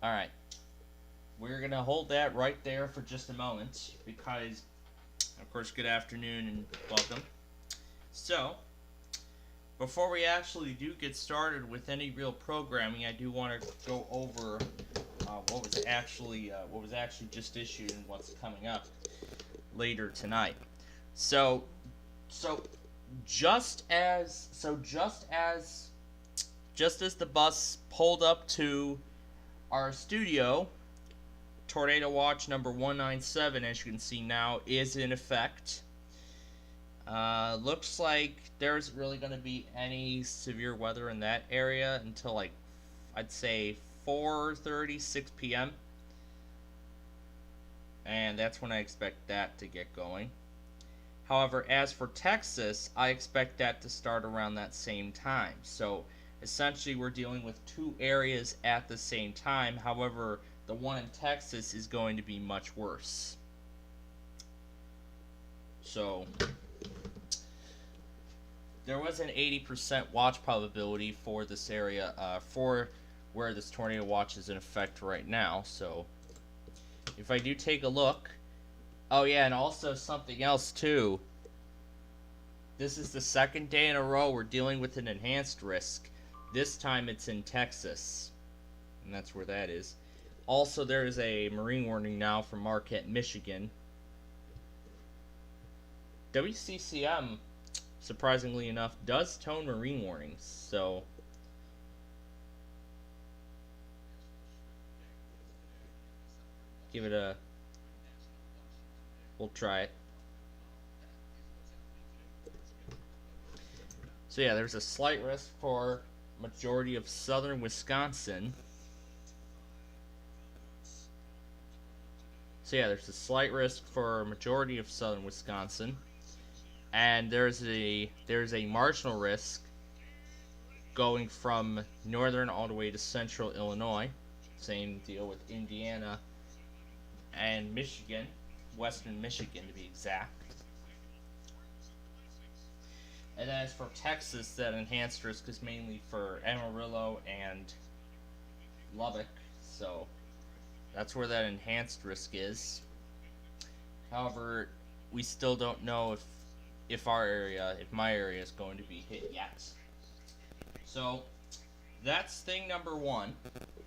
Alright, we're going to hold that right there for just a moment because, of course, good afternoon and welcome. So, before we actually do get started with any real programming, I do want to go over what was actually just issued and what's coming up later tonight. So just as the bus pulled up to our studio, tornado watch number 197, as you can see now, is in effect. Looks like there isn't really going to be any severe weather in that area until, like, I'd say 4:30, 6 p.m. And that's when I expect that to get going. However, as for Texas, I expect that to start around that same time. So, essentially, we're dealing with two areas at the same time. However, the one in Texas is going to be much worse. So, there was an 80% watch probability for this area, for where this tornado watch is in effect right now. So, if I do take a look, oh yeah, and also something else too. This is the second day in a row we're dealing with an enhanced risk. This time it's in Texas, and that's where that is. Also, there is a marine warning now for Marquette, Michigan. WCCM, surprisingly enough, does tone marine warnings, so give it a... we'll try it. So yeah, there's a slight risk for majority of southern Wisconsin. So yeah, there's a slight risk for a majority of southern Wisconsin. And there's a marginal risk going from northern all the way to central Illinois. Same deal with Indiana and Michigan, western Michigan to be exact. And as for Texas, that enhanced risk is mainly for Amarillo and Lubbock, so that's where that enhanced risk is. However, we still don't know if my area is going to be hit yet. So that's thing number one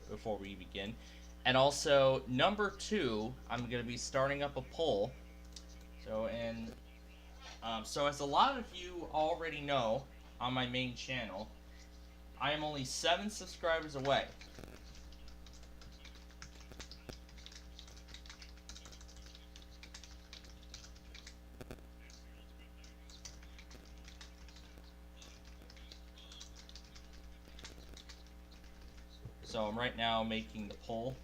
before we begin. And also number two, I'm going to be starting up a poll. So as a lot of you already know on my main channel, I am only 7 subscribers away. So I'm right now making the poll.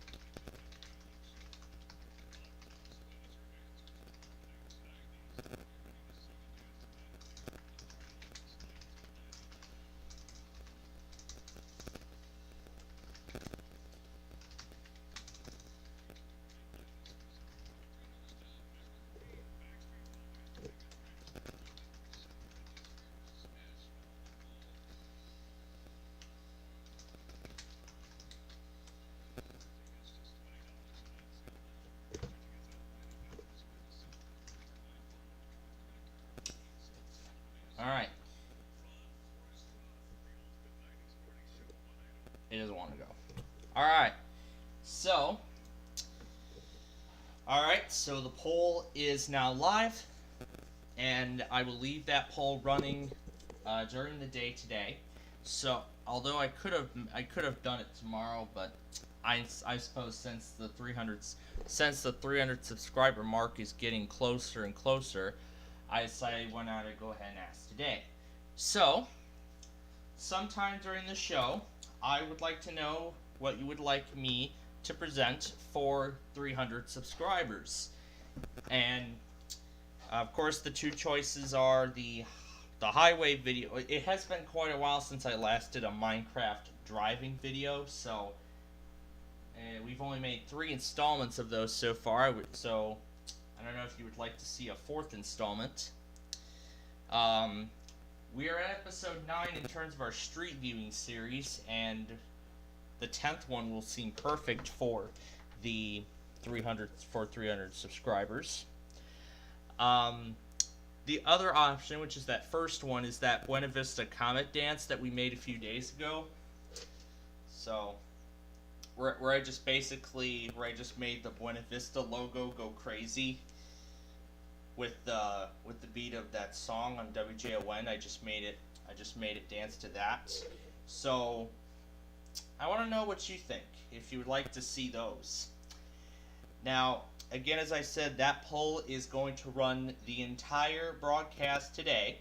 Alright. It doesn't want to go. Alright. So the poll is now live, and I will leave that poll running during the day today. So, although I could have done it tomorrow, but I suppose since the 300 subscriber mark is getting closer and closer, I decided why not to go ahead and ask today. So, sometime during the show, I would like to know what you would like me to present for 300 subscribers. And, of course, the two choices are the highway video. It has been quite a while since I last did a Minecraft driving video, so we've only made 3 installments of those so far, so I don't know if you would like to see a 4th installment. We are at episode 9 in terms of our street viewing series, and the 10th one will seem perfect for the 300 subscribers. The other option, which is that first one, is that Buena Vista Comet dance that we made a few days ago. So, where I just made the Buena Vista logo go crazy with the beat of that song on WJON. I just made it dance to that. So, I want to know what you think, if you would like to see those. Now, again, as I said, that poll is going to run the entire broadcast today,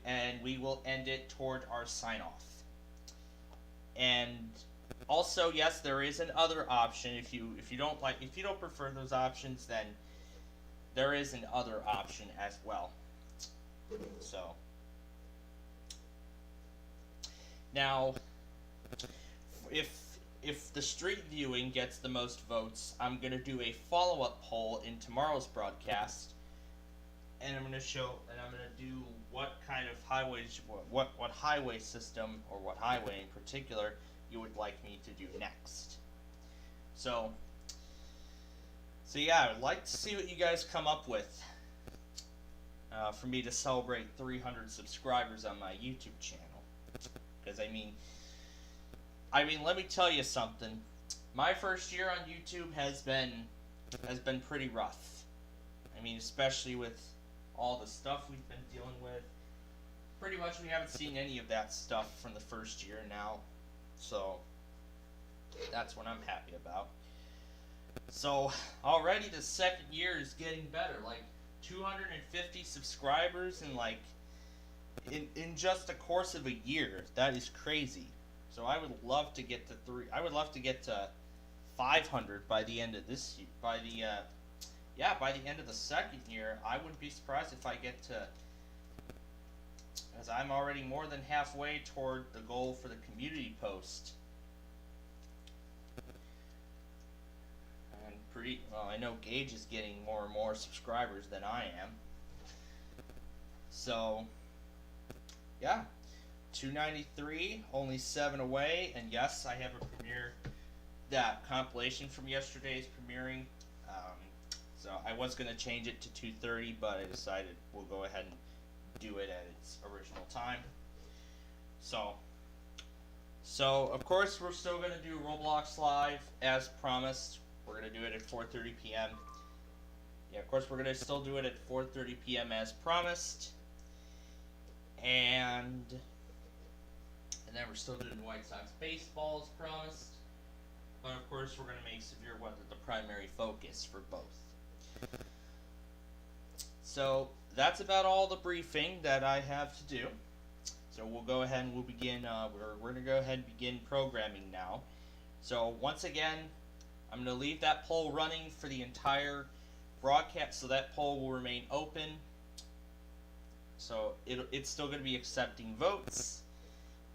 and we will end it toward our sign-off. And also, yes, there is another option. If you don't prefer those options, then there is an other option as well. So now, if the street viewing gets the most votes, I'm going to do a follow-up poll in tomorrow's broadcast, and I'm going to do what kind of highways, what highway system, or what highway in particular, you would like me to do next. So yeah, I would like to see what you guys come up with for me to celebrate 300 subscribers on my YouTube channel. Because I mean, let me tell you something. My first year on YouTube has been pretty rough. I mean, especially with all the stuff we've been dealing with. Pretty much we haven't seen any of that stuff from the first year now. So that's what I'm happy about. So already the second year is getting better. Like 250 subscribers in just the course of a year. That is crazy. So I would love to get to 500 by the end of this year. By the end of the second year, I wouldn't be surprised if I get to, as I'm already more than halfway toward the goal for the community post. And I know Gage is getting more and more subscribers than I am. So, yeah. 293, only 7 away, and yes, I have a premiere, that compilation from yesterday's premiering. So I was going to change it to 230, but I decided we'll go ahead and do it at its original time. So of course we're still going to do Roblox Live as promised. We're going to do it at 4:30 p.m. Yeah, of course we're going to still do it at 4:30 p.m. as promised. And then we're still doing White Sox baseball as promised. But of course we're going to make severe weather the primary focus for both. So that's about all the briefing that I have to do. So we'll go ahead and we'll begin. We're going to go ahead and begin programming now. So once again, I'm going to leave that poll running for the entire broadcast, so that poll will remain open. So it's still going to be accepting votes,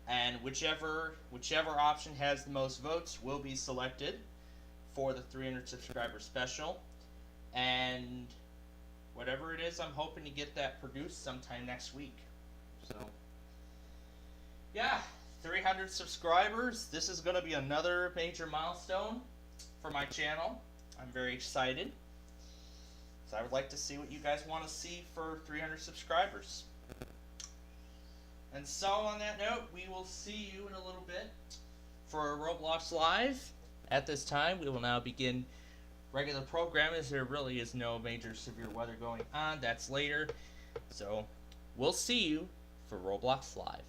and whichever option has the most votes will be selected for the 300 subscriber special. And whatever it is, I'm hoping to get that produced sometime next week. So yeah, 300 subscribers. This is going to be another major milestone for my channel. I'm very excited. So I would like to see what you guys want to see for 300 subscribers. And so on that note, we will see you in a little bit for Roblox Live. At this time, we will now begin regular programming, as there really is no major severe weather going on. That's later. So we'll see you for Roblox Live.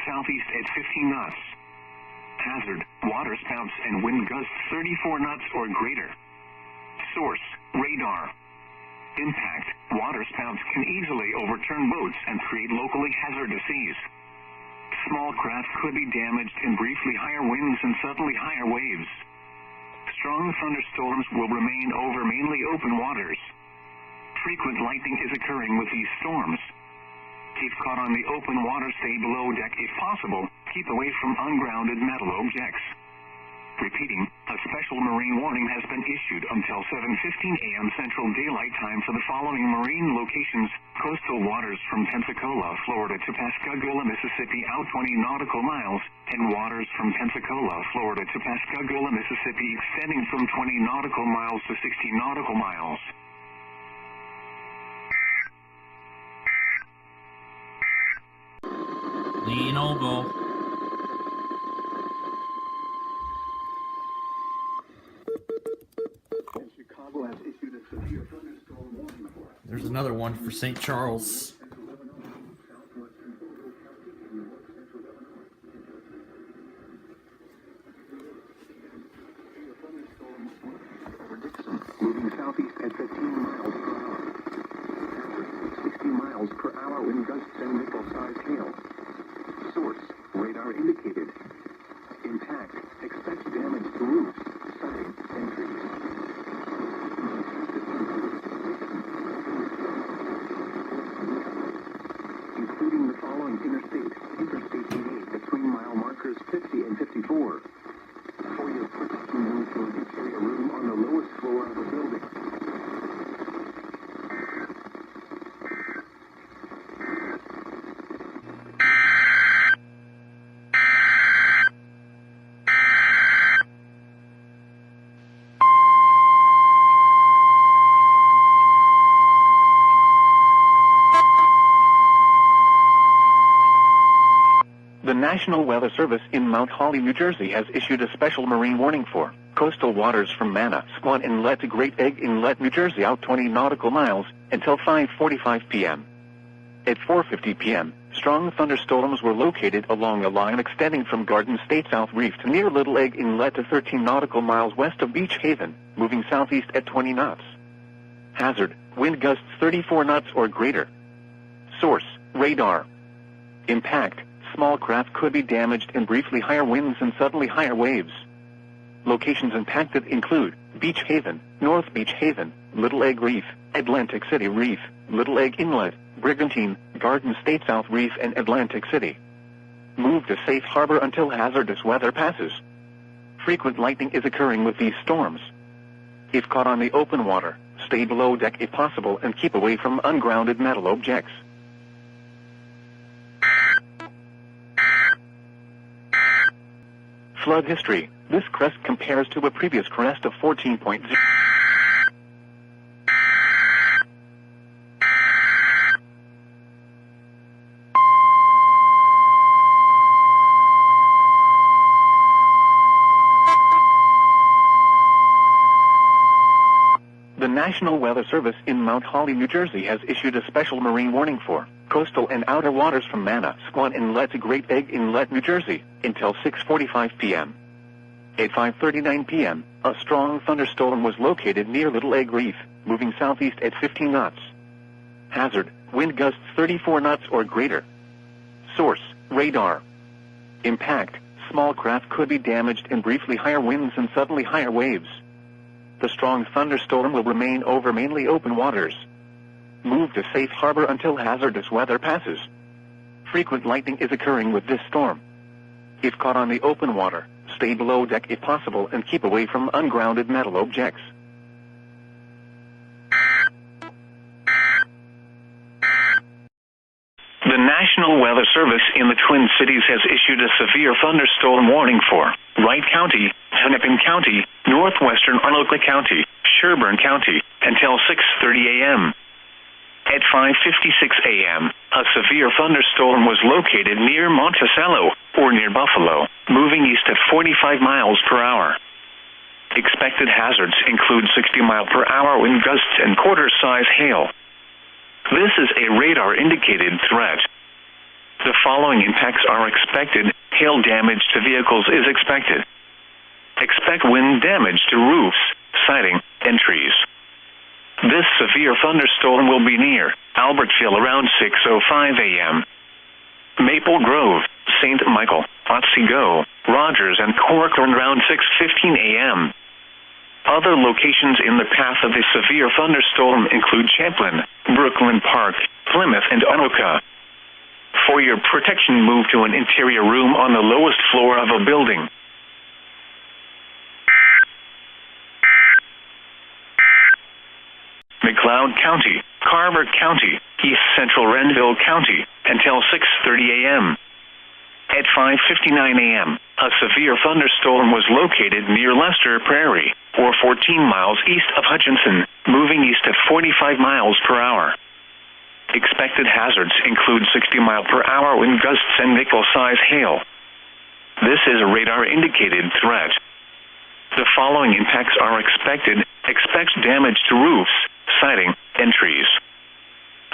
Southeast at 15 knots. Hazard, water spouts and wind gusts 34 knots or greater. Source, radar. Impact, water spouts can easily overturn boats and create locally hazardous seas. Small craft could be damaged in briefly higher winds and suddenly higher waves. Strong thunderstorms will remain over mainly open waters. Frequent lightning is occurring with these storms. If caught on the open water, stay below deck if possible. Keep away from ungrounded metal objects. Repeating, a special marine warning has been issued until 7:15 a.m. Central Daylight Time for the following marine locations: coastal waters from Pensacola, Florida to Pascagoula, Mississippi out 20 nautical miles, and waters from Pensacola, Florida to Pascagoula, Mississippi extending from 20 nautical miles to 60 nautical miles. Lean over. There's another one for St. Charles. Moving southeast at 15 miles per hour. 60 miles per hour wind gusts and nickel-sized hail. Source, radar indicated. Intact, expect damage to roofs, siding, and trees. Including the following Interstate 88 between mile markers 50 and 54. For your protection, you will carry a room on the lowest floor of a building. The National Weather Service in Mount Holly, New Jersey has issued a special marine warning for coastal waters from Manasquan Inlet to Great Egg Inlet, New Jersey out 20 nautical miles until 5:45 p.m. At 4:50 p.m., strong thunderstorms were located along a line extending from Garden State South Reef to near Little Egg Inlet to 13 nautical miles west of Beach Haven, moving southeast at 20 knots. Hazard, wind gusts 34 knots or greater. Source, radar. Impact, small craft could be damaged in briefly higher winds and suddenly higher waves. Locations impacted include Beach Haven, North Beach Haven, Little Egg Reef, Atlantic City Reef, Little Egg Inlet, Brigantine, Garden State South Reef, and Atlantic City. Move to safe harbor until hazardous weather passes. Frequent lightning is occurring with these storms. If caught on the open water, stay below deck if possible and keep away from ungrounded metal objects. Flood history. This crest compares to a previous crest of 14.0. The National Weather Service in Mount Holly, New Jersey has issued a special marine warning for coastal and outer waters from Manasquan Inlet to Great Egg Inlet, New Jersey, until 6:45 p.m. At 5:39 p.m., a strong thunderstorm was located near Little Egg Reef, moving southeast at 15 knots. Hazard, wind gusts 34 knots or greater. Source, radar. Impact, small craft could be damaged in briefly higher winds and suddenly higher waves. The strong thunderstorm will remain over mainly open waters. Move to safe harbor until hazardous weather passes. Frequent lightning is occurring with this storm. If caught on the open water, stay below deck if possible and keep away from ungrounded metal objects. The National Weather Service in the Twin Cities has issued a severe thunderstorm warning for Wright County, Hennepin County, northwestern Arlington County, Sherburne County, until 6:30 a.m. At 5:56 a.m., a severe thunderstorm was located near Monticello, or near Buffalo, moving east at 45 miles per hour. Expected hazards include 60-mile-per-hour wind gusts and quarter-size hail. This is a radar-indicated threat. The following impacts are expected. Hail damage to vehicles is expected. Expect wind damage to roofs, siding, and trees. This severe thunderstorm will be near Albertville around 6:05 a.m. Maple Grove, St. Michael, Otsego, Rogers, and Corcoran around 6:15 a.m. Other locations in the path of a severe thunderstorm include Champlin, Brooklyn Park, Plymouth, and Anoka. For your protection, move to an interior room on the lowest floor of a building. McLeod County, Carver County, East Central Renville County, until 6:30 a.m. At 5:59 a.m., a severe thunderstorm was located near Lester Prairie, or 14 miles east of Hutchinson, moving east at 45 miles per hour. Expected hazards include 60-mile-per-hour wind gusts and nickel-size hail. This is a radar-indicated threat. The following impacts are expected. Expect damage to roofs, siding, and trees.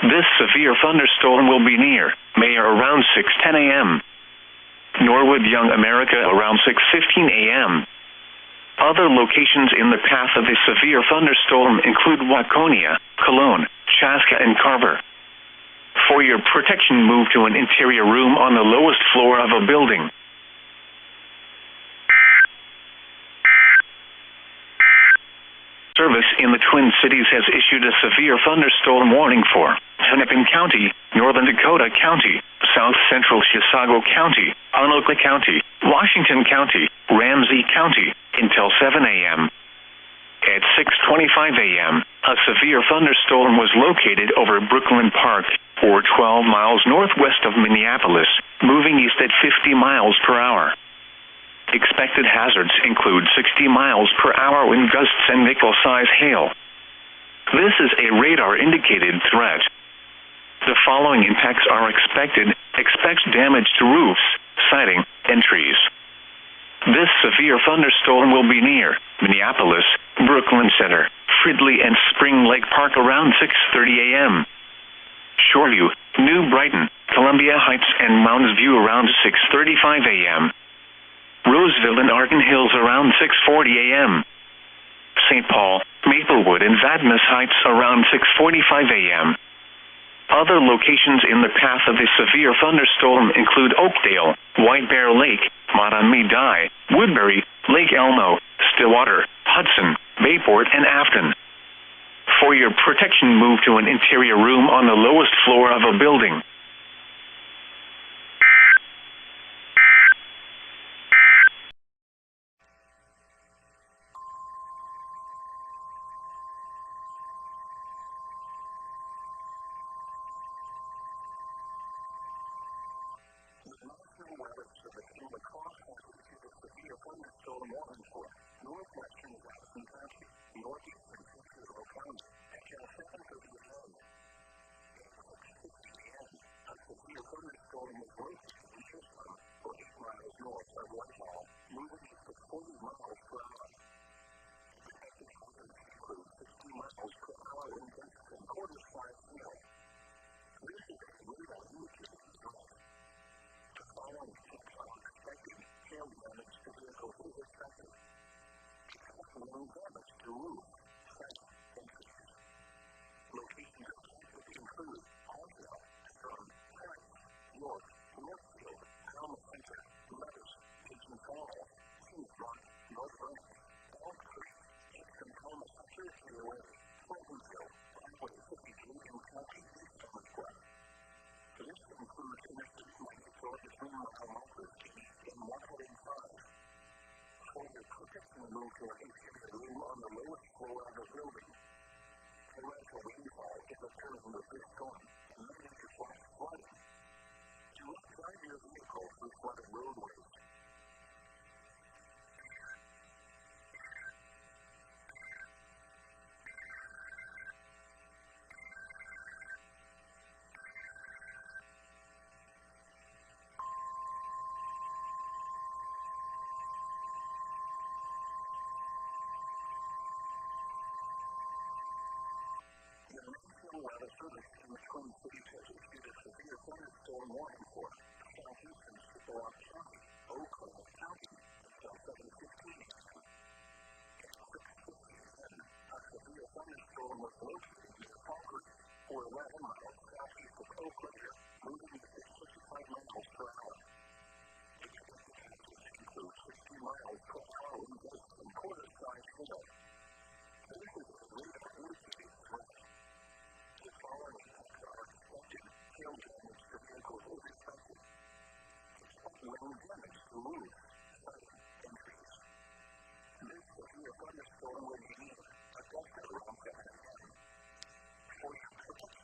This severe thunderstorm will be near Mayer around 6:10 a.m. Norwood Young America around 6:15 a.m. Other locations in the path of a severe thunderstorm include Waconia, Cologne, Chaska, and Carver. For your protection, move to an interior room on the lowest floor of a building. Service in the Twin Cities has issued a severe thunderstorm warning for Hennepin County, Northern Dakota County, South Central Chisago County, Anoka County, Washington County, Ramsey County, until 7 a.m. At 6:25 a.m., a severe thunderstorm was located over Brooklyn Park, or 12 miles northwest of Minneapolis, moving east at 50 miles per hour. Expected hazards include 60 miles per hour wind gusts and nickel-size hail. This is a radar-indicated threat. The following impacts are expected. Expect damage to roofs, siding, and trees. This severe thunderstorm will be near Minneapolis, Brooklyn Center, Fridley, and Spring Lake Park around 6:30 a.m. Shoreview, New Brighton, Columbia Heights, and Mounds View around 6:35 a.m. Roseville and Arden Hills around 6:40 a.m. St. Paul, Maplewood, and Vadnais Heights around 6:45 a.m. Other locations in the path of a severe thunderstorm include Oakdale, White Bear Lake, Matamidi, Woodbury, Lake Elmo, Stillwater, Hudson, Bayport, and Afton. For your protection, move to an interior room on the lowest floor of a building.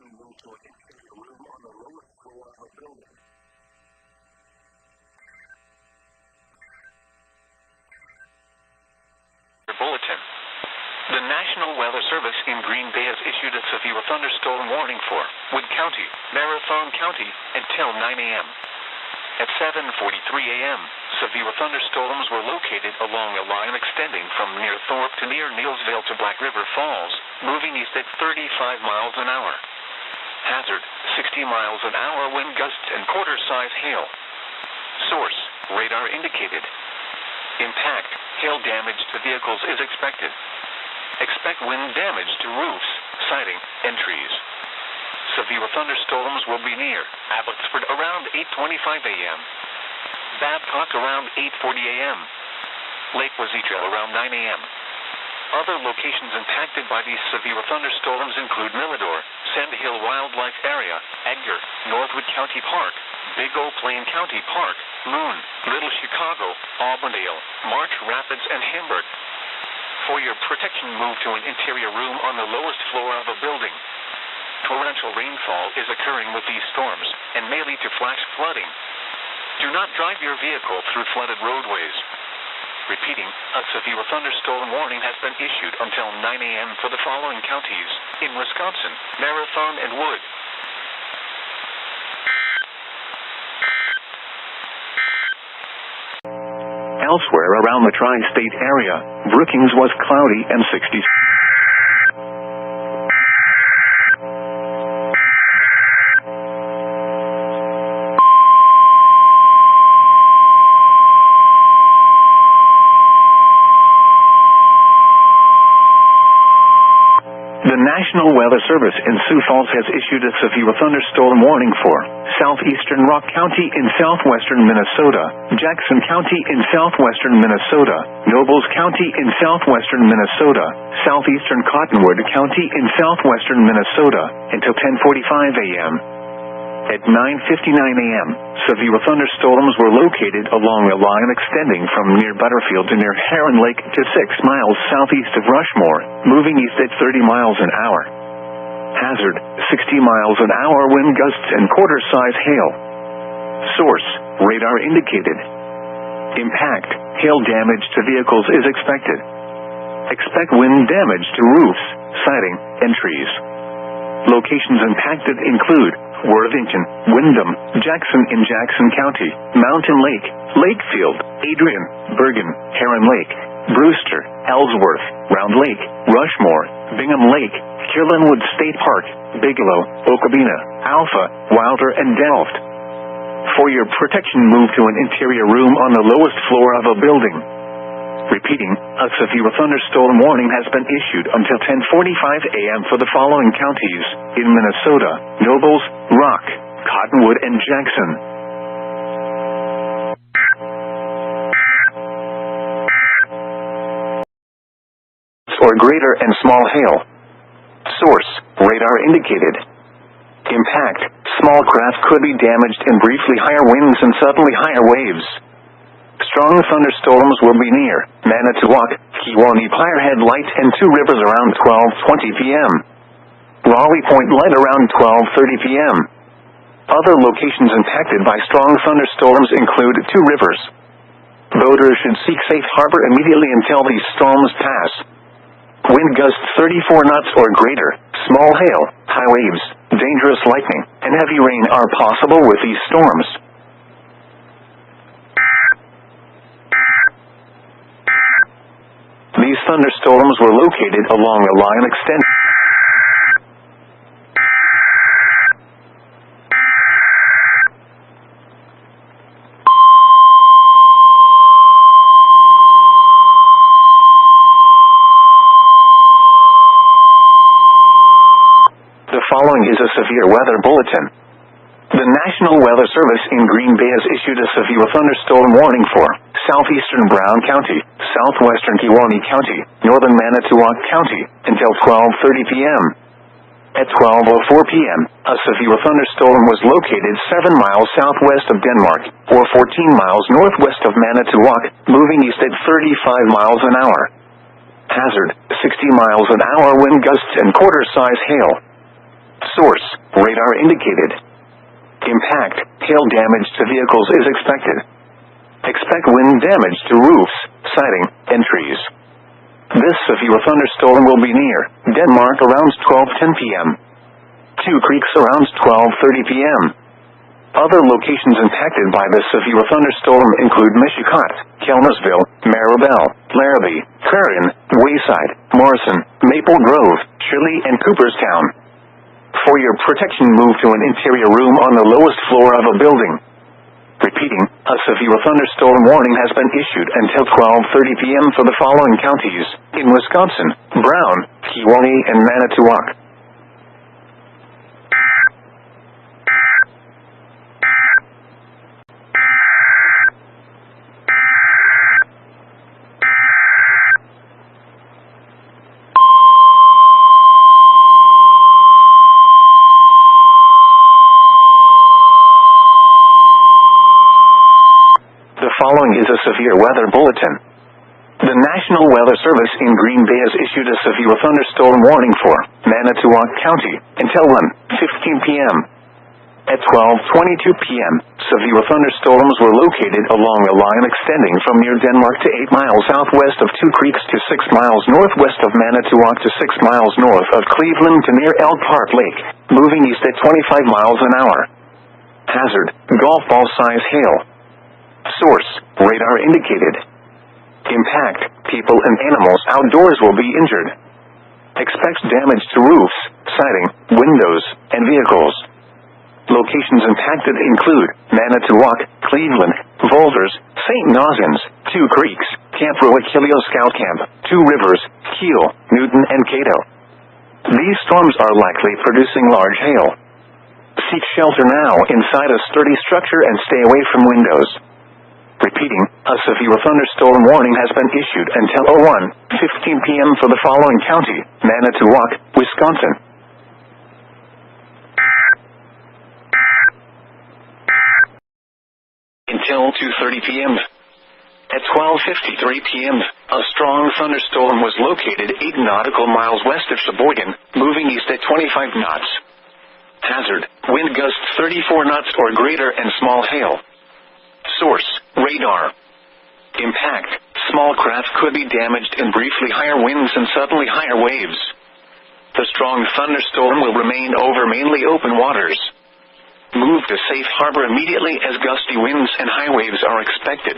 move to an interior room on the lowest floor of a building. Bulletin. The National Weather Service in Green Bay has issued a severe thunderstorm warning for Wood County, Marathon County until 9 a.m. At 7:43 a.m., severe thunderstorms were located along a line extending from near Thorpe to near Neillsville to Black River Falls, moving east at 35 miles an hour. Hazard, 60 miles an hour wind gusts and quarter-size hail. Source, radar indicated. Impact, hail damage to vehicles is expected. Expect wind damage to roofs, siding, and trees. Severe thunderstorms will be near Abbotsford around 8:25 a.m. Babcock around 8:40 a.m. Lake Wazito around 9 a.m. Other locations impacted by these severe thunderstorms include Millador, Sand Hill Wildlife Area, Edgar, Northwood County Park, Big Old Plain County Park, Moon, Little Chicago, Auburndale, March Rapids, and Hamburg. For your protection, move to an interior room on the lowest floor of a building. Torrential rainfall is occurring with these storms and may lead to flash flooding. Do not drive your vehicle through flooded roadways. Repeating, a severe thunderstorm warning has been issued until 9 a.m. for the following counties in Wisconsin, Marathon, and Wood. Elsewhere around the tri-state area, Brookings was cloudy and 60. The National Weather Service in Sioux Falls has issued a severe thunderstorm warning for southeastern Rock County in southwestern Minnesota, Jackson County in southwestern Minnesota, Nobles County in southwestern Minnesota, southeastern Cottonwood County in southwestern Minnesota, until 10:45 a.m. At 9:59 a.m., severe thunderstorms were located along a line extending from near Butterfield to near Heron Lake to 6 miles southeast of Rushmore, moving east at 30 miles an hour. Hazard, 60 miles an hour wind gusts and quarter-size hail. Source, radar indicated. Impact, hail damage to vehicles is expected. Expect wind damage to roofs, siding, and trees. Locations impacted include Worthington, Windham, Jackson in Jackson County, Mountain Lake, Lakefield, Adrian, Bergen, Heron Lake, Brewster, Ellsworth, Round Lake, Rushmore, Bingham Lake, Kierlandwood State Park, Bigelow, Okabena, Alpha, Wilder, and Delft. For your protection, move to an interior room on the lowest floor of a building. Repeating, a severe thunderstorm warning has been issued until 10:45 a.m. for the following counties in Minnesota: Nobles, Rock, Cottonwood, and Jackson. Or greater and small hail. Source, radar indicated. Impact, small craft could be damaged in briefly higher winds and suddenly higher waves. Strong thunderstorms will be near Manitowoc, Kewanee, Firehead Light, and Two Rivers around 12:20 p.m. Raleigh Point Light around 12:30 p.m. Other locations impacted by strong thunderstorms include Two Rivers. Boaters should seek safe harbor immediately until these storms pass. Wind gusts 34 knots or greater, small hail, high waves, dangerous lightning, and heavy rain are possible with these storms. These thunderstorms were located along a line extending. The following is a severe weather bulletin. The National Weather Service in Green Bay has issued a severe thunderstorm warning for southeastern Brown County, southwestern Kewanee County, northern Manitowoc County, until 12:30 p.m. At 12:04 p.m., a severe thunderstorm was located 7 miles southwest of Denmark, or 14 miles northwest of Manitowoc, moving east at 35 miles an hour. Hazard, 60 miles an hour wind gusts and quarter-size hail. Source, radar indicated. Impact, hail damage to vehicles is expected. Expect wind damage to roofs, siding, and trees. This severe thunderstorm will be near Denmark around 12:10 p.m. Two Creeks around 12:30 p.m. Other locations impacted by this severe thunderstorm include Michigan, Kelnersville, Maribel, Larrabee, Clarion, Wayside, Morrison, Maple Grove, Shirley, and Cooperstown. For your protection, move to an interior room on the lowest floor of a building. Repeating, a severe thunderstorm warning has been issued until 12:30 p.m. for the following counties in Wisconsin: Brown, Kewaunee, and Manitowoc. The following is a severe weather bulletin. The National Weather Service in Green Bay has issued a severe thunderstorm warning for Manitowoc County until 1:15 p.m. At 12:22 p.m., severe thunderstorms were located along a line extending from near Denmark to 8 miles southwest of Two Creeks to 6 miles northwest of Manitowoc to 6 miles north of Cleveland to near Elk Park Lake, moving east at 25 miles an hour. Hazard, golf ball size hail. Source, radar indicated. Impact, people and animals outdoors will be injured. Expect damage to roofs, siding, windows, and vehicles. Locations impacted include Manitowoc, Cleveland, Boulders, St. Nosins, Two Creeks, Camp Roachilio Scout Camp, Two Rivers, Kiel, Newton, and Cato. These storms are likely producing large hail. Seek shelter now inside a sturdy structure and stay away from windows. Repeating, a severe thunderstorm warning has been issued until 1:15 p.m. for the following county: Manitowoc, Wisconsin. Until 2:30 p.m. At 12:53 p.m., a strong thunderstorm was located 8 nautical miles west of Sheboygan, moving east at 25 knots. Hazard, wind gusts 34 knots or greater and small hail. Source, radar. Impact, small craft could be damaged in briefly higher winds and suddenly higher waves. The strong thunderstorm will remain over mainly open waters. Move to safe harbor immediately as gusty winds and high waves are expected.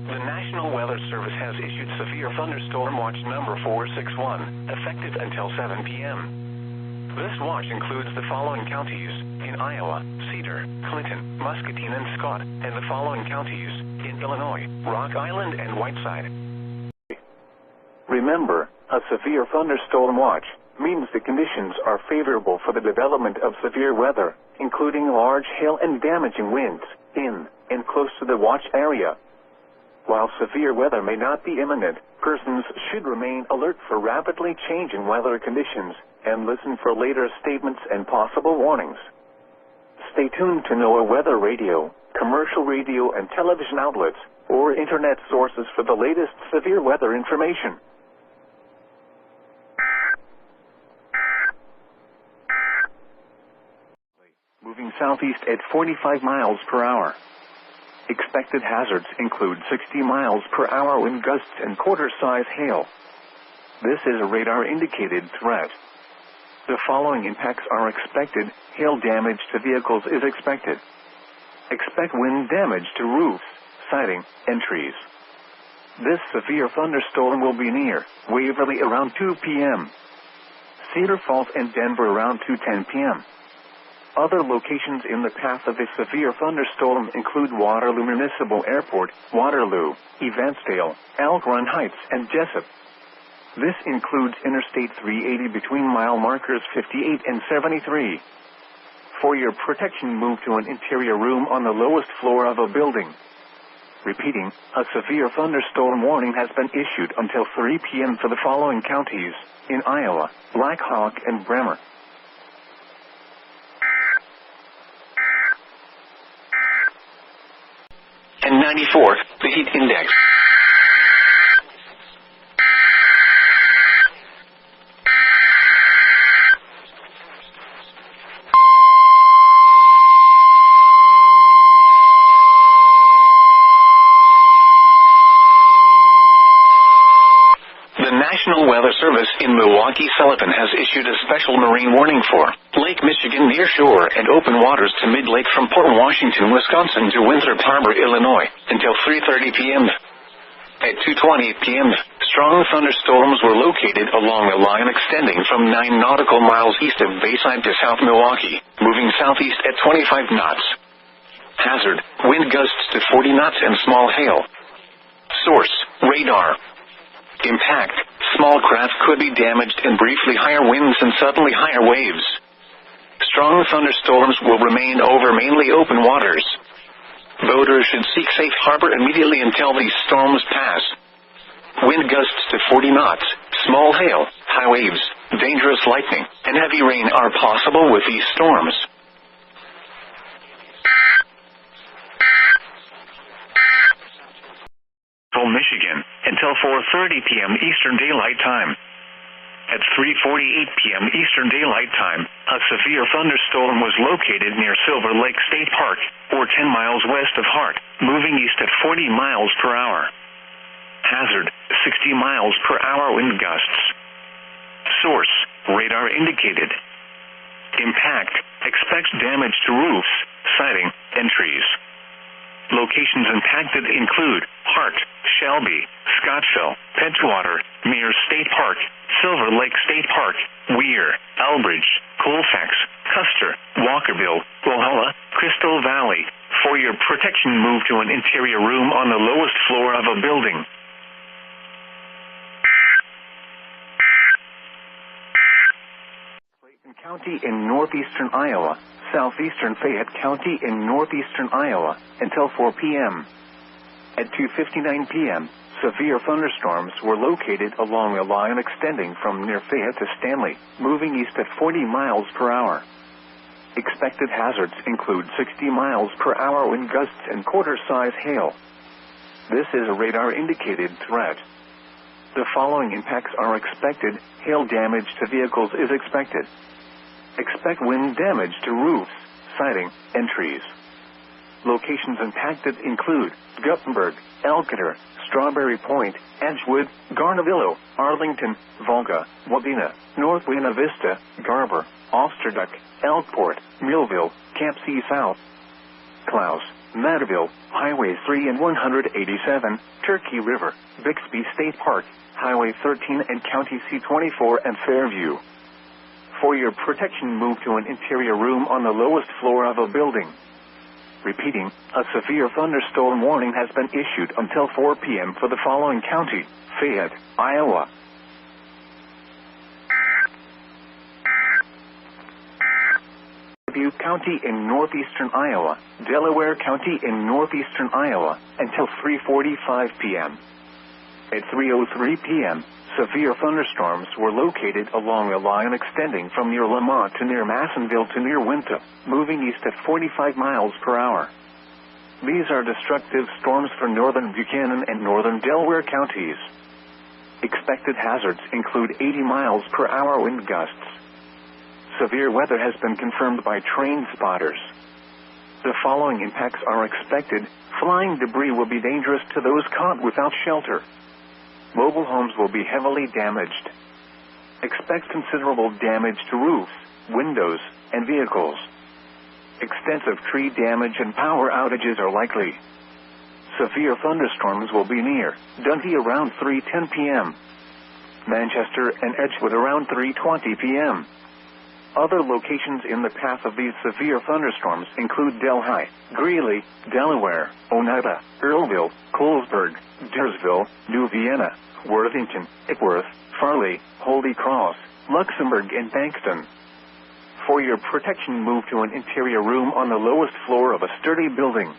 The National Weather Service has issued Severe Thunderstorm Watch number 461, effective until 7 p.m. This watch includes the following counties in Iowa: Cedar, Clinton, Muscatine, and Scott, and the following counties in Illinois: Rock Island and Whiteside. Remember, a severe thunderstorm watch means the conditions are favorable for the development of severe weather, including large hail and damaging winds in and close to the watch area. While severe weather may not be imminent, persons should remain alert for rapidly changing weather conditions and listen for later statements and possible warnings. Stay tuned to NOAA weather radio, commercial radio and television outlets, or internet sources for the latest severe weather information. Moving southeast at 45 miles per hour. Expected hazards include 60 miles per hour wind gusts and quarter-size hail. This is a radar-indicated threat. The following impacts are expected. Hail damage to vehicles is expected. Expect wind damage to roofs, siding, and trees. This severe thunderstorm will be near Waverly around 2 p.m. Cedar Falls and Denver around 2:10 p.m. Other locations in the path of a severe thunderstorm include Waterloo Municipal Airport, Waterloo, Evansdale, Elk Run Heights, and Jessup. This includes Interstate 380 between mile markers 58 and 73. For your protection, move to an interior room on the lowest floor of a building. Repeating, a severe thunderstorm warning has been issued until 3 p.m. for the following counties in Iowa: Black Hawk and Bremer. And 94, the heat index. The National Weather Service in Milwaukee-Sullivan has issued a special marine warning for Lake Michigan near shore and open waters to mid-lake from Port Washington, Wisconsin to Winthrop Harbor, Illinois, until 3:30 p.m. At 2:20 p.m., strong thunderstorms were located along a line extending from 9 nautical miles east of Bayside to South Milwaukee, moving southeast at 25 knots. Hazard, wind gusts to 40 knots and small hail. Source, radar. Impact, small craft could be damaged and briefly higher winds and suddenly higher waves. Strong thunderstorms will remain over mainly open waters. Boaters should seek safe harbor immediately until these storms pass. Wind gusts to 40 knots, small hail, high waves, dangerous lightning, and heavy rain are possible with these storms. Michigan, until 4:30 p.m. Eastern Daylight Time. At 3:48 p.m. Eastern Daylight Time, a severe thunderstorm was located near Silver Lake State Park, or 10 miles west of Hart, moving east at 40 miles per hour. Hazard, 60 miles per hour wind gusts. Source, radar indicated. Impact, expects damage to roofs, siding, and trees. Locations impacted include Hart, Shelby, Scottsville, Edgewater, Mears State Park, Silver Lake State Park, Weir, Elbridge, Colfax, Custer, Walkerville, Walhalla, Crystal Valley. For your protection, move to an interior room on the lowest floor of a building. Clayton County in northeastern Iowa, southeastern Fayette County in northeastern Iowa, until 4 p.m. At 2:59 p.m., severe thunderstorms were located along a line extending from near Fayette to Stanley, moving east at 40 miles per hour. Expected hazards include 60 miles per hour wind gusts and quarter-size hail. This is a radar-indicated threat. The following impacts are expected. Hail damage to vehicles is expected. Expect wind damage to roofs, siding, and trees. Locations impacted include Guttenberg, Elkader, Strawberry Point, Edgewood, Garnavillo, Arlington, Volga, Wabena, North Buena Vista, Garber, Osterduck, Elkport, Millville, Camp C South, Klaus, Matterville, Highway 3 and 187, Turkey River, Bixby State Park, Highway 13 and County C24 and Fairview. For your protection, move to an interior room on the lowest floor of a building. Repeating, a severe thunderstorm warning has been issued until 4 p.m. for the following county: Fayette, Iowa. Dubuque County in northeastern Iowa, Delaware County in northeastern Iowa, until 3:45 p.m. At 3:03 p.m., severe thunderstorms were located along a line extending from near Lamont to near Massonville to near Winthrop, moving east at 45 miles per hour. These are destructive storms for northern Buchanan and northern Delaware counties. Expected hazards include 80 miles per hour wind gusts. Severe weather has been confirmed by train spotters. The following impacts are expected. Flying debris will be dangerous to those caught without shelter. Mobile homes will be heavily damaged. Expect considerable damage to roofs, windows, and vehicles. Extensive tree damage and power outages are likely. Severe thunderstorms will be near Dundee around 3:10 p.m. Manchester and Edgewood around 3:20 p.m. Other locations in the path of these severe thunderstorms include Delhi, Greeley, Delaware, Oneida, Earlville, Colesburg, Deersville, New Vienna, Worthington, Ipworth, Farley, Holy Cross, Luxembourg, and Bankston. For your protection, move to an interior room on the lowest floor of a sturdy building.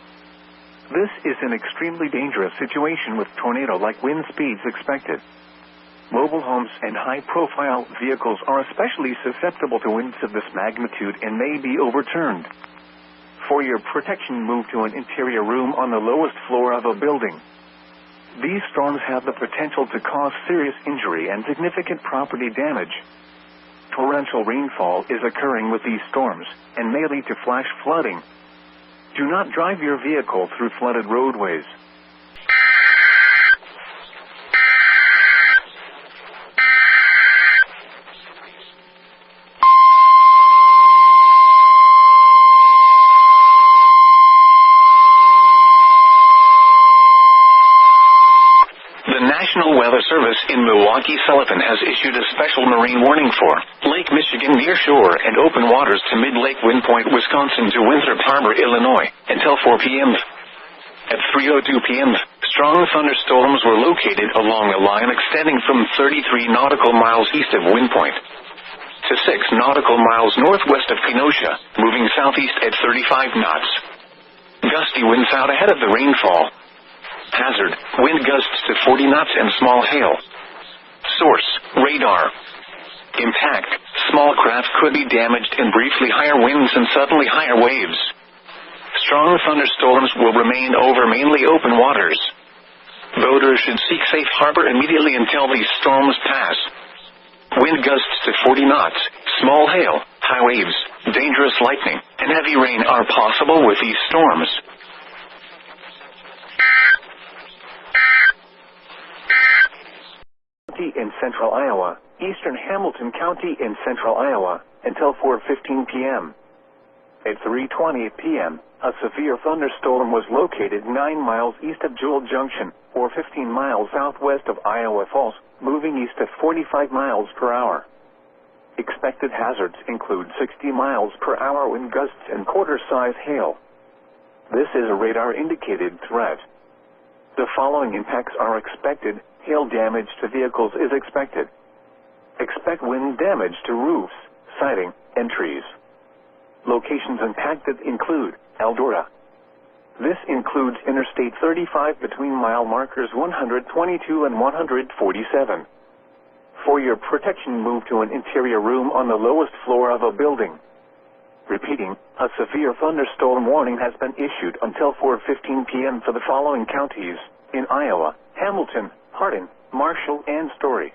This is an extremely dangerous situation with tornado-like wind speeds expected. Mobile homes and high-profile vehicles are especially susceptible to winds of this magnitude and may be overturned. For your protection, move to an interior room on the lowest floor of a building. These storms have the potential to cause serious injury and significant property damage. Torrential rainfall is occurring with these storms and may lead to flash flooding. Do not drive your vehicle through flooded roadways. The National Weather Service in Milwaukee-Sullivan has issued a special marine warning for Lake Michigan near shore and open waters to mid-lake Wind Point, Wisconsin to Winthrop Harbor, Illinois, until 4 p.m. At 3:02 p.m., strong thunderstorms were located along a line extending from 33 nautical miles east of Wind Point to 6 nautical miles northwest of Kenosha, moving southeast at 35 knots. Gusty winds out ahead of the rainfall. Hazard, wind gusts to 40 knots and small hail. Source, radar. Impact, small craft could be damaged in briefly higher winds and suddenly higher waves. Strong thunderstorms will remain over mainly open waters. Boaters should seek safe harbor immediately until these storms pass. Wind gusts to 40 knots, small hail, high waves, dangerous lightning, and heavy rain are possible with these storms. In central Iowa, eastern Hamilton County in central Iowa, until 4:15 p.m. At 3:20 p.m., a severe thunderstorm was located 9 miles east of Jewell Junction, or 15 miles southwest of Iowa Falls, moving east at 45 miles per hour. Expected hazards include 60 miles per hour wind gusts and quarter-size hail. This is a radar-indicated threat. The following impacts are expected. Hail damage to vehicles is expected. Expect wind damage to roofs, siding, and trees. Locations impacted include Eldora. This includes Interstate 35 between mile markers 122 and 147. For your protection, move to an interior room on the lowest floor of a building. Repeating, a severe thunderstorm warning has been issued until 4:15 p.m. for the following counties in Iowa: Hamilton, Hardin, Marshall, and Story.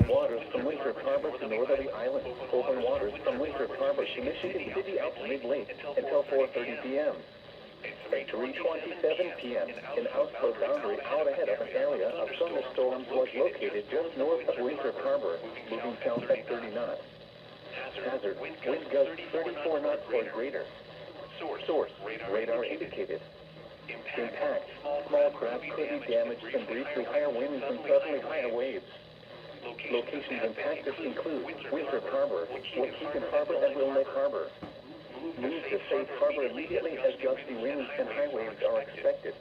Waters from Winthrop Harbor to northerly islands. Open waters from Winthrop Harbor to Michigan City out to mid-lake until 4:30 p.m. At 3:27 p.m., an outflow boundary out ahead of an area of thunderstorms was located just north of Winthrop Harbor, moving south at 30 knots. Hazard, wind gusts 34 knots or greater. Source, radar indicated. Impact, small craft could be damaged from briefly higher winds and suddenly higher waves. Locations impacted include Winthrop Harbor, Waukegan Harbor, and Wilmette Harbor. Move to safe harbor immediately as gusty winds and high waves are expected.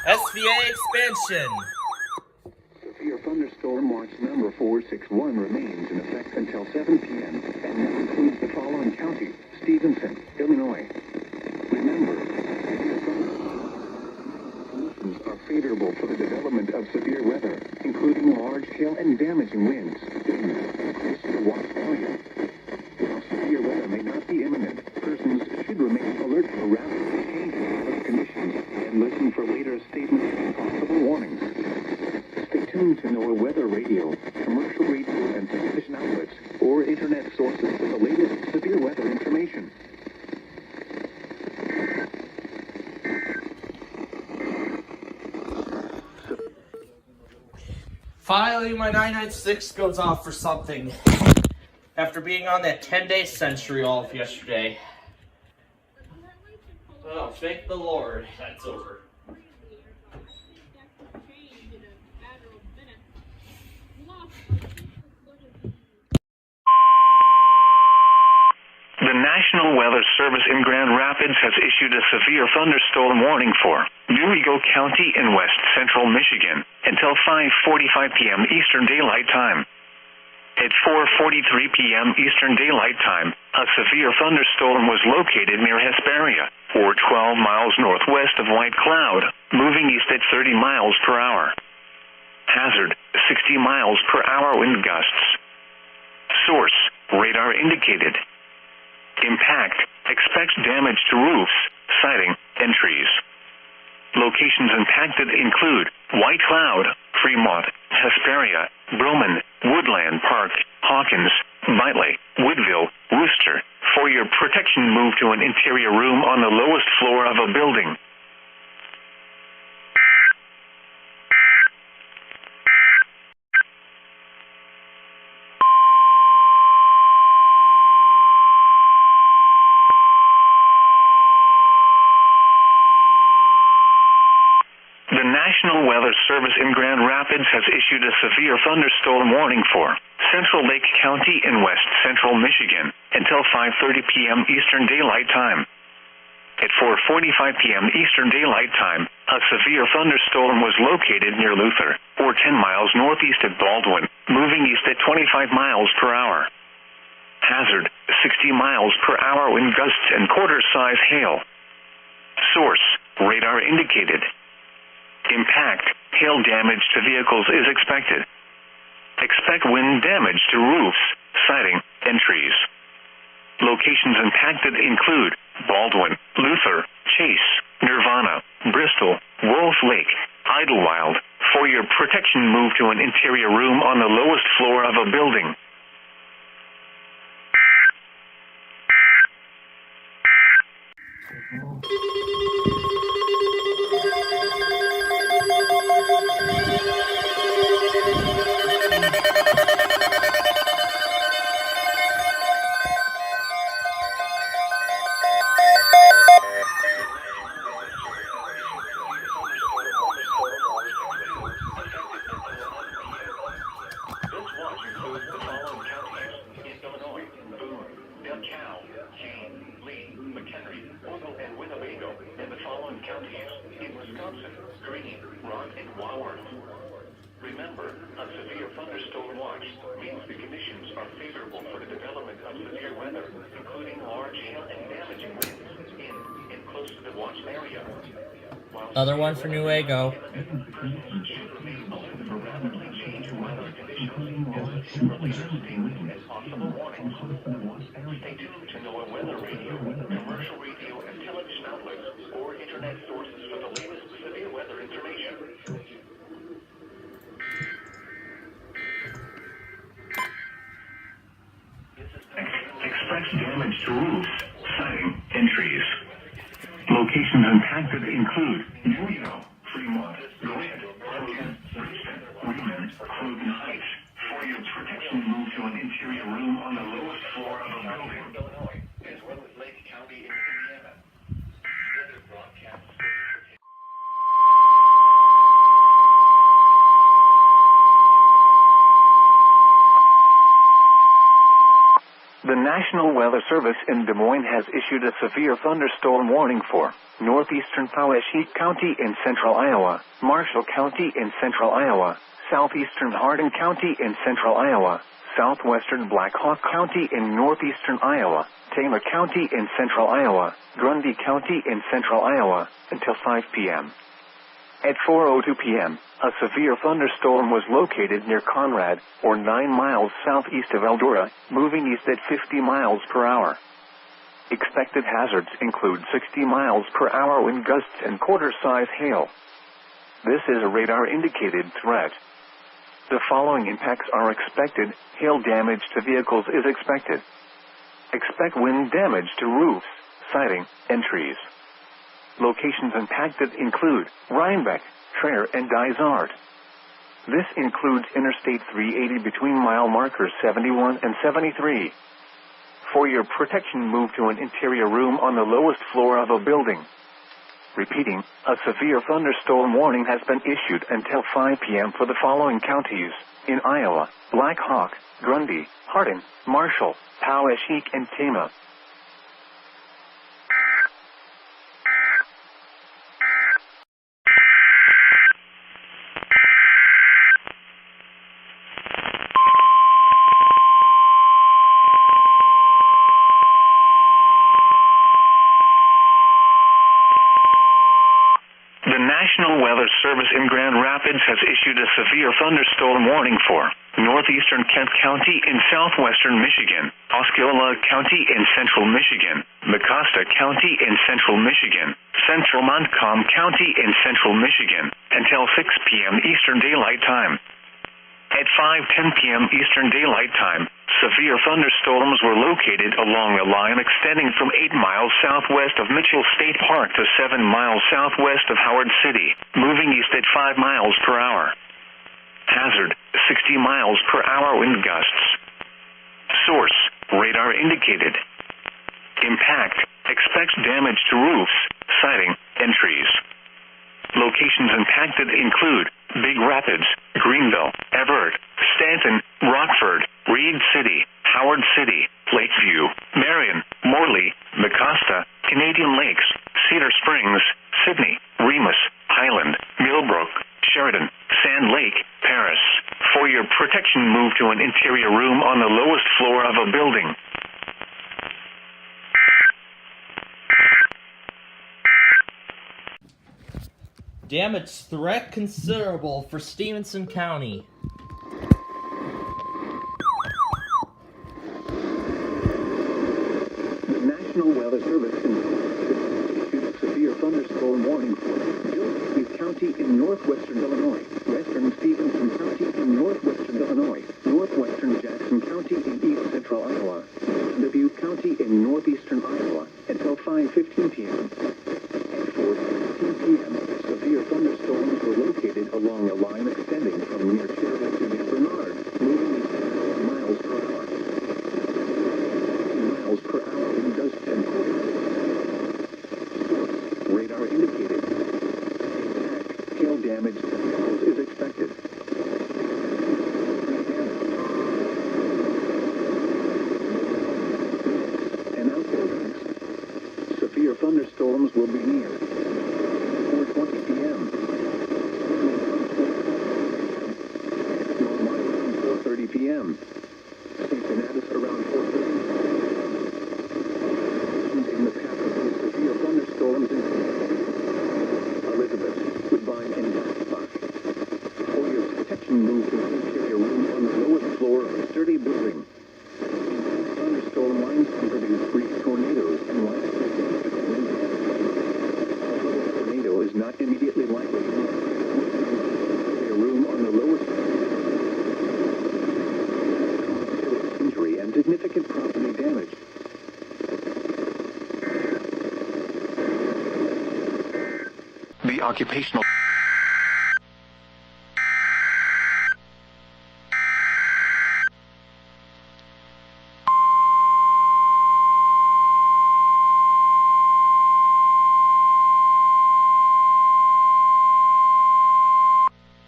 SVA expansion. Severe thunderstorm watch number 461 remains in effect until 7 p.m. and now includes the following counties: Stevenson, Illinois. Remember, conditions are favorable for the development of severe weather, including large hail and damaging winds. Increase your watch volume. While severe weather may not be imminent, persons should remain alert for rapidly changing weather conditions and listen for later statements and possible warnings. Stay tuned to NOAA Weather Radio, commercial radio and television outlets, or internet sources for the latest severe weather information. Finally, my 996 goes off for something. After being on that 10-day century all of yesterday. Oh, thank the Lord, that's over. The National Weather Service in Grand Rapids has issued a severe thunderstorm warning for New Eagle County in west central Michigan until 5:45 p.m. Eastern Daylight Time. At 4:43 p.m. Eastern Daylight Time, a severe thunderstorm was located near Hesperia, or 12 miles northwest of White Cloud, moving east at 30 miles per hour. Hazard, 60 miles per hour wind gusts. Source, radar indicated. Impact, expect damage to roofs, siding, and trees. Locations impacted include White Cloud, Fremont, Hesperia, Broman, Woodland Park, Hawkins, Whiteley, Woodville, Worcester. For your protection, move to an interior room on the lowest floor of a building. The National Weather Service in Grand Rapids has issued a severe thunderstorm warning for Central Lake County in west central Michigan until 5:30 p.m. Eastern Daylight Time. At 4:45 p.m. Eastern Daylight Time, a severe thunderstorm was located near Luther, or 10 miles northeast of Baldwin, moving east at 25 miles per hour. Hazard, 60 miles per hour wind gusts and quarter-size hail. Source, radar indicated. Impact, hail damage to vehicles is expected. Expect wind damage to roofs, siding, and trees. Locations impacted include Baldwin, Luther, Chase, Nirvana, Bristol, Wolf Lake, Idlewild. For your protection, move to an interior room on the lowest floor of a building. Remember, a severe thunderstorm watch means the conditions are favorable for the development of severe weather, including large hail and damaging winds in and close to the watch area. Another one for Newego. Should remain open for rapidly changing weather conditions as superly sustained as possible warnings. Stay tuned to NOAA Weather Radio, commercial radio and television outlets, or internet sources for the latest severe weather information. Expect damage to roofs, siding, and trees. Locations impacted include New Eagle, Fremont, Gwinnett, Richmond, Raymond, Croton Heights. For your protection, move to an interior room on the lowest floor of a building. Illinois, as well as Lake County in Indiana. Weather broadcasts. The National Weather Service in Des Moines has issued a severe thunderstorm warning for northeastern Poweshiek County in central Iowa, Marshall County in central Iowa, southeastern Hardin County in central Iowa, southwestern Black Hawk County in northeastern Iowa, Taylor County in central Iowa, Grundy County in central Iowa, until 5 p.m. At 4:02 p.m., a severe thunderstorm was located near Conrad, or 9 miles southeast of Eldora, moving east at 50 miles per hour. Expected hazards include 60 miles per hour wind gusts and quarter-size hail. This is a radar-indicated threat. The following impacts are expected. Hail damage to vehicles is expected. Expect wind damage to roofs, siding, and trees. Locations impacted include Rhinebeck, Traer, and Dysart. This includes Interstate 380 between mile markers 71 and 73. For your protection, move to an interior room on the lowest floor of a building. Repeating, a severe thunderstorm warning has been issued until 5 p.m. for the following counties in Iowa: Black Hawk, Grundy, Hardin, Marshall, Poweshiek, and Tama. National Weather Service in Grand Rapids has issued a severe thunderstorm warning for northeastern Kent County in southwestern Michigan, Osceola County in central Michigan, Mecosta County in central Michigan, central Montcalm County in central Michigan, until 6 p.m. Eastern Daylight Time. At 5:10 p.m. Eastern Daylight Time, severe thunderstorms were located along a line extending from 8 miles southwest of Mitchell State Park to 7 miles southwest of Howard City, moving east at 5 miles per hour. Hazard, 60 miles per hour wind gusts. Source, radar indicated. Impact, expects damage to roofs, siding, and trees. Locations impacted include Big Rapids, Greenville, Everett, Stanton, Rockford, Reed City, Howard City, Lakeview, Marion, Morley, Mecosta, Canadian Lakes, Cedar Springs, Sydney, Remus, Highland, Millbrook, Sheridan, Sand Lake, Paris. For your protection, move to an interior room on the lowest floor of a building. Damage threat considerable for Stevenson County. The National Weather Service issued a severe thunderstorm warning for Gwinnett County in northwestern Illinois, western Stevenson County in northwestern Illinois, northwestern Jackson County in east central Iowa, and Dubuque County in northeastern Iowa until 5:15 p.m. At 4:15 p.m., severe thunderstorms were located along a line extending from near Cerri to near Bernard, moving east at 12 miles per hour. 15 miles per hour wind gusts and quarters. Source, radar indicated. Impact, hail damage to vehicles is expected. And outbuildings. Severe thunderstorms will be near 4:20 p.m. Small Mile around 4:30 p.m. St. Donatus around 4:30. In the path of these severe thunderstorms in Elizabeth, Woodbine, and Blackstock. For your protection, move to an interior room on the lowest floor of a sturdy building. Intense thunderstorm lines can produce brief tornadoes and widespread wind damage. Although a tornado is not immediately likely, a room on the lowest cause serious injury and significant property damage. The occupational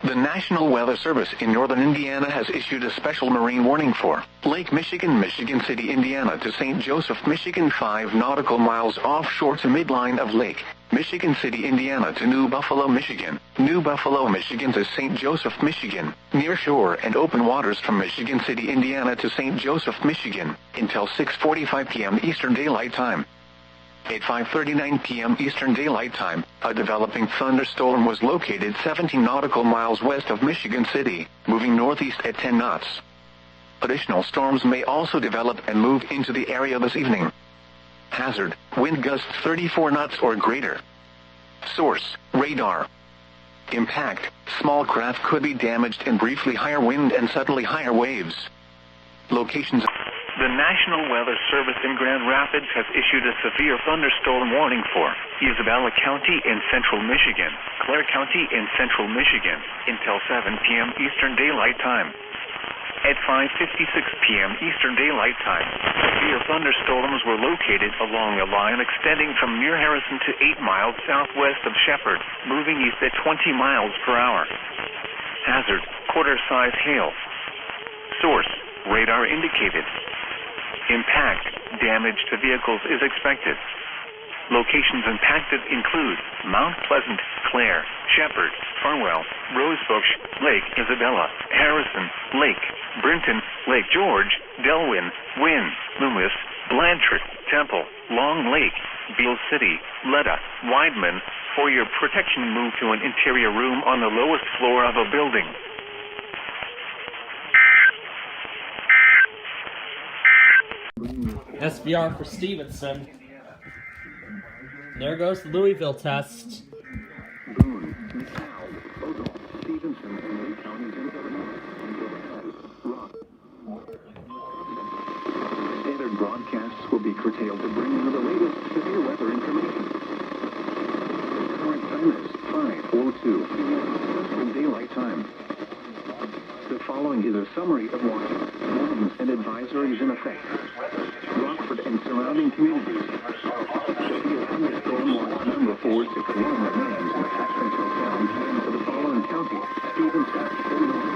The National Weather Service in northern Indiana has issued a special marine warning for Lake Michigan, Michigan City, Indiana to St. Joseph, Michigan 5 nautical miles offshore to midline of Lake Michigan City, Indiana to New Buffalo, Michigan, New Buffalo, Michigan to St. Joseph, Michigan, near shore and open waters from Michigan City, Indiana to St. Joseph, Michigan, until 6:45 p.m. Eastern Daylight Time. At 5:39 p.m. Eastern Daylight Time, a developing thunderstorm was located 17 nautical miles west of Michigan City, moving northeast at 10 knots. Additional storms may also develop and move into the area this evening. Hazard, wind gusts 34 knots or greater. Source, radar. Impact, small craft could be damaged and briefly higher wind and suddenly higher waves. Locations. The National Weather Service in Grand Rapids has issued a severe thunderstorm warning for Isabella County in central Michigan, Clare County in central Michigan, until 7 p.m. Eastern Daylight Time. At 5:56 p.m. Eastern Daylight Time, severe thunderstorms were located along a line extending from near Harrison to 8 miles southwest of Shepherd, moving east at 20 miles per hour. Hazard, quarter-size hail. Source, radar indicated. Impact, damage to vehicles is expected. Locations impacted include Mount Pleasant, Clare, Shepherd, Farwell, Rosebush, Lake Isabella, Harrison, Lake Brinton, Lake George, Delwyn, Wynn, Loomis, Blanchard, Temple, Long Lake, Beale City, Letta, Weidman, For your protection, move to an interior room on the lowest floor of a building. SBR for Stevenson. There goes the Louisville test. Standard broadcasts will be curtailed to bring you the latest severe weather information. Current time is 5:02 Central Daylight Time. The following is a summary of warnings and advisories in effect. Rockford and surrounding communities. Severe thunderstorm watch number 461 remains in effect until 7 p.m. for the following counties: Stevenson, Illinois.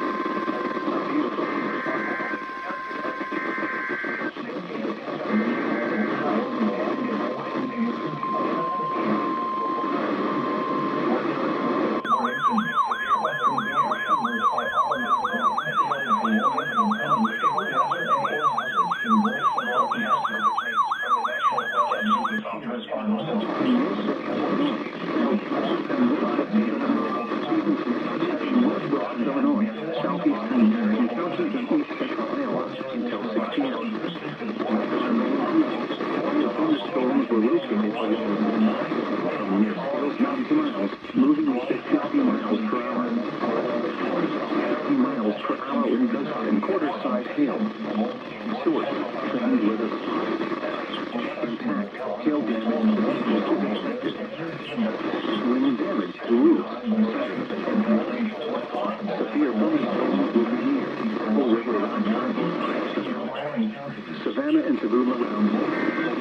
Savannah and Tabula around 1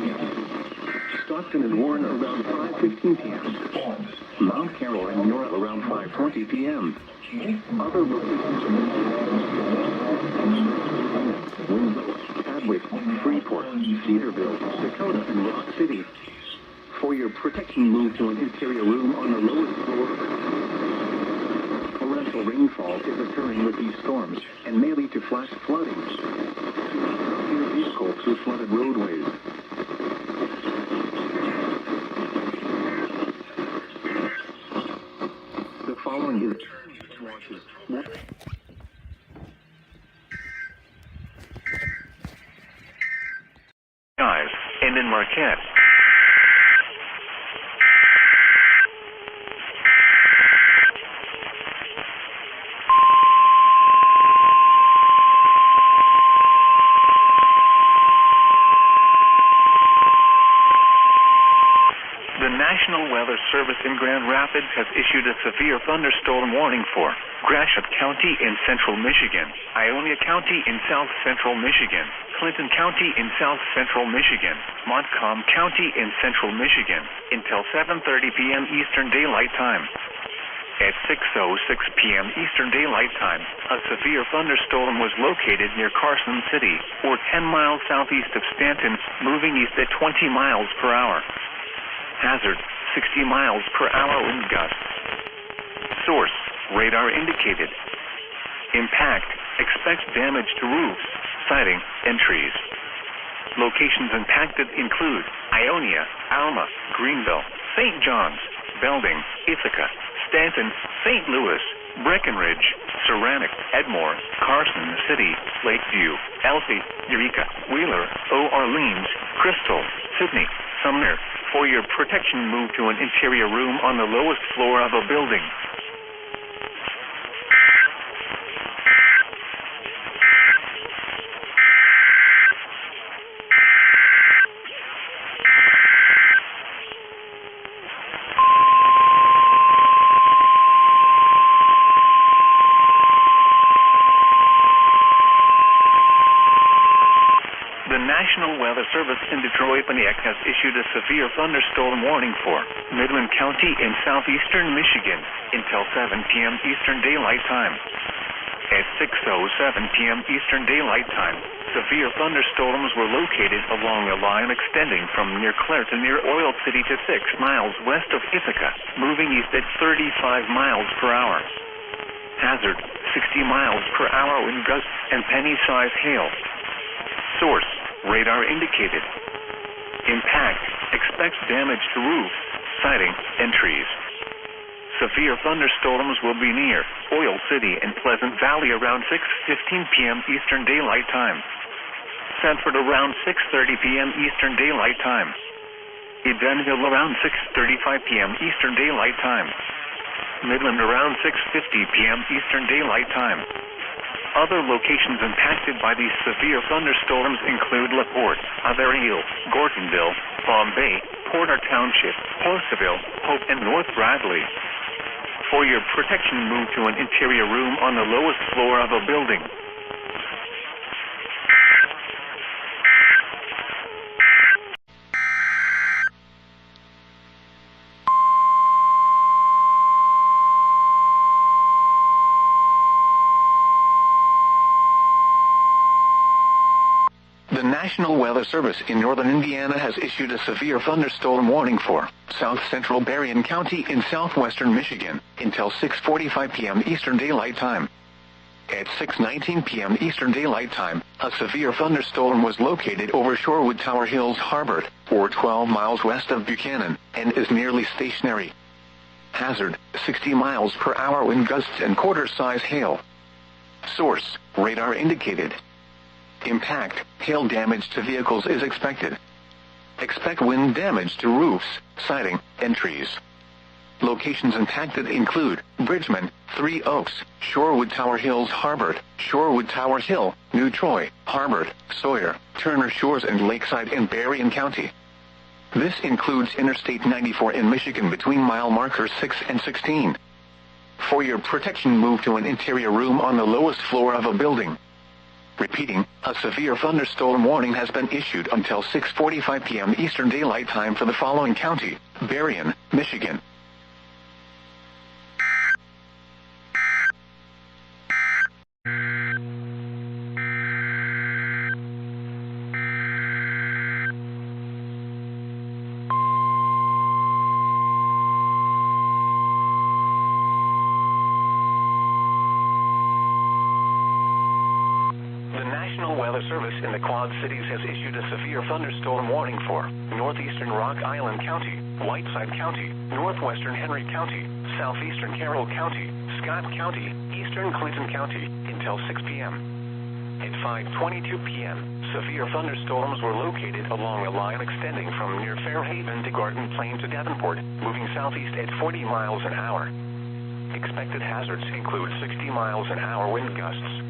p.m. Stockton and Warren around 5:15 p.m. Mount Carroll and York around 5:20 p.m. Other locations Winslow, Chadwick, Freeport, Cedarville, Dakota, and Rock City. For your protection, move to an interior room on the lowest floor. Torrential rainfall is occurring with these storms and may lead to flash flooding. Your vehicle through flooded roadways. The following is watches. Guys, and in Marquette. The National Weather Service in Grand Rapids has issued a severe thunderstorm warning for Gratiot County in central Michigan, Ionia County in south central Michigan, Clinton County in south central Michigan, Montcalm County in central Michigan, until 7:30 p.m. Eastern Daylight Time. At 6:06 p.m. Eastern Daylight Time, a severe thunderstorm was located near Carson City, or 10 miles southeast of Stanton, moving east at 20 miles per hour. Hazard, 60 miles per hour wind gusts. Source, radar indicated. Impact, expect damage to roofs, siding, and trees. Locations impacted include Ionia, Alma, Greenville, St. John's, Belding, Ithaca, Stanton, St. Louis, Breckenridge, Ceramic, Edmore, Carson City, Lakeview, Elsie, Eureka, Wheeler, Orleans, Crystal, Sydney, Sumner. For your protection, move to an interior room on the lowest floor of a building. The National Weather Service in Detroit has issued a severe thunderstorm warning for Midland County in southeastern Michigan until 7 p.m. Eastern Daylight Time. At 6:07 p.m. Eastern Daylight Time, severe thunderstorms were located along a line extending from near Clare to near Oil City to 6 miles west of Ithaca, moving east at 35 miles per hour. Hazard, 60 miles per hour wind gusts and penny-sized hail. Source, radar indicated. Impact, expect damage to roofs, siding, and trees. severe thunderstorms will be near Oil City and Pleasant Valley around 6:15 p.m. Eastern Daylight Time. Sanford around 6:30 p.m. Eastern Daylight Time. Edenville around 6:35 p.m. Eastern Daylight Time. Midland around 6:50 p.m. Eastern Daylight Time. Other locations impacted by these severe thunderstorms include LaPorte, Averill, Gordonville, Bombay, Porter Township, Horseville, Hope, and North Bradley. For your protection, move to an interior room on the lowest floor of a building. The National Weather Service in northern Indiana has issued a severe thunderstorm warning for south central Berrien County in southwestern Michigan until 6:45 p.m. Eastern Daylight Time. At 6:19 p.m. Eastern Daylight Time, a severe thunderstorm was located over Shorewood Tower Hills Harbor, or 12 miles west of Buchanan, and is nearly stationary. Hazard, 60 miles per hour wind gusts and quarter-size hail. Source, radar indicated. Impact, hail damage to vehicles is expected. Expect wind damage to roofs, siding, and trees. Locations impacted include Bridgman, Three Oaks, Shorewood Tower Hills Harbor, Shorewood Tower Hill, New Troy, Harbor, Sawyer, Turner Shores, and Lakeside in Berrien County. This includes Interstate 94 in Michigan between mile markers 6 and 16. For your protection, move to an interior room on the lowest floor of a building. Repeating, a severe thunderstorm warning has been issued until 6:45 p.m. Eastern Daylight Time for the following county: Berrien, Michigan. The National Weather Service in the Quad Cities has issued a severe thunderstorm warning for northeastern Rock Island County, Whiteside County, northwestern Henry County, southeastern Carroll County, Scott County, eastern Clinton County, until 6 p.m. At 5:22 p.m., severe thunderstorms were located along a line extending from near Fairhaven to Garden Plain to Davenport, moving southeast at 40 miles an hour. Expected hazards include 60 miles an hour wind gusts.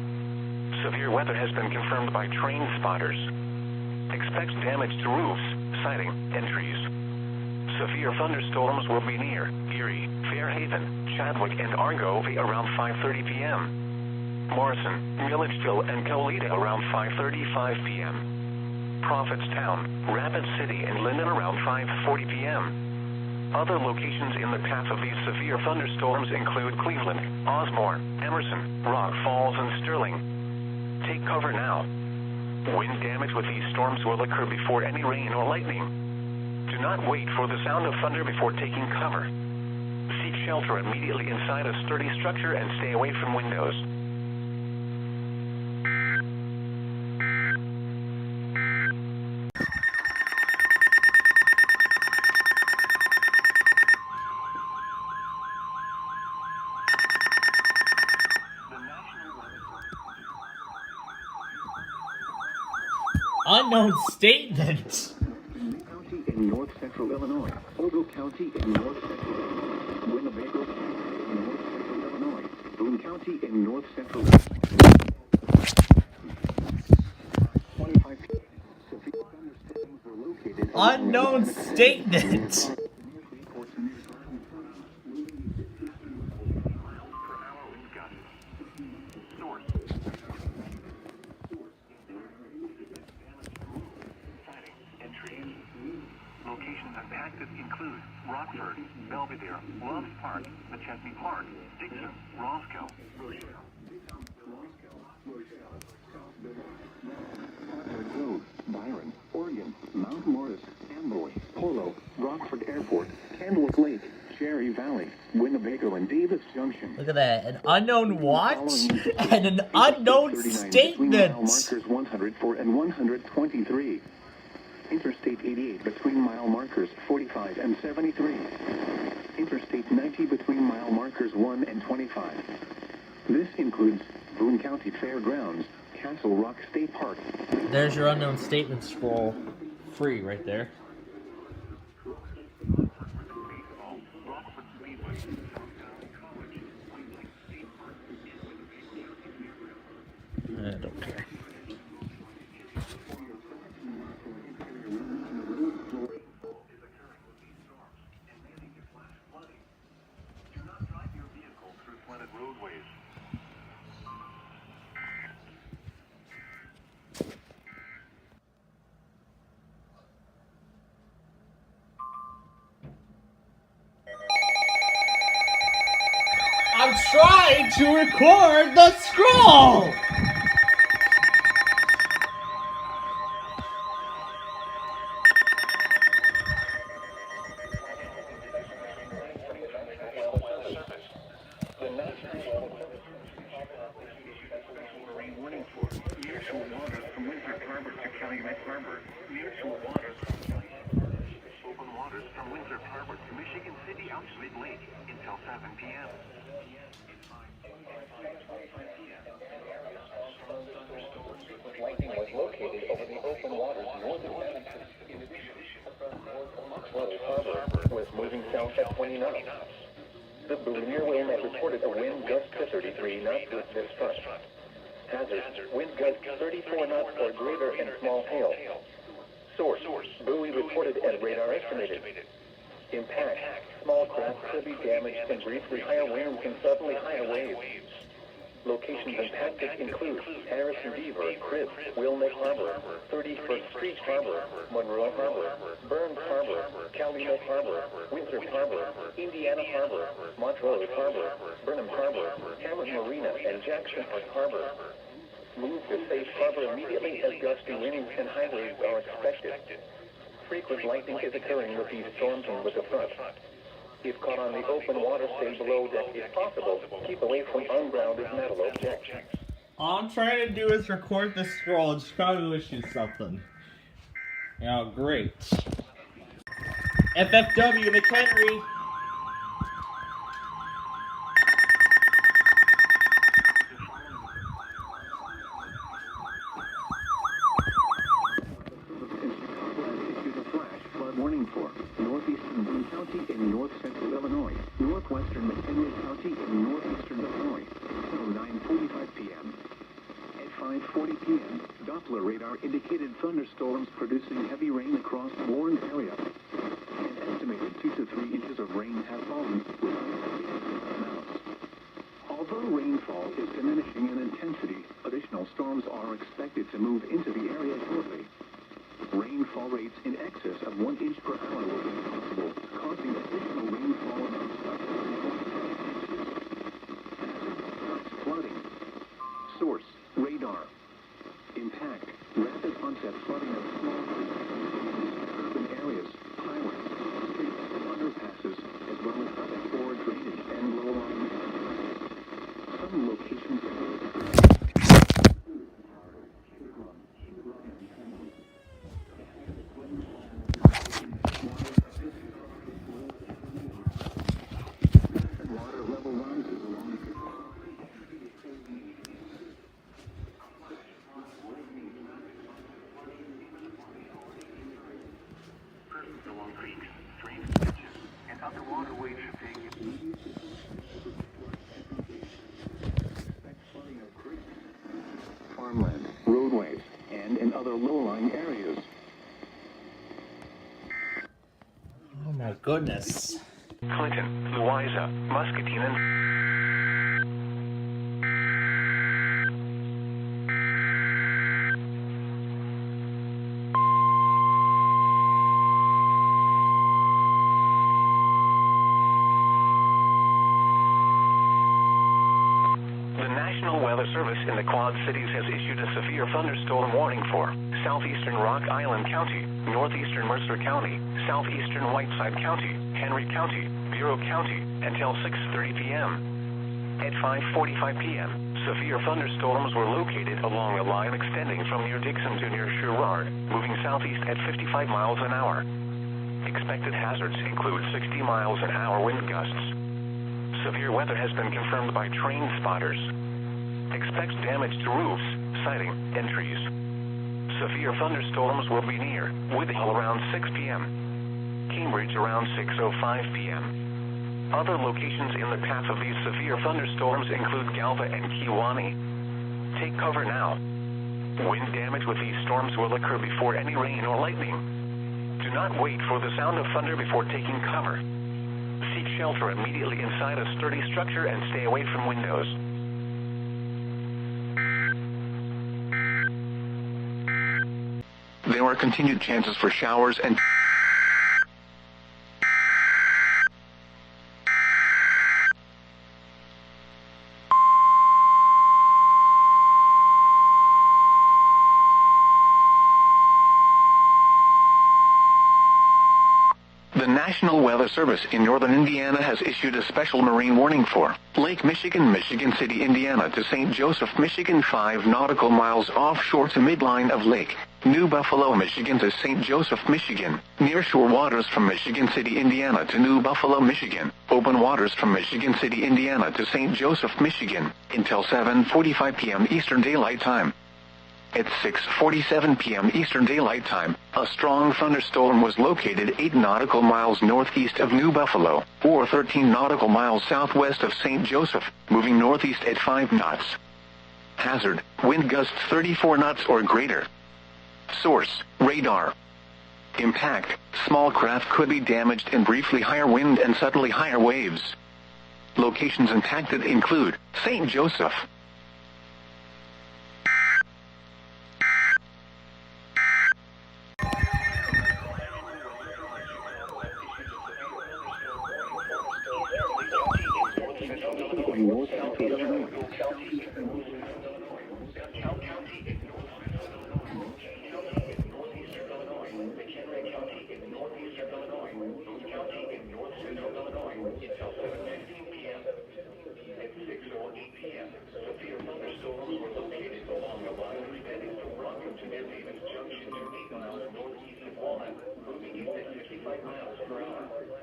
Severe weather has been confirmed by train spotters. Expect damage to roofs, siding, and trees. Severe thunderstorms will be near Erie, Fairhaven, Chadwick, and Argo around 5:30 p.m. Morrison, Milledgeville, and Goleta around 5:35 p.m. Prophetstown, Rapid City, and Linden around 5:40 p.m. Other locations in the path of these severe thunderstorms include Cleveland, Osmore, Emerson, Rock Falls, and Sterling. Take cover now. Wind damage with these storms will occur before any rain or lightning. Do not wait for the sound of thunder before taking cover. Seek shelter immediately inside a sturdy structure and stay away from windows. Unknown statement. County in north central Illinois. Ogle County in north central. Winnebago in north central Illinois. Boone County in north central. 25 severe thunderstorms were located. Unknown statement. Locations impacted include Rockford, Belvedere, Loves Park, McChesney Park, Dixon, Roscoe, Grove, Byron, Oregon, Mount Morris, Amboy, Polo, Rockford Airport, Candlewood Lake, Cherry Valley, Winnebago, and Davis Junction. Look at that. An unknown what? And an unknown statement. Mile markers 104 and 123. Interstate 88 between mile markers 45 and 73. Interstate 90 between mile markers 1 and 25. This includes Boone County Fairgrounds, Castle Rock State Park. There's your unknown statement scroll. Free right there. I don't care. I'm trying to record the scroll! Open waters from Windsor Harbor to Michigan City Outlet Lake until 7 p.m. Lightning was located over the open waters north of Madison. In addition, Harbor was moving south at 20 knots. The Boonier wind had reported a wind gust to 33 knots with this front. Hazard, wind gust 34 knots or greater and small hail. Source, buoy reported and radar estimated. Impact, small craft could be damaged and briefly higher winds and suddenly higher waves. Locations impacted include Harrison Beaver, Cribs, Wilmette Harbor, 31st Street Harbor, Monroe Harbor, Burns Harbor, Calumet Harbor, Winthrop Harbor, Indiana Harbor, Montrose Harbor, Burnham Harbor, Cameron Marina, and Jackson Harbor. Move to safe harbor immediately as gusty winds and high waves are expected. Frequent lightning is occurring with these storms and with the front. If caught on the open water, stay below deck if possible. Keep away from ungrounded metal objects. All I'm trying to do is record the scroll and Chicago wish you something. Oh, great. FFW McHenry. Warning for northeastern Boone County in north central Illinois, northwestern McHenry County in northeastern Illinois, until 9:45 p.m. At 5:40 p.m., Doppler radar indicated thunderstorms producing heavy rain across Warren area. An estimated 2 to 3 inches of rain have fallen without amounts. Although rainfall is diminishing in intensity, additional storms are expected to move into the area shortly. Rainfall rates in excess of 1 inch per hour will be possible, causing additional rainfall amounts up to 1 flooding. Source, radar. Impact, rapid onset flooding of small urban areas, highways, streets, underpasses, as well as other poor drainage and low-lying areas. Some locations farmland, roadways, and in other low-lying areas. Oh my goodness. Clinton, Louisa, Muscatine, and in the Quad Cities has issued a severe thunderstorm warning for southeastern Rock Island County, northeastern Mercer County, southeastern Whiteside County, Henry County, Bureau County, until 6:30 p.m. At 5:45 p.m., severe thunderstorms were located along a line extending from near Dixon to near Sherrard, moving southeast at 55 miles an hour. Expected hazards include 60 miles an hour wind gusts. Severe weather has been confirmed by train spotters. Expect damage to roofs, siding, and trees. Severe thunderstorms will be near Wood Hill around 6 p.m. Cambridge around 6:05 p.m. Other locations in the path of these severe thunderstorms include Galva and Kewanee. Take cover now. Wind damage with these storms will occur before any rain or lightning. Do not wait for the sound of thunder before taking cover. Seek shelter immediately inside a sturdy structure and stay away from windows. There are continued chances for showers and The National Weather Service in northern Indiana has issued a special marine warning for Lake Michigan, Michigan City, Indiana to St. Joseph, Michigan 5 nautical miles offshore to midline of Lake New Buffalo, Michigan to St. Joseph, Michigan. Nearshore waters from Michigan City, Indiana to New Buffalo, Michigan. Open waters from Michigan City, Indiana to St. Joseph, Michigan until 7:45 p.m. Eastern Daylight Time. At 6:47 p.m. Eastern Daylight Time, a strong thunderstorm was located 8 nautical miles northeast of New Buffalo, or 13 nautical miles southwest of St. Joseph, moving northeast at 5 knots. Hazard, wind gusts 34 knots or greater. Source, radar. Impact, small craft could be damaged and briefly higher wind and suddenly higher waves. Locations impacted include St. Joseph,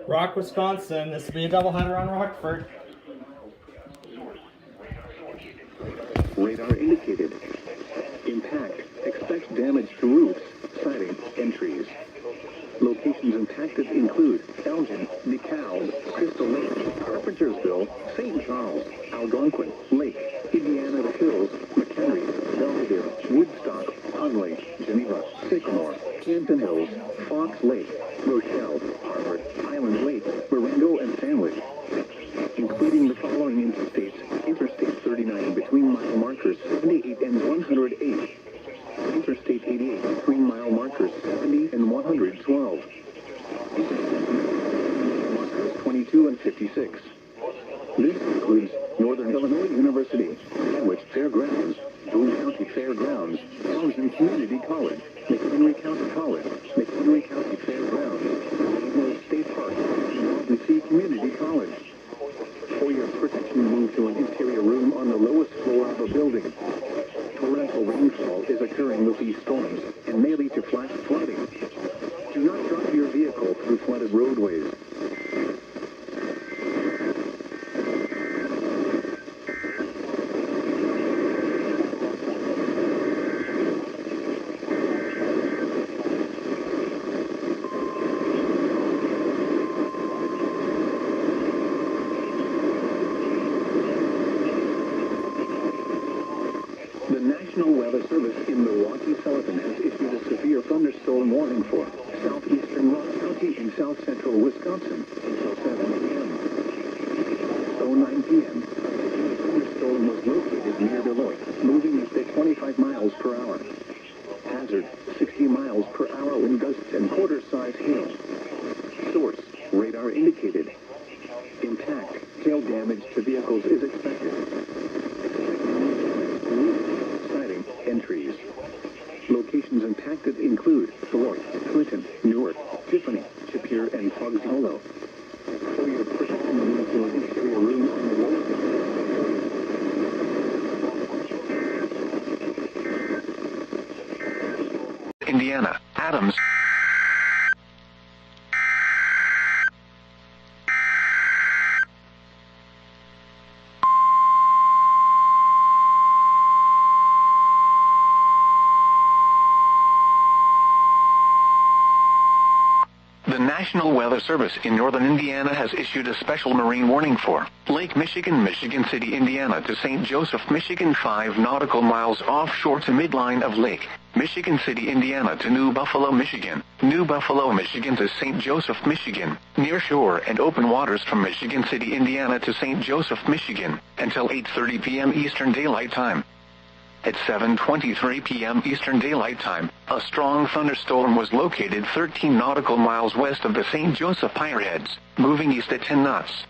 Rock, Wisconsin. This will be a doubleheader on Rockford. Radar indicated. Impact. Expect damage to roofs, siding, and trees. Locations impacted include Elgin, DeKalb, Crystal Lake, Carpentersville, St. Charles, Algonquin, Lake, Indiana the Hills, McHenry, Belvedere, Woodstock, Conley, Geneva, Sycamore, Hampton Hills, Fox Lake, Rochelle, Harvard, Island Lake, Marengo, and Sandwich, including the following interstates: Interstate 39 between mile markers 78 and 108, Interstate 88 between mile markers 70 and 112, markers 22 and 56. This includes Northern Illinois University, Sandwich Fairgrounds, Boone County Fairgrounds, Elgin Community College, McHenry County College, McHenry County Fairgrounds, Mayville State Park, and Walden Sea Community College. For your protection, move to an interior room on the lowest floor of a building. Torrential rainfall is occurring with these storms and may lead to flash flooding. Do not drive your vehicle through flooded roadways. The National Weather Service in Milwaukee-Sullivan has issued a severe thunderstorm warning for southeastern Rock County and south central Wisconsin until 7 p.m. 09 p.m. a severe thunderstorm was located near Beloit, moving at 25 miles per hour. Hazard, 60 miles per hour wind gusts and quarter-size hail. Source, radar indicated. Impact, hail damage to vehicles is expected. And trees. Locations impacted include Beloit, Clinton, Newark, Tiffany, Chippewa, and Fox Hollow. For your protection, move to an interior room on the wall. Indiana, Adams. National Weather Service in northern Indiana has issued a special marine warning for Lake Michigan, Michigan City, Indiana to St. Joseph, Michigan 5 nautical miles offshore to midline of Lake Michigan City, Indiana to New Buffalo, Michigan to St. Joseph, Michigan, near shore and open waters from Michigan City, Indiana to St. Joseph, Michigan, until 8:30 p.m. Eastern Daylight Time. At 7:23 p.m. Eastern Daylight Time, a strong thunderstorm was located 13 nautical miles west of the St. Joseph Pierheads, moving east at 10 knots.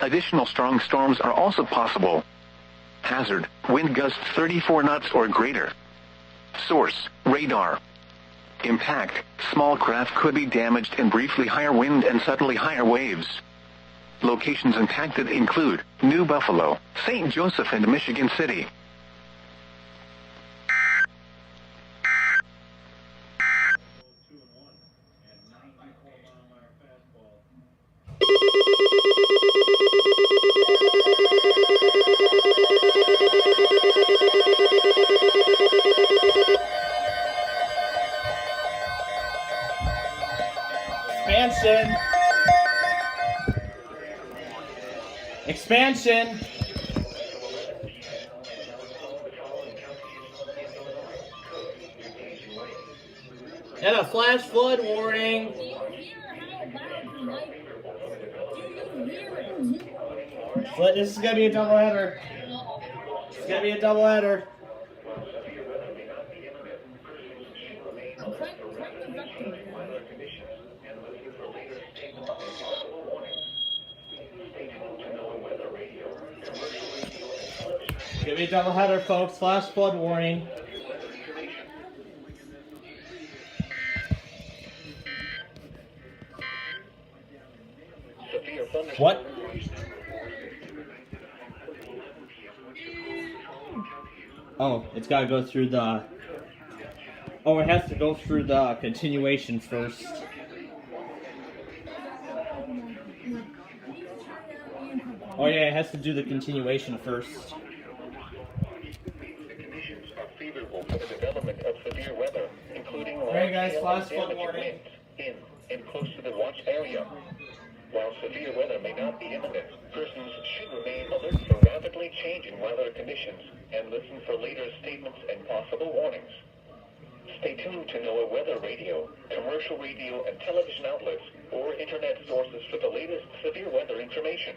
Additional strong storms are also possible. Hazard, wind gusts 34 knots or greater. Source, radar. Impact, small craft could be damaged and briefly higher wind and suddenly higher waves. Locations impacted include New Buffalo, St. Joseph and Michigan City. Expansion. And a flash flood warning. This is gonna be a doubleheader. It's gonna be a doubleheader. It's gonna be a doubleheader, folks. Flash flood warning. What? Oh, it's got to go through the... Oh, it has to go through the continuation first. Oh yeah, it has to do the continuation first. Alright guys, flash flood warning. In and close to the watch area. While severe weather may not be imminent, persons should remain alert for rapidly changing weather conditions and listen for later statements and possible warnings. Stay tuned to NOAA weather radio, commercial radio and television outlets, or internet sources for the latest severe weather information.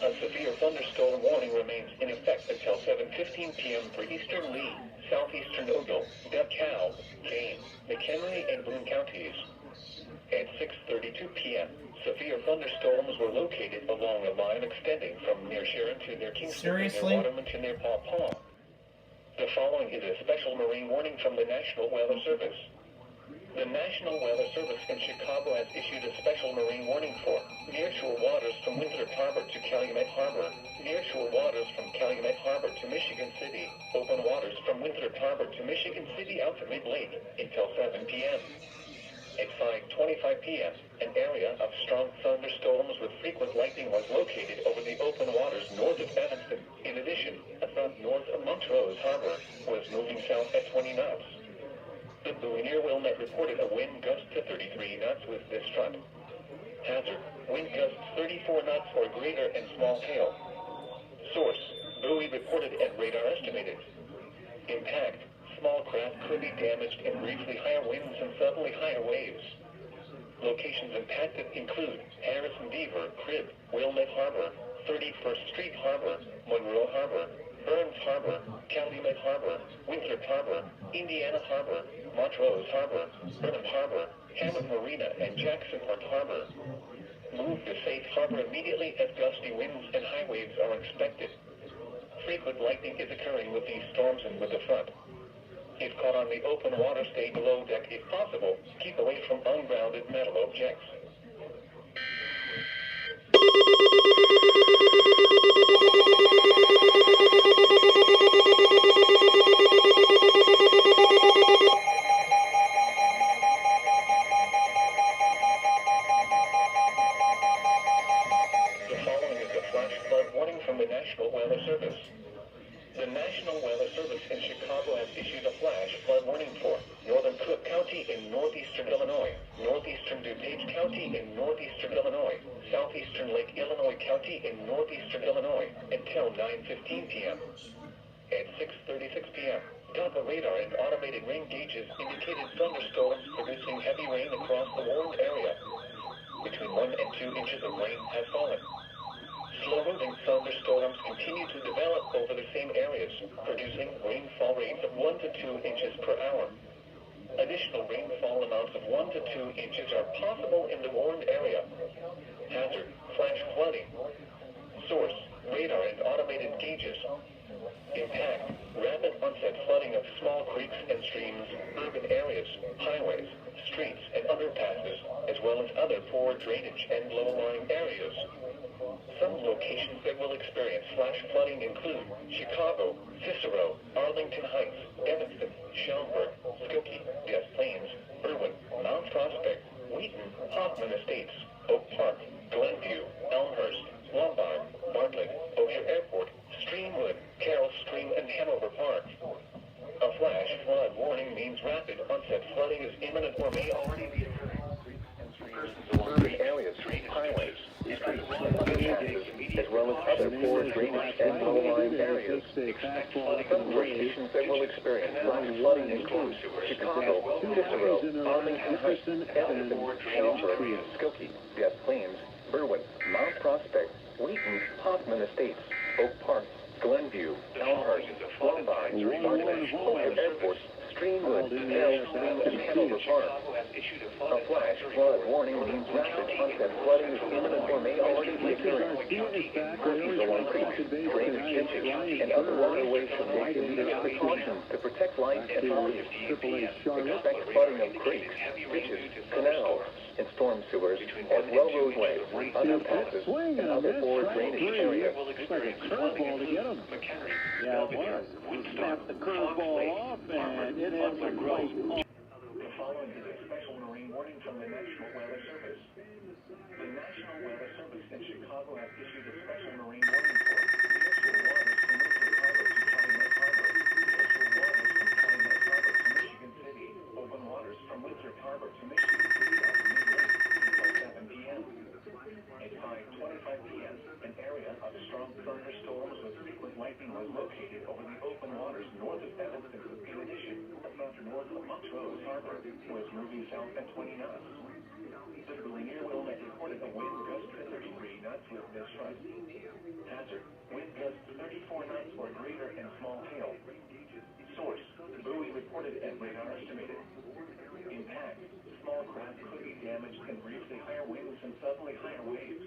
A severe thunderstorm warning remains in effect until 7:15 p.m. for eastern Lee, southeastern Ogle, DeKalb, Kane, McHenry, and Boone counties. At 6:32 p.m., severe thunderstorms were located along a line extending from near Sharon to near Kingston and near Waterman to near Paw Paw. The following is a special marine warning from the National Weather Service. The National Weather Service in Chicago has issued a special marine warning for nearshore waters from Winthrop Harbor to Calumet Harbor, nearshore waters from Calumet Harbor to Michigan City, open waters from Winthrop Harbor to Michigan City out to mid-lake until 7 p.m. At 5:25 p.m., an area of strong thunderstorms with frequent lightning was located over the open waters north of Evanston. In addition, a front north of Montrose Harbor was moving south at 20 knots. The buoy near Wilmette reported a wind gust to 33 knots with this front. Hazard, wind gusts 34 knots or greater and small hail. Source, buoy reported and radar estimated. Impact, small craft could be damaged in briefly higher winds and suddenly higher waves. Locations impacted include Harrison Beaver, Cribb, Wilmette Harbor, 31st Street Harbor, Monroe Harbor, Burns Harbor, Calumet Harbor, Winthrop Harbor, Indiana Harbor, Montrose Harbor, Burnham Harbor, Hammond Marina, and Jackson Port Harbor. Move to safe harbor immediately as gusty winds and high waves are expected. Frequent lightning is occurring with these storms and with the front. If caught on the open water, stay below deck if possible. Keep away from ungrounded metal objects. The following is a flash flood warning from the National Weather Service. The National Weather Service in Chicago has issued a flash flood warning for northern Cook County in northeastern Illinois, northeastern northeastern Illinois, southeastern Lake Illinois County in northeastern Illinois until 9:15 p.m. At 6:36 p.m., Doppler radar and automated rain gauges indicated thunderstorms producing heavy rain across the warned area. Between 1 and 2 inches of rain have fallen. Slow-moving thunderstorms continue to develop over the same areas, producing rainfall rates of 1 to 2 inches per hour. Additional rainfall amounts of 1 to 2 inches are possible in the warned area. Hazard: flash flooding. Source: radar and automated gauges. Impact: rapid onset flooding of small creeks and streams, urban areas, highways, streets, and underpasses, as well as other poor drainage and low-lying areas. Some locations that will experience flash flooding include Chicago, Cicero, Arlington Heights, Evanston, Schaumburg, Skokie, Des Plaines, Irwin, Mount Prospect, Wheaton, Hoffman Estates, Oak Park, Glenview, Elmhurst, Lombard, Bartlett, Bossier Airport, Streamwood, Carroll Stream, and Hanover Park. A flash flood warning means rapid onset flooding is imminent or may already be occurring. Urban areas, highways, streets, as well as other poor drainage and low-lying areas. Some locations that will experience flash flooding include Chicago, Cicero, Arlington Heights, Evanston, Schaumburg, Skokie, Des Plaines, Irwin, Mount Prospect, Wheaton, Hoffman Estates, Oak Park, Glenview, Elmhurst, Lombard, Bartlett, Bossier Airport, Streamwood, Carroll Stream, and Hanover Park. A flash flood warning means rapid onset flooding is imminent or may already be occurring. Curfews along creeks, drainage ditches, and other waterways should take immediate precautions to protect life and property. Expect flooding of creeks, ditches, canals, and storm sewers, as well roadways, underpasses, and other poor drainage areas. It's like a curveball to get them. Yeah, it was. Snapped the curveball off, and it had some great. The following is a special marine warning from the National Weather Service. The National Weather Service in Chicago has issued a special marine warning for coastal waters from Winter Harbor to Calumet Harbor, coastal waters from Calumet Harbor to Michigan City, open waters from Winter Harbor to Michigan City after midnight until 7 p.m. At 5:25 p.m., an area of strong thunderstorms with frequent lightning was located over the open waters north of Evanston. In addition, a front north of MontCoEAS Harbor was moving south at 20 knots. Visibly near Wilmette reported a wind gust to 33 knots with this front. Hazard: wind gusts 34 knots or greater and small hail. Source: buoy reported and radar estimated. Impact: small craft could be damaged and briefly higher winds and suddenly higher waves.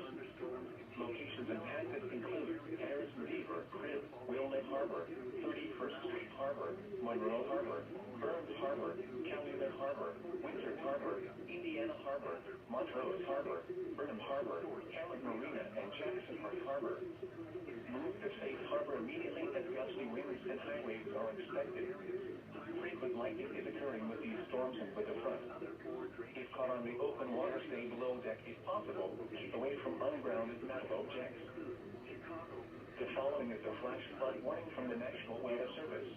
Locations impacted include Harrison Beaver, Crib, Wilmette Harbor, 31st Street Harbor, Monroe Harbor, Burns Harbor, Calumet Harbor, Winter Harbor, Indiana Harbor, Montrose Harbor, Burnham Harbor, Hammond Marina, and Jackson Park Harbor. Move to safe harbor immediately as gusty winds and high waves are expected. Frequent lightning is occurring with these storms and with the front. If caught on the open water, stay below deck if possible. Keep away from ungrounded metal objects. The following is a flash flood warning from the National Weather Service.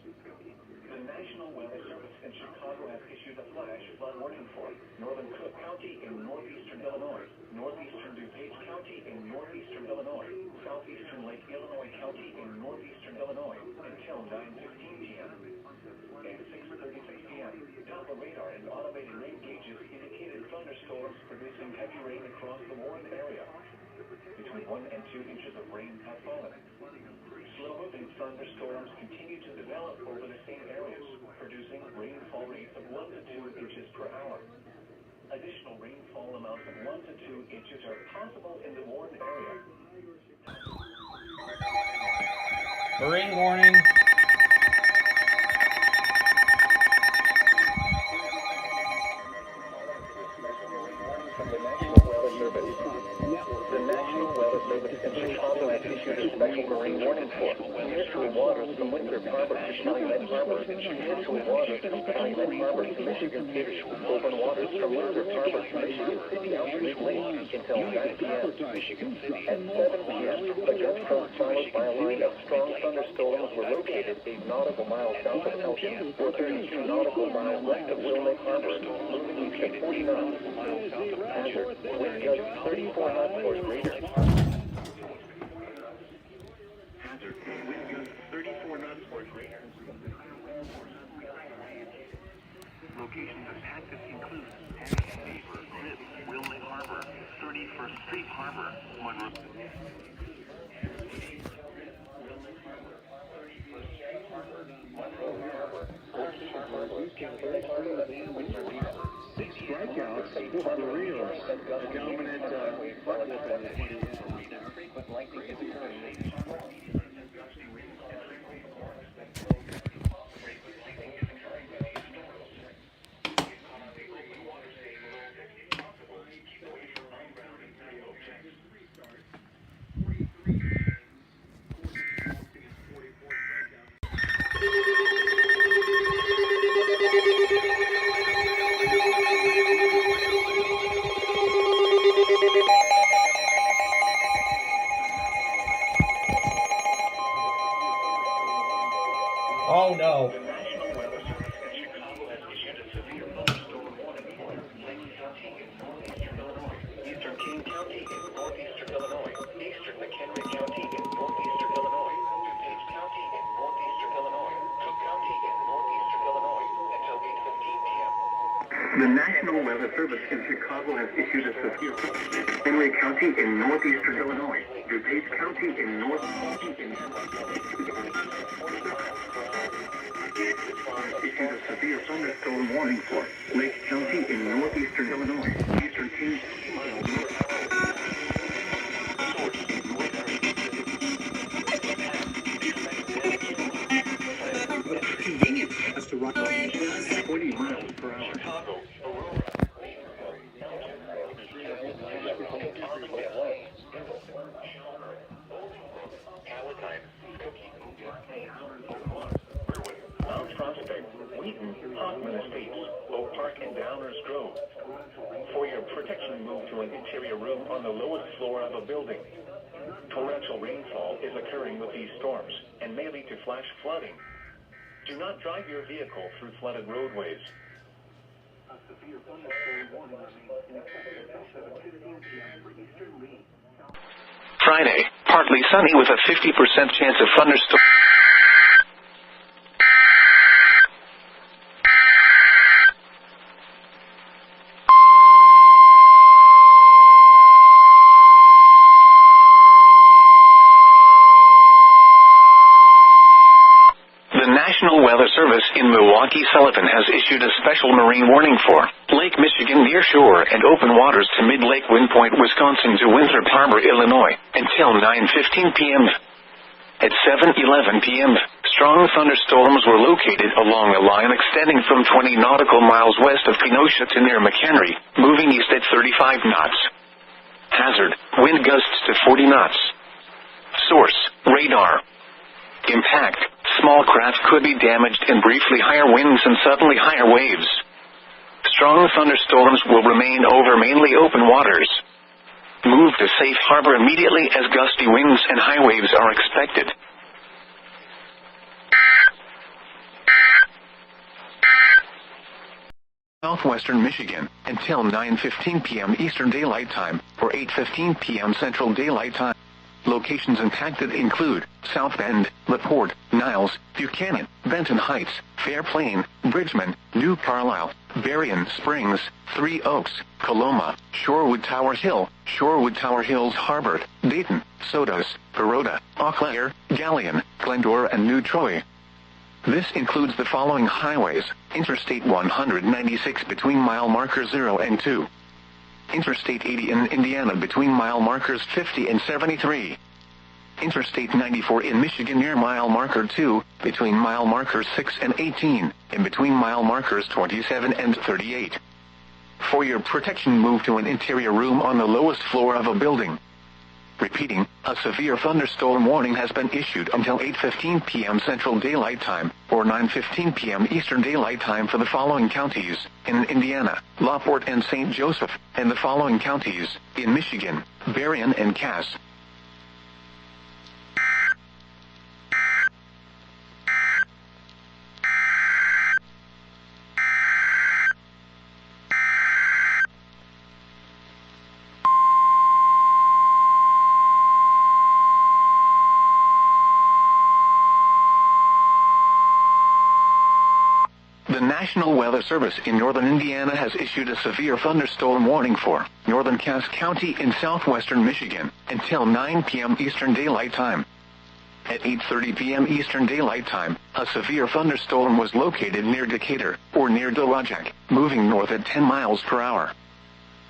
The National Weather Service in Chicago has issued a flash flood warning for northern Cook County in northeastern Illinois, northeastern DuPage County in northeastern Illinois, southeastern Lake Illinois County in northeastern Illinois until 9:15 p.m. At 6:36 p.m., Doppler radar and automated rain gauges indicated thunderstorms producing heavy rain across the warned area. Between 1 and 2 inches of rain have fallen. Slow-moving thunderstorms continue to develop over the same areas, producing rainfall rates of 1 to 2 inches per hour. Additional rainfall amounts of 1 to 2 inches are possible in the warned area. Marine warning. From the National Weather Service. The National Weather Service in Chicago has issued a special marine warning for near-shore waters from Winter Harbor to Calumet Harbor, near-shore waters from Calumet Harbor to Michigan City, open waters from Winter Harbor to Michigan City out to Lake until 9 p.m. At 7 p.m., a gust front followed by a line of strong thunderstorms were located 8 nautical miles south of Elgin, or 32 nautical miles west of Wilmette Harbor, moving east at 40 knots. Hazard: Wind gusts 34 knots or greater. Hazard. Wind gusts 34 knots or greater. Locations impacted include Beaver, Crib, Wilmette Harbor, 31st Street Harbor, Monroe. Six strikeouts for the Reels. The dominant Frequent lightning is occurring. Oh no. The National Weather Service in Chicago has issued a severe thunderstorm warning for Lake County in northeastern Illinois, eastern King County in northeastern Illinois, eastern McHenry County in northeastern Illinois, DuPage County in northeastern Illinois, Cook County in northeastern Illinois until 8:15 p.m. The National Weather Service in Chicago has issued a severe Henry County in northeastern Illinois, DuPage County in northeastern issued a severe thunderstorm warning for Lake County in northeastern Illinois, eastern King convenient as to run 20 miles per hour. Chicago, Aurora. Mount Prospect, Wheaton, Hoffman Estates, Oak Park, and Downers Grove. For your protection, move to an interior room on the lowest floor of a building. Torrential rainfall is occurring with these storms and may lead to flash flooding. Do not drive your vehicle through flooded roadways. A severe thunderstorm warning remains in effect until 7:15 p.m. for eastern Lee. Friday, partly sunny with a 50% chance of thunderstorm. The National Weather Service in Milwaukee-Sullivan has issued a special marine warning for Lake Michigan near shore and open waters to mid-Lake Wind Point, Wisconsin to Winthrop Harbor, Illinois, until 9:15 p.m. At 7:11 p.m., strong thunderstorms were located along a line extending from 20 nautical miles west of Kenosha to near McHenry, moving east at 35 knots. Hazard, wind gusts to 40 knots. Source, radar. Impact, small craft could be damaged and briefly higher winds and suddenly higher waves. Strong thunderstorms will remain over mainly open waters. Move to safe harbor immediately as gusty winds and high waves are expected. Southwestern Michigan, until 9:15 p.m. Eastern Daylight Time, or 8:15 p.m. Central Daylight Time. Locations impacted include South Bend, LaPorte, Niles, Buchanan, Benton Heights, Fairplain, Bridgman, New Carlisle, Berrien Springs, Three Oaks, Coloma, Shorewood Tower Hill, Shorewood Tower Hills Harbor, Dayton, Sodas, Baroda, Eau Claire, Galion, Glendora, and New Troy. This includes the following highways: Interstate 196 between mile markers 0 and 2. Interstate 80 in Indiana between mile markers 50 and 73. Interstate 94 in Michigan near mile marker 2, between mile markers 6 and 18, and between mile markers 27 and 38. For your protection, move to an interior room on the lowest floor of a building. Repeating, a severe thunderstorm warning has been issued until 8:15 p.m. Central Daylight Time, or 9:15 p.m. Eastern Daylight Time for the following counties, in Indiana, LaPorte and St. Joseph, and the following counties, in Michigan, Berrien and Cass. National Weather Service in northern Indiana has issued a severe thunderstorm warning for northern Cass County in southwestern Michigan until 9 p.m. Eastern Daylight Time. At 8:30 p.m. Eastern Daylight Time, a severe thunderstorm was located near Decatur, or near Dowagiac, moving north at 10 miles per hour.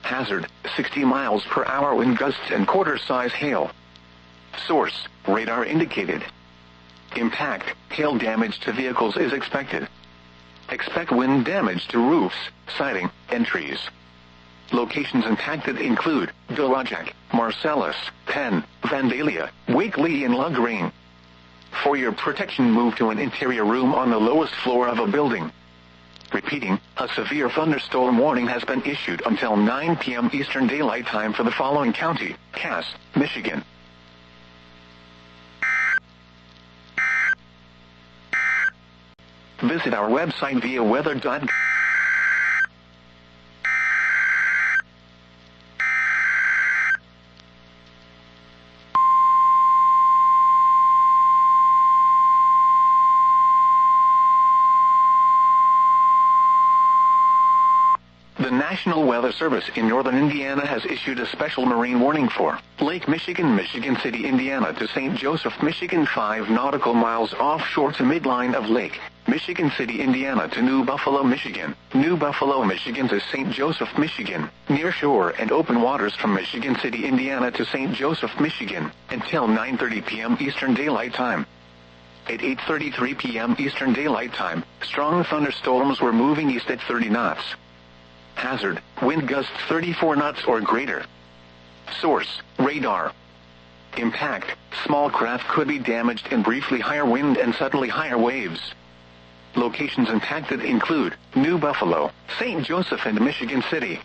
Hazard, 60 miles per hour wind gusts and quarter-size hail. Source, radar indicated. Impact, hail damage to vehicles is expected. Expect wind damage to roofs, siding, and trees. Locations impacted include Dowagiac, Marcellus, Penn, Vandalia, Wakely, and LaGrange. For your protection, move to an interior room on the lowest floor of a building. Repeating, a severe thunderstorm warning has been issued until 9 p.m. Eastern Daylight Time for the following county: Cass, Michigan. Visit our website via weather.com. The National Weather Service in northern Indiana has issued a special marine warning for Lake Michigan, Michigan City, Indiana to St. Joseph, Michigan, 5 nautical miles offshore to midline of Lake Michigan City, Indiana to New Buffalo, Michigan, New Buffalo, Michigan to St. Joseph, Michigan, near shore and open waters from Michigan City, Indiana to St. Joseph, Michigan, until 9:30 p.m. Eastern Daylight Time. At 8:33 p.m. Eastern Daylight Time, strong thunderstorms were moving east at 30 knots. Hazard, wind gusts 34 knots or greater. Source, radar. Impact, small craft could be damaged in briefly higher wind and suddenly higher waves. Locations impacted include New Buffalo, St. Joseph, and Michigan City.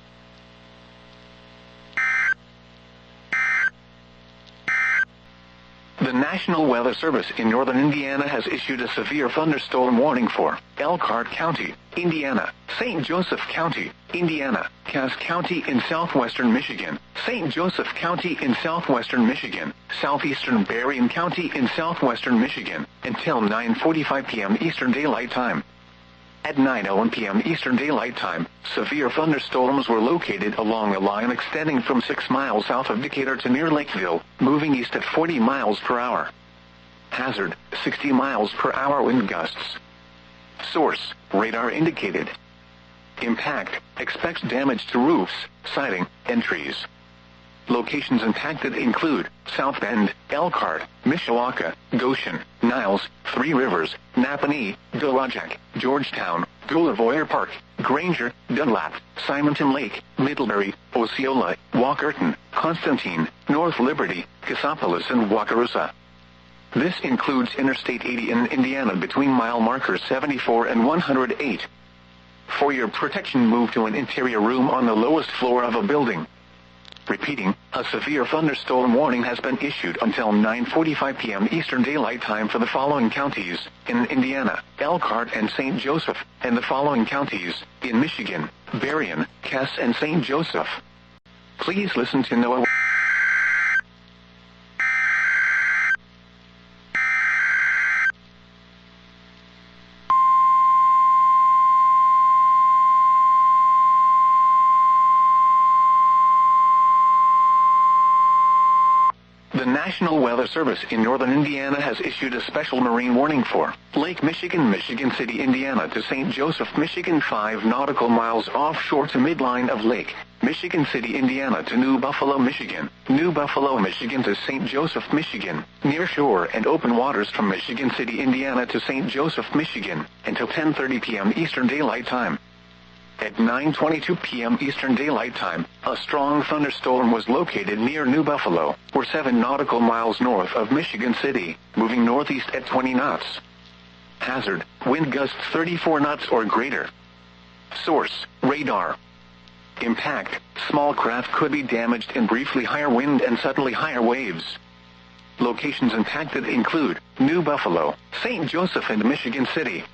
The National Weather Service in northern Indiana has issued a severe thunderstorm warning for Elkhart County, Indiana, St. Joseph County, Indiana, Cass County in southwestern Michigan, St. Joseph County in southwestern Michigan, southeastern Berrien County in southwestern Michigan, until 9:45 p.m. Eastern Daylight Time. At 9:01 p.m. Eastern Daylight Time, severe thunderstorms were located along a line extending from 6 miles south of Decatur to near Lakeville, moving east at 40 miles per hour. Hazard, 60 miles per hour wind gusts. Source, radar indicated. Impact, expects damage to roofs, siding, and trees. Locations impacted include South Bend, Elkhart, Mishawaka, Goshen, Niles, Three Rivers, Napanee, Dowagiac, Georgetown, Gullavoyer Park, Granger, Dunlap, Simonton Lake, Middlebury, Osceola, Walkerton, Constantine, North Liberty, Cassopolis, and Wakarusa. This includes Interstate 80 in Indiana between mile markers 74 and 108. For your protection, move to an interior room on the lowest floor of a building. Repeating, a severe thunderstorm warning has been issued until 9:45 p.m. Eastern Daylight Time for the following counties in Indiana: Elkhart and St. Joseph, and the following counties in Michigan: Berrien, Cass, and St. Joseph. Please listen to NOAA. The National Weather Service in northern Indiana has issued a special marine warning for Lake Michigan, Michigan City, Indiana to St. Joseph, Michigan, 5 nautical miles offshore to midline of Lake Michigan City, Indiana to New Buffalo, Michigan, New Buffalo, Michigan to St. Joseph, Michigan, near shore and open waters from Michigan City, Indiana to St. Joseph, Michigan, until 10:30 p.m. Eastern Daylight Time. At 9:22 p.m. Eastern Daylight Time, a strong thunderstorm was located near New Buffalo, or 7 nautical miles north of Michigan City, moving northeast at 20 knots. Hazard, wind gusts 34 knots or greater. Source, radar. Impact, small craft could be damaged in briefly higher wind and suddenly higher waves. Locations impacted include New Buffalo, St. Joseph, and Michigan City.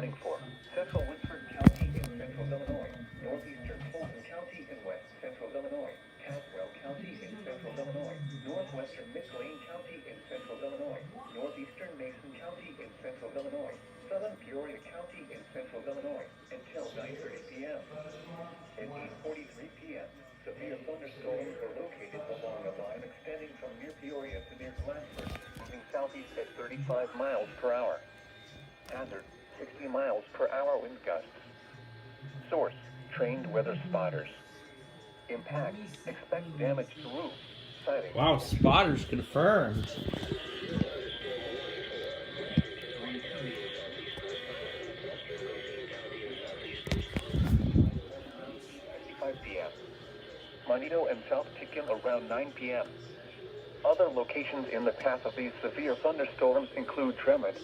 warning for central Woodford County in central Illinois, northeastern Fulton County in west central Illinois, Caswell County in central Illinois, northwestern McLean County in central Illinois, northeastern Mason County in central Illinois, southern Peoria County in central Illinois until 9:30 p.m. At 8:43 p.m., severe thunderstorms were located along a line extending from near Peoria to near Glassford, moving southeast at 35 miles per hour. Hazard, 60 miles per hour wind gusts. Source, trained weather spotters. Impact, expect damage to roof, siding. Wow, spotters confirmed. 5 p.m. Monito and South Tickle around 9 p.m. Other locations in the path of these severe thunderstorms include Tremont,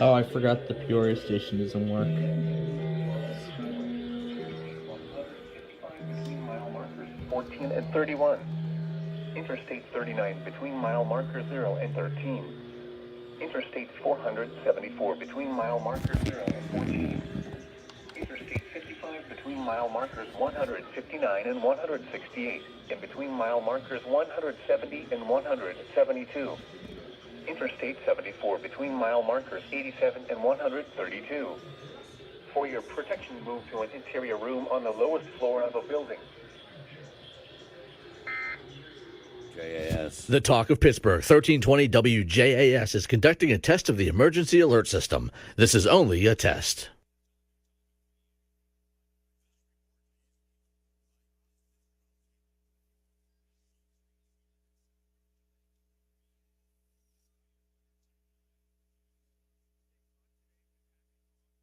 Oh, I forgot the Peoria station doesn't work. 14 and 31. Interstate 39 between mile marker 0 and 13. Interstate 474 between mile marker 0 and 14. Interstate 55 between mile markers 159 and 168, and between mile markers 170 and 172. Interstate 74 between mile markers 87 and 132. For your protection, move to an interior room on the lowest floor of a building. JAS. The Talk of Pittsburgh, 1320 WJAS is conducting a test of the emergency alert system. This is only a test.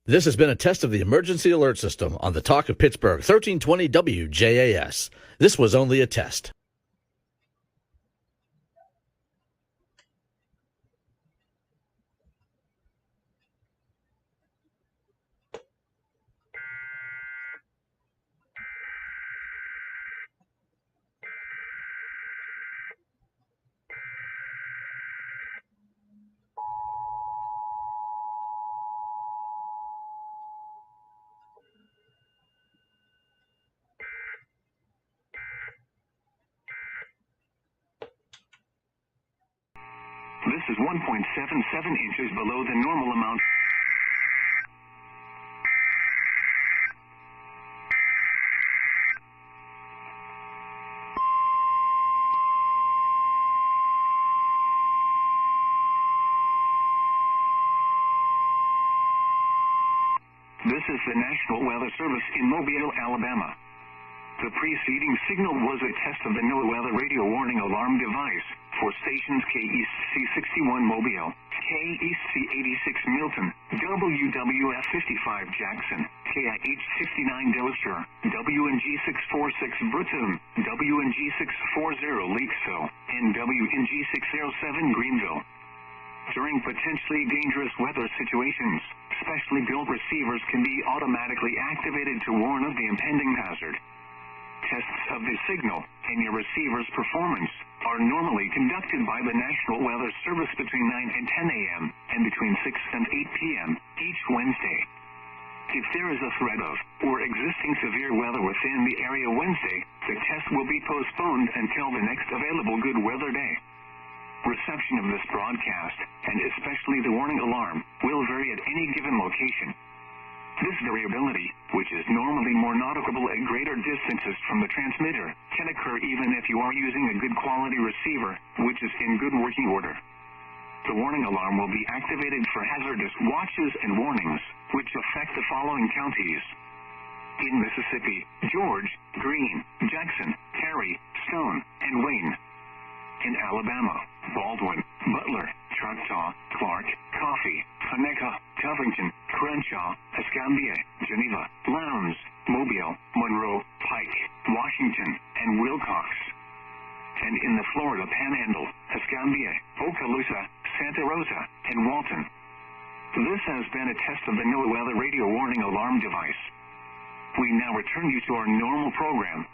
This has been a test of the emergency alert system on the Talk of Pittsburgh, 1320 WJAS. This was only a test. This is 1.77 inches below the normal amount. This is the National Weather Service in Mobile, Alabama. The preceding signal was a test of the NOAA weather radio warning alarm device for stations KEC 61 Mobile, KEC 86 Milton, WWF 55 Jackson, KIH 59 Dillister, WNG 646 Brooklyn, WNG 640 Leakesville, and WNG 607 Greenville. During potentially dangerous weather situations, specially built receivers can be automatically activated to warn of the impending hazard. Tests of the signal and your receiver's performance are normally conducted by the National Weather Service between 9 and 10 a.m. and between 6 and 8 p.m. each Wednesday. If there is a threat of or existing severe weather within the area Wednesday, the test will be postponed until the next available good weather day. Reception of this broadcast, and especially the warning alarm, will vary at any given location. This variability, which is normally more noticeable at greater distances from the transmitter, can occur even if you are using a good quality receiver, which is in good working order. The warning alarm will be activated for hazardous watches and warnings, which affect the following counties. In Mississippi, George, Greene, Jackson, Cerri, Stone, and Wayne. In Alabama, Baldwin, Butler, Choctaw, Clark, Coffee, Conecuh, Covington, Crenshaw, Escambia, Geneva, Lowndes, Mobile, Monroe, Pike, Washington, and Wilcox. And in the Florida Panhandle, Escambia, Okaloosa, Santa Rosa, and Walton. This has been a test of the NOAA weather radio warning alarm device. We now return you to our normal program.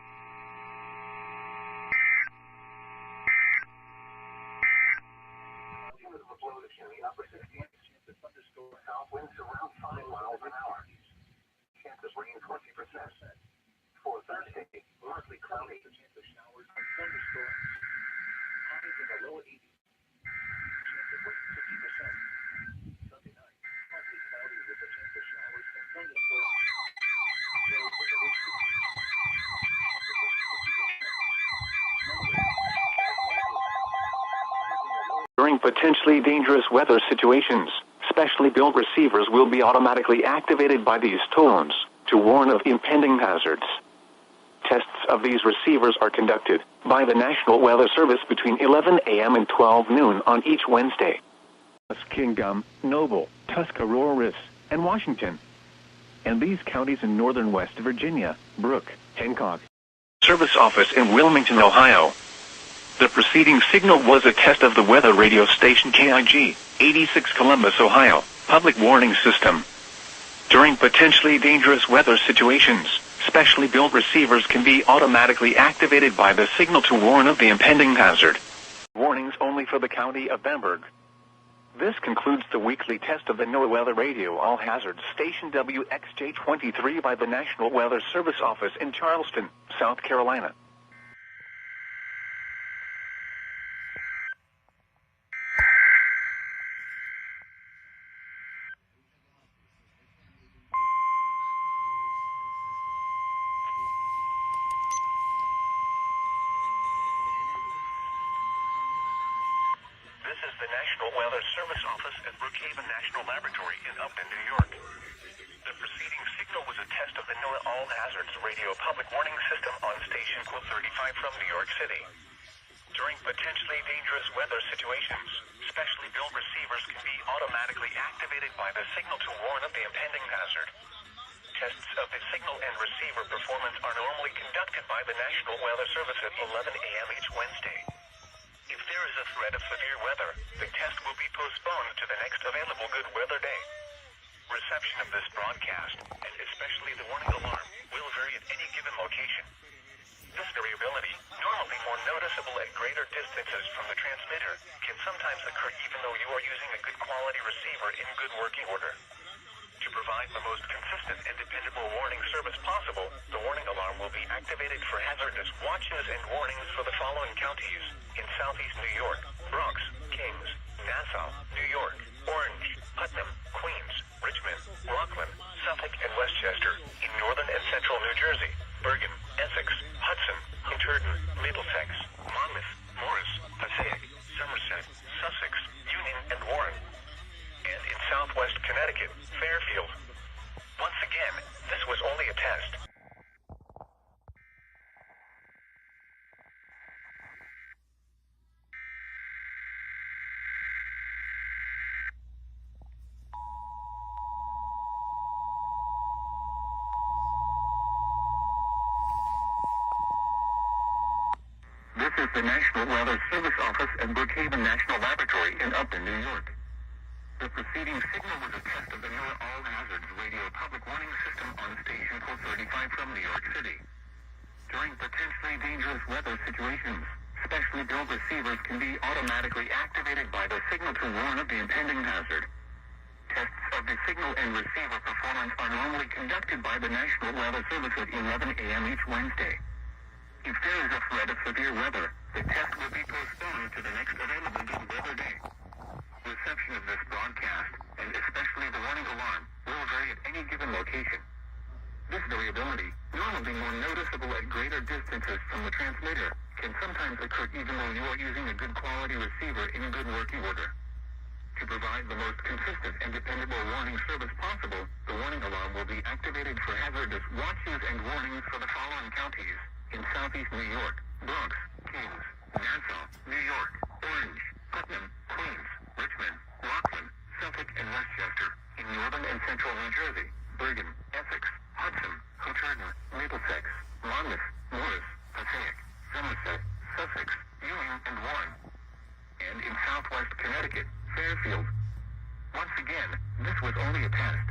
rain 20%. For Thursday, mostly cloudy. Chance of showers and thunderstorms. Highs in the low 80s. Chance of rain 50%. Sunday night, partly cloudy with a chance of showers and thunderstorms. Lows in the mid 60s. Chance of rain 50%. Monday, during potentially dangerous weather situations, specially built receivers will be automatically activated by these tones to warn of impending hazards. Tests of these receivers are conducted by the National Weather Service between 11 a.m. and 12 noon on each Wednesday. Kingdom, Noble, Tuscarawas, and Washington. And these counties in northern West Virginia, Brooke, Hancock. Service office in Wilmington, Ohio. The preceding signal was a test of the weather radio station KIG, 86 Columbus, Ohio, public warning system. During potentially dangerous weather situations, specially built receivers can be automatically activated by the signal to warn of the impending hazard. Warnings only for the county of Bamberg. This concludes the weekly test of the NOAA Weather Radio All Hazards Station WXJ-23 by the National Weather Service Office in Charleston, South Carolina. This is the National Weather Service Office at Brookhaven National Laboratory in Upton, New York. The preceding signal was a test of the NOAA All Hazards Radio Public Warning System on station code 35 from New York City. During potentially dangerous weather situations, specially built receivers can be automatically activated by the signal to warn of the impending hazard. Tests of the signal and receiver performance are normally conducted by the National Weather Service at 11 a.m. each Wednesday. If there is a threat of severe weather, the test will be postponed to the next available good weather day. Reception of this broadcast, and especially the warning alarm, will vary at any given location. This variability, normally more noticeable at greater distances from the transmitter, can sometimes occur even though you are using a good quality receiver in good working order. To provide the most consistent and dependable warning service possible, the warning alarm will be activated for hazardous watches and warnings for the following counties: in southeast New York, Bronx, Kings, Nassau, New York, Orange, Putnam, Queens, Richmond, Rockland, Suffolk, and Westchester; in northern and central New Jersey, Bergen, Essex, Hudson, Hunterdon, Middlesex, Monmouth, Morris, Passaic, Somerset, Sussex, Union, and Warren; and in southwest Connecticut, Fairfield. Once again, this was only a test. This is the National Weather Service Office at Brookhaven National Laboratory in Upton, New York. The preceding signal was a test of the NOAA All Hazards Radio Public Warning System on station code 35 from New York City. During potentially dangerous weather situations, specially built receivers can be automatically activated by the signal to warn of the impending hazard. Tests of the signal and receiver performance are normally conducted by the National Weather Service at 11 a.m. each Wednesday. If there is a threat of severe weather, the test will be postponed to the next available good weather day. Reception of this broadcast, and especially the warning alarm, will vary at any given location. This variability, normally more noticeable at greater distances from the transmitter, can sometimes occur even though you are using a good quality receiver in good working order. To provide the most consistent and dependable warning service possible, the warning alarm will be activated for hazardous watches and warnings for the following counties: in southeast New York, Bronx, Kings, Nassau, New York, Orange, Putnam, Queens, Richmond, Rockland, Suffolk, and Westchester; in northern and central New Jersey, Bergen, Essex, Hudson, Hunterdon, Middlesex, Monmouth, Morris, Passaic, Somerset, Sussex, Union, and Warren; and in southwest Connecticut, Fairfield. Once again, this was only a test.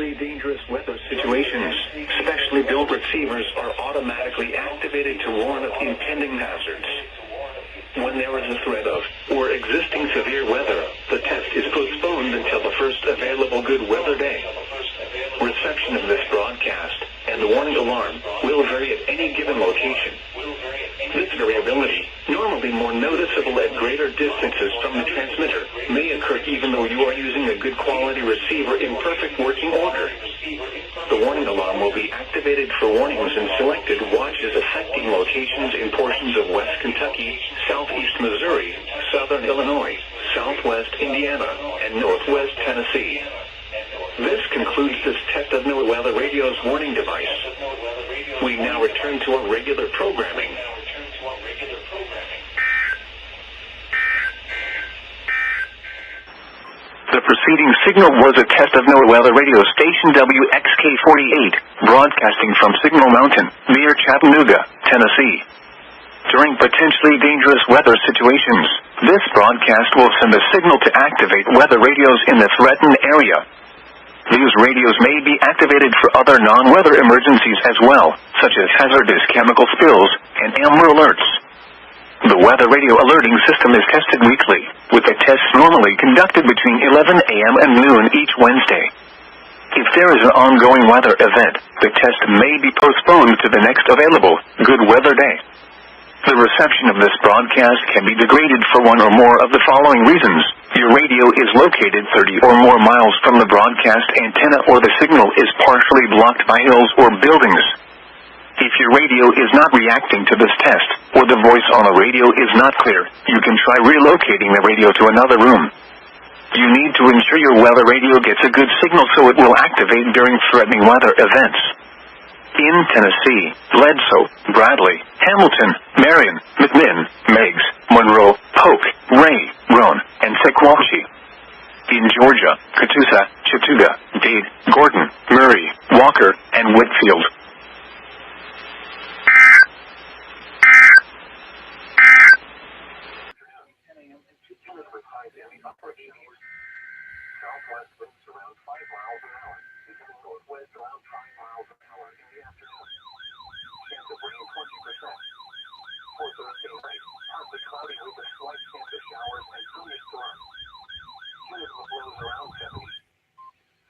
potentially dangerous weather situations, specially built receivers are automatically activated to warn of impending hazards. When there is a threat of or existing severe weather, the test is postponed until the first available good weather day. Reception of this broadcast and the warning alarm will vary at any given location. This variability, normally more noticeable at greater distances from the transmitter, may occur even though you are using a good quality receiver in perfect working order. The warning alarm will be activated for warnings in selected watches affecting locations in portions of West Kentucky, Southeast Missouri, Southern Illinois, Southwest Indiana, and Northwest Tennessee. This concludes this test of NOAA Weather Radio's warning device. We now return to our regular programming. The preceding signal was a test of NOAA Weather Radio Station WXK-48, broadcasting from Signal Mountain, near Chattanooga, Tennessee. During potentially dangerous weather situations, this broadcast will send a signal to activate weather radios in the threatened area. These radios may be activated for other non-weather emergencies as well, such as hazardous chemical spills and Amber alerts. The weather radio alerting system is tested weekly, with the tests normally conducted between 11 a.m. and noon each Wednesday. If there is an ongoing weather event, the test may be postponed to the next available good weather day. The reception of this broadcast can be degraded for one or more of the following reasons. Your radio is located 30 or more miles from the broadcast antenna, or the signal is partially blocked by hills or buildings. If your radio is not reacting to this test, or the voice on the radio is not clear, you can try relocating the radio to another room. You need to ensure your weather radio gets a good signal so it will activate during threatening weather events. In Tennessee, Bledsoe, Bradley, Hamilton, Marion, McMinn, Meigs, Monroe, Polk, Ray, Roan, and Sequatchie. In Georgia, Catoosa, Chattooga, Dade, Gordon, Murray, Walker, and Whitfield. Southwest winds around 5 miles an hour, becoming northwest around 5 miles an hour in the afternoon. Chance of rain 20%. For Thursday night, partly cloudy with a slight chance of showers and thunderstorms. Humidity blows around 70.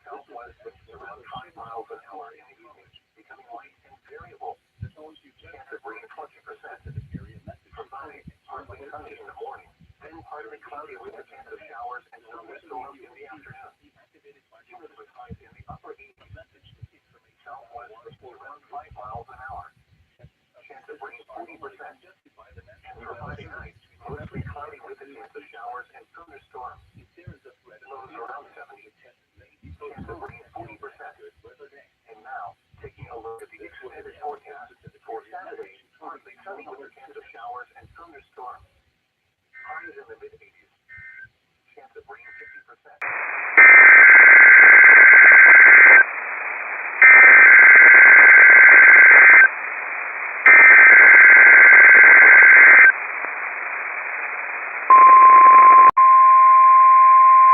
Southwest winds around 5 miles an hour in the evening, becoming light and variable. Chance of rain 20% in this area. From 5, partly sunny in the morning. Then partly cloudy with a chance of showers and thunderstorms in the afternoon. Humidity highs in the upper 80s. Southwest winds around 5 miles an hour. Chance of rain 40%. And for Friday night, mostly cloudy with a chance of showers and thunderstorms. Lows around 70. Chance of rain 40%. And now, taking a look at the extended forecast for Saturday, partly sunny with a chance of showers and thunderstorms. Highs in the mid-80s. Chance of rain 50%.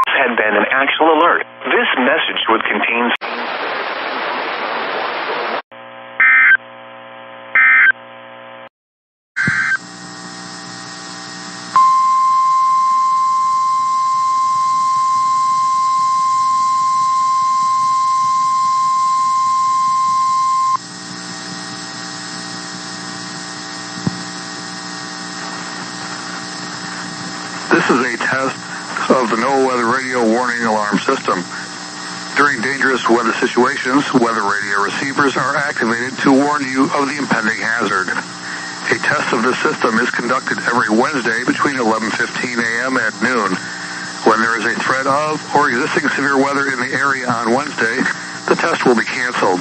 Had been an actual alert. This message would contain This is a test of the NOAA Weather Radio warning alarm system. During dangerous weather situations, weather radio receivers are activated to warn you of the impending hazard. A test of this system is conducted every Wednesday between 11:15 a.m. and noon. When there is a threat of or existing severe weather in the area on Wednesday, the test will be canceled.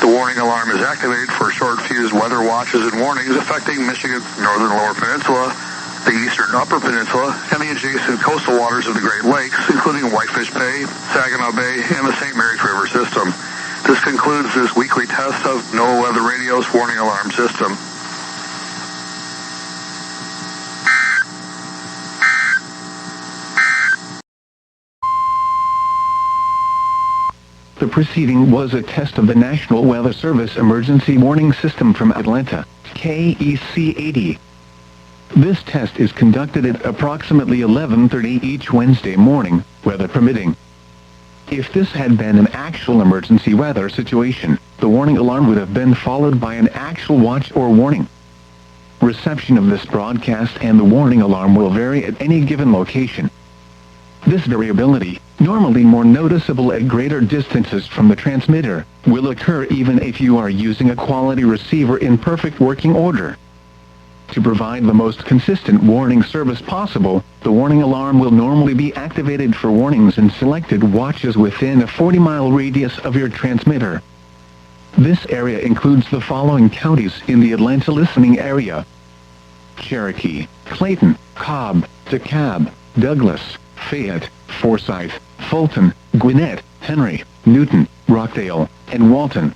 The warning alarm is activated for short-fused weather watches and warnings affecting Michigan's northern lower peninsula, the eastern upper peninsula, and the adjacent coastal waters of the Great Lakes, including Whitefish Bay, Saginaw Bay, and the St. Mary's River system. This concludes this weekly test of NOAA Weather Radio's warning alarm system. The preceding was a test of the National Weather Service Emergency Warning System from Atlanta, KEC-80. This test is conducted at approximately 11:30 each Wednesday morning, weather permitting. If this had been an actual emergency weather situation, the warning alarm would have been followed by an actual watch or warning. Reception of this broadcast and the warning alarm will vary at any given location. This variability, normally more noticeable at greater distances from the transmitter, will occur even if you are using a quality receiver in perfect working order. To provide the most consistent warning service possible, the warning alarm will normally be activated for warnings in selected watches within a 40-mile radius of your transmitter. This area includes the following counties in the Atlanta listening area: Cherokee, Clayton, Cobb, DeKalb, Douglas, Fayette, Forsyth, Fulton, Gwinnett, Henry, Newton, Rockdale, and Walton.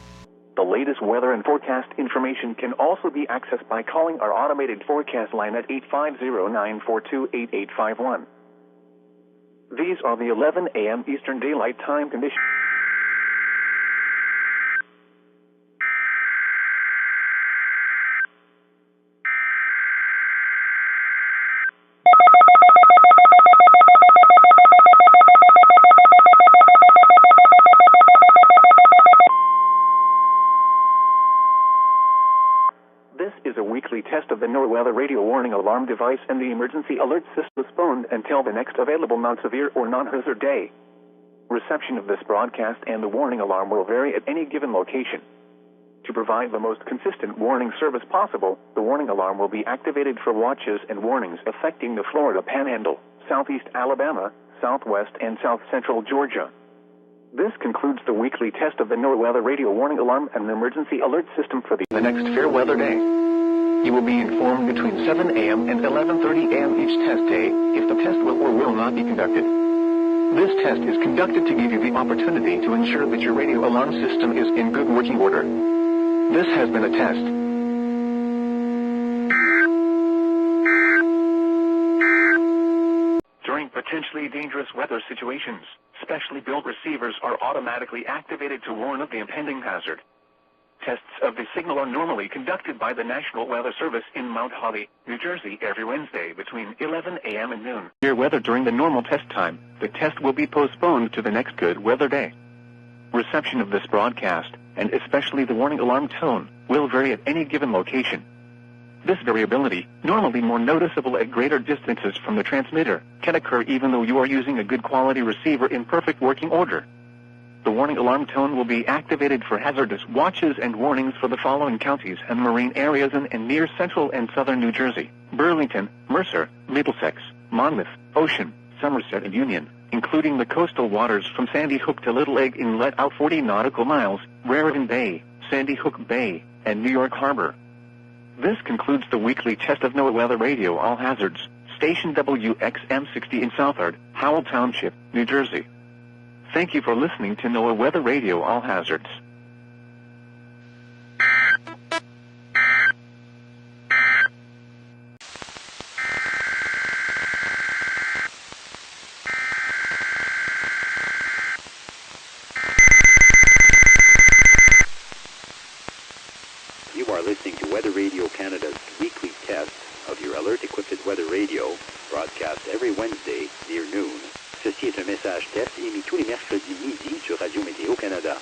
The latest weather and forecast information can also be accessed by calling our automated forecast line at 850-942-8851. These are the 11 a.m. Eastern Daylight Time conditions. This is a weekly test of the NOAA radio warning alarm device, and the emergency alert system postponed until the next available non-severe or non-hazard day. Reception of this broadcast and the warning alarm will vary at any given location. To provide the most consistent warning service possible, the warning alarm will be activated for watches and warnings affecting the Florida Panhandle, southeast Alabama, southwest and south central Georgia. This concludes the weekly test of the NOAA radio warning alarm and emergency alert system for the next fair weather day. You will be informed between 7 a.m. and 11:30 a.m. each test day if the test will or will not be conducted. This test is conducted to give you the opportunity to ensure that your radio alarm system is in good working order. This has been a test. During potentially dangerous weather situations, specially built receivers are automatically activated to warn of the impending hazard. Tests of the signal are normally conducted by the National Weather Service in Mount Holly, New Jersey every Wednesday between 11 a.m. and noon. Your weather during the normal test time, the test will be postponed to the next good weather day. Reception of this broadcast, and especially the warning alarm tone, will vary at any given location. This variability, normally more noticeable at greater distances from the transmitter, can occur even though you are using a good quality receiver in perfect working order. The warning alarm tone will be activated for hazardous watches and warnings for the following counties and marine areas in and near central and southern New Jersey: Burlington, Mercer, Middlesex, Monmouth, Ocean, Somerset, and Union, including the coastal waters from Sandy Hook to Little Egg Inlet out 40 nautical miles, Raritan Bay, Sandy Hook Bay, and New York Harbor. This concludes the weekly test of NOAA Weather Radio All Hazards, station WXM60 in Southard, Howell Township, New Jersey. Thank you for listening to NOAA Weather Radio All Hazards. You are listening to Weather Radio Canada's weekly test of your alert-equipped weather radio, broadcast every Wednesday near noon. Ceci est un message test émis tous les mercredis midi sur Radio Météo Canada.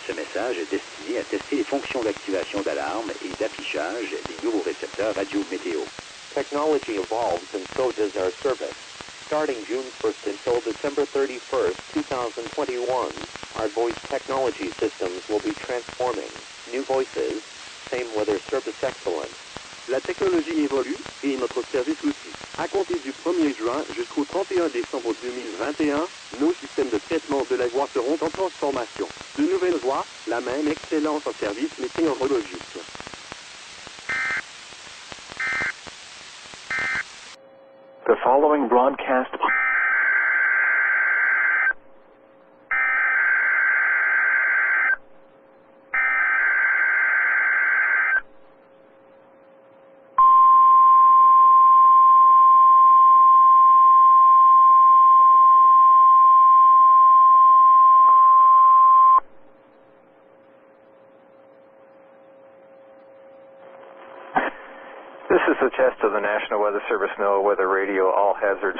Ce message est destiné à tester les fonctions d'activation d'alarme et d'affichage des nouveaux récepteurs radio météo. Technology evolves and so does our service. Starting June 1st until December 31st, 2021, our voice technology systems will be transforming. New voices, same weather service excellence. La technologie évolue et notre service aussi. À compter du 1er juin jusqu'au 31 décembre 2021, nos systèmes de traitement de la voix seront en transformation. De nouvelles voix, la même excellence en service météorologique. The following broadcast a test of the National Weather Service NOAA Weather Radio All Hazards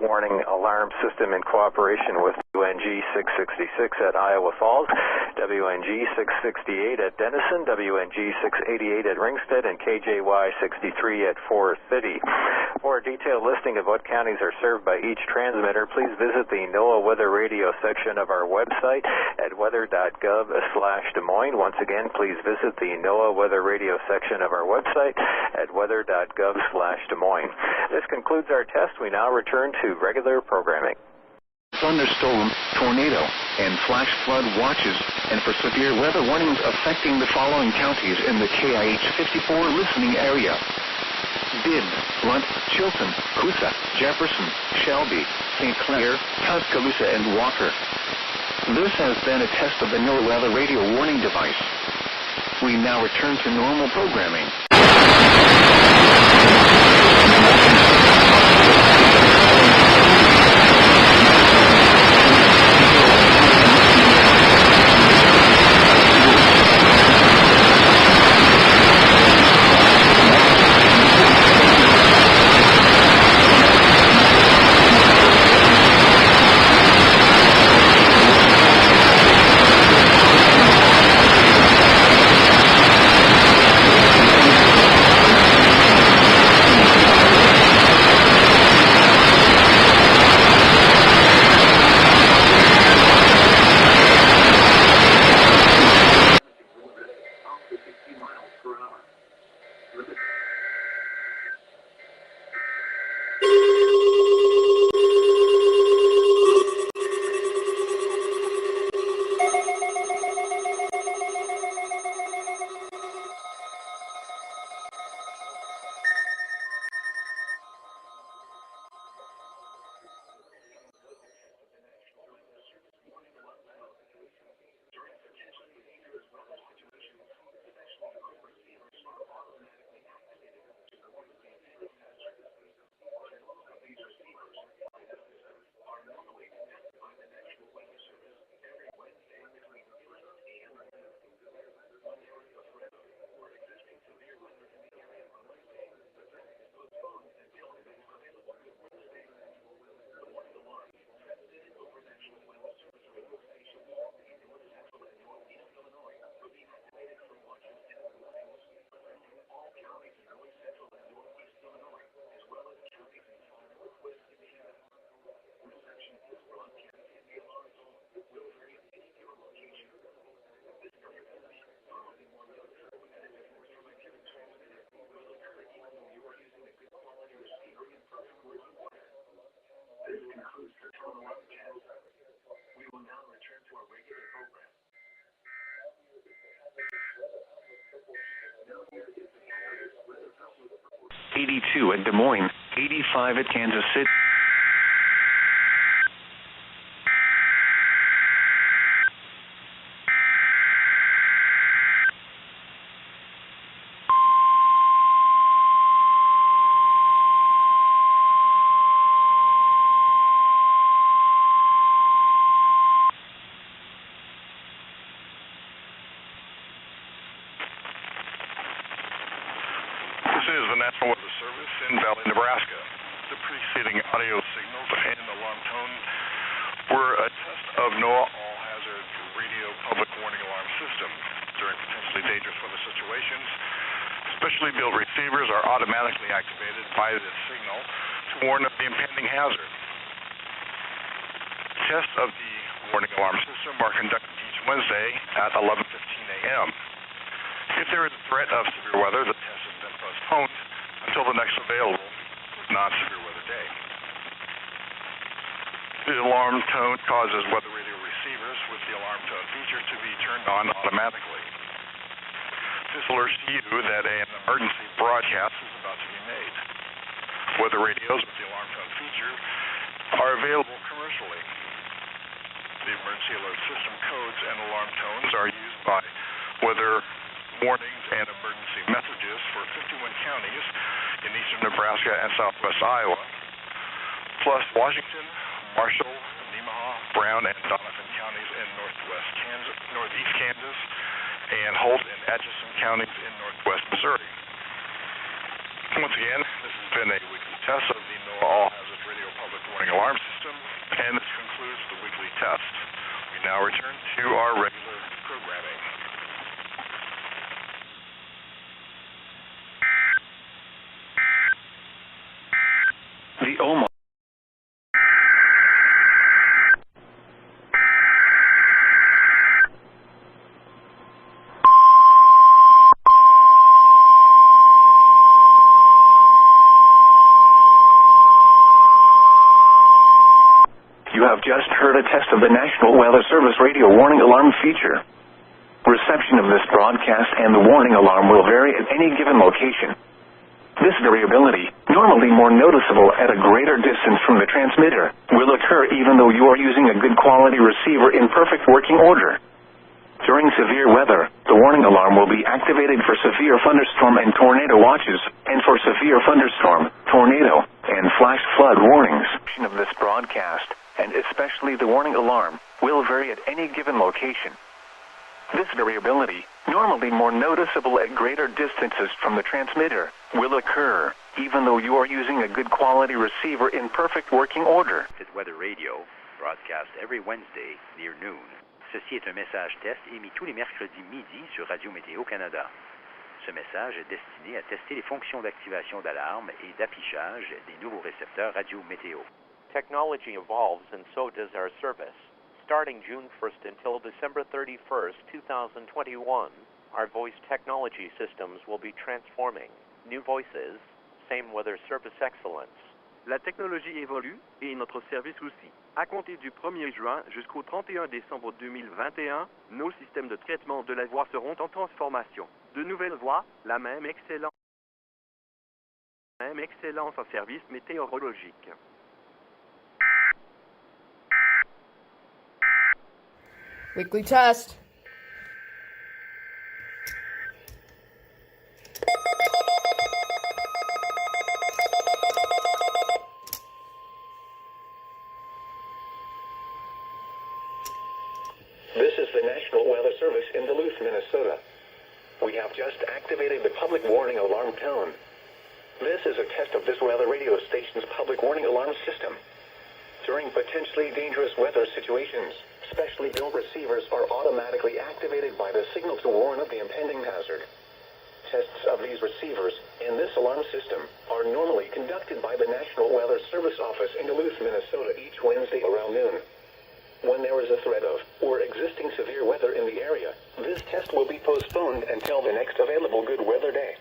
Warning Alarm System in cooperation with WNG 666 at Iowa Falls, WNG 668 at Denison, WNG 688 at Ringsted, and KJY 63 at Forest City. For a detailed listing of what counties are served by each transmitter, please visit the NOAA Weather Radio section of our website at weather.gov/Des Moines. Once again, please visit the NOAA Weather Radio section of our website at weather.gov/Des Moines. This concludes our test. We now return to regular programming. Thunderstorm, tornado, and flash flood watches, and for severe weather warnings affecting the following counties in the KIH 54 listening area: Bibb, Blunt, Chilton, Coosa, Jefferson, Shelby, St. Clair, Tuscaloosa, and Walker. This has been a test of the NOAA Weather Radio warning device. We now return to normal programming. We will now return to our regular program. 82 at Des Moines, 85 at Kansas City. This is the National Weather Service in Valley, Nebraska. The preceding audio signals and alarm tone were a test of NOAA All-Hazard Radio Public Warning Alarm System. During potentially dangerous weather situations, specially built receivers are automatically activated by this signal to warn of the impending hazard. Tests of the warning alarm system are conducted each Wednesday at 11:15 a.m. If there is a threat of severe weather, the test has been postponed until the next available non-severe weather day. The alarm tone causes weather radio receivers with the alarm tone feature to be turned on automatically. This alerts you that an emergency broadcast is about to be made. Weather radios with the alarm tone feature are available commercially. The emergency alert system codes and alarm tones are used by weather warnings and emergency messages for 51 counties in eastern Nebraska and southwest Iowa, plus Washington, Marshall, Nemaha, Brown, and Donovan counties in northeast Kansas, and Holt and Atchison counties in northwest Missouri. once again, this has been a weekly test of the NOAA All Hazards Radio Public Warning Alarm System, and this concludes the weekly test. We now return to our regular programming. The OMA. You have just heard a test of the National Weather Service Radio Warning Alarm feature. Reception of this broadcast and the warning alarm will vary at any given location. This variability, normally more noticeable at a greater distance from the transmitter, will occur even though you are using a good quality receiver in perfect working order. During severe weather, the warning alarm will be activated for severe thunderstorm and tornado watches, and for severe thunderstorm, tornado, and flash flood warnings. Of this broadcast, and especially the warning alarm, will vary at any given location. This variability, normally more noticeable at greater distances from the transmitter, will occur even though you are using a good quality receiver in perfect working order. Weather Radio, broadcast every Wednesday near noon. Ceci est un message test émis tous les mercredis midi sur Radio Météo Canada. Ce message est destiné à tester les fonctions d'activation d'alarme et d'affichage des nouveaux récepteurs radio météo. Technology evolves and so does our service. Starting June 1st until December 31st, 2021, our voice technology systems will be transforming. New voices, same weather service excellence. La technologie évolue et notre service aussi. À compter du 1er juin jusqu'au 31 décembre 2021, nos systèmes de traitement de la voix seront en transformation. De nouvelles voix, la même excellence en service météorologique. Weekly test. This is the National Weather Service in Duluth, Minnesota. We have just activated the public warning alarm tone. This is a test of this weather radio station's public warning alarm system. During potentially dangerous weather situations, specially built receivers are automatically activated by the signal to warn of the impending hazard. Tests of these receivers and this alarm system are normally conducted by the National Weather Service Office in Duluth, Minnesota each Wednesday around noon. When there is a threat of or existing severe weather in the area, this test will be postponed until the next available good weather day.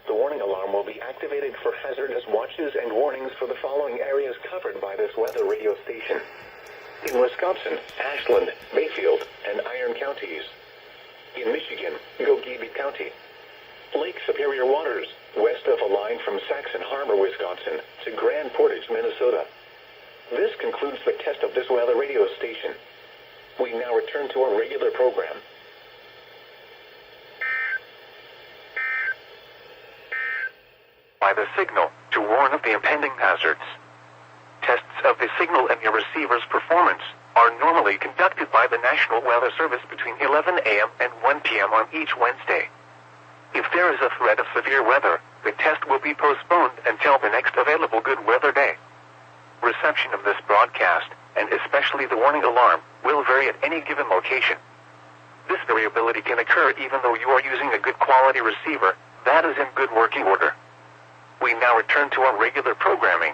The warning alarm will be activated for hazardous watches and warnings for the following areas covered by this weather radio station. In Wisconsin, Ashland, Bayfield, and Iron counties. In Michigan, Gogebi County. Lake Superior waters, west of a line from Saxon Harbor, Wisconsin, to Grand Portage, Minnesota. This concludes the test of this weather radio station. We now return to our regular program. By the signal to warn of the impending hazards. Tests of the signal and your receiver's performance are normally conducted by the National Weather Service between 11 a.m. and 1 p.m. on each Wednesday. If there is a threat of severe weather, the test will be postponed until the next available good weather day. Reception of this broadcast, and especially the warning alarm, will vary at any given location. This variability can occur even though you are using a good quality receiver that is in good working order. We now return to our regular programming.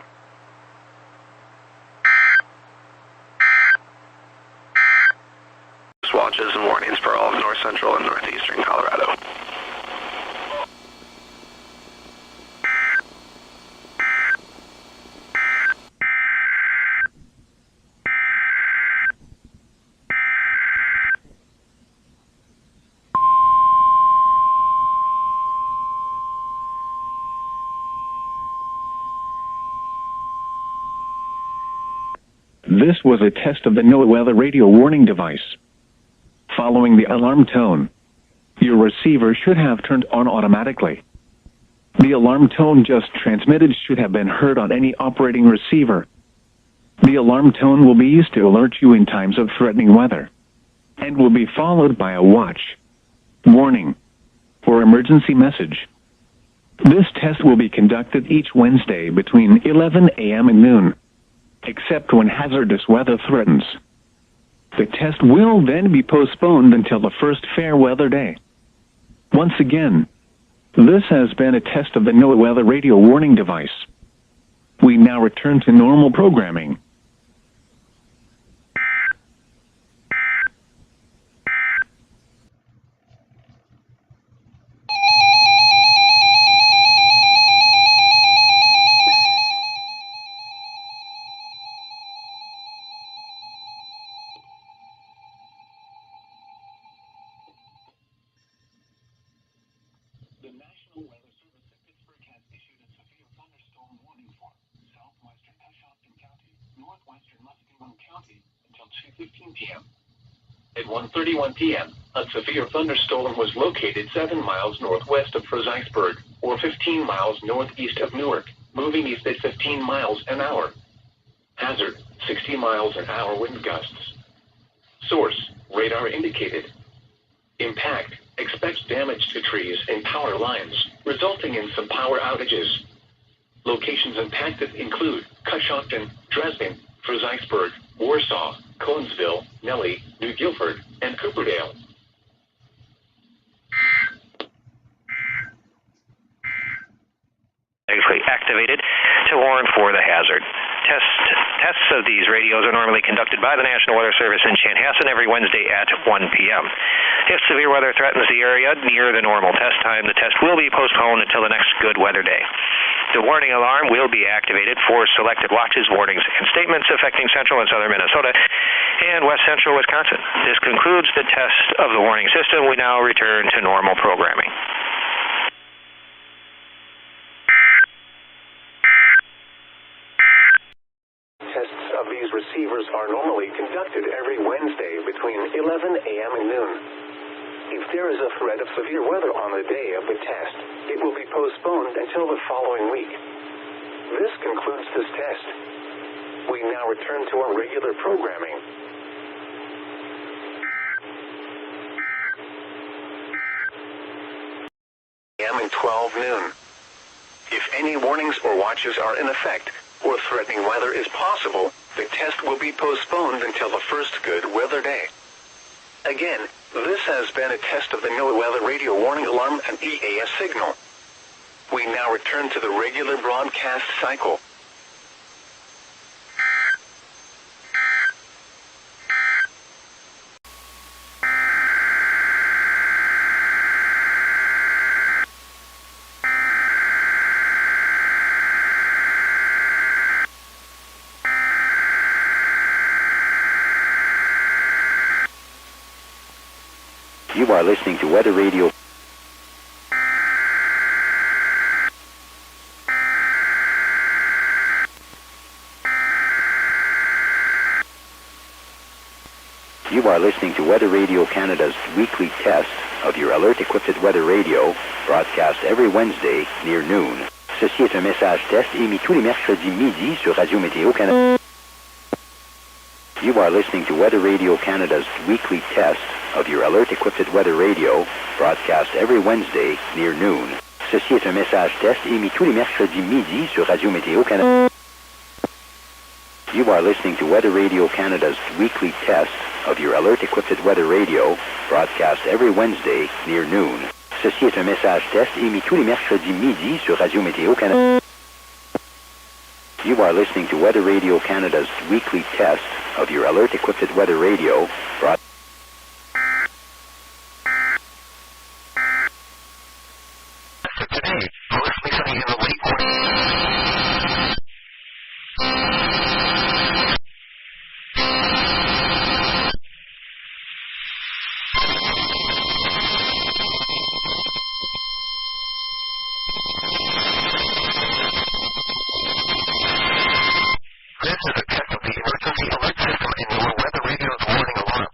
Watches and warnings for all of north central and northeastern Colorado. This was a test of the NOAA weather radio warning device. Following the alarm tone, your receiver should have turned on automatically. The alarm tone just transmitted should have been heard on any operating receiver. The alarm tone will be used to alert you in times of threatening weather, and will be followed by a watch, warning, or emergency message. This test will be conducted each Wednesday between 11 a.m. and noon, except when hazardous weather threatens. The test will then be postponed until the first fair weather day. Once again, this has been a test of the NOAA Weather Radio Warning device. We now return to normal programming. The National Weather Service at Pittsburgh has issued a severe thunderstorm warning for southwestern Coshocton County, northwestern Muskingum County until 2:15 p.m. At 1:31 p.m., a severe thunderstorm was located 7 miles northwest of Fredericksburg, or 15 miles northeast of Newark, moving east at 15 miles an hour. Hazard, 60 miles an hour wind gusts. Source, radar indicated. Impact, expects damage to trees and power lines, resulting in some power outages. Locations impacted include Coshocton, Dresden, Fredericksburg, Warsaw, Conesville, Nellie, New Guilford, and Cooperdale. Activated to warn for the hazard. Tests of these radios are normally conducted by the National Weather Service in Chanhassen every Wednesday at 1 p.m. If severe weather threatens the area near the normal test time, the test will be postponed until the next good weather day. The warning alarm will be activated for selected watches, warnings, and statements affecting central and southern Minnesota and west central Wisconsin. This concludes the test of the warning system. We now return to normal programming. Tests of these receivers are normally conducted every Wednesday between 11 a.m. and noon. If there is a threat of severe weather on the day of the test, it will be postponed until the following week. This concludes this test. We now return to our regular programming. AM and 12 noon. If any warnings or watches are in effect, or threatening weather is possible, the test will be postponed until the first good weather day. Again, this has been a test of the NOAA Weather Radio Warning Alarm and EAS signal. We now return to the regular broadcast cycle. You are listening to Weather Radio. You are listening to Weather Radio Canada's weekly test of your alert-equipped weather radio, broadcast every Wednesday near noon. Ceci est un message test émis tous les mercredis midi sur Radio Météo Canada. You are listening to Weather Radio Canada's weekly test of your alert-equipped weather radio, broadcast every Wednesday near noon. Ceci est un message test émis tous les mercredis midi sur Radio Météo Canada. You are listening to Weather Radio Canada's weekly test of your alert-equipped weather radio, broadcast every Wednesday near noon. Ceci est un message test émis tous les mercredis midi sur Radio Météo Canada. You are listening to Weather Radio Canada's weekly test of your alert-equipped weather radio, broadcast. Today, mostly sunny in the late morning. This is a test of the emergency alert system in your weather radio's warning alarm.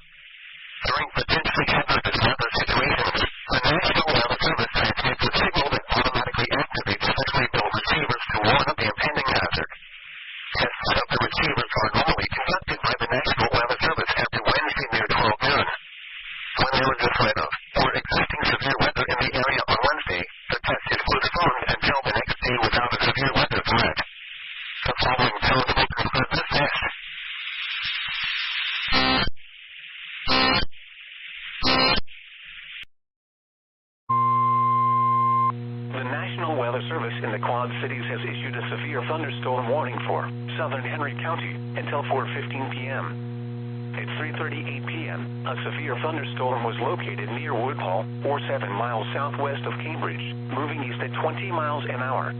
in the Quad Cities has issued a severe thunderstorm warning for southern Henry County until 4:15 p.m. At 3:38 p.m., a severe thunderstorm was located near Woodhall, or 7 miles southwest of Cambridge, moving east at 20 miles an hour.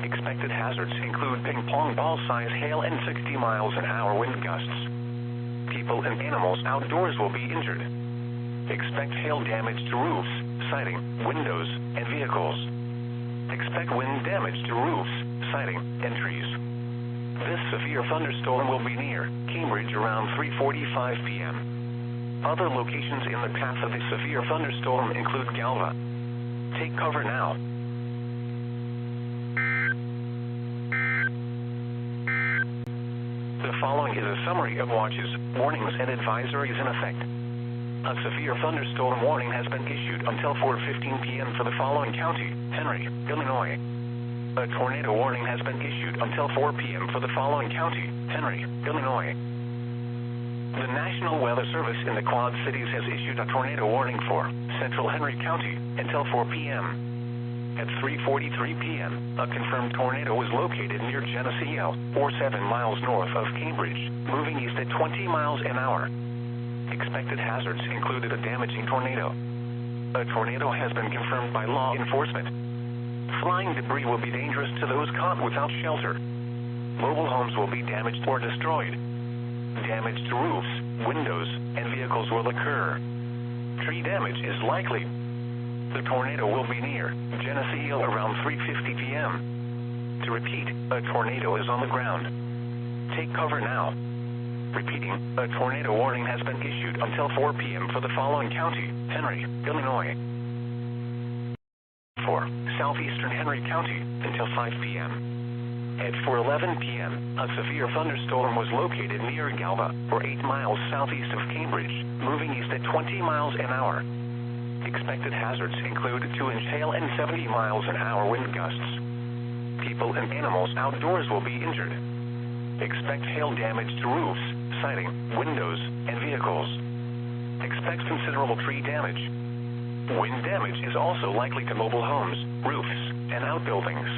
Expected hazards include ping-pong ball-size hail and 60 miles an hour wind gusts. People and animals outdoors will be injured. Expect hail damage to roofs, siding, windows, and vehicles. Expect wind damage to roofs, siding, and trees. This severe thunderstorm will be near Cambridge around 3:45 p.m. Other locations in the path of the severe thunderstorm include Galva. Take cover now. The following is a summary of watches, warnings, and advisories in effect. A severe thunderstorm warning has been issued until 4:15 p.m. for the following county: Henry, Illinois. A tornado warning has been issued until 4 p.m. for the following county: Henry, Illinois. The National Weather Service in the Quad Cities has issued a tornado warning for central Henry County until 4 p.m. At 3:43 p.m., a confirmed tornado was located near Geneseo, or 7 miles north of Cambridge, moving east at 20 miles an hour. Expected hazards included a damaging tornado. A tornado has been confirmed by law enforcement. Flying debris will be dangerous to those caught without shelter. Mobile homes will be damaged or destroyed. Damage to roofs, windows, and vehicles will occur. Tree damage is likely. The tornado will be near Geneseo around 3:50 p.m. To repeat, a tornado is on the ground. Take cover now. Repeating, a tornado warning has been issued until 4 p.m. for the following county: Henry, Illinois. For southeastern Henry County until 5 p.m. At 4:11 p.m., a severe thunderstorm was located near Galva, or 8 miles southeast of Cambridge, moving east at 20 miles an hour. Expected hazards include 2-inch hail and 70 miles an hour wind gusts. People and animals outdoors will be injured. Expect hail damage to roofs, siding, windows, and vehicles. Expect considerable tree damage. Wind damage is also likely to mobile homes, roofs, and outbuildings.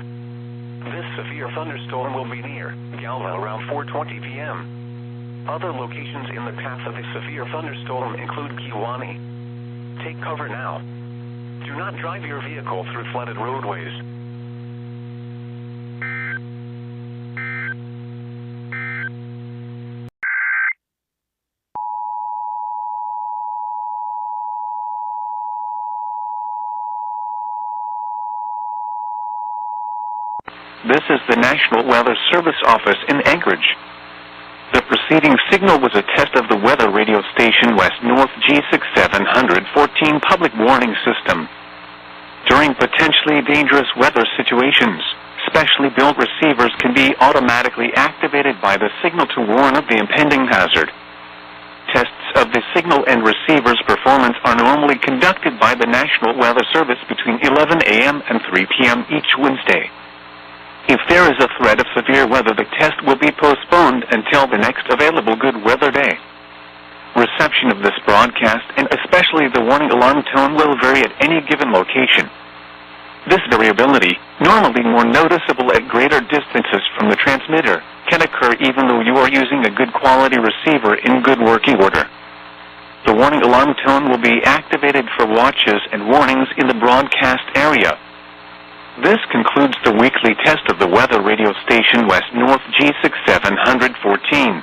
This severe thunderstorm will be near Galva around 4:20 p.m. Other locations in the path of the severe thunderstorm include Kewanee. Take cover now. Do not drive your vehicle through flooded roadways. This is the National Weather Service office in Anchorage. The preceding signal was a test of the weather radio station West North G6714 public warning system. During potentially dangerous weather situations, specially built receivers can be automatically activated by the signal to warn of the impending hazard. Tests of the signal and receiver's performance are normally conducted by the National Weather Service between 11 a.m. and 3 p.m. each Wednesday. If there is a threat of severe weather, the test will be postponed until the next available good weather day. Reception of this broadcast, and especially the warning alarm tone, will vary at any given location. This variability, normally more noticeable at greater distances from the transmitter, can occur even though you are using a good quality receiver in good working order. The warning alarm tone will be activated for watches and warnings in the broadcast area. This concludes the weekly test of the weather radio station West North G6714.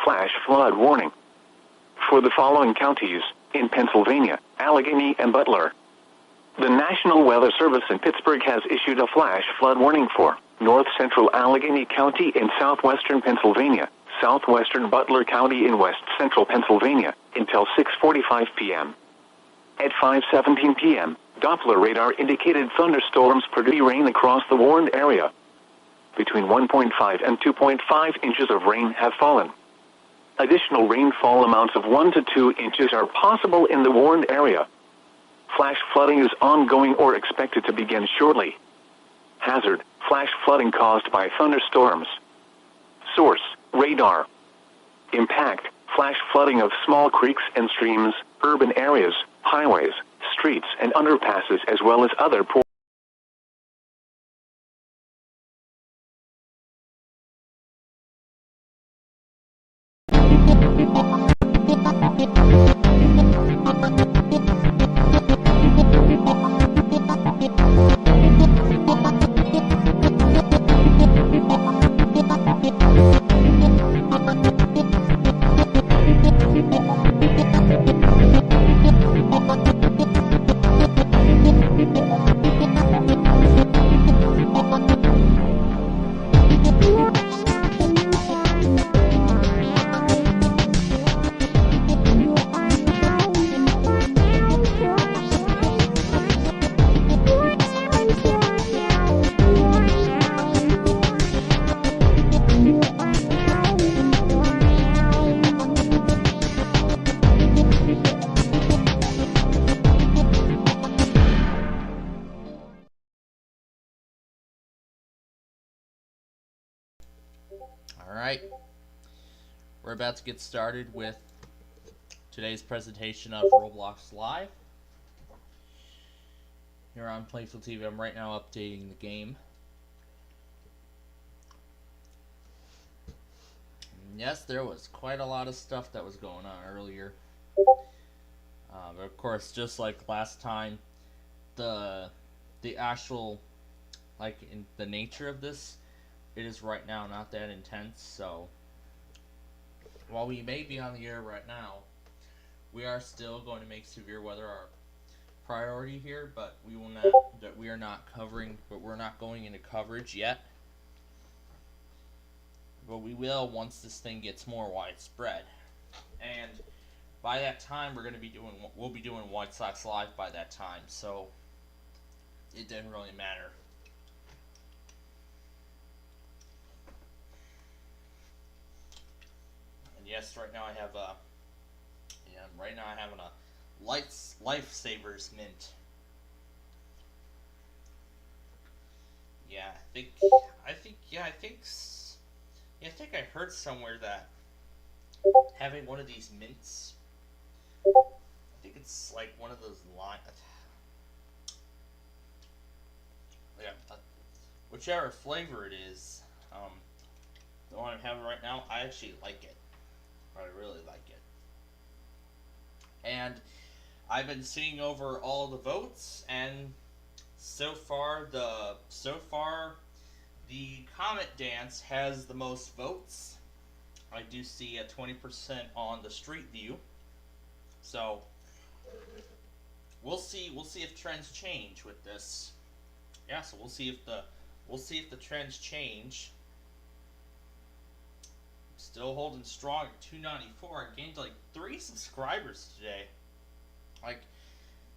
Flash flood warning for the following counties in Pennsylvania: Allegheny and Butler. The National Weather Service in Pittsburgh has issued a flash flood warning for north central Allegheny County in southwestern Pennsylvania, southwestern Butler County in west central Pennsylvania until 6:45 p.m. At 5:17 p.m., Doppler radar indicated thunderstorms produce rain across the warned area. Between 1.5 and 2.5 inches of rain have fallen. Additional rainfall amounts of 1 to 2 inches are possible in the warned area. Flash flooding is ongoing or expected to begin shortly. Hazard: flash flooding caused by thunderstorms. Source: radar. Impact: flash flooding of small creeks and streams, urban areas, highways, streets and underpasses, as well as other portions. Alright, we're about to get started with today's presentation of Roblox Live. Here on Plainfield TV, I'm right now updating the game. And yes, there was quite a lot of stuff that was going on earlier. But of course, just like last time, the actual, like, in the nature of this, it is right now not that intense. So while we may be on the air right now, we are still going to make severe weather our priority here, but we will not, that we are not covering, but we're not going into coverage yet. But we will once this thing gets more widespread. And by that time, we'll be doing White Sox Live by that time, so it didn't really matter. And yes, right now I have right now I have a Lifesavers mint. I think I heard somewhere that having one of these mints, I think it's like one of those whichever flavor it is, the one I'm having right now, I actually like it. I really like it. And I've been seeing over all the votes, and so far the Comet Dance has the most votes. I do see a 20% on the Street View. So we'll see if trends change with this. Yeah, so we'll see if the trends change. Still holding strong at 294. I gained like 3 subscribers today. Like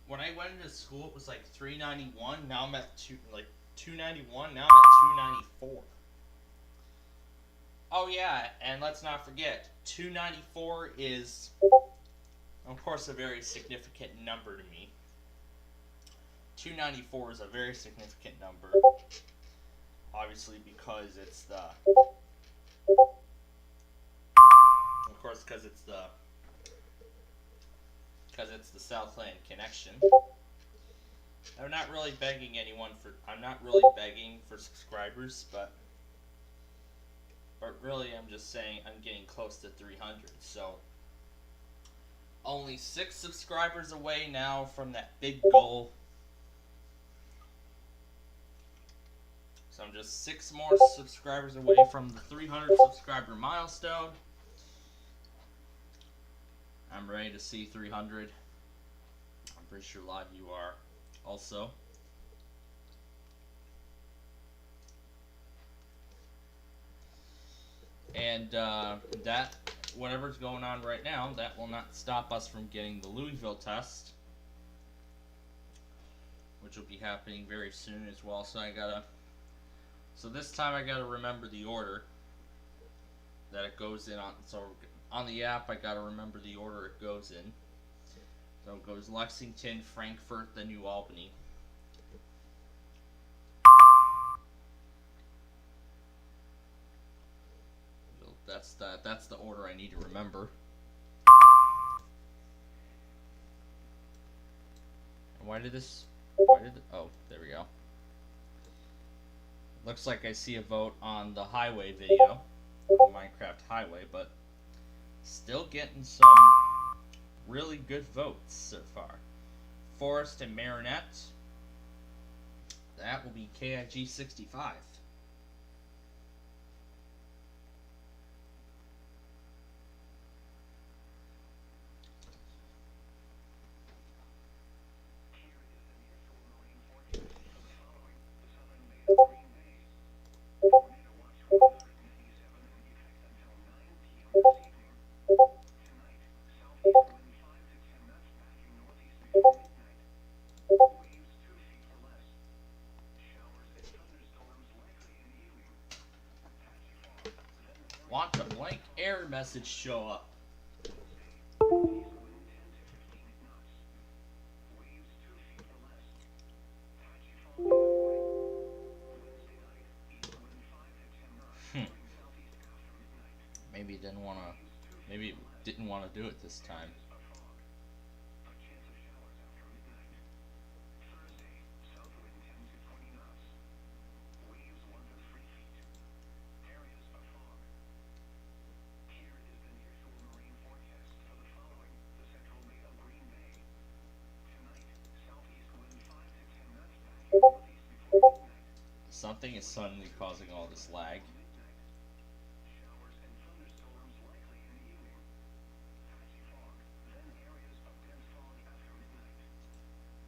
when I went into school, it was like 391. Now I'm at 291. Now I'm at 294. Oh yeah, and let's not forget, 294 is, of course, a very significant number to me. 294 is a very significant number, obviously because it's the, of course, because it's the Southland connection. I'm not really begging for subscribers, but really I'm just saying I'm getting close to 300, so only 6 subscribers away now from that big goal. So I'm just 6 more subscribers away from the 300 subscriber milestone. I'm ready to see 300. I'm pretty sure a lot of you are also. And that, whatever's going on right now, that will not stop us from getting the Louisville test, which will be happening very soon as well. So this time I gotta remember the order that it goes in on. So on the app, I gotta remember the order it goes in. So it goes Lexington, Frankfort, then New Albany. So that's the order I need to remember. And oh, there we go. Looks like I see a vote on the highway video, on Minecraft Highway, but still getting some really good votes so far. Forest and Marinette. That will be KIG 65. Want a blank error message show up. Maybe it didn't want to do it this time. Something is suddenly causing all this lag.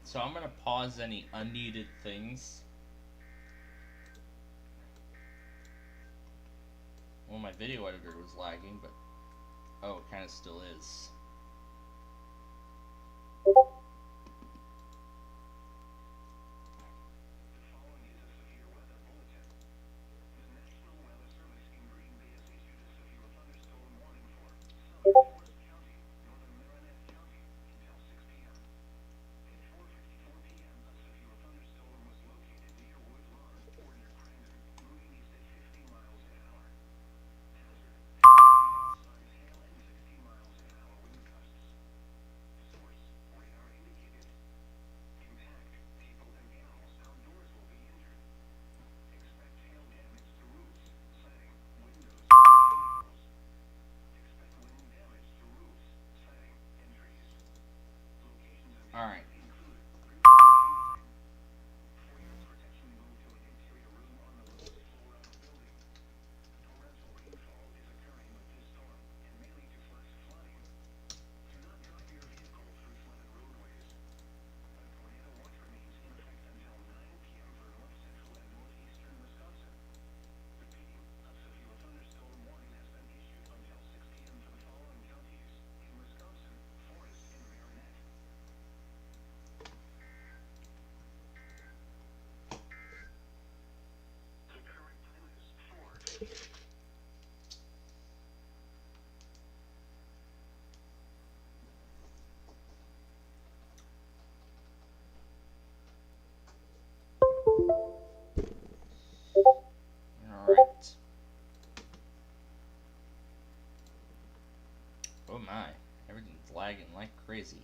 So I'm gonna pause any unneeded things. Well, my video editor was lagging, but oh, it kind of still is. Alright. Alright. Oh my, everything's lagging like crazy.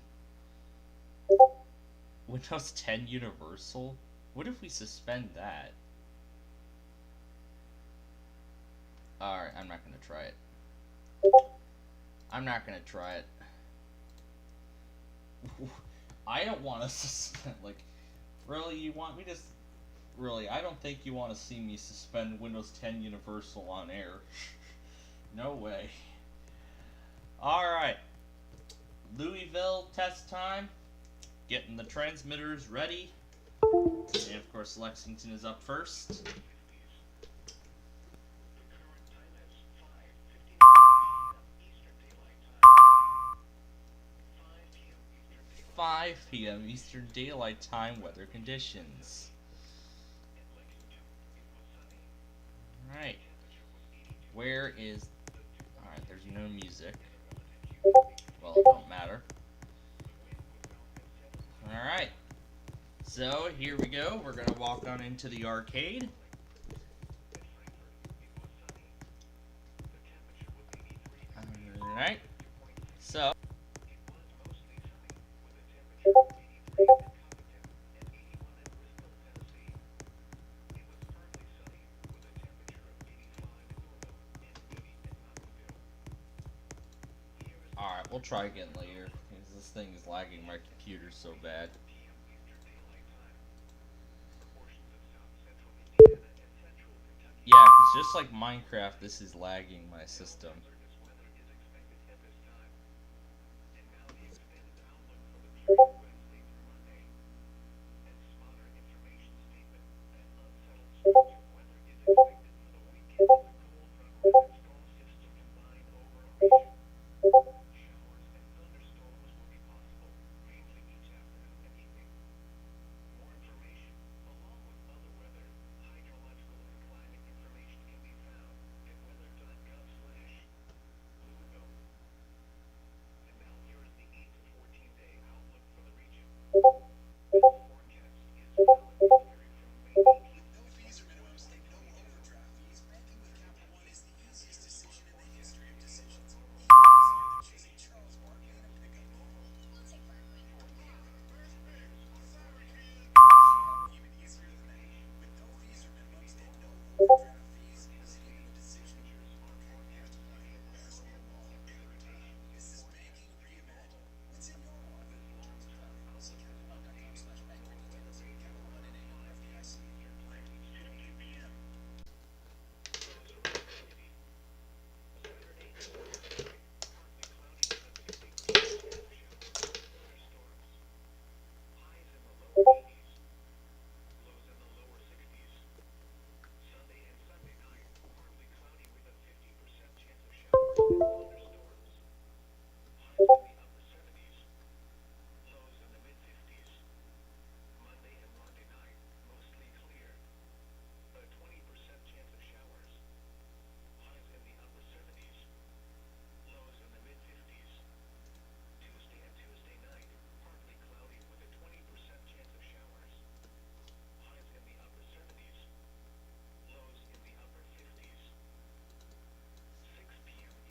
Windows 10 Universal? What if we suspend that? Alright, I'm not gonna try it. I'm not gonna try it. I don't want to suspend, like, really, you want me to, really, I don't think you want to see me suspend Windows 10 Universal on air. No way. Alright. Louisville test time. Getting the transmitters ready. And of course Lexington is up first. 5 p.m. Eastern Daylight Time weather conditions. Alright. Where is... Alright, there's no music. Well, it don't matter. Alright. So, here we go. We're going to walk on into the arcade. Alright. So. Alright, we'll try again later, because this thing is lagging my computer so bad. Yeah, because just like Minecraft, this is lagging my system.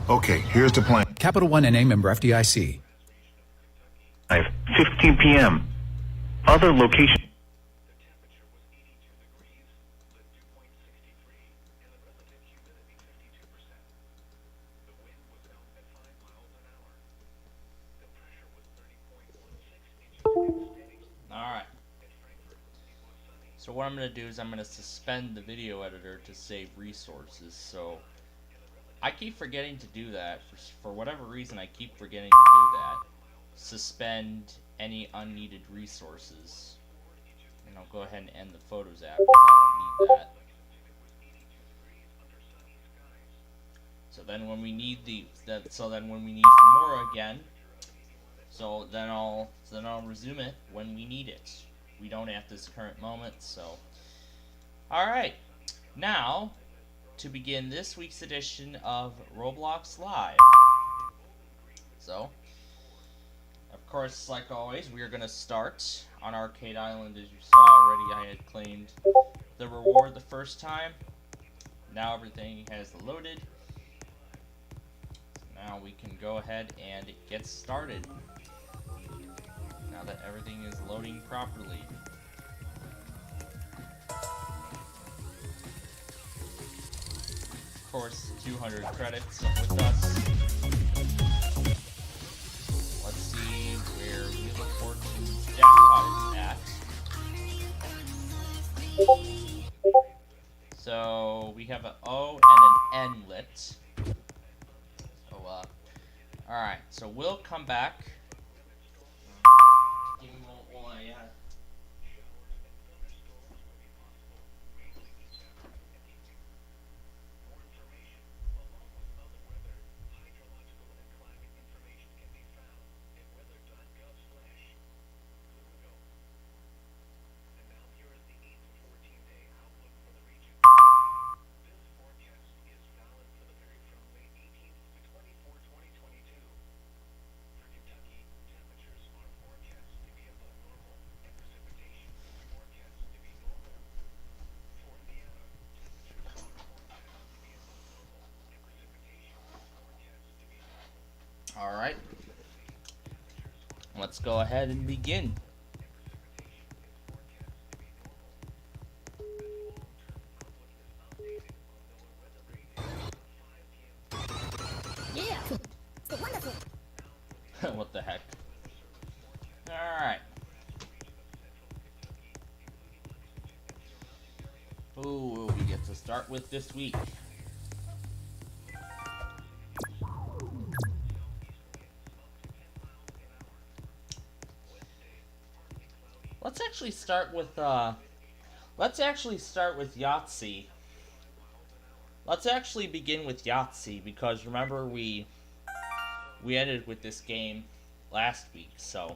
Okay, here's the plan. Capital One NA, member FDIC. 15 p.m. Other location. Alright. So what I'm going to do is I'm going to suspend the video editor to save resources. So I keep forgetting to do that. For whatever reason, I keep forgetting to do that. Suspend any unneeded resources. And I'll go ahead and end the Photos app because I don't need that. So then when we need when we need Filmora again, then I'll resume it when we need it. We don't at this current moment, so. Alright. Now, to begin this week's edition of Roblox Live. So, of course, like always, we are going to start on Arcade Island. As you saw already, I had claimed the reward the first time. Now everything has loaded. Now we can go ahead and get started. Now that everything is loading properly. Of course, 200 credits with us. Let's see where Wheel of Fortune's jackpot is at. So we have an O and an N lit. So, alright, so we'll come back. Give me one while I, let's go ahead and begin. Yeah, so wonderful. What the heck? Alright. Who we get to start with this week? Let's actually start with Yahtzee. Let's actually begin with Yahtzee, because remember we ended with this game last week, so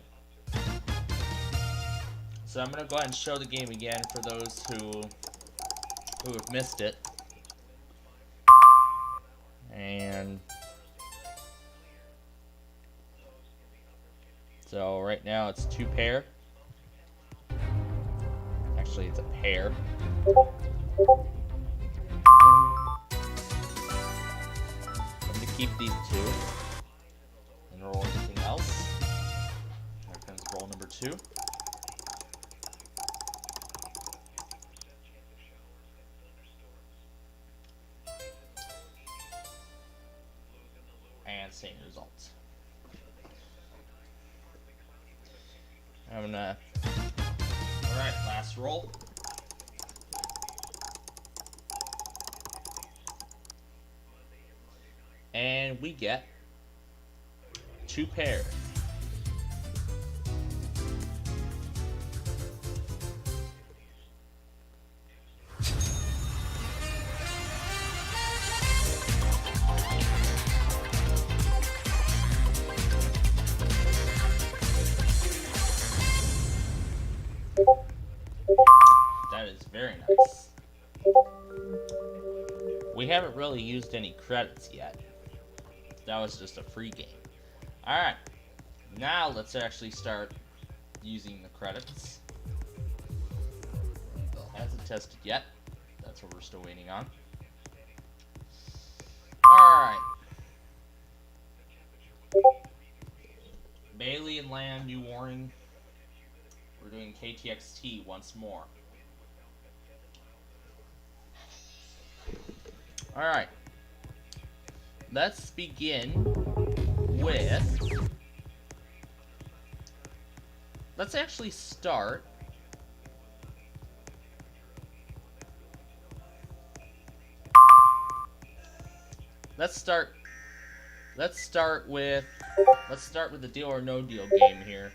I'm gonna go ahead and show the game again for those who have missed it. And so right now it's 2 pair. Actually, it's a pair. I'm gonna keep these 2 and roll everything else. Here comes roll number 2. And same results. I'm gonna. Alright, last roll. And we get 2 pairs. That is very nice. We haven't really used any credits yet. That was just a free game. Alright, now let's actually start using the credits. Hasn't tested yet. That's what we're still waiting on. Alright. Bailey and Lamb, new warning. We're doing KTXT once more. Alright. Let's begin with... Let's actually start... Let's start with the deal or no deal game here.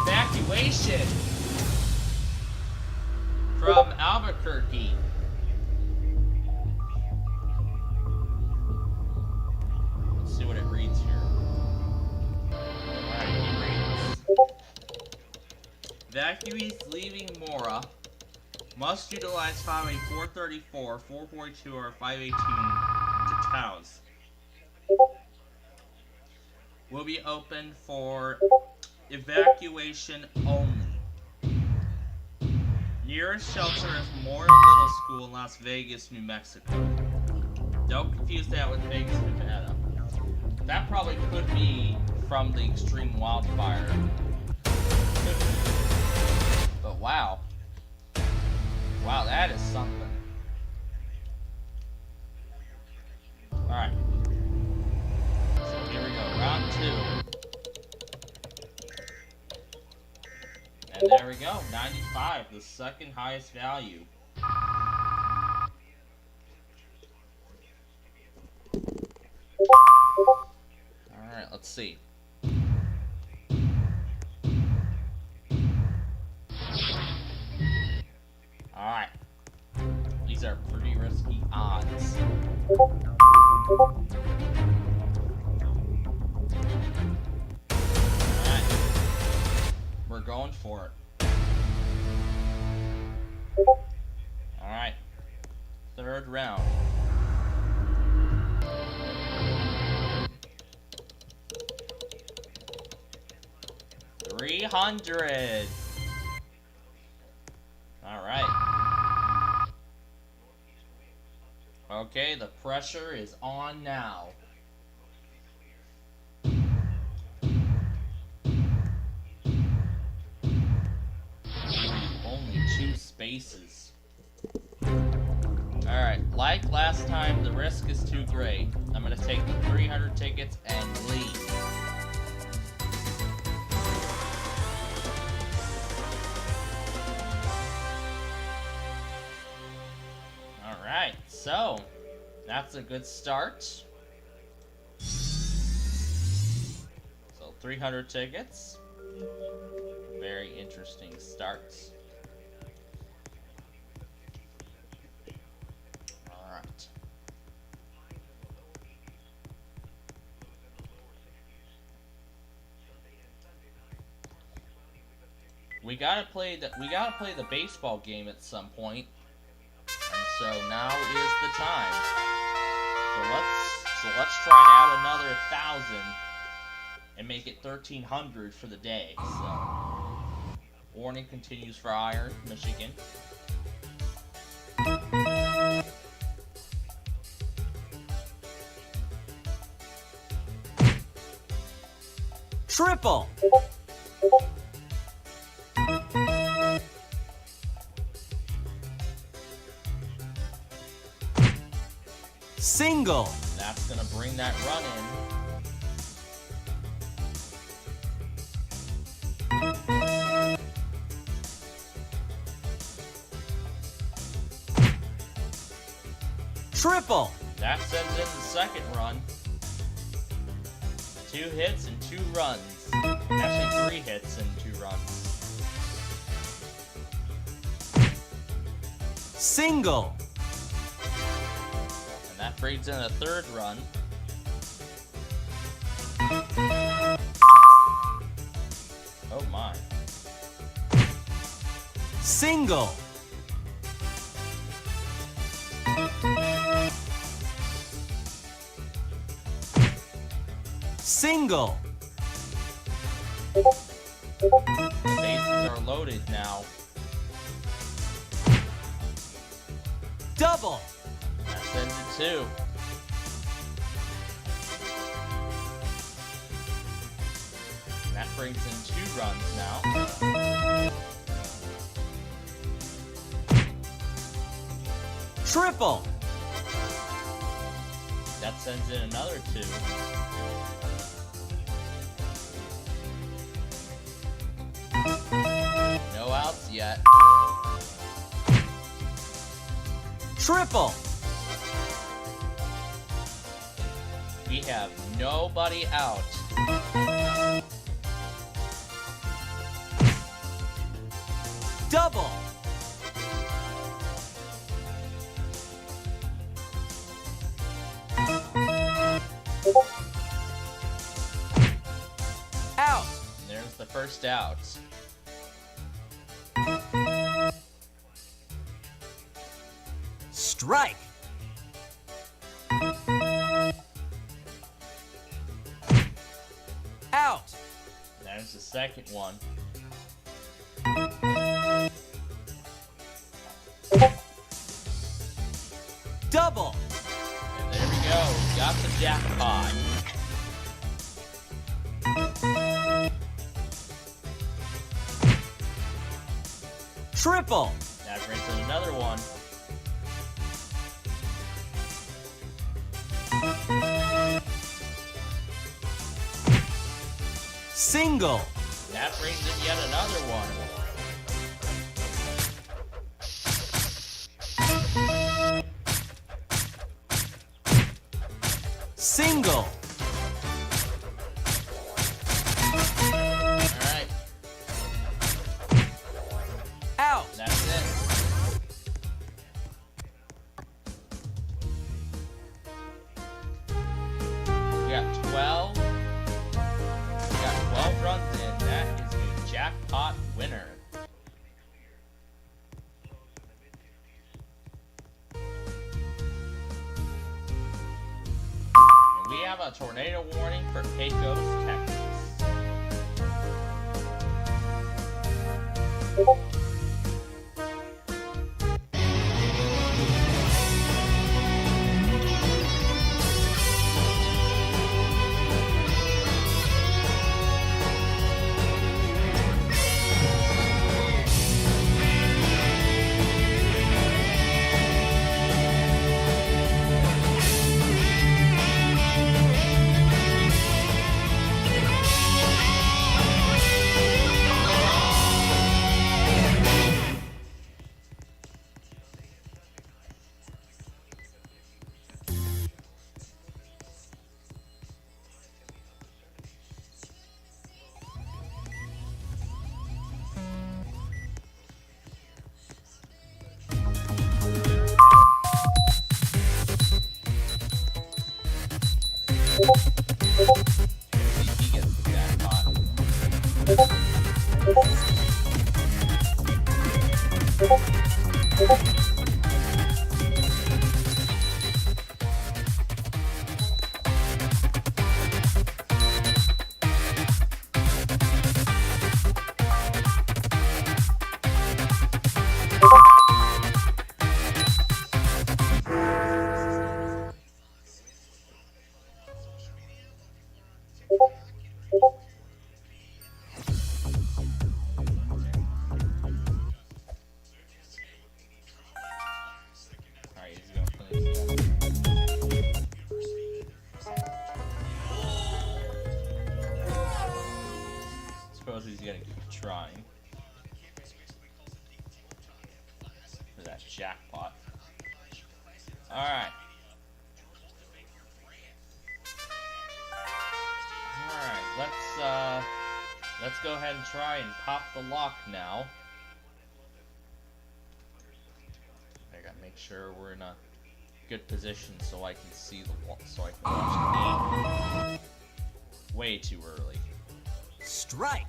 Evacuation from Albuquerque. Let's see what it reads here. Alright, it reads. Evacuees leaving Mora must utilize Highway 434, 442, or 518 to Taos. Will be open for evacuation only. Nearest shelter is Memorial Middle School in Las Vegas, New Mexico. Don't confuse that with Vegas, Nevada. That probably could be from the extreme wildfire. But wow. Wow, that is something. Alright. So here we go, round 2. And there we go, 95, the second highest value. Alright, let's see. Alright. These are pretty risky odds. We're going for it. Alright. Third round. 300. All right. Okay, the pressure is on now. Only 2 spaces. Alright, like last time, the risk is too great. I'm gonna take the 300 tickets and leave. Alright, so that's a good start. So 300 tickets. Very interesting starts. Alright. We gotta play the baseball game at some point. And so now is the time. So let's try to add another 1,000 and make it 1,300 for the day. So warning continues for Iron, Michigan. Triple. Single. That's gonna bring that run in. Triple. That sends in the second run. 2 hits and 2 runs. Actually 3 hits and 2 runs. Single. And that brings in a 3rd run. Oh my. Single. Single. The bases are loaded now. Double. That sends it 2. And that brings in 2 runs now. Triple. That sends in another 2. No outs yet. Triple. We have nobody out. Double. Out. There's the first out. Strike. Out. There's the second one. Double. And there we go. We got the jackpot. Triple. That brings in another one. Single. That brings in yet another one. Single. Alright. Out. That's it. We got 12. We got 12 runs in. That is a jackpot winner. And we have a tornado warning for Pecos, Texas. He gets the jackpot. Alright, he's gonna finish that. Suppose he's gonna keep trying for that jackpot. Alright. Alright, let's go ahead and try and pop the lock now. I gotta make sure we're in a good position so I can see the wall, so I can watch the game. Way too early. Strike.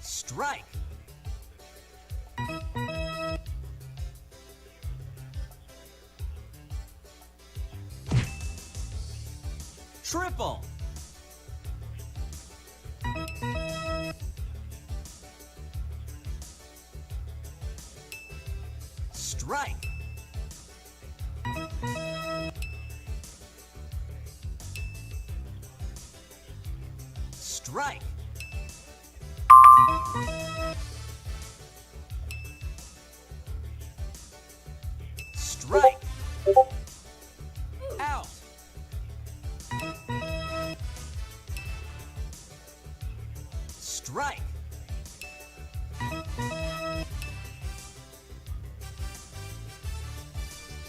Strike. Triple. Strike. Strike. Strike. Out. Strike.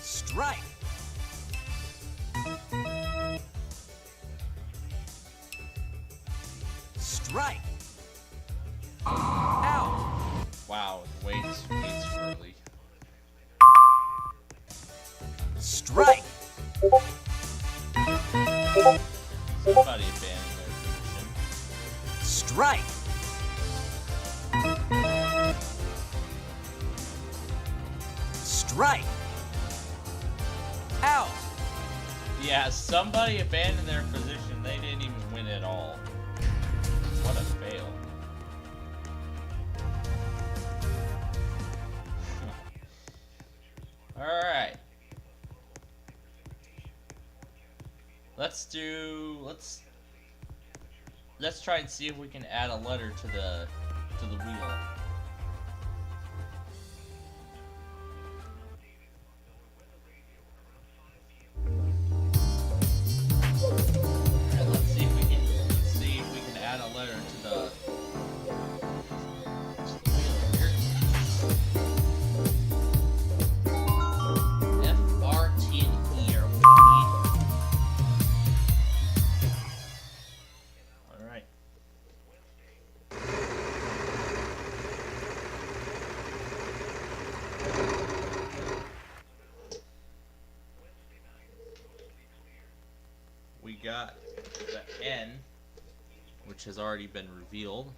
Strike. Strike. Out. Wow, way too early. Strike. Somebody abandoned their position. Strike. Strike. Out. Yeah, somebody abandoned their position. They didn't even win at all. What a fail. Alright. Let's try and see if we can add a letter to the wheel. Alright, let's see if we can add a letter to the wheel here. F, R, T, and E are what we need. Alright. We got the N, which has already been revealed.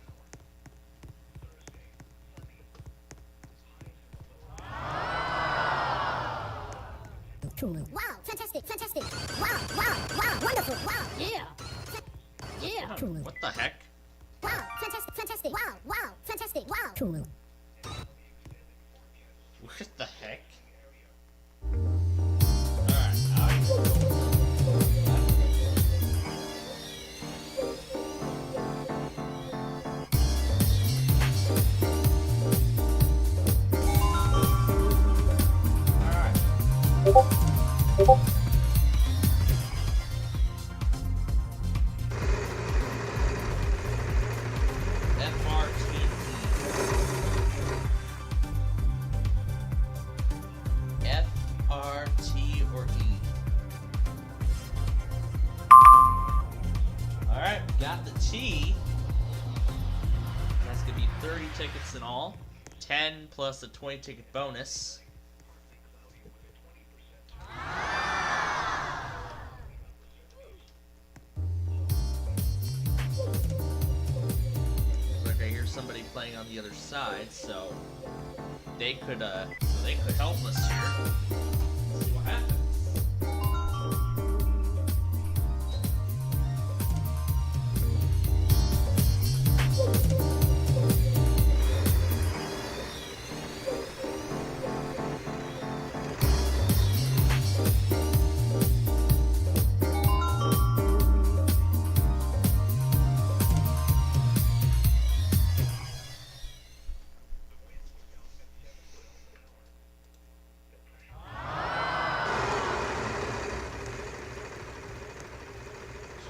Wow, fantastic, fantastic. Wow, wow, wow, wonderful, wow, yeah. Yeah. the heck? Wow, fantastic, fantastic. Wow, wow, fantastic. Wow. Cool. What the heck? Got the T. That's gonna be 30 tickets in all. 10 plus a 20 ticket bonus. Looks like I hear somebody playing on the other side, so they could help us here. Let's see what happens.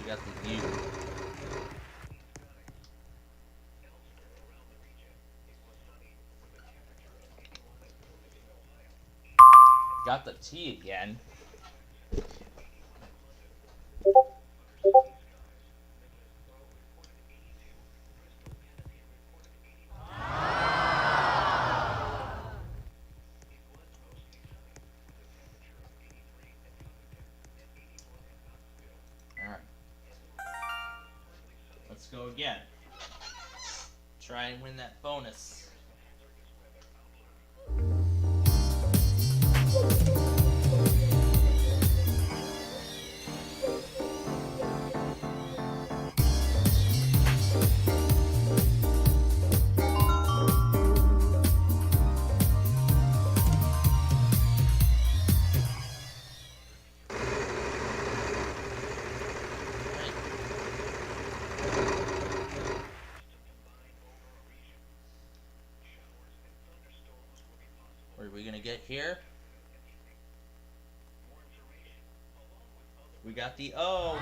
Got the U. Got the T again. Let's go again. Try and win that bonus. What are we gonna get here? We got the O.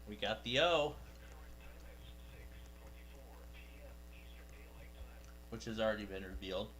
We got the O, which has already been revealed.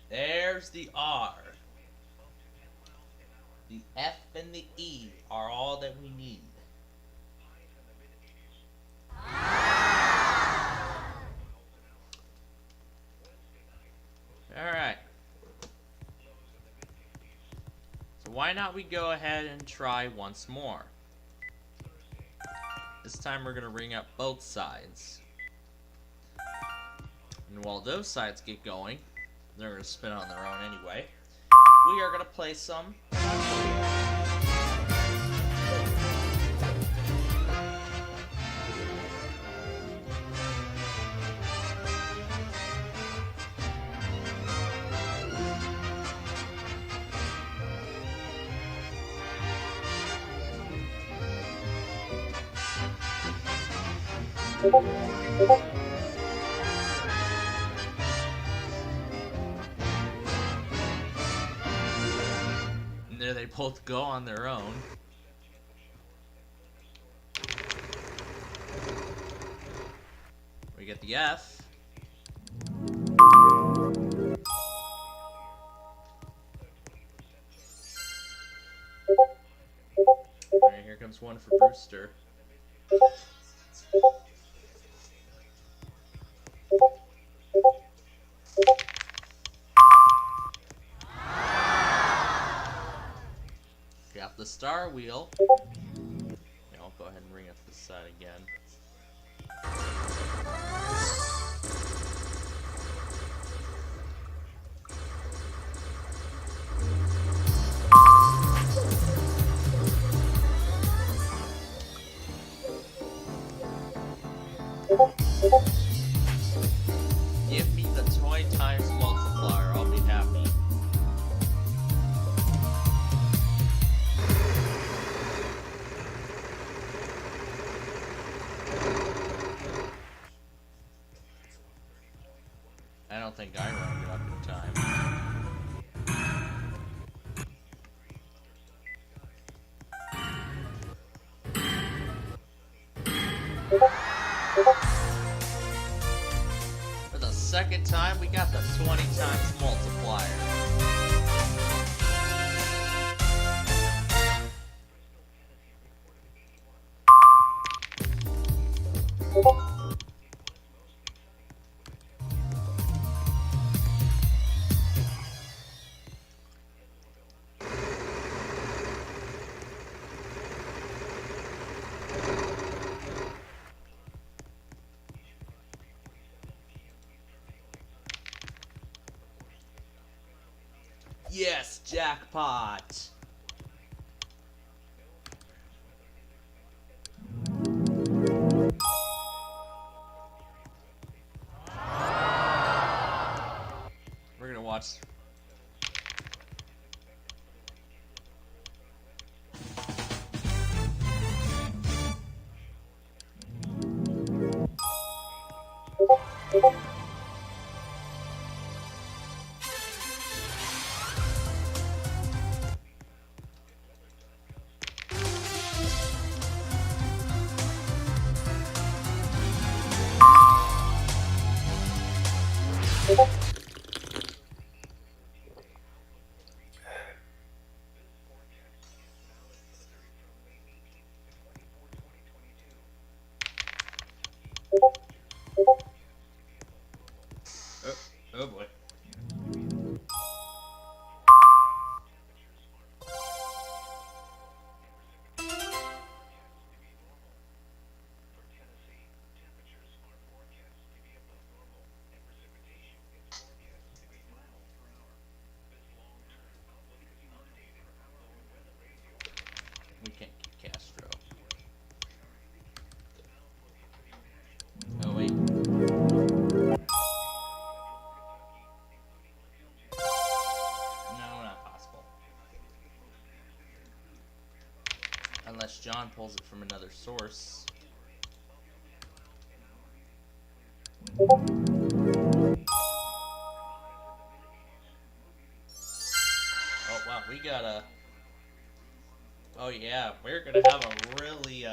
There's the R. The F and the E are all that we need. Alright. So why not we go ahead and try once more. This time we're going to ring up both sides. And while those sides get going, they're going to spin on their own anyway. We are going to play some. there they both go on their own. We get the F. Alright, here comes one for Brewster. Got the star wheel. Yeah, I'll go ahead and ring it this side again. Give me the toy times multiplier, I'll be happy. I don't think I rounded up in time. For the second time, we got the 20 times multiplier. Yes, jackpot! We're gonna watch. Oh boy. We can't keep Castro. Oh wait. No, not possible. Unless John pulls it from another source. Oh wow, we got a... Oh yeah, we're gonna have a really,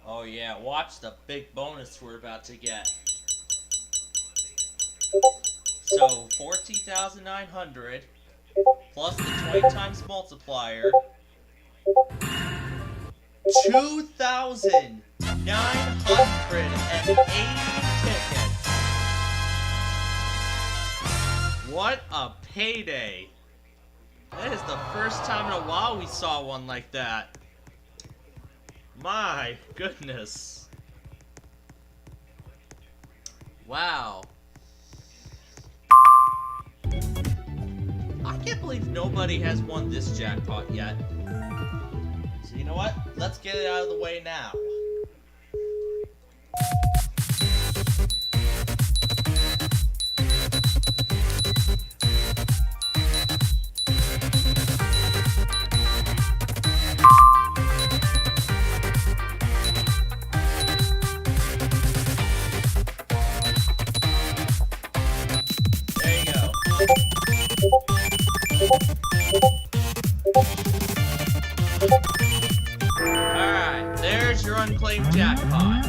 oh yeah, watch the big bonus we're about to get. So 14,900 plus the 20 times multiplier, 2,980 What a payday. That is the first time in a while we saw one like that. My goodness. Wow. I can't believe nobody has won this jackpot yet. So you know what? Let's get it out of the way now. There you go. Alright, there's your unclaimed jackpot.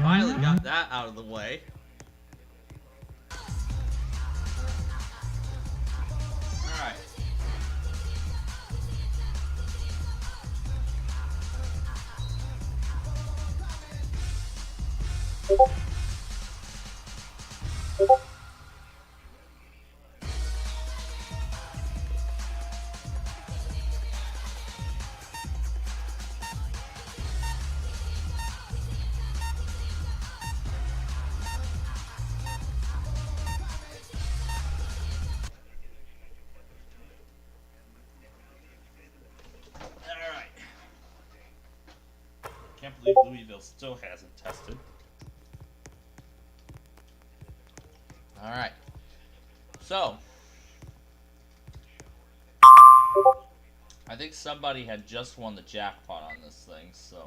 Finally got that out of the way. Alright. Can't believe Louisville still hasn't tested. Alright. So, I think somebody had just won the jackpot on this thing, so.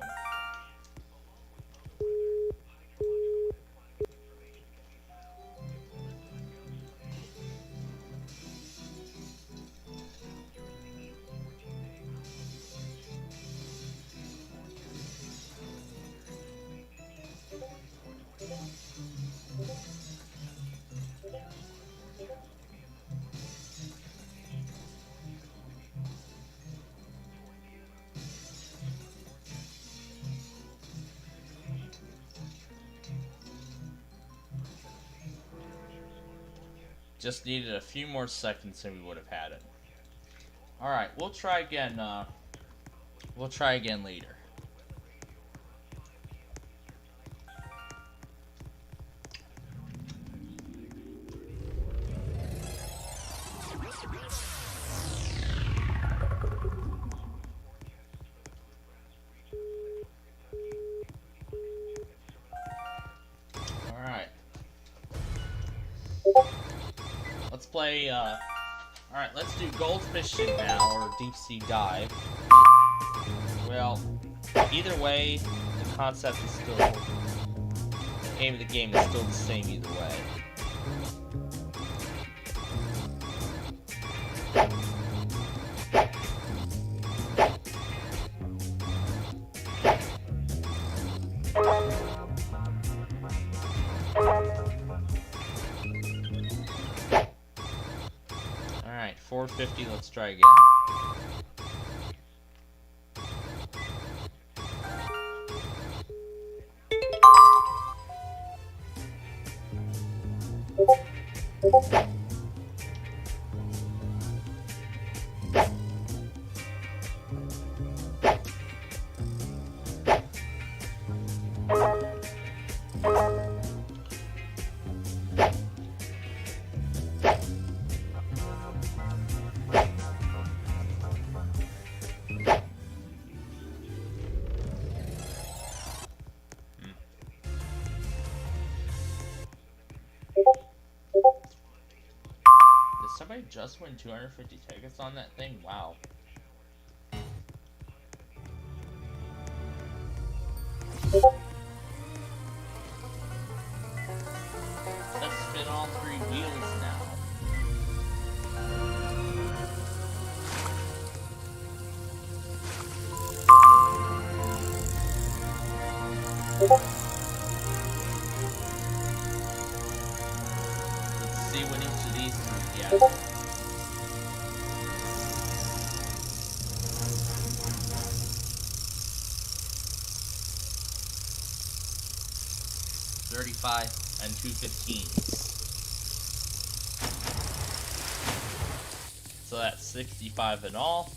Just needed a few more seconds and we would have had it. Alright, we'll try again, later. Alright. Let's play, alright, let's do goldfishing now, or deep sea dive. Well, either way, the concept is still, the aim of the game is still the same either way. Alright, 450, let's try again. Somebody just win 250 tickets on that thing? Wow. Let's spin all three wheels now. Let's see what each of these get. 235, and 215s. So that's 65 in all.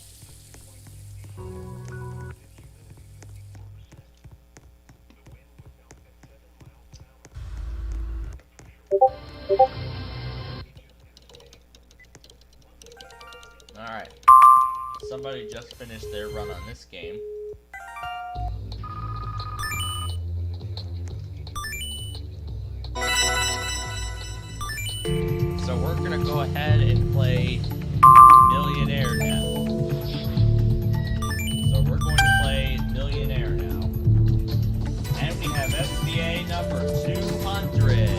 Alright. Somebody just finished their run on this game. So we're gonna go ahead and play Millionaire now. So we're going to play Millionaire now. And we have SBA number 200.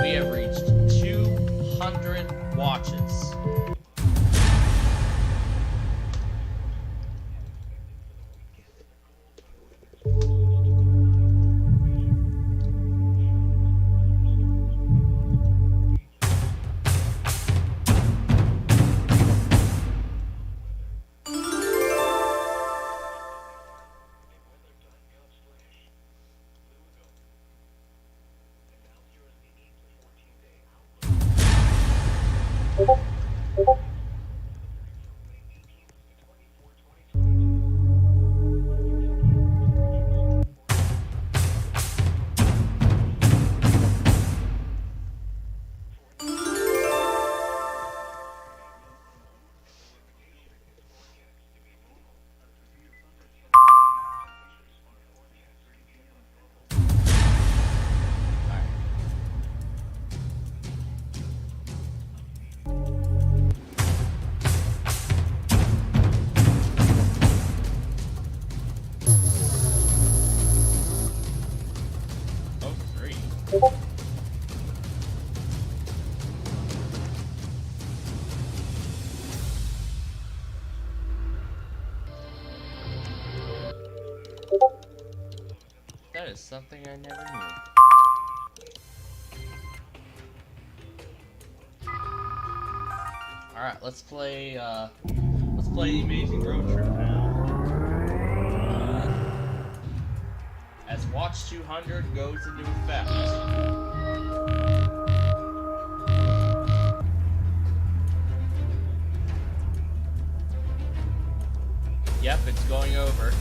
We have reached 200 watches. That is something I never knew. Alright, let's play the Amazing Road Trip now. As Watch 200 goes into effect. Yep, it's going over.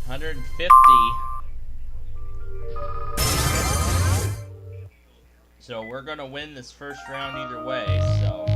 $150. So we're gonna win this first round either way, so.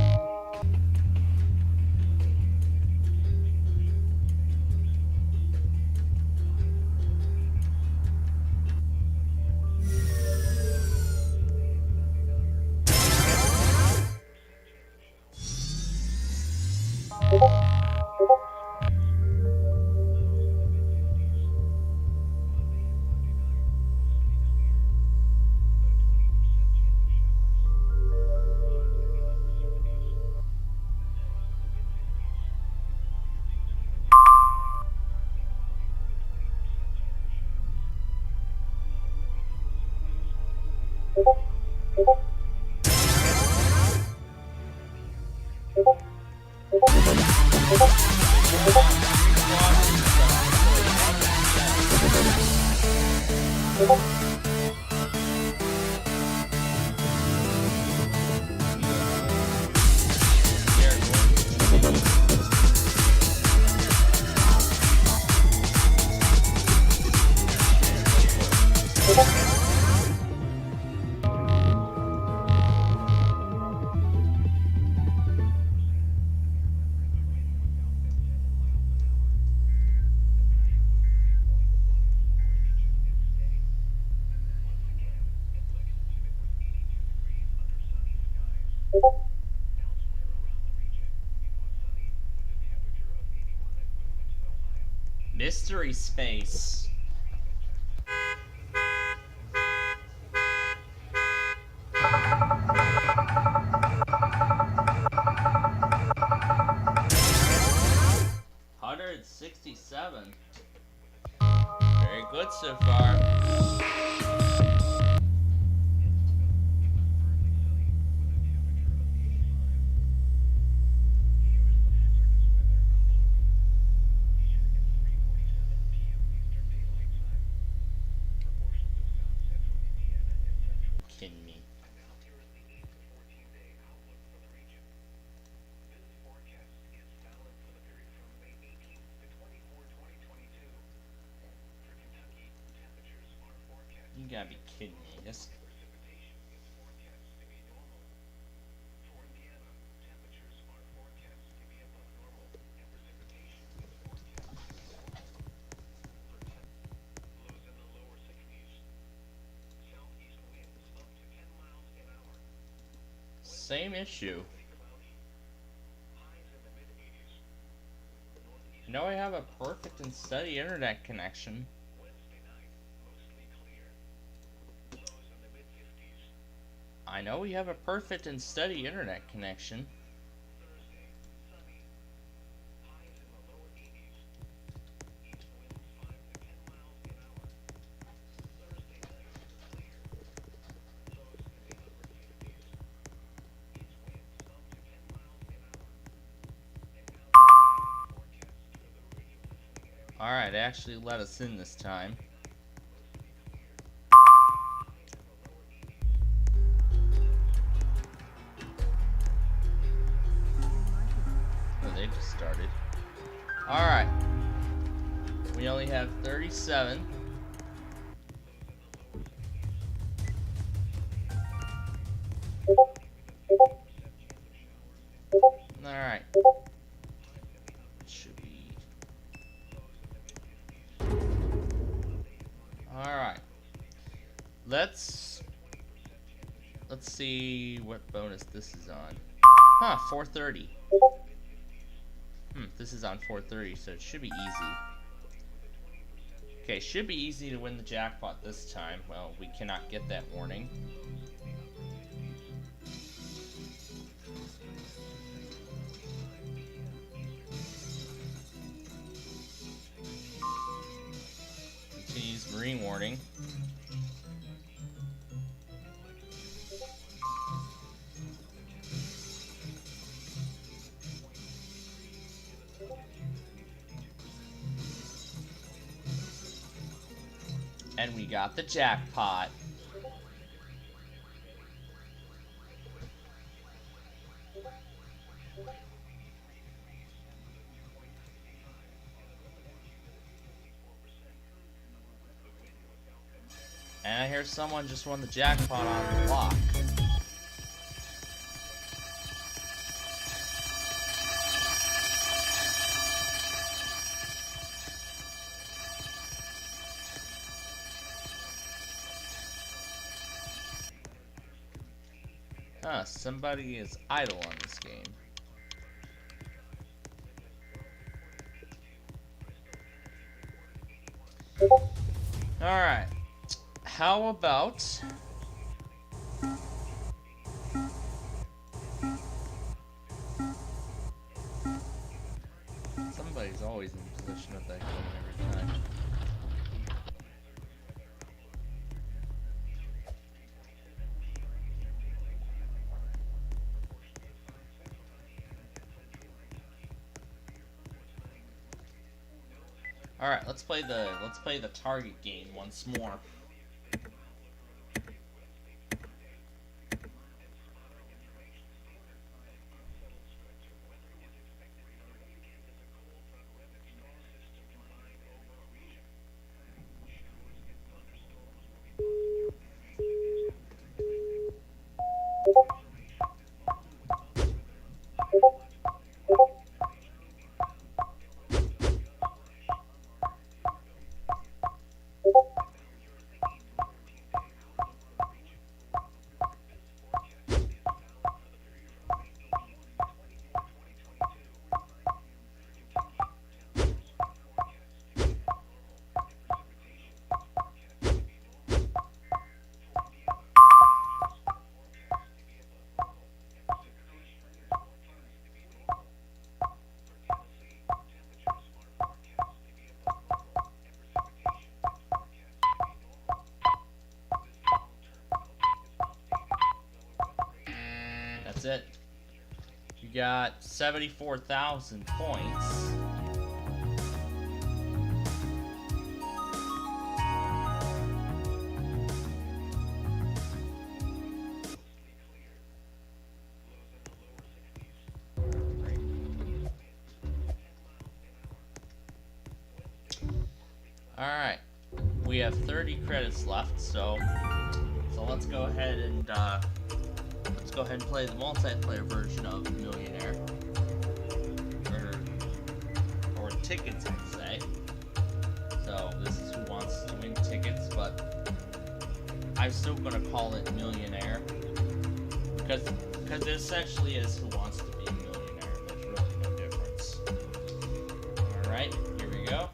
Mystery space. $167. Very good so far. Kidding me. You gotta be kidding me. This. Same issue. You know I have a perfect and steady internet connection. I know we have a perfect and steady internet connection. Alright, they actually let us in this time. Oh, they just started. Alright. We only have 37. Alright. Should be. Alright. Let's see what bonus this is on. Huh, 430. This is on 430, so it should be easy. Okay, should be easy to win the jackpot this time. Well, we cannot get that warning. Continues marine warning. And we got the jackpot. And I hear someone just won the jackpot on the block. Huh, somebody is idle on this game. Alright. How about... Somebody's always in position of that going every time. Alright, let's play the target game once more. it. You got 74,000 points. Alright, we have 30 credits left, so let's go ahead and play the multiplayer version of Millionaire, or tickets, I'd say. So this is Who Wants to Win Tickets, but I'm still gonna call it Millionaire because it essentially is Who Wants to Be a Millionaire. There's really no difference. All right, here we go.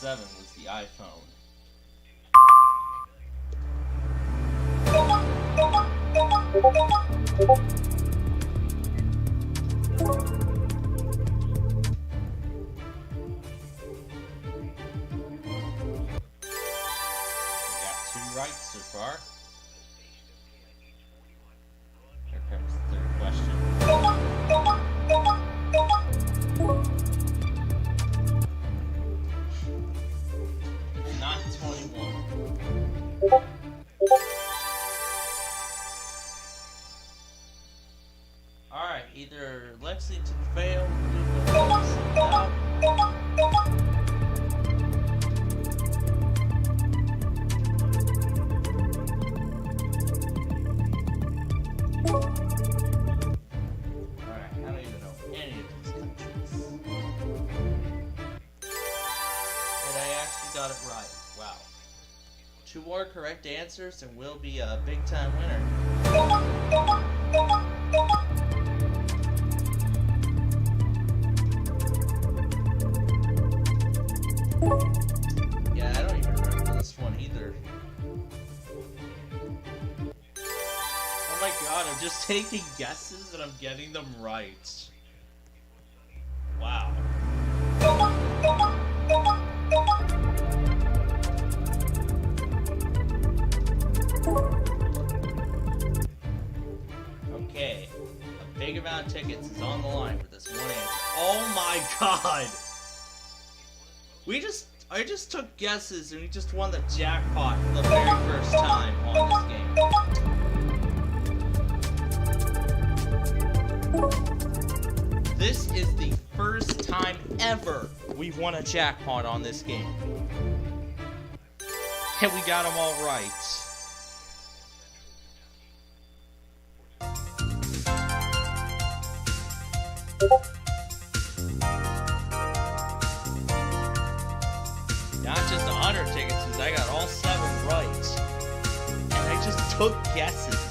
Was the iPhone. We got 2 right so far. Here comes the third question. Not 21. Alright, either Lexington failed, Lexington out. Alright, I don't even know any of these countries. And I actually got it right. Wow. 2 more correct answers and we'll be a big time winner. Yeah, I don't even remember this one either. Oh my god, I'm just taking guesses and I'm getting them right. Wow. Okay, a big amount of tickets is on the line for this one answer. Oh my god! I just took guesses and we just won the jackpot for the very first time on this game. This is the first time ever we've won a jackpot on this game. And we got them all right. Not just 100 tickets, because I got all 7 right. And I just took guesses.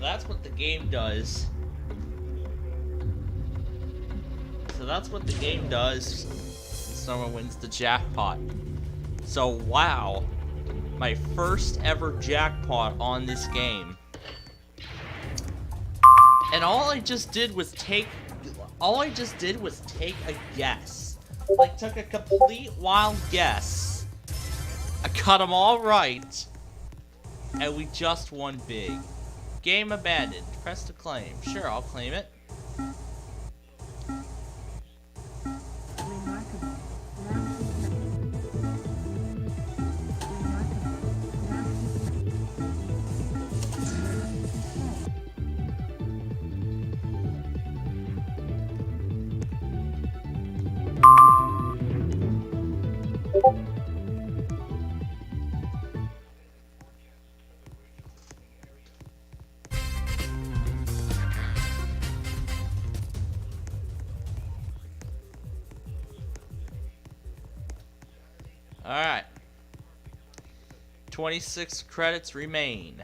That's what the game does. So that's what the game does. Someone wins the jackpot. So wow, my first ever jackpot on this game. And all I just did was take a guess. Like, took a complete wild guess. I got them all right. And we just won big. Game abandoned. Press to claim. Sure, I'll claim it. Alright. 26 credits remain.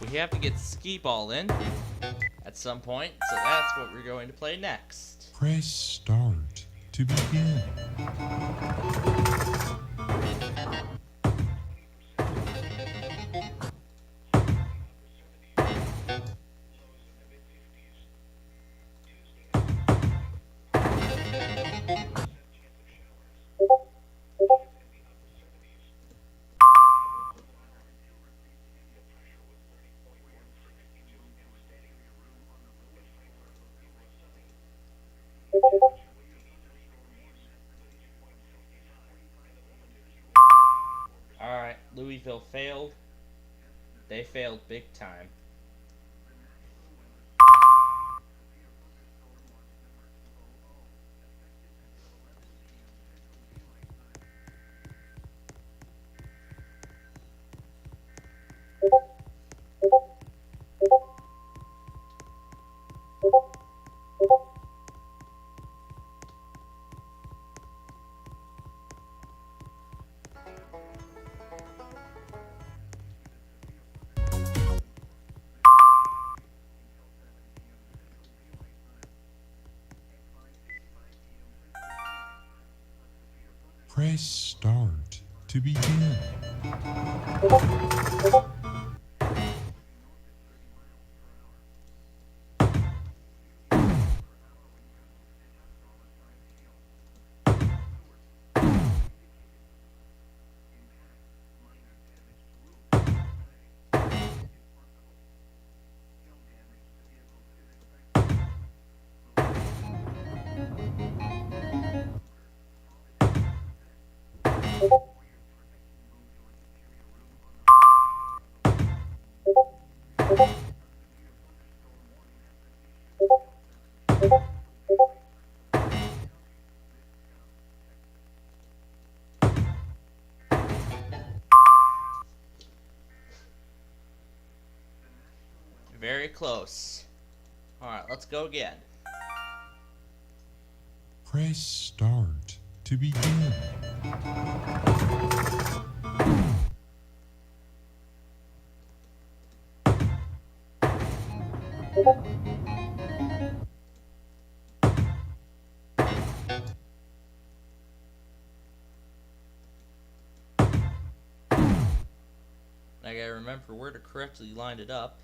We have to get Ski Ball in at some point, so that's what we're going to play next. Press start to begin. Alright, Louisville failed. They failed big time. Press start to begin. Very close. Alright, let's go again. Press start to begin. I gotta remember where to correctly line it up.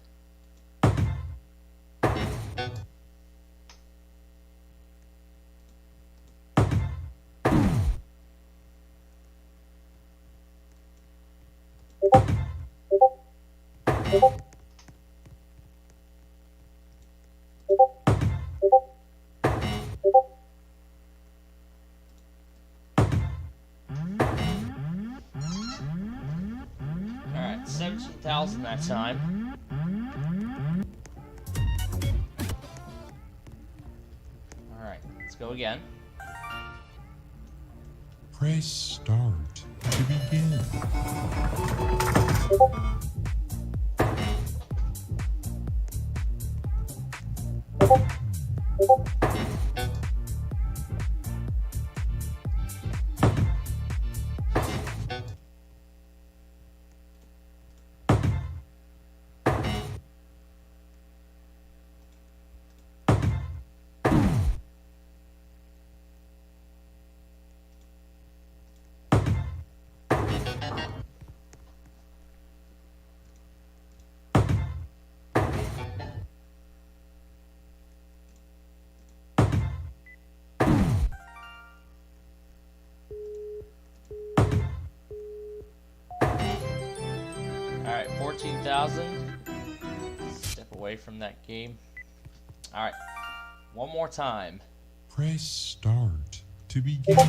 Alright, 17,000 that time. Alright, let's go again. Press start to begin. 11,000. Step away from that game. All right. One more time. Press start to begin.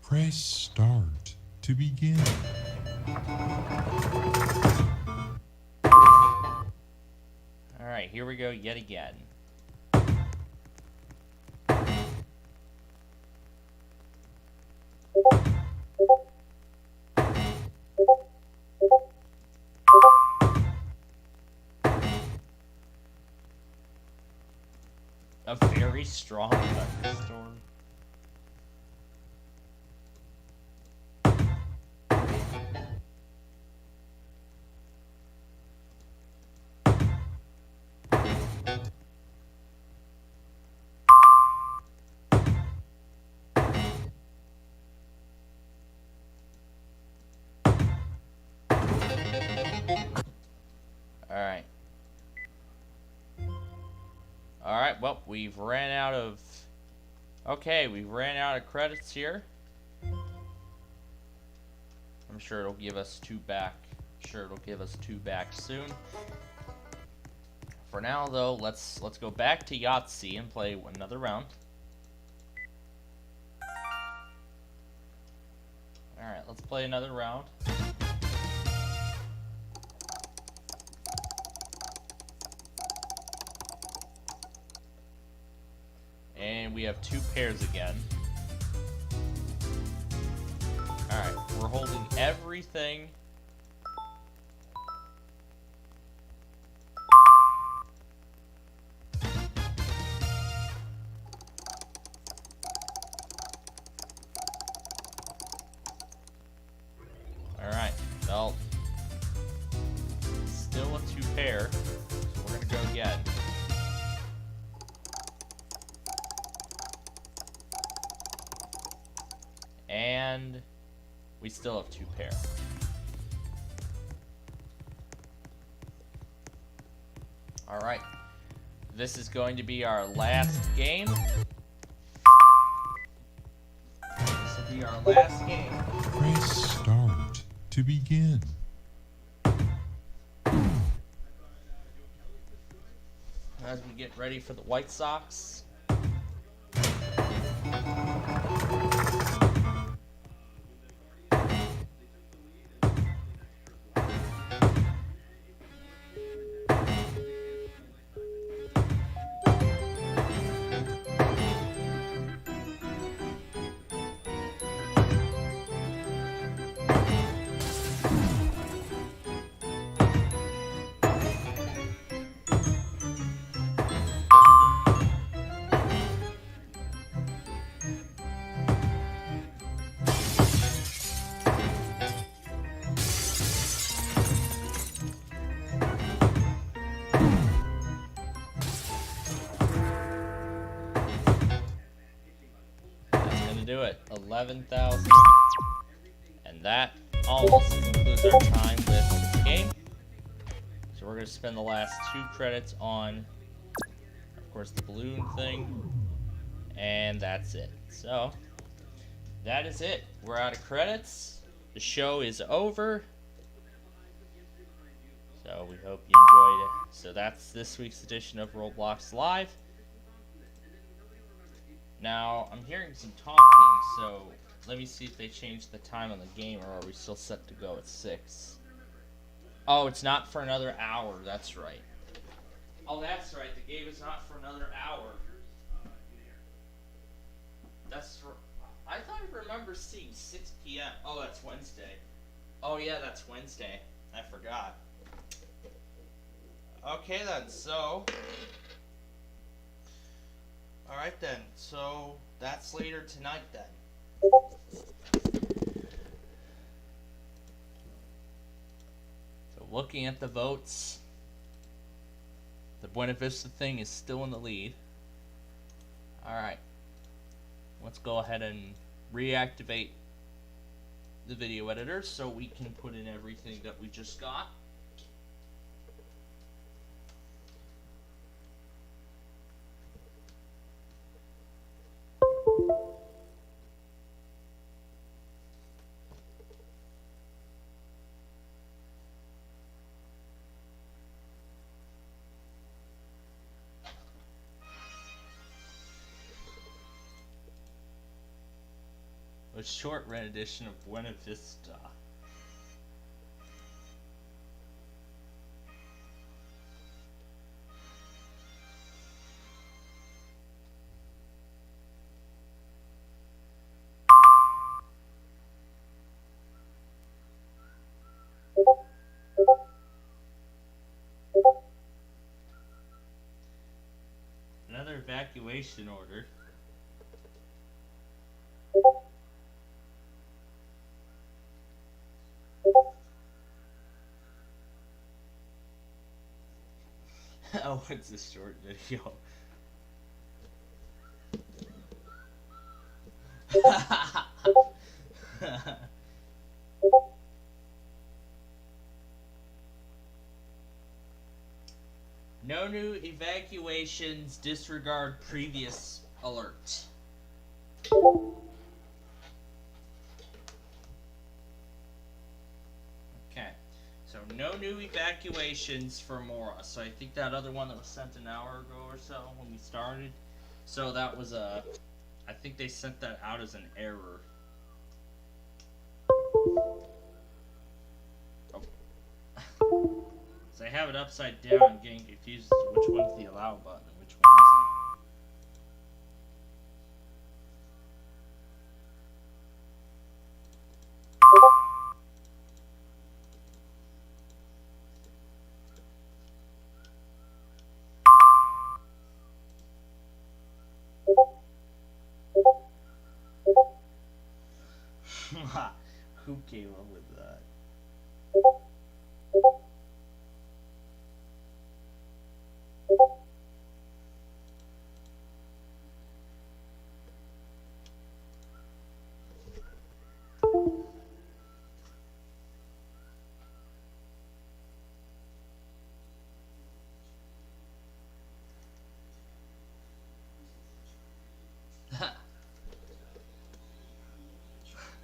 Press start to begin. All right, here we go yet again. A very strong thunderstorm. Alright, well, we've ran out of... Okay, we've ran out of credits here. I'm sure it'll give us two back. Soon. For now, though, let's go back to Yahtzee and play another round. Alright, let's play another round. And we have two pairs again. Alright, we're holding everything. Alright, well, still a two pair, so we're gonna go again. And we still have two pair. Alright, this is going to be our last game. This will be our last game. Press start to begin. As we get ready for the White Sox. Do it. 11,000. And that almost concludes our time with this game. So we're going to spend the last 2 credits on, of course, the balloon thing. And that's it. So, that is it. We're out of credits. The show is over. So we hope you enjoyed it. So that's this week's edition of Roblox Live. Now, I'm hearing some talking, so let me see if they changed the time on the game, or are we still set to go at 6? Oh, it's not for another hour, that's right. Oh, that's right, the game is not for another hour. That's I thought I remember seeing 6 p.m. Oh, that's Wednesday. Oh, yeah, that's Wednesday. I forgot. Okay, then, so... Alright, then. So, that's later tonight, then. So, looking at the votes, the Buena Vista thing is still in the lead. Alright. Let's go ahead and reactivate the video editor so we can put in everything that we just got. A short rendition of Buena Vista. Another evacuation order. Oh, it's a short video. No new evacuations, disregard previous alert. Okay, so no new evacuations for Mora. So I think that other one that was sent an hour ago or so when we started. So that was a, I think they sent that out as an error. Oh. So I have it upside down, I'm getting confused as to which one's the allow button and which one isn't. Who came up with that?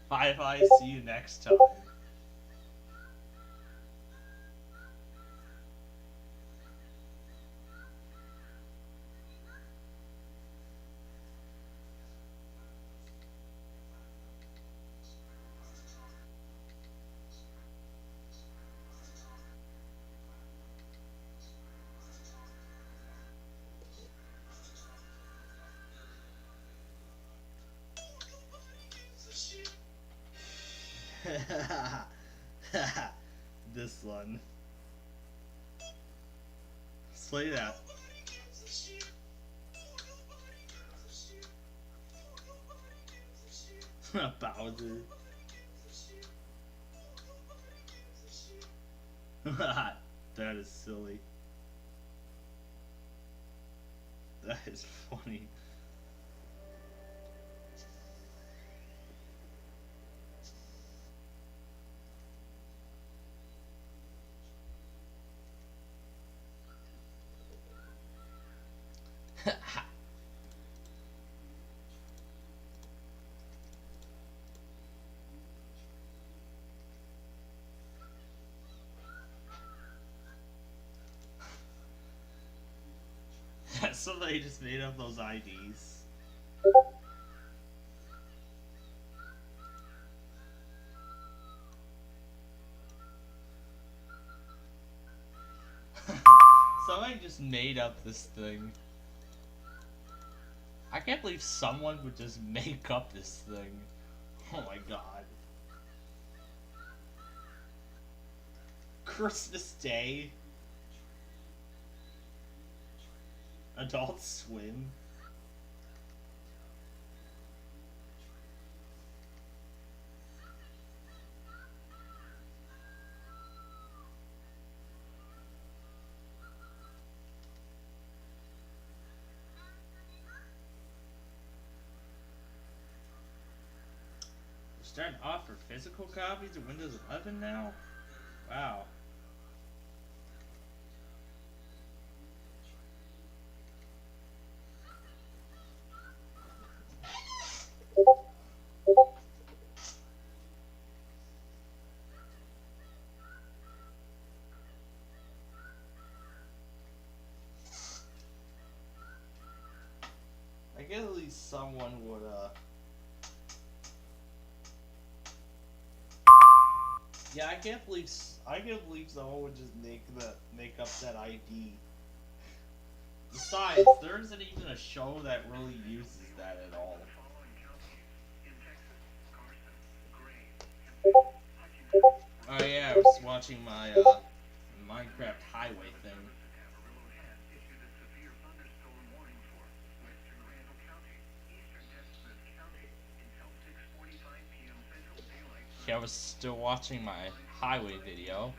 Bye-bye, see you next time. This one. Play that. Bowser. That is silly. That is funny. Somebody just made up those IDs. Somebody just made up this thing. I can't believe someone would just make up this thing. Oh my god. Christmas Day. Adult Swim. Starting to offer physical copies of Windows 11 now? Wow. I guess at least someone would, yeah, I can't believe someone would just make up that ID. Besides, there isn't even a show that really uses that at all. Oh yeah, I was watching my Minecraft highway thing. Yeah, I was still watching my highway video.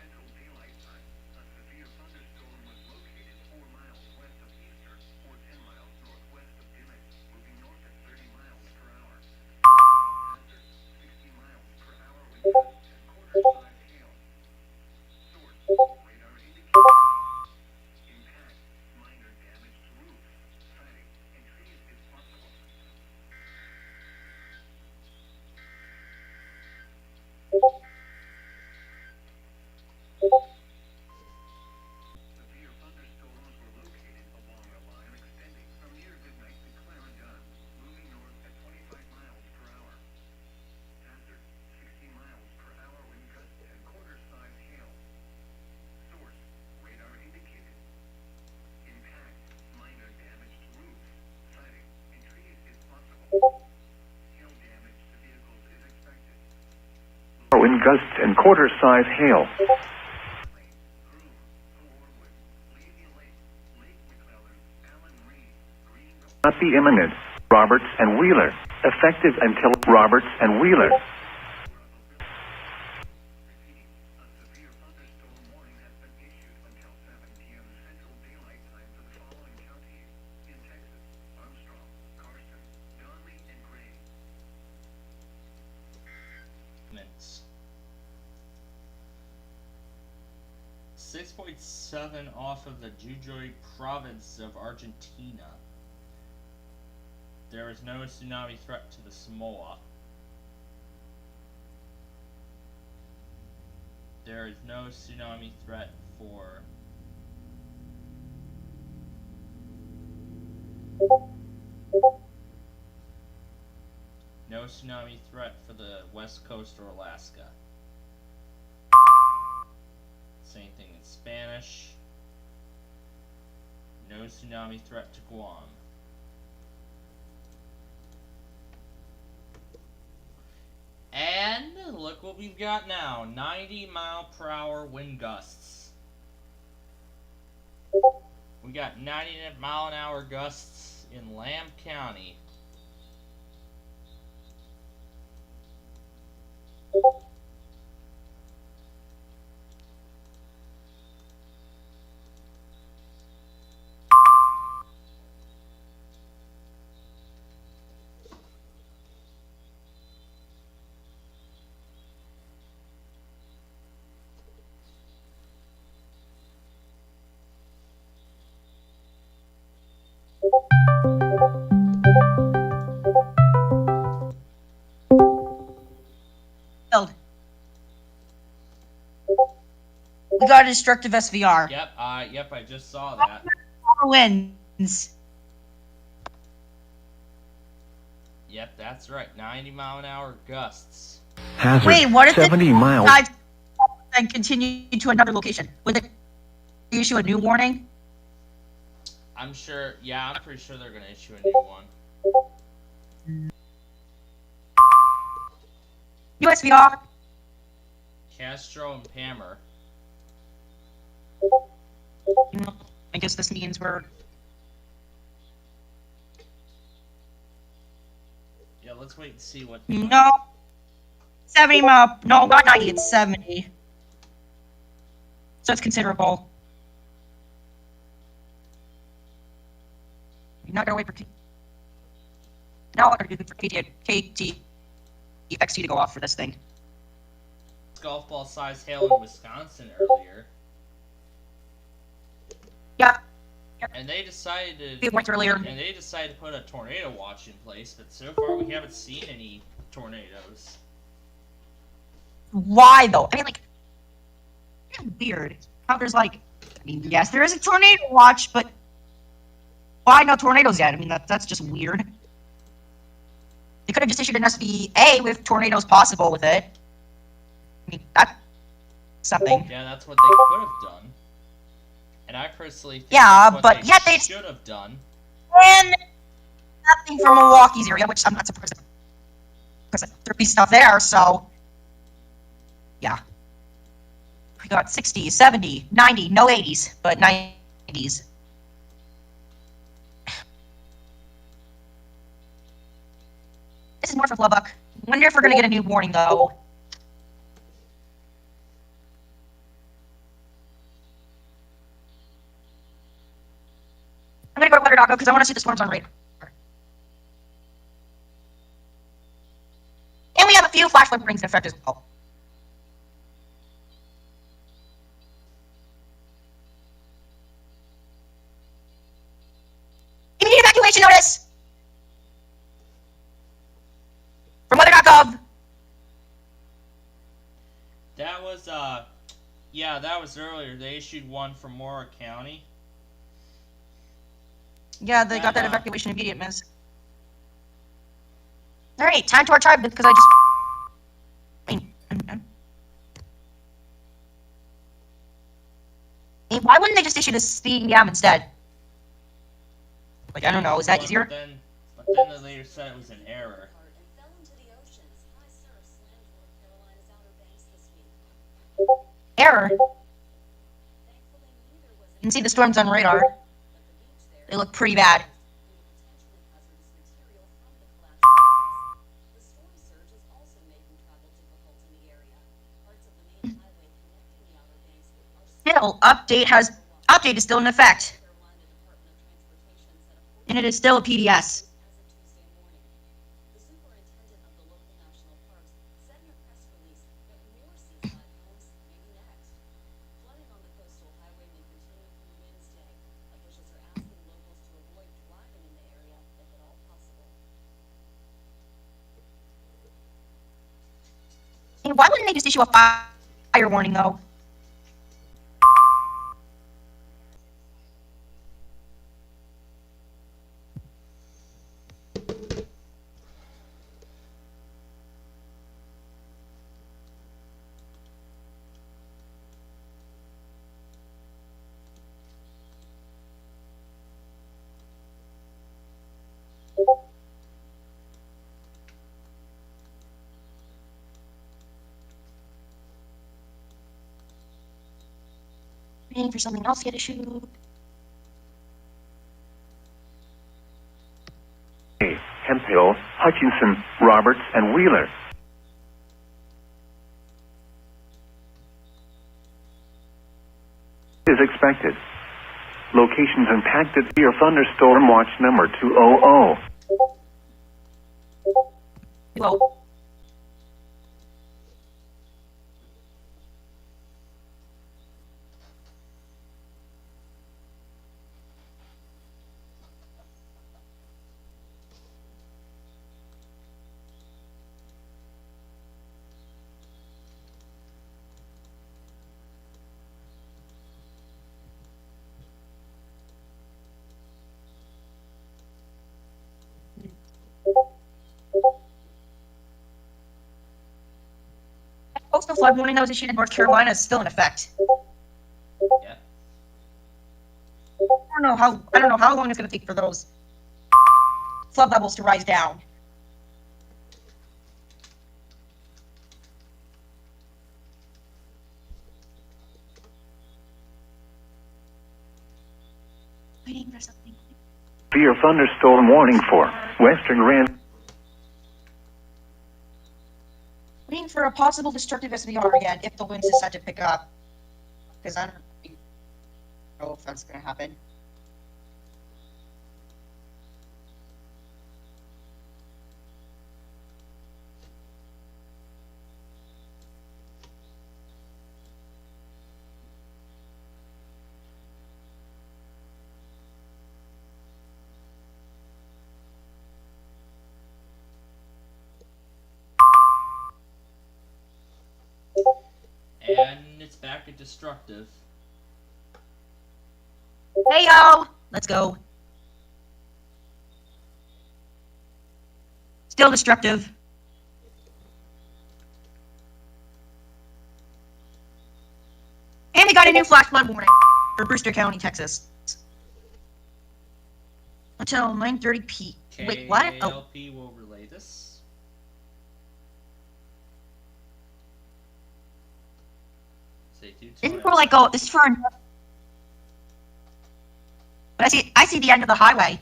In gusts and quarter-size hail. Not be imminent. Roberts and Wheeler. Effective until Roberts and Wheeler. Minutes. 6.7 off of the Jujuy province of Argentina. There is no tsunami threat to the Samoa. There is no tsunami threat for no tsunami threat for the west coast or Alaska. Same thing in Spanish. No tsunami threat to Guam. And look what we've got now. 90-mile-per-hour wind gusts. We got 90-mile-an-hour gusts in Lamb County. We got a destructive SVR. Yep, I just saw that. Winds. Yep, that's right. 90-mile-an-hour gusts. Hazard. Wait, what if 70 miles. And continue to another location? Would they issue a new warning? I'm pretty sure they're going to issue a new one. USVR. Castro and Pammer. I guess this means we're... Yeah, let's wait and see what... No. 70 mile... No, not 90, it's 70. So it's considerable. You're not gonna wait for... Now I'm gonna do for KTXT to go off for this thing. Golf ball size hail in Wisconsin earlier. Yeah. And they decided Few points earlier. And they decided to put a tornado watch in place, but so far we haven't seen any tornadoes. Why though? I mean, like, it's weird how there's like, I mean, yes, there is a tornado watch, but why no tornadoes yet? I mean, that's just weird. They could have just issued an SBA with tornadoes possible with it. I mean, that's something. Yeah, that's what they could have done. And I personally think yeah, that's what but they yet they should have done. And nothing from Milwaukee's area, which I'm not surprised because there'd be stuff there. So, yeah, we got 60, 70, 90, no 80s, but 90s. This is more for Lubbock. Wonder if we're gonna get a new warning though. I'm gonna go to weather.gov because I want to see the storms on radar. And we have a few flash flood rings in effect as well. Immediate evacuation notice from weather.gov. That was, yeah, that was earlier. They issued one for Mora County. Yeah, they got that evacuation immediate, miss. Alright, time to our tribe because I just... Hey, why wouldn't they just issue the CEM instead? Like, I don't know, is that easier? But then they later said it was an error. Error? You can see the storms on radar. They look pretty bad. Still, update is still in effect. And it is still a PDS. Hey, why wouldn't they just issue a fire warning though? Waiting for something else to get issued. Hemphill, Hutchinson, Roberts, and Wheeler. Is expected. Locations impacted via thunderstorm watch number 200. Whoa. Coastal flood warning that was issued in North Carolina is still in effect. Yeah. I don't know how long it's going to take for those flood levels to rise down. waiting for something. Severe thunderstorm warning for western Rand. Waiting for a possible destructive SVR again if the winds decide to pick up. Because I don't know if that's going to happen. And it's back at destructive. Hey yo! Let's go. Still destructive. And we got a new flash flood warning for Brewster County, Texas. Until 9:30 p. Wait, what? Oh. KLP will relay this. This is for like, oh, this is for. But I see the end of the highway.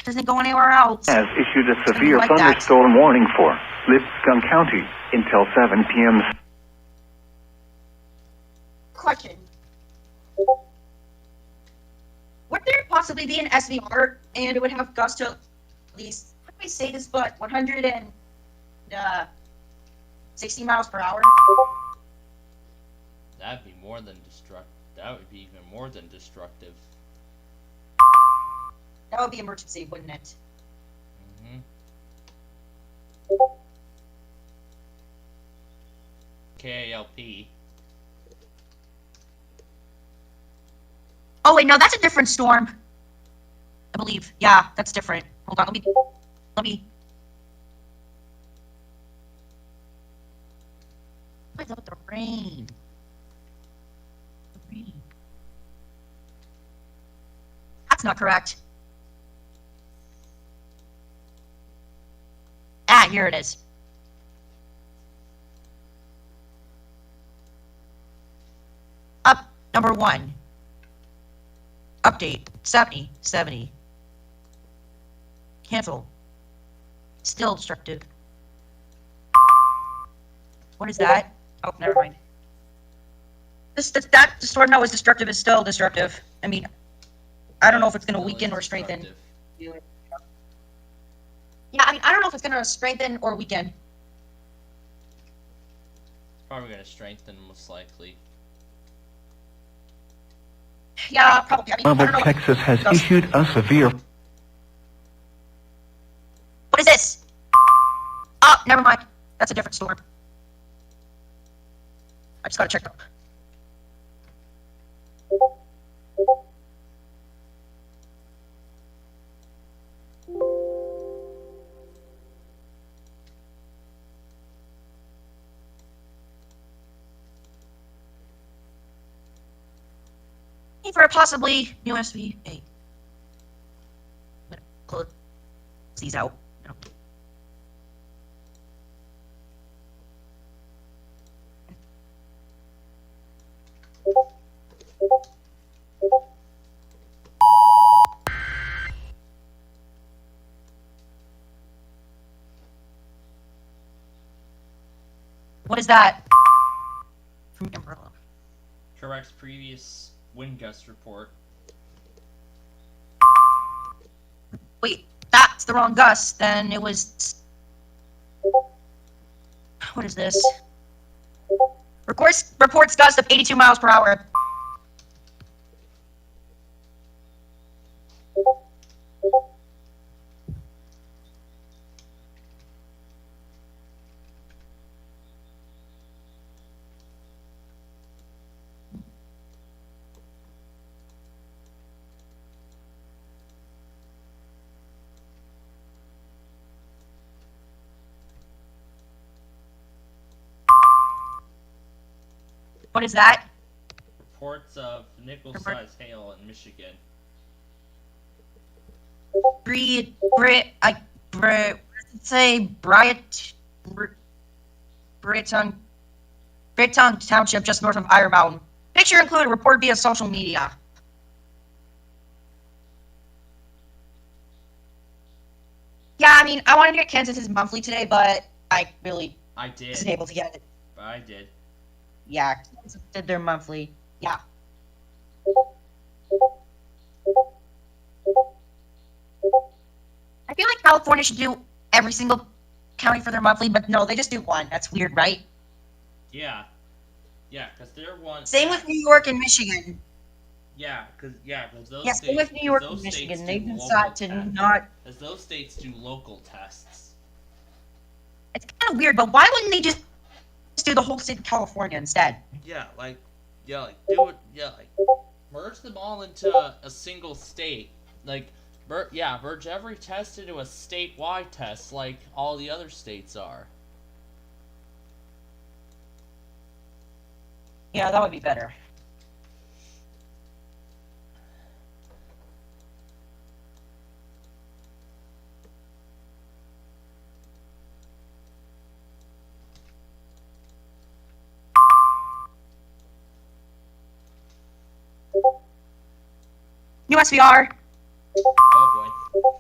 Doesn't go anywhere else. Has issued a severe like thunderstorm warning for Lipscomb County until 7 p.m. Question. Would there possibly be an SVR and it would have gusts to at least, how do I say this, but 160 miles per hour? That'd be more than destructive. That would be even more than destructive. That would be emergency, wouldn't it? KLP. Oh wait, no, that's a different storm. I believe. Yeah, that's different. Hold on, let me. What's up with the rain? That's not correct. Ah, here it is. Up, number 1. Update, 70. Cancel. Still destructive. What is that? Oh, never mind. That storm that was destructive is still destructive. I mean, I don't know if it's going to weaken or strengthen. Yeah, I mean, I don't know if it's going to strengthen or weaken. It's probably going to strengthen, most likely. Yeah, probably. I mean, Lubbock, Texas has issued a severe. What is this? Oh, never mind. That's a different storm. I just got to check up. For a possibly new SVA. Close these out. No. What is that? From umbrella. Corrects previous wind gust report. Wait, that's the wrong gust. Then it was. What is this? Reports gust of 82 miles per hour. What is that? Reports of nickel-sized hail in Michigan. Brighton Township, just north of Iron Mountain. Picture included, report via social media. Yeah, I mean, I wanted to get Kansas's monthly today, but I really I did. wasn't able to get it. I did. Yeah, Kansas did their monthly. Yeah. I feel like California should do every single county for their monthly, but no, they just do one. That's weird, right? Yeah. Yeah, because they're one. Same with New York and Michigan. Yeah, because those Yes, states. with New York those and Michigan, states they've do decided to tests. not. Because those states do local tests. It's kind of weird, but why wouldn't they just do the whole state of California instead? Yeah, do it. Yeah, merge them all into a single state. Merge every test into a statewide test, like all the other states are. Yeah, that would be better. New SVR. Oh boy.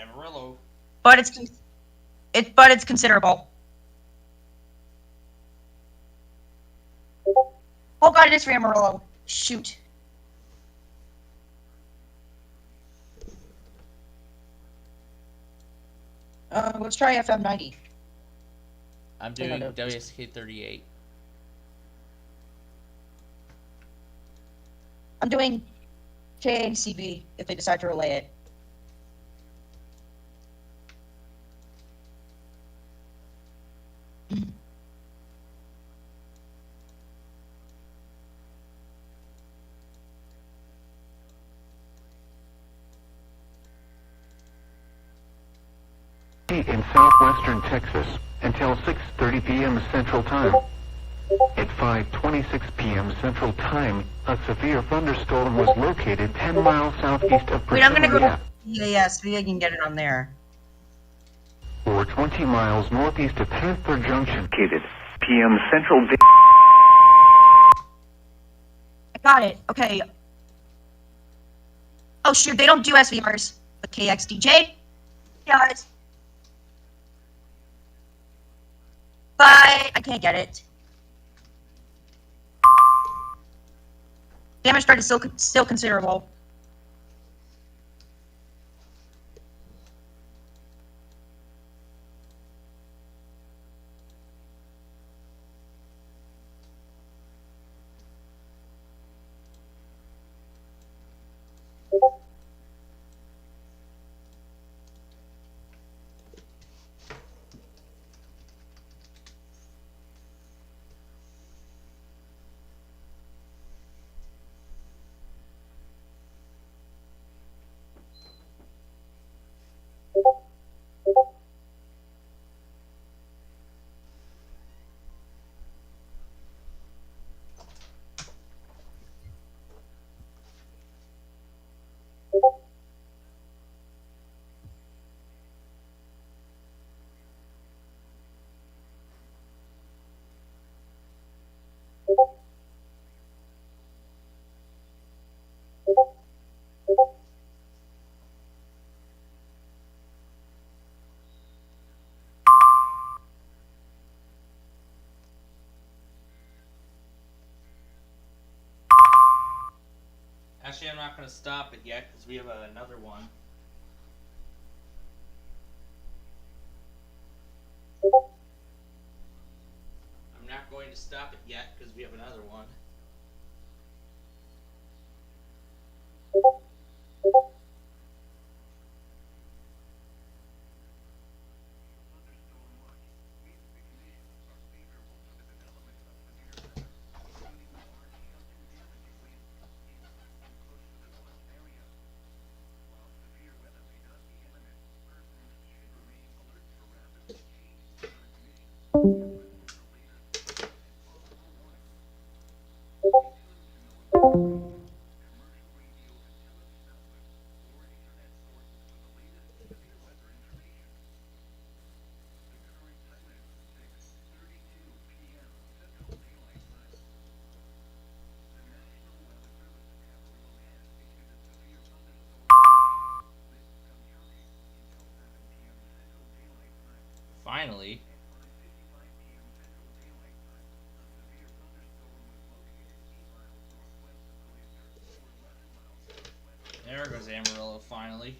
Amarillo. But it's considerable. Oh god, it is for Amarillo. Shoot. Let's try FM 90. I'm doing WSK 38. I'm doing KACB if they decide to relay it. In southwestern Texas until 6:30 p.m. Central Time. At 5:26 p.m. Central Time, a severe thunderstorm was located 10 miles southeast of Wait, I'm gonna go Cerri, to EAS. Maybe I can get it on there. or 20 miles northeast of Panther Junction. Located p.m. Central. I got it. Okay. Oh shoot, they don't do SVRs. The KXDJ does. But I can't get it. Damage threat is still considerable. Actually, I'm not going to stop it yet because we have another one. I'm not going to stop it yet because we have another one. finally. There goes Amarillo finally.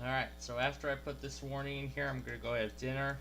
Alright, so after I put this warning in here, I'm going to go have dinner.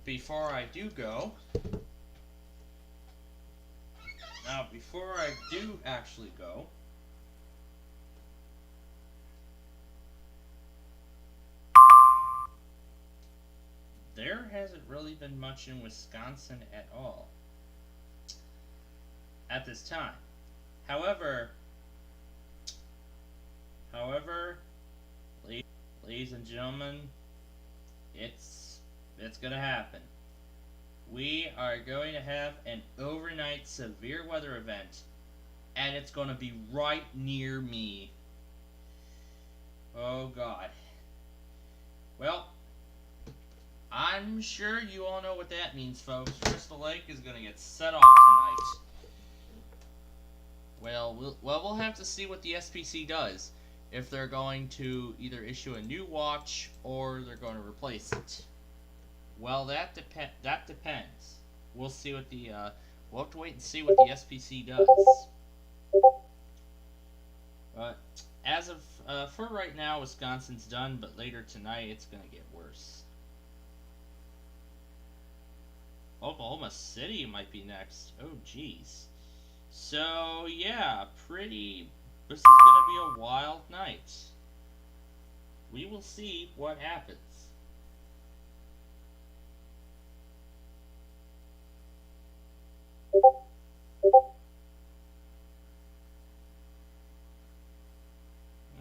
before I do go, before I do actually go, there hasn't really been much in Wisconsin at all at this time. However, ladies and gentlemen, it's gonna happen. We are going to have an overnight severe weather event, and it's gonna be right near me. Oh God. Well, I'm sure you all know what that means, folks. Crystal Lake is gonna get set off tonight. Well, we'll have to see what the SPC does. If they're going to either issue a new watch or they're going to replace it. Well, that depends. We'll see what the we'll have to wait and see what the SPC does. But as of for right now, Wisconsin's done. But later tonight, it's gonna get worse. Oklahoma City might be next. Oh, jeez. So yeah, this is going to be a wild night. We will see what happens.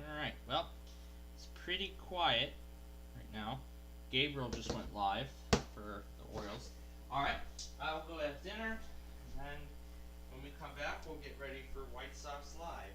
Alright, well, it's pretty quiet right now. Gabriel just went live for the Orioles. Alright, I'll go have dinner, and then when we come back, we'll get ready for White Sox Live.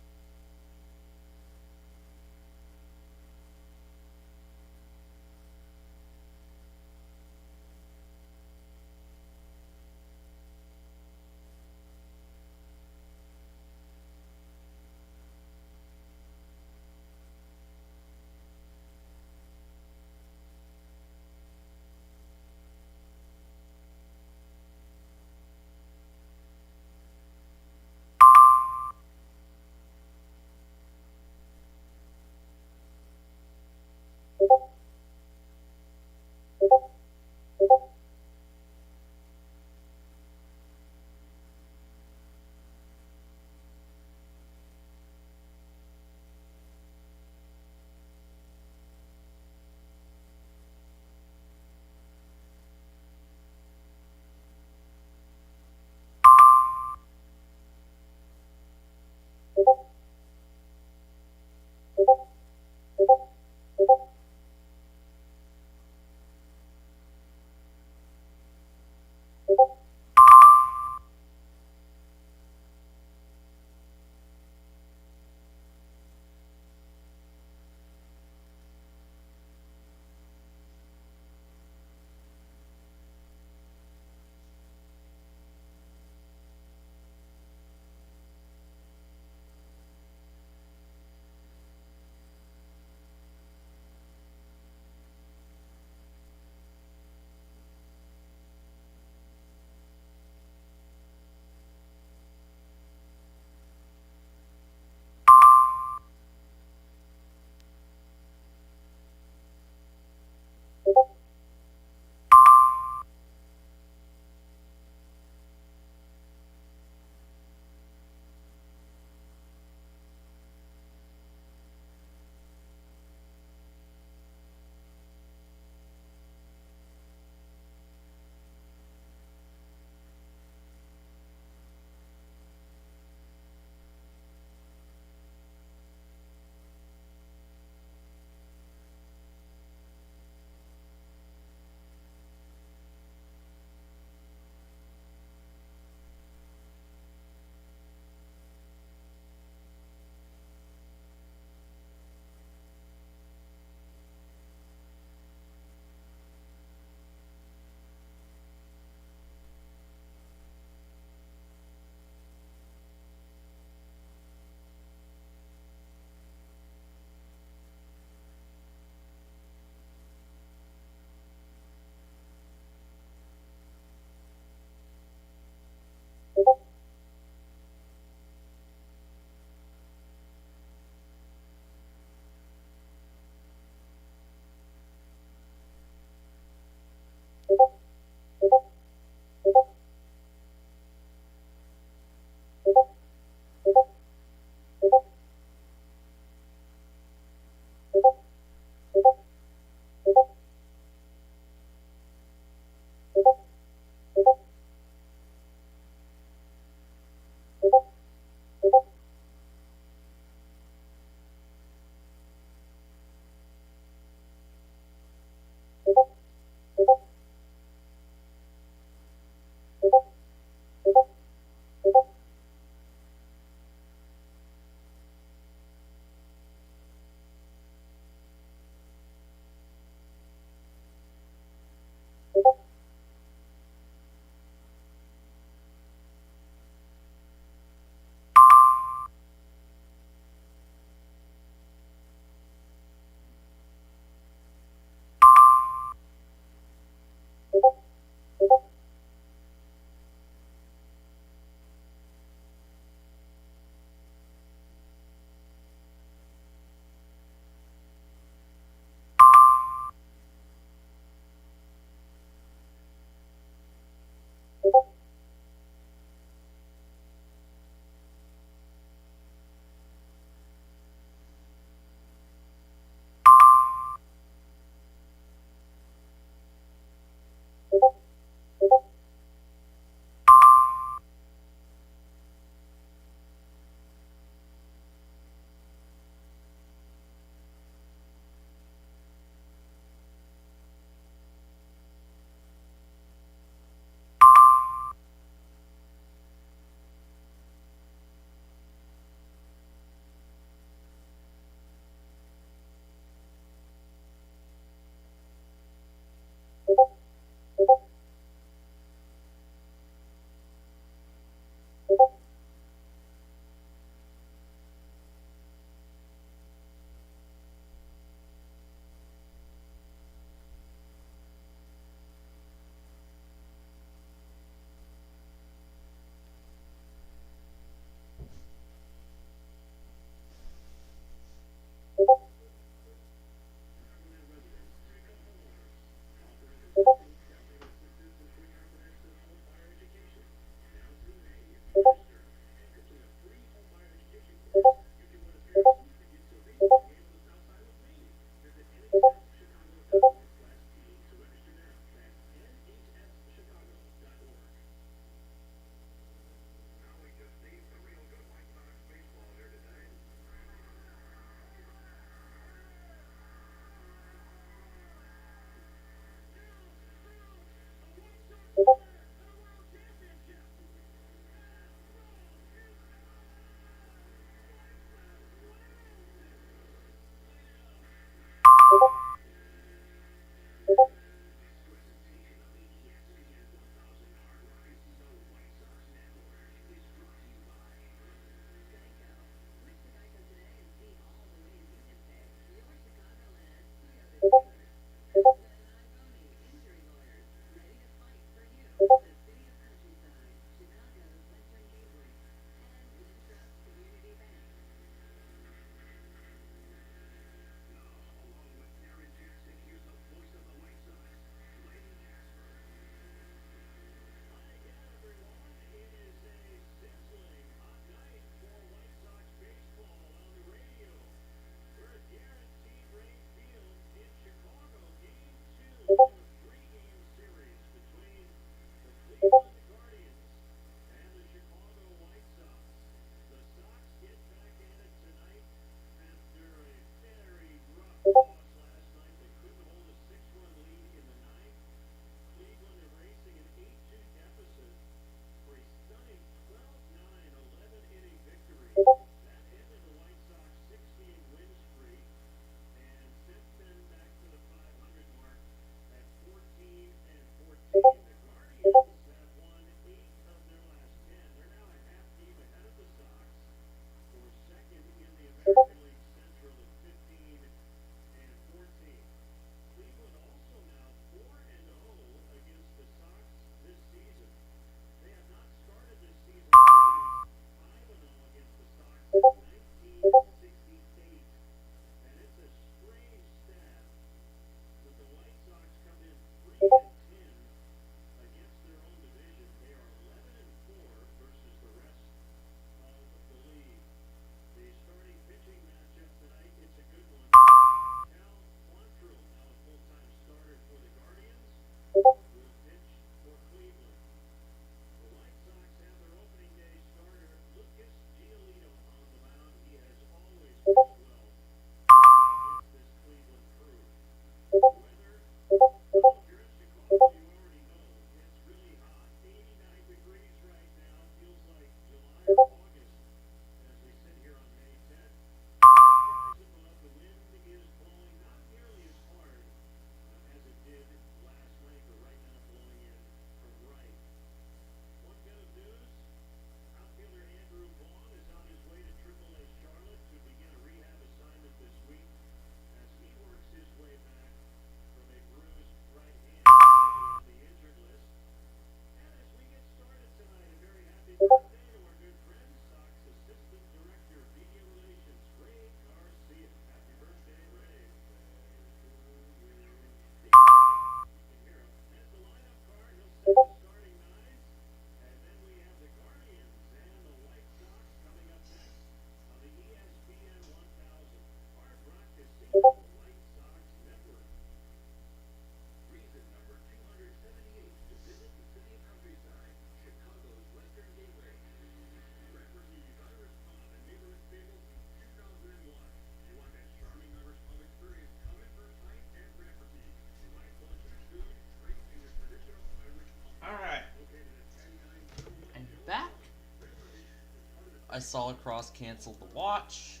I saw Cross cancel the watch.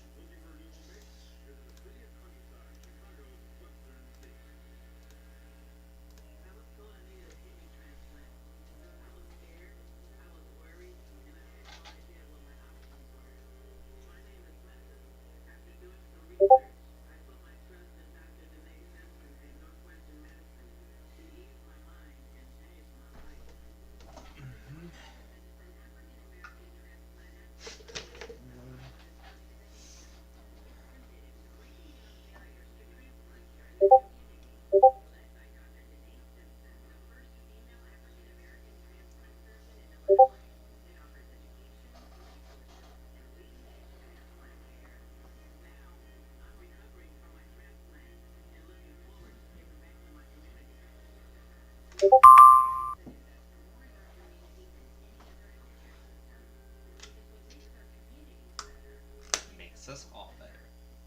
Makes us all better.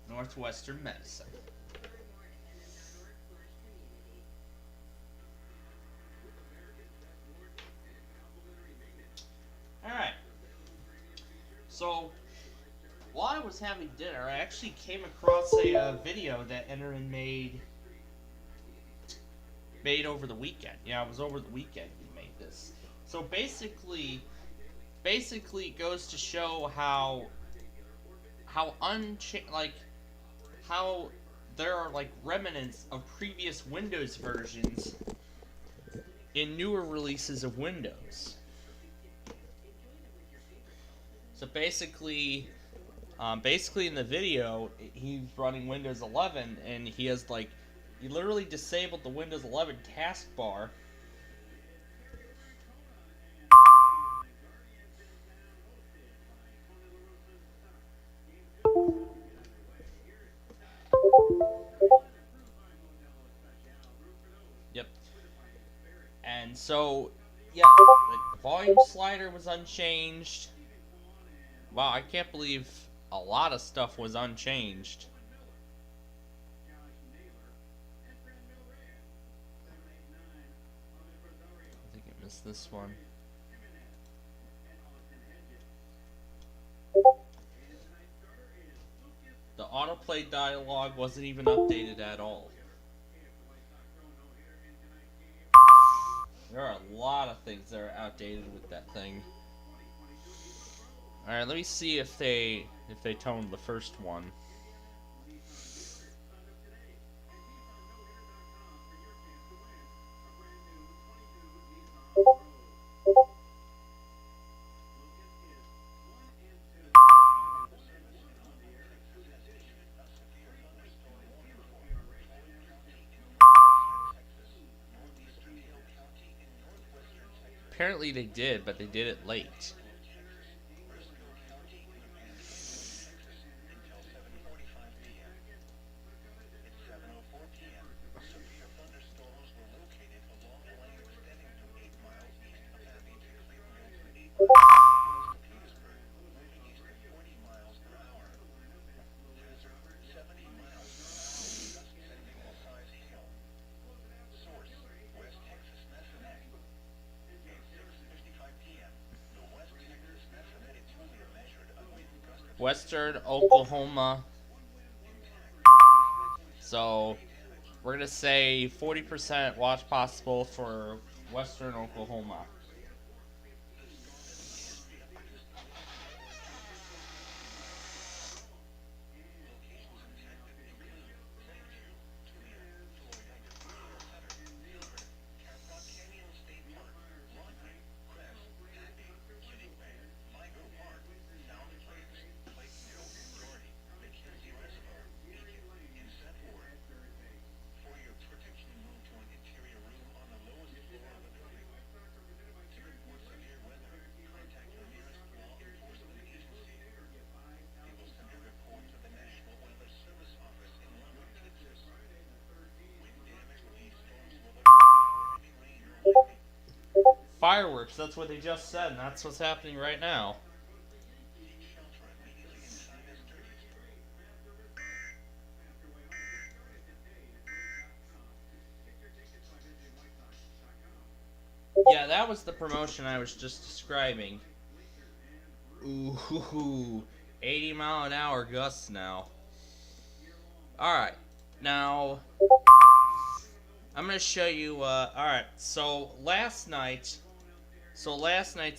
Northwestern Medicine. Alright. So, while I was having dinner, I actually came across a video that Enterman made over the weekend. Yeah, it was over the weekend he made this. So basically it goes to show how there are like remnants of previous Windows versions in newer releases of Windows. So basically in the video, he's running Windows 11, and he literally disabled the Windows 11 taskbar. Yep. And so, yeah, the volume slider was unchanged. Wow, I can't believe a lot of stuff was unchanged. I think I missed this one. The autoplay dialog wasn't even updated at all. There are a lot of things that are outdated with that thing. Alright, let me see if they toned the first one. Apparently they did, but they did it late. Western Oklahoma. So we're gonna say 40% watch possible for Western Oklahoma. Fireworks, that's what they just said, and that's what's happening right now. Yeah, that was the promotion I was just describing. Ooh, 80 mile an hour gusts now. Alright, now I'm going to show you, alright, so last night's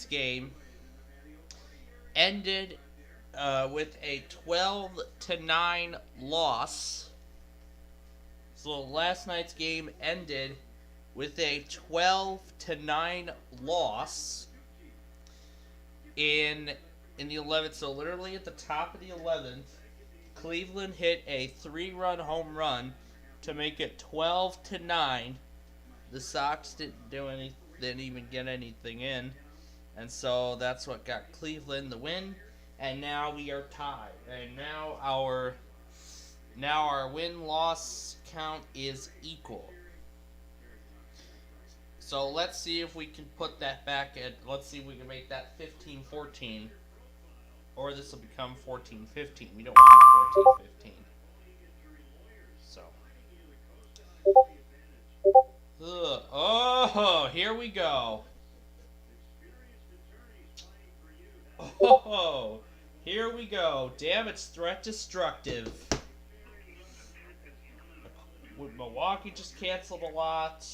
game ended with a 12-9 loss. So last night's game ended with a 12-9 loss in the 11th. So literally at the top of the 11th, Cleveland hit a 3-run home run to make it 12-9. The Sox didn't even get anything in, and so that's what got Cleveland the win. And now we are tied. And now our win-loss count is equal. So let's see if we can put that back at. Let's see if we can make that 15-14. Or this will become 14-15. We don't want it 14-15. So. Oh, here we go. Oh, here we go. Damn, it's threat destructive. Milwaukee just canceled a lot.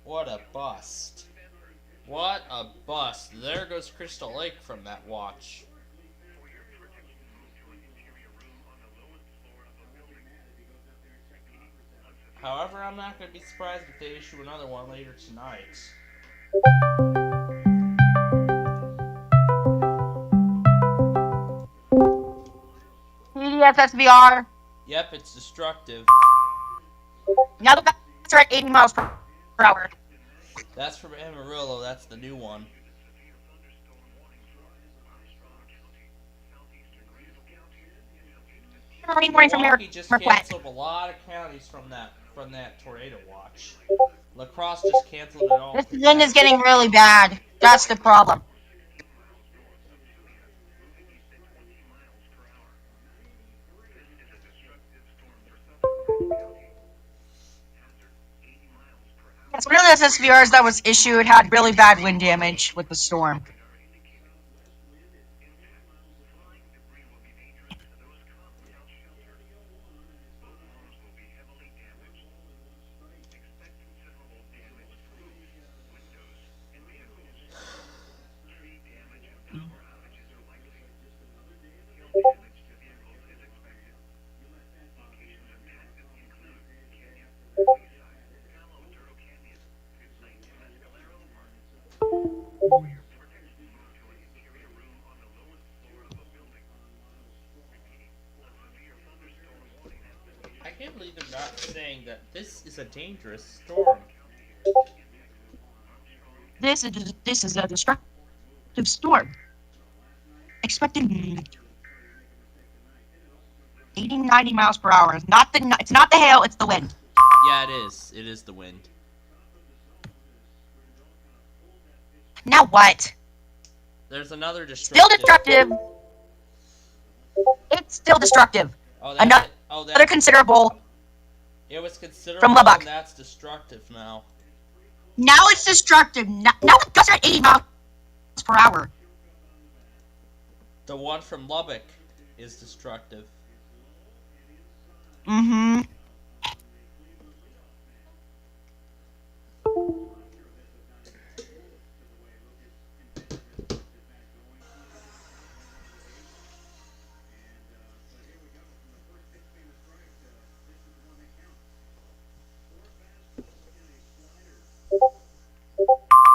What a bust. What a bust. There goes Crystal Lake from that watch. However, I'm not going to be surprised if they issue another one later tonight. EAS SVR. Yep, it's destructive. Now the gusts are at 80 miles per hour. That's from Amarillo. That's the new one. Milwaukee just canceled a lot of counties from that tornado watch. La Crosse just canceled it all. This wind is getting really bad. That's the problem. Yes, one of the SSVRs that was issued had really bad wind damage with the storm. I can't believe they're not saying that this is a dangerous storm. This is a destructive storm. Expecting 80, 90 miles per hour. It's not the hail, it's the wind. Yeah, it is. It is the wind. Now what? There's another destructive. Still destructive. It's still destructive. Oh, another considerable. It was considerable. From Lubbock. And that's destructive now. Now it's destructive. Now the gusts are at 80 miles per hour. The one from Lubbock is destructive. Mm-hmm.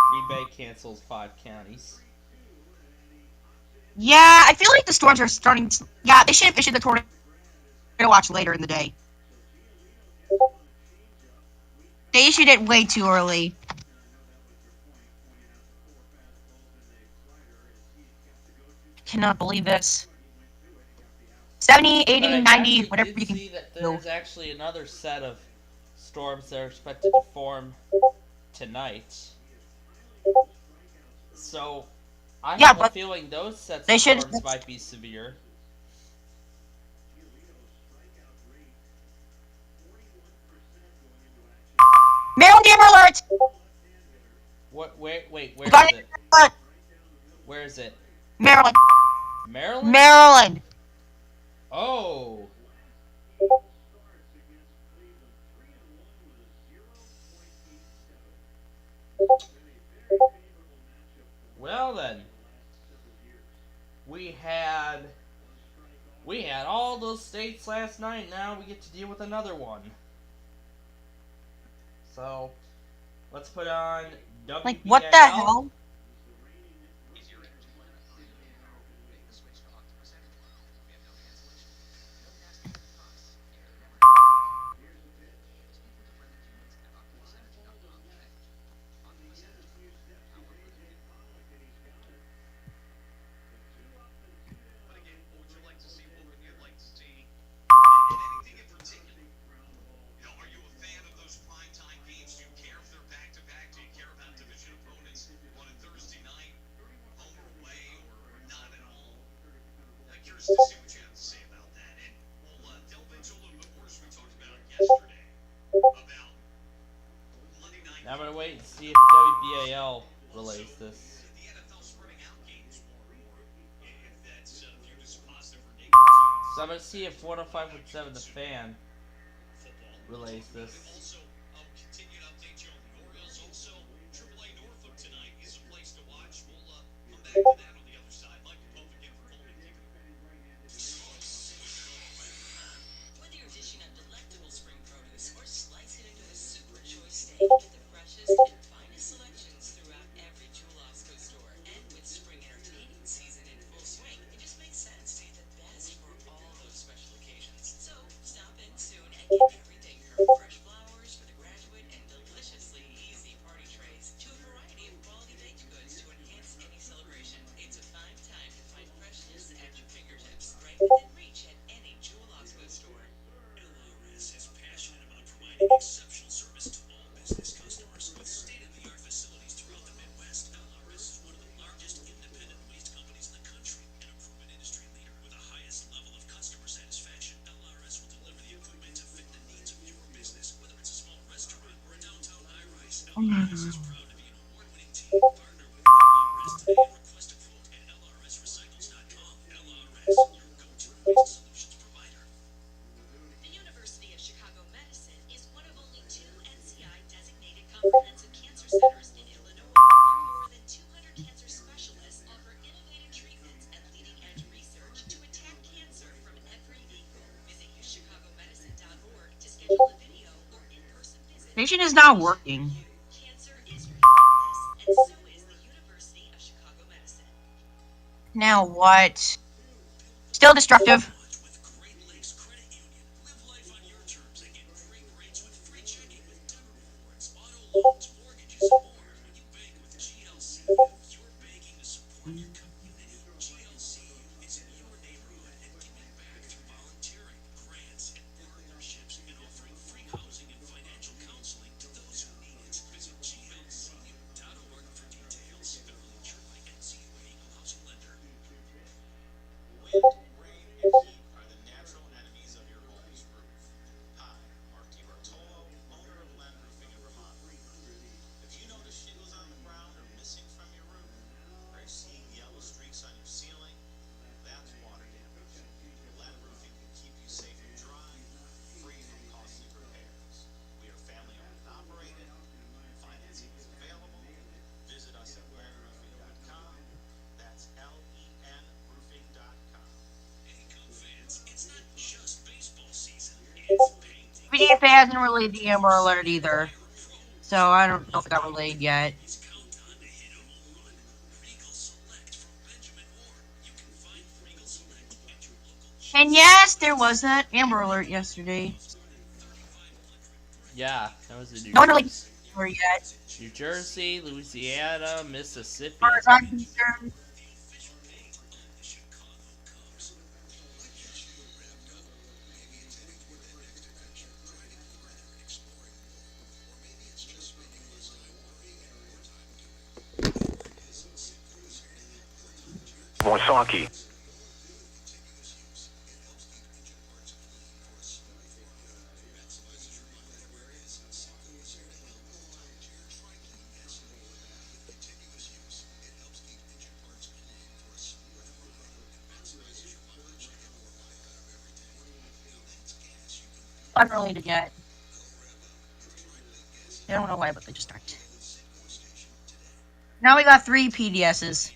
Green Bay cancels 5 counties. Yeah, I feel like the storms are starting to... Yeah, they should have issued the tornado watch later in the day. They issued it way too early. Cannot believe this. 70, 80, 90, whatever you can see that there's actually another set of storms that are expected to form tonight. So, I have a feeling those sets of storms might be severe. Maryland Amber Alert! What? Wait, where is it? Where is it? Maryland. Maryland? Maryland. Oh. Well then. We had all those states last night. Now we get to deal with another one. So, let's put on WBAL. Like, what the hell? Now I'm going to wait and see if WBAL relays this. So I'm going to see if 105.7 The Fan relays this. Whether you're dishing up delectable spring produce or slicing into a super choice steak, get the freshest and finest selections throughout every Jewel-Osco store. And with spring entertaining season in full swing, it just makes sense to get the best for all those special occasions. So stop in soon and get everything from fresh flowers for the graduate and deliciously easy party trays to a variety of quality baked goods to enhance any celebration. It's a fine time to find freshness at your fingertips, right within reach at any Jewel-Osco store. LRS is passionate about providing exceptional service to all business customers. With state-of-the-art facilities throughout the Midwest, LRS is one of the largest independent waste companies in the country and a proven industry leader. With the highest level of customer satisfaction, LRS will deliver the equipment to fit the needs of your business, whether it's a small restaurant or a downtown high-rise. LRS is proud to be an award-winning team partner with LRS today and request a quote at lrsrecycles.com. LRS, your go-to waste solutions provider. The University of Chicago Medicine is one of only 2 NCI-designated comprehensive cancer centers in Illinois. Our more than 200 cancer specialists offer innovative treatments and leading-edge research to attack cancer from every angle. Visit uchicagomedicine.org to schedule a video or in-person visit. Station is not working. Cancer is relentless, and so is the University of Chicago Medicine. Now what? Still destructive. With Great Lakes Credit Union, live life on your terms and get great rates with free checking with debit rewards, auto loans, mortgages, and more. When you bank with GLC, you're banking to support your community. GLC is in your neighborhood and giving back through volunteering, grants, and partnerships, and offering free housing and financial counseling to those who need it. Visit glcu.org for details. Federally insured by NCUA, a housing lender. Wind, rain, and heat are the natural enemies of your home's roof. Hi, Mark DiBartolo, owner of Len Roofing in Vermont. If you notice shingles on the ground or missing from your roof, or you're seeing yellow streaks on your ceiling, that's water damage. Len Roofing can keep you safe and dry, free from costly repairs. We are family-owned and operated. Financing is available. Visit us at lenroofing.com. That's lenroofing.com. Hey, Cub fans, it's not just baseball season, it's painting. PDFA hasn't relayed the Amber Alert either. So I don't know if it got relayed yet. Count on to hit a home run. Regal Select from Benjamin Ward. You can find Regal Select at your local And yes, there was that Amber Alert yesterday. Yeah, that was the New No one really Jersey. for yet. New Jersey, Louisiana, Mississippi. As far as I'm concerned. Wasaki. unrelated yet. I don't know why, but they just aren't. Now we got 3 PDSs.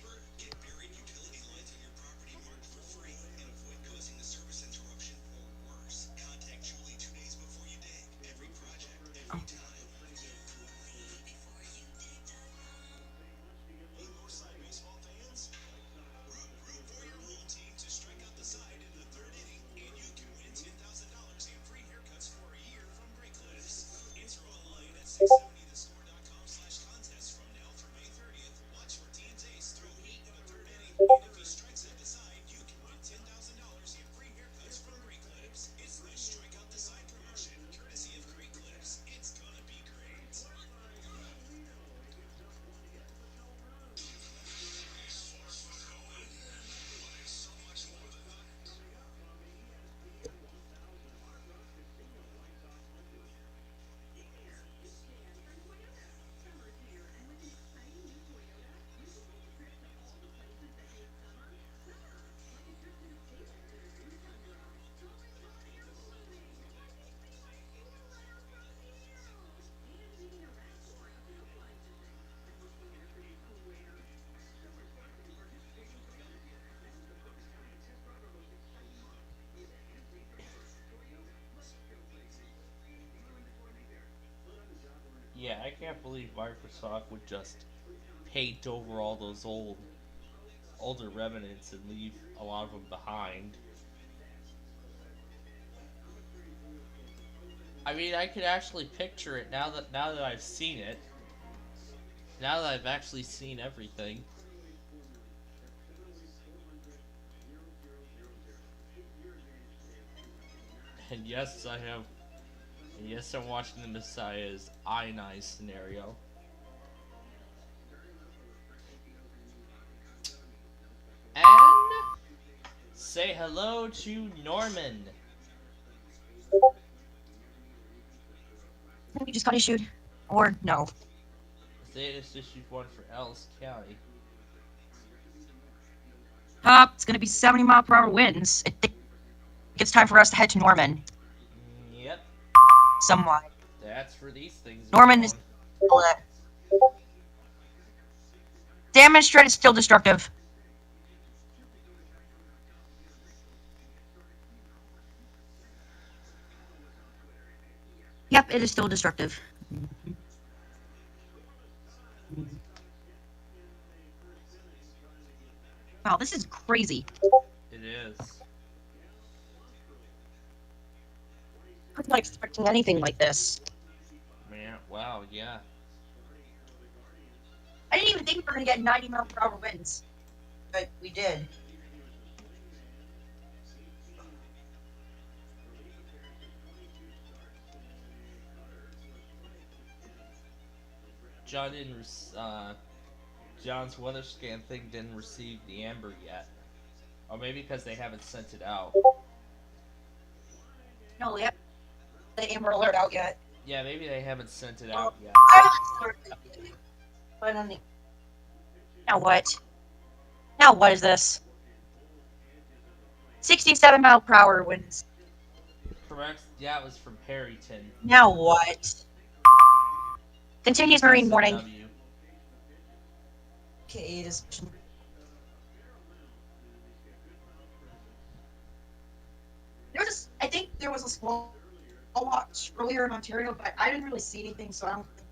Yeah, I can't believe Microsoft would just paint over all those older remnants and leave a lot of them behind. I mean, I could actually picture it now that I've seen it. Now that I've actually seen everything. And yes, I have. And yes, I'm watching the Messiah's ionized scenario. And say hello to Norman. We just got issued. Or no. They just issued one for Ellis County. It's going to be 70-mile-per-hour winds. I think it's time for us to head to Norman. Yep. Somewhat. That's for these things. Norman is... Damage threat is still destructive. Yep, it is still destructive. Wow, this is crazy. It is. I was not expecting anything like this. Man, wow, yeah. I didn't even think we were going to get 90-mile-per-hour winds. But we did. John's weather scan thing didn't receive the amber yet. Or maybe because they haven't sent it out. No, we haven't the amber alert out yet. Yeah, maybe they haven't sent it out yet. But on the... Now what? Now what is this? 67-mile-per-hour winds. Correct. Yeah, it was from Perryton. Now what? Continuous marine warning. Okay, it is. I think there was a squall watch earlier in Ontario, but I didn't really see anything, so I don't think.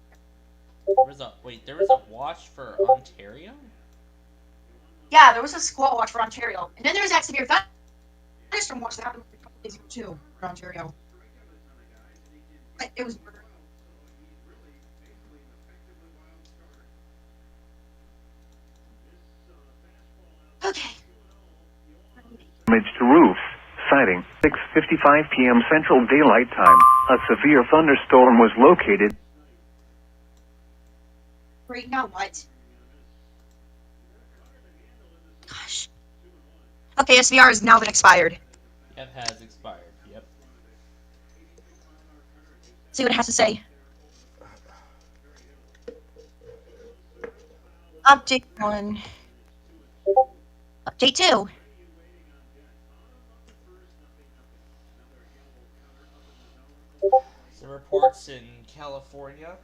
There was a watch for Ontario? Yeah, there was a squall watch for Ontario. And then there was that severe thunderstorm watch that happened a couple days ago, too, for Ontario. But it was... Okay. Damage to roof. Sighting. 6:55 p.m. Central Daylight Time. A severe thunderstorm was located. Great, now what? Gosh. Okay, SVR has now been expired. Yep, has expired. Yep. See what it has to say. Update 1. Update 2. reports in California.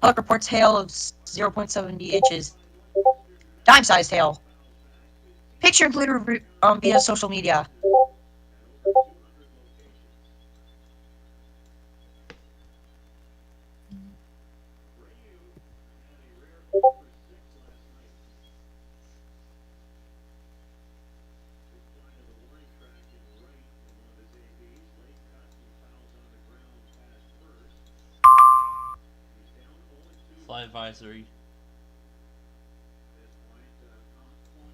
Public reports hail of 0.70 inches. Dime-sized hail. Picture included via social media. Flight advisory.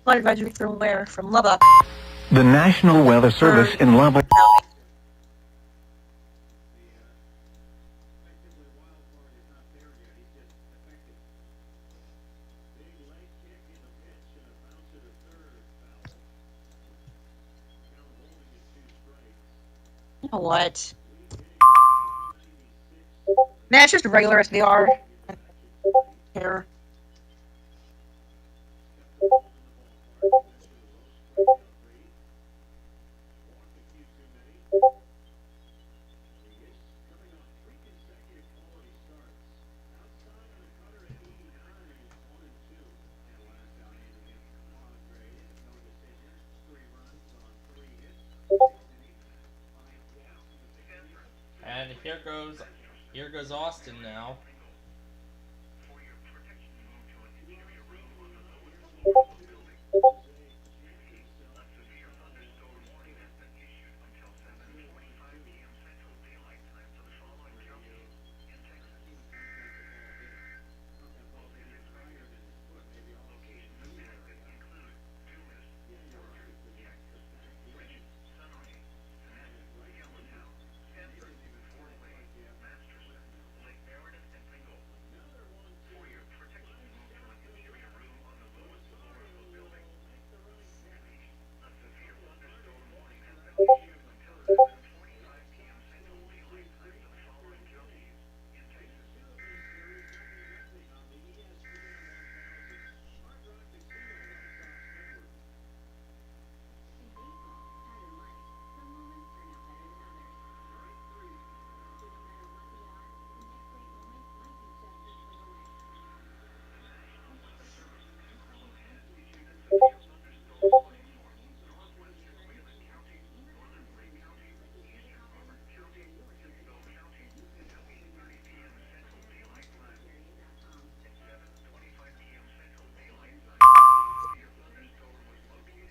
Flight advisory from where? From Lubbock. The National Weather Service in Lubbock. You know what? Man, it's just a regular SBR. Here. And here goes Austin now.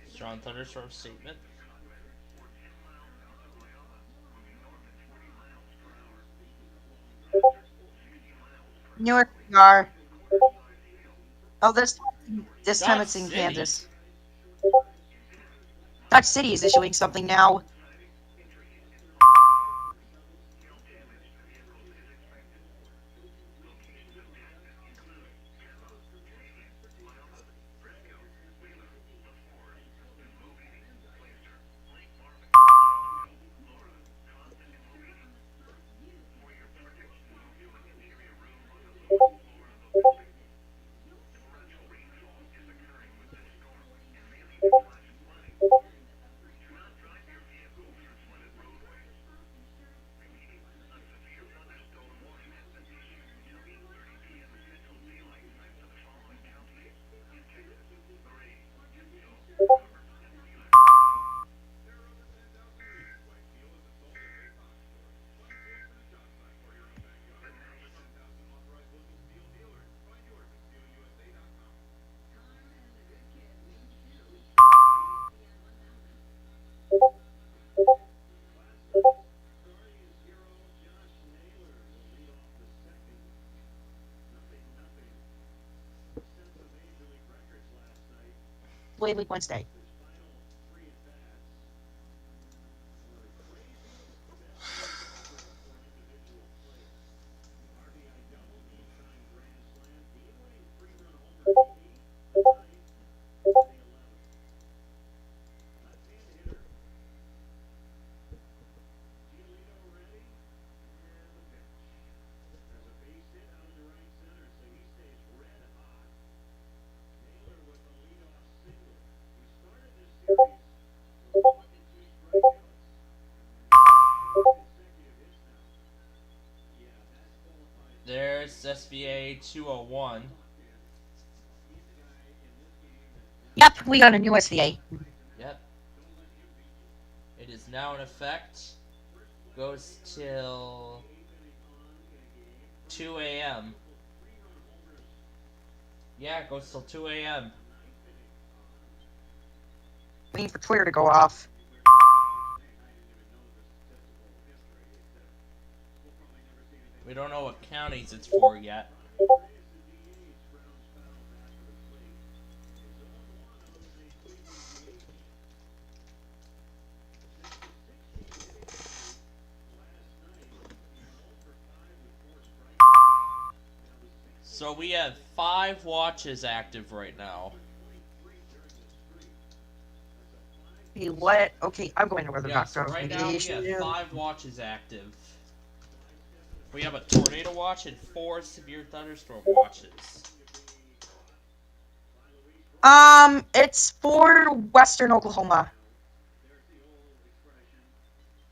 Strong thunderstorm statement. Newark we are. Oh, this time it's in City. Kansas. Dodge City is issuing something now. Wave Week Wednesday. There's SBA 201. Yep, we got a new SVA. Yep. It is now in effect. Goes till 2 a.m. Yeah, it goes till 2 a.m. Waiting for Twitter to go off. We don't know what counties it's for yet. So we have 5 watches active right now. Hey, what? Okay, I'm going to weather Yeah, so doctor. right now we have 5 watches active. We have a tornado watch and 4 severe thunderstorm watches. It's for western Oklahoma.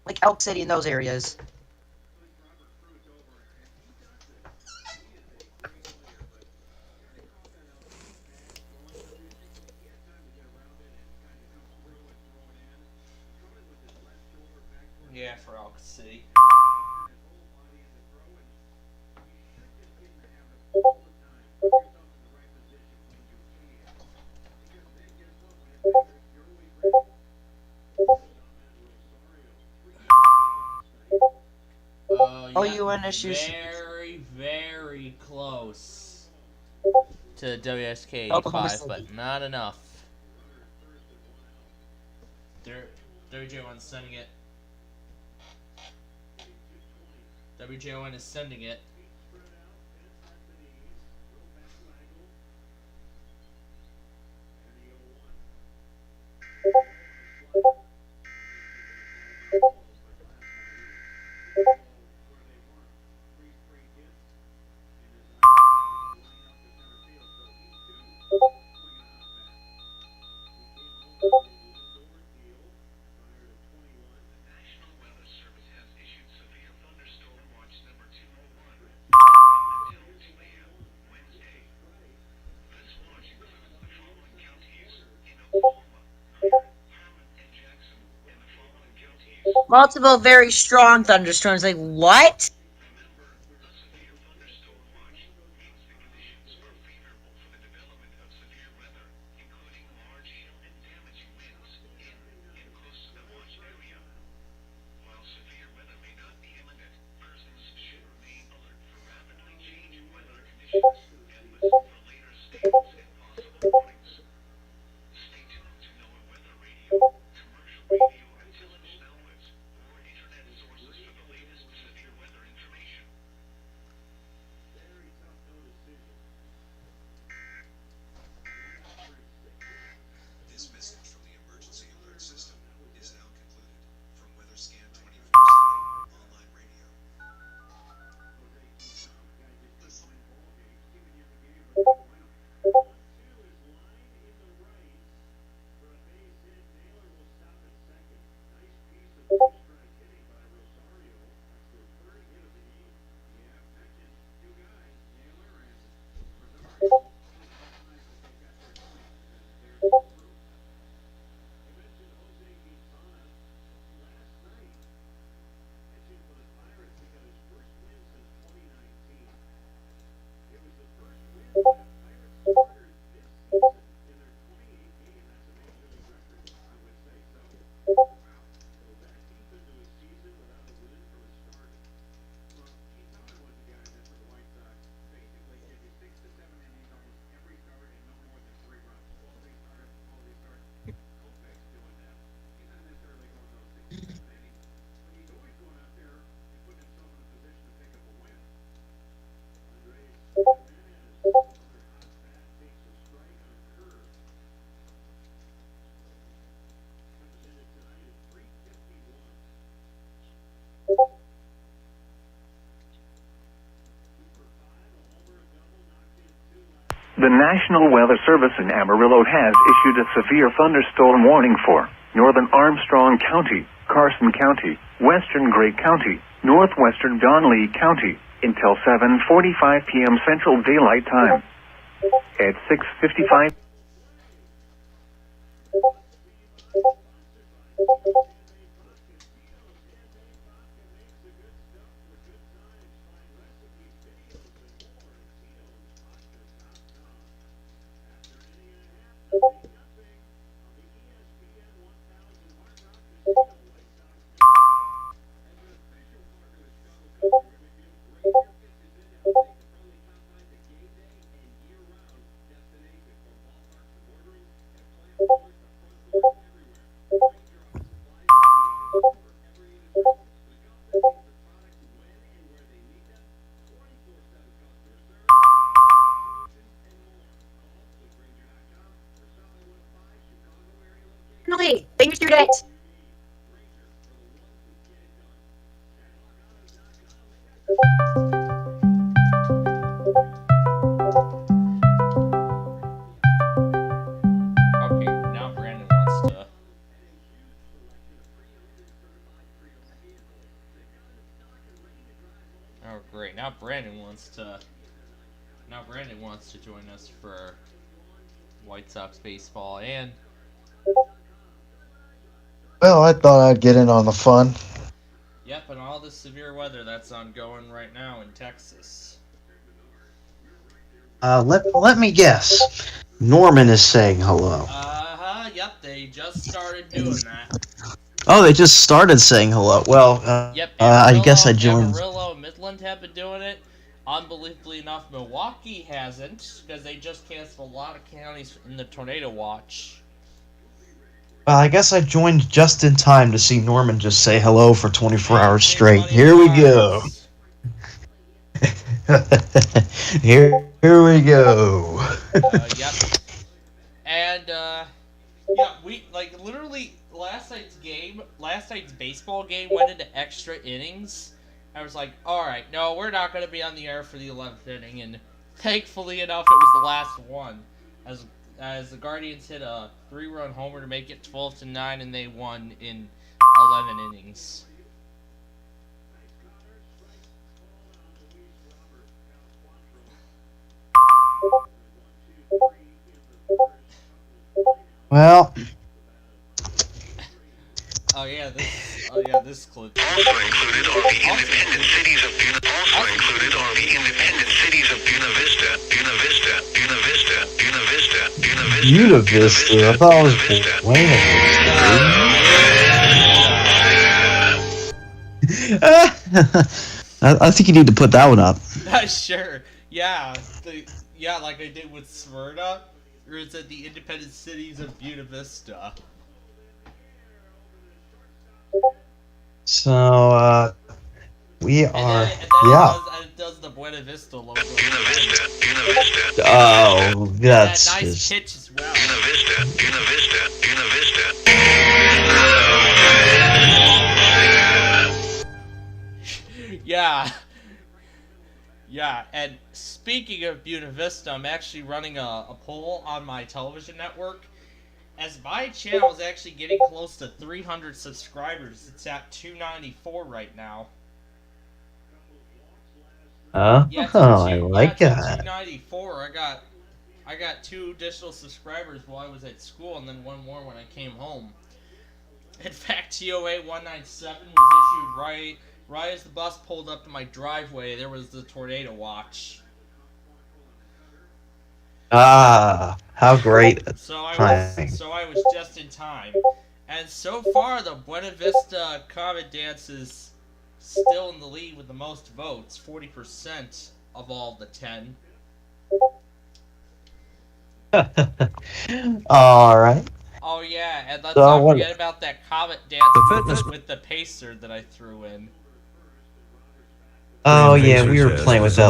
Like Elk City and those areas. Yeah, for Elk City. OUN issues. Very, very close to WSK Oklahoma 85, City. but not enough. WJ1 is sending it. WJ1 is sending it. Multiple very strong thunderstorms. Like, what? The National Weather Service in Amarillo has issued a severe thunderstorm warning for northern Armstrong County, Carson County, western Gray County, northwestern Donley County until 7:45 p.m. Central Daylight Time. At 6:55. Penalty. Dangerous due date. Okay, now Brandon wants to. Oh great! Now Brandon wants to. Now Brandon wants to join us for White Sox baseball and. Well, I thought I'd get in on the fun. Yep, and all the severe weather that's ongoing right now in Texas. Let me guess. Norman is saying hello. Yep, they just started doing that. Oh, they just started saying hello. Well, Yep, I guess I joined. Amarillo and Midland have been doing it. Unbelievably enough, Milwaukee hasn't, because they just canceled a lot of counties in the tornado watch. Well, I guess I joined just in time to see Norman just say hello for 24 hours straight. Here we go. Here we go. Yep. And, yeah, we, like, literally, last night's baseball game went into extra innings. I was like, alright, no, we're not going to be on the air for the 11th inning, and thankfully enough, it was the last one. As the Guardians hit a 3-run homer to make it 12-9, and they won in 11 innings. Well. This clip. Also included on the independent cities of Buena Vista, Buena Vista, Buena Vista, Buena Vista, Buena Vista. Buena Vista? I thought it was Buena Vista. I think you need to put that one up. Sure. Yeah. Like I did with Smyrna, or it's at the independent cities of Buena Vista. So, we are, It does the Buena Vista logo. Buena Vista, Buena Vista. Oh, that's nice just... pitch as well. Buena Vista, Buena Vista, Buena Vista. Yeah, and speaking of Buena Vista, I'm actually running a poll on my television network. As my channel is actually getting close to 300 subscribers, it's at 294 right now. I like that. 294. I got 2 additional subscribers while I was at school, and then 1 more when I came home. In fact, TOA 197 was issued right as the bus pulled up to my driveway. There was the tornado watch. How great. So I was just in time. And so far, the Buena Vista Comet Dance is still in the lead with the most votes, 40% of all the 10. All right. Oh yeah, and let's not forget about that Comet Dance with the pacer that I threw in. Oh yeah, we were playing with that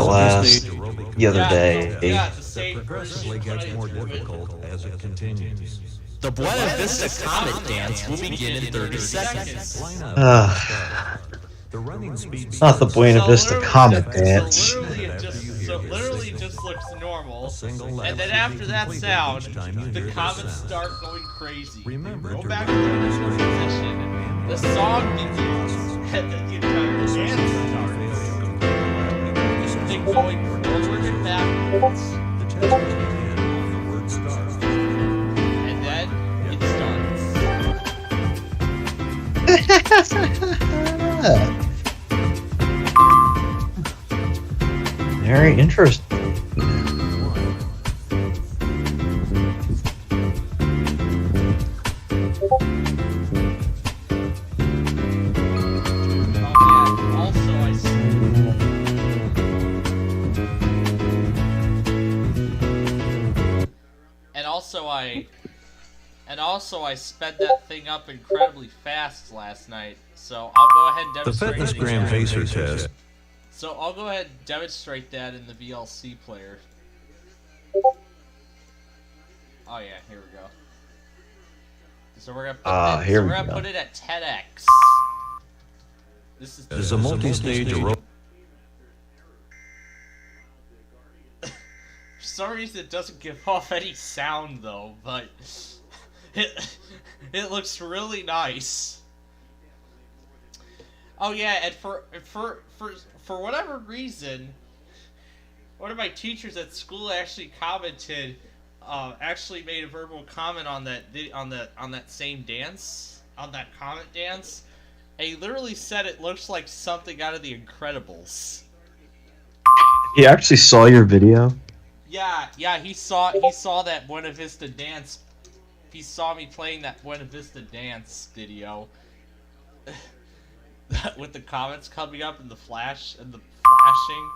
the other day. Yeah, the same Progressively gets more difficult as it continues. The Buena Vista Comet Dance will begin in 30 seconds. The running speed. Not the Buena Vista Comet Dance. Literally, it just looks normal. single And lap then should be after that completed sound, each time you the hear comments sound. start going crazy. Remember Go to back to the original position. The song begins, and then the entire dance starts. Then going forward and backwards. The test will begin on the word start. And then it starts. Very interesting. And also I sped that thing up incredibly fast last night. So I'll go ahead and The demonstrate fitness it gram again. facer test. So I'll go ahead and demonstrate that in the VLC player. Oh yeah, here we go. So we're gonna put it at 10x. This is a multi-stage aerobic. For some reason it doesn't give off any sound though, but it looks really nice. Oh yeah, and for whatever reason, one of my teachers at school actually commented, actually made a verbal comment on that same dance, on that comment dance. And he literally said it looks like something out of The Incredibles. He actually saw your video? Yeah, he saw that Buena Vista dance. He saw me playing that Buena Vista dance video. With the comments coming up and the flash and the flashing.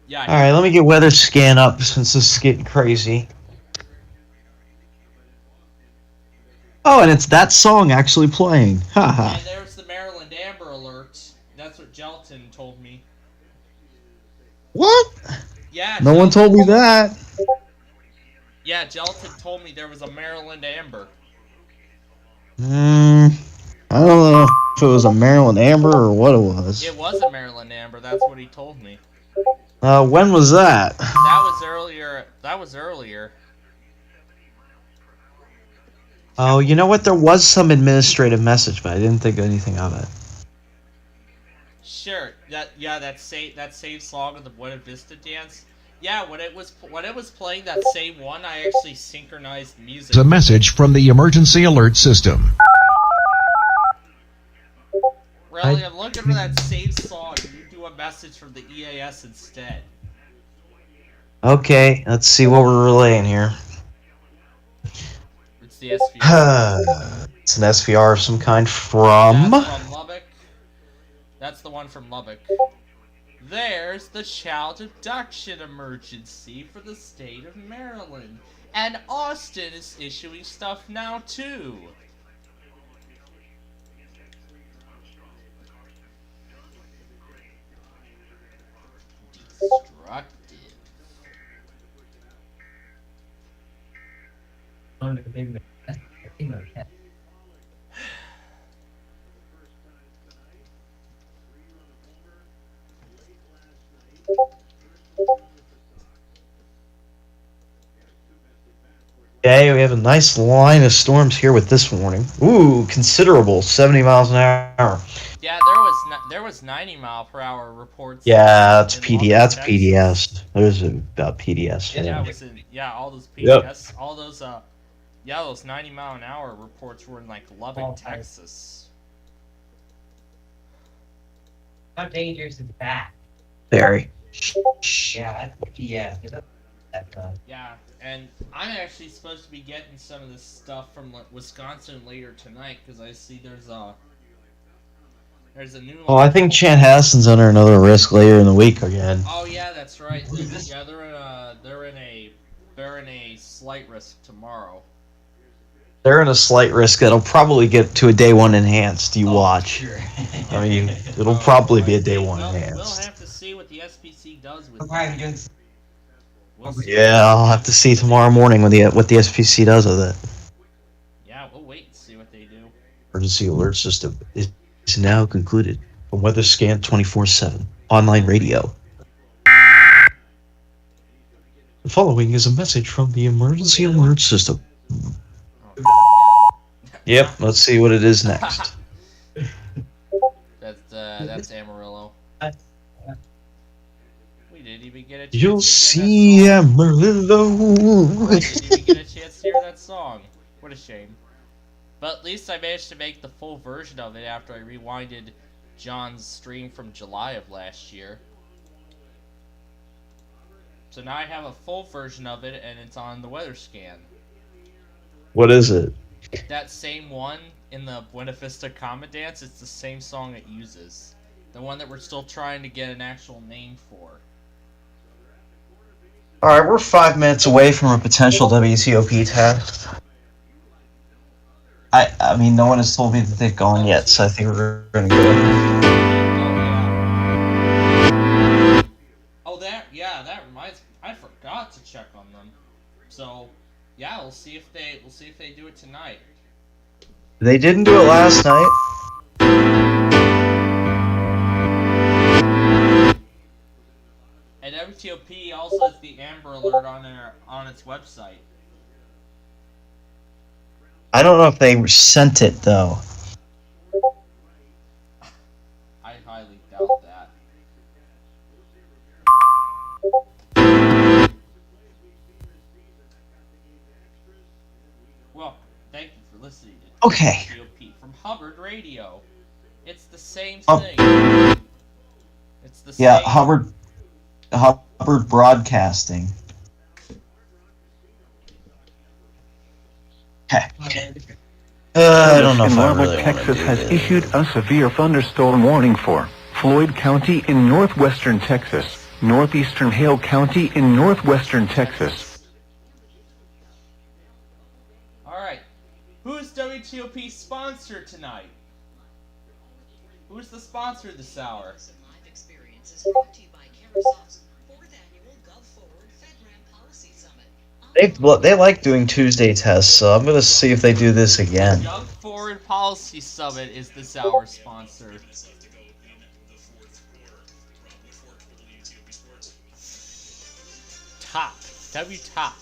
Yeah. Alright, let me get weather scan up since this is getting crazy. Oh, and it's that song actually playing. Haha. And there's the Maryland Amber Alert. That's what Gelatin told me. What? Yeah. No one told me that. Yeah, Gelatin told me there was a Maryland Amber. I don't know if it was a Maryland Amber or what it was. It was a Maryland Amber, that's what he told me. When was that? That was earlier. Oh, you know what? There was some administrative message, but I didn't think anything of it. Sure. That same song of the Buena Vista dance. Yeah, when it was playing that same one, I actually synchronized music. It's a message from the emergency alert system. Really, I'm looking for that same song. You do a message from the EAS instead. Okay, let's see what we're relaying here. It's the SVR. It's an SVR of some kind from... That's from Lubbock. That's the one from Lubbock. There's the child abduction emergency for the state of Maryland. And Austin is issuing stuff now, too. Destructive. Okay, we have a nice line of storms here with this warning. Ooh, considerable, 70 miles an hour. Yeah, there was 90 mile per hour reports. Yeah, that's PDS. That's PDS. There's about PDS. All those PDS, Yep. all those those 90 mile an hour reports were in like Lubbock, Texas. How dangerous is that? Very. Yeah, yeah. Yeah, and I'm actually supposed to be getting some of this stuff from Wisconsin later tonight because I see there's a new. Oh, I think Chanhasson's under another risk later in the week again. Oh yeah, that's right. Yeah, they're in a slight risk tomorrow. They're in a slight risk that'll probably get to a day one enhanced. You watch. Sure. I mean, it'll probably be a day one enhanced. We'll have to see what the SPC does with it. Yeah, I'll have to see tomorrow morning what the SPC does with it. Yeah, we'll wait and see what they do. Emergency alert system is now concluded from Weather Scan 24/7 online radio. The following is a message from the emergency alert system. Yep, let's see what it is next. That's Amarillo. We didn't even get a chance You'll to see Amarillo. We didn't even get a chance to hear that song. What a shame. But at least I managed to make the full version of it after I rewinded John's stream from July of last year. So now I have a full version of it, and it's on the weather scan. What is it? That same one in the Buena Vista Comet Dance, it's the same song it uses. The one that we're still trying to get an actual name for. Alright, we're 5 minutes away from a potential WTOP test. I mean, no one has told me that they've gone yet, so I think we're going to go. Oh, that reminds me. I forgot to check on them. So, yeah, we'll see if they do it tonight. They didn't do it last night. And WTOP also has the Amber Alert on its website. I don't know if they sent it, though. I highly doubt that. Well, thank you for listening to WTOP from Hubbard Radio. It's the same thing. It's the same. Yeah, Hubbard Broadcasting. Okay. I don't know if I really Texas has issued a severe thunderstorm warning for Floyd County in northwestern Texas, northeastern Hale County in northwestern Texas. Alright. Who's WTOP's sponsor tonight? Who's the sponsor this hour? Live experience is brought to you by Carousel's 4th annual GovForward FedRAMP Policy Summit. They like doing Tuesday tests, so I'm going to see if they do this again. GovForward Policy Summit is this hour's sponsor. Top. W-Top.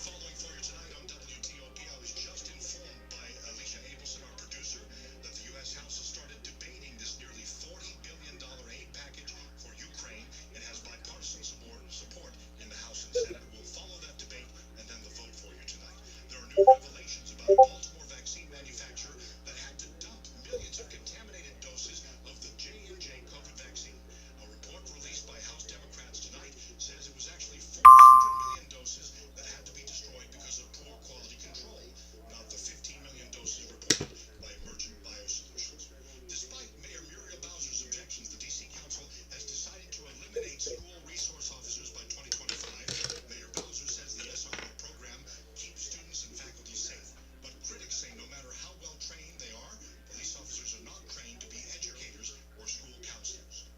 Revelations about a Baltimore vaccine manufacturer that had to dump millions of contaminated doses of the J&J COVID vaccine. A report released by House Democrats tonight says it was actually 400 million doses that had to be destroyed because of poor quality control, not the 15 million doses reported by Emergent Biosolutions. Despite Mayor Muriel Bowser's objections, the D.C. Council has decided to eliminate school resource officers by 2025. Mayor Bowser says the SRO program keeps students and faculty safe, but critics say no matter how well trained they are, police officers are not trained to be educators or school counselors.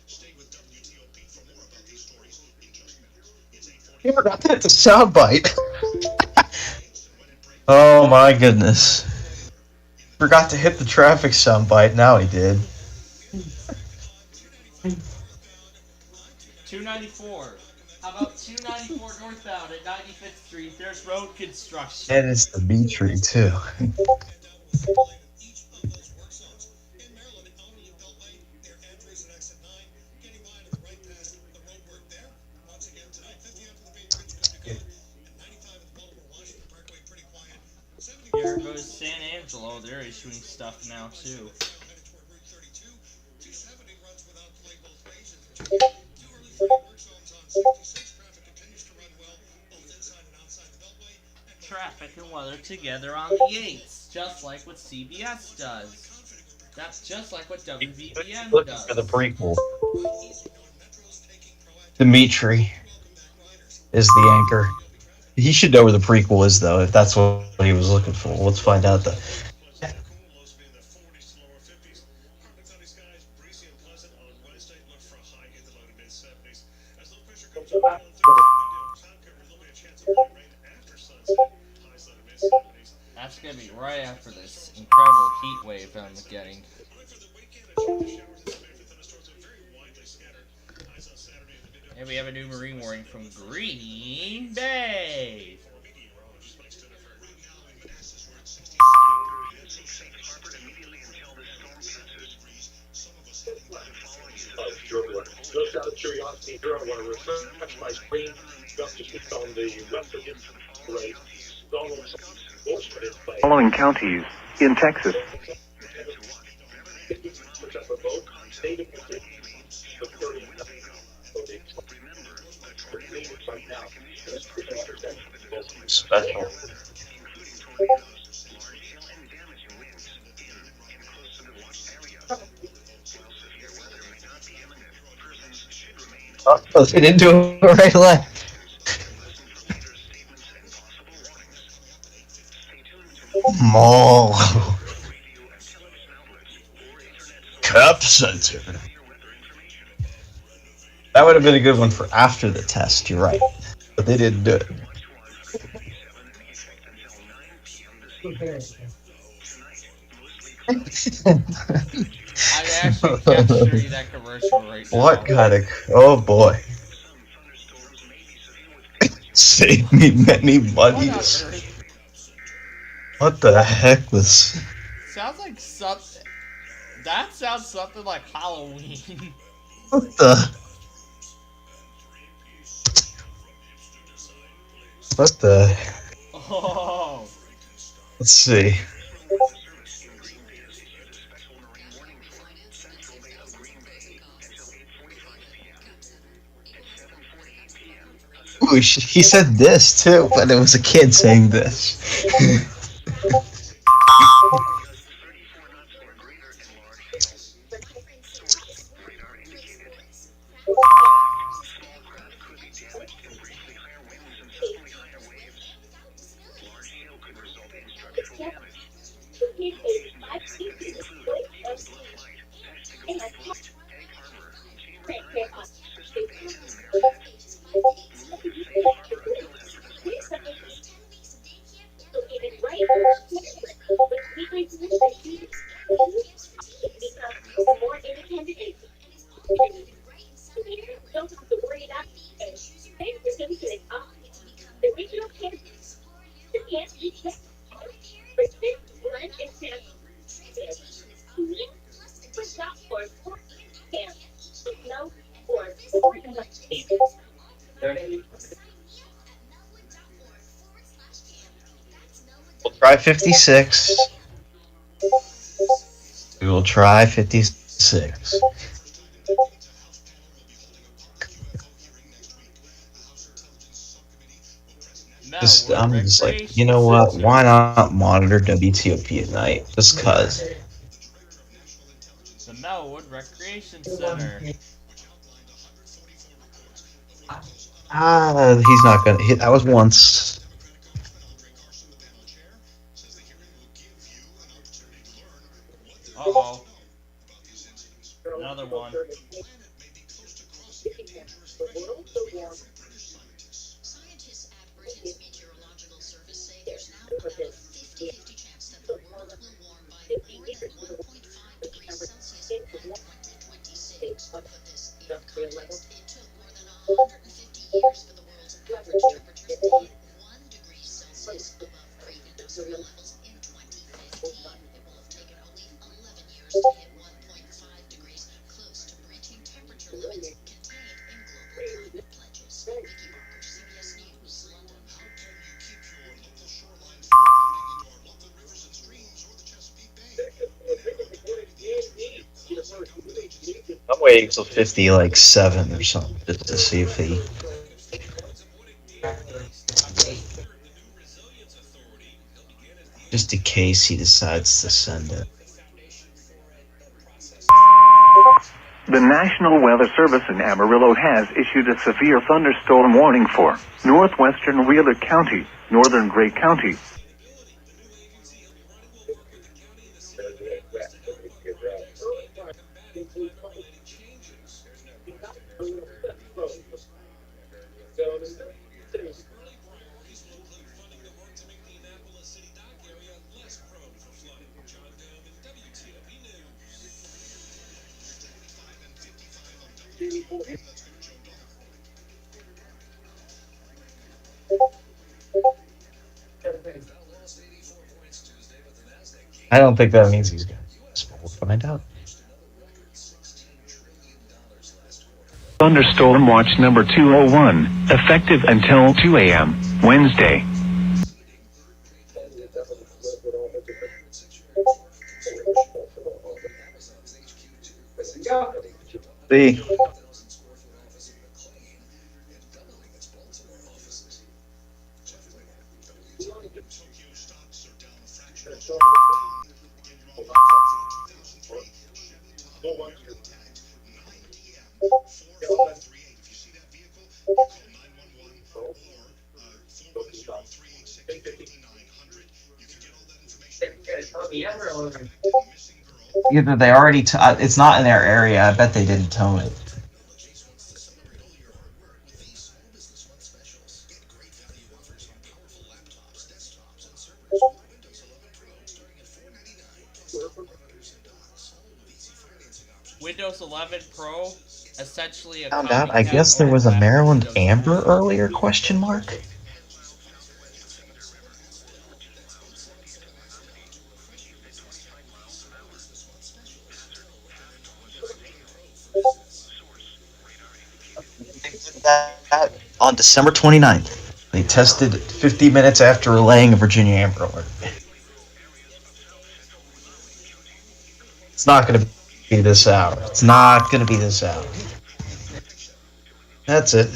Stay with WTOP for more about these stories in just minutes. It's 8:40. You forgot to hit the soundbite. Oh my goodness. Forgot to hit the traffic soundbite, now he did. 294. How about 294 northbound at 95th Street? There's road construction. And it's the B tree, too. Here goes San Angelo. They're issuing stuff now, too. Traffic and weather together on the 8th, just like what CBS does. That's just like what WVBN Looking does. for the prequel. Dimitri is the anchor. He should know where the prequel is, though, if that's what he was looking for. Let's find out, though. That's gonna be right after this incredible heat wave I'm getting. And we have a new marine warning from Green Bay. Just out of curiosity here, I want to refresh my screen just to switch on the Western Parade. Following counties in Texas. Special. Oh, they didn't do it right away. Mall. Cup Center. That would have been a good one for after the test, you're right. But they didn't do it. I'd actually capture that commercial right now. What kind of... Oh boy. Save me many monies. What the heck was... Sounds like something... That sounds something like Halloween. What the... What the... Oh. Let's see. Ooh, he said this too, but it was a kid saying this. We'll try 56. We will try 56. I'm just like, you know what? Why not monitor WTOP at night? Just cause. The Melwood Recreation Center. He's not gonna hit. That was once. Uh-oh. Another one. Scientists at Britain's Meteorological Service say there's now about a 50-50 chance that the world will warm by more than 1.5 degrees Celsius by 2026. To put this in context, it took more than 150 years for the world's average temperature to hit 1 degree Celsius above pre-industrial levels in 2015. It will have taken only 11 years to hit 1.5 degrees, close to breaching temperature limits contained in global climate pledges. Vicky Barker, CBS News, London. I'm waiting till 50, like 7 or something, just to see if he. Just in case he decides to send it. The National Weather Service in Amarillo has issued a severe thunderstorm warning for northwestern Wheeler County, northern Gray County. I don't think that means he's got this, but we'll find out. Thunderstorm watch number 201, effective until 2 a.m. Wednesday. See. Either they already, it's not in their area. I bet they didn't tone it. Windows 11 Pro, essentially a Found out, I guess there was a Maryland Amber earlier, question mark? That on December 29th. They tested 50 minutes after relaying a Virginia Amber Alert. It's not going to be this hour. It's not going to be this hour. That's it.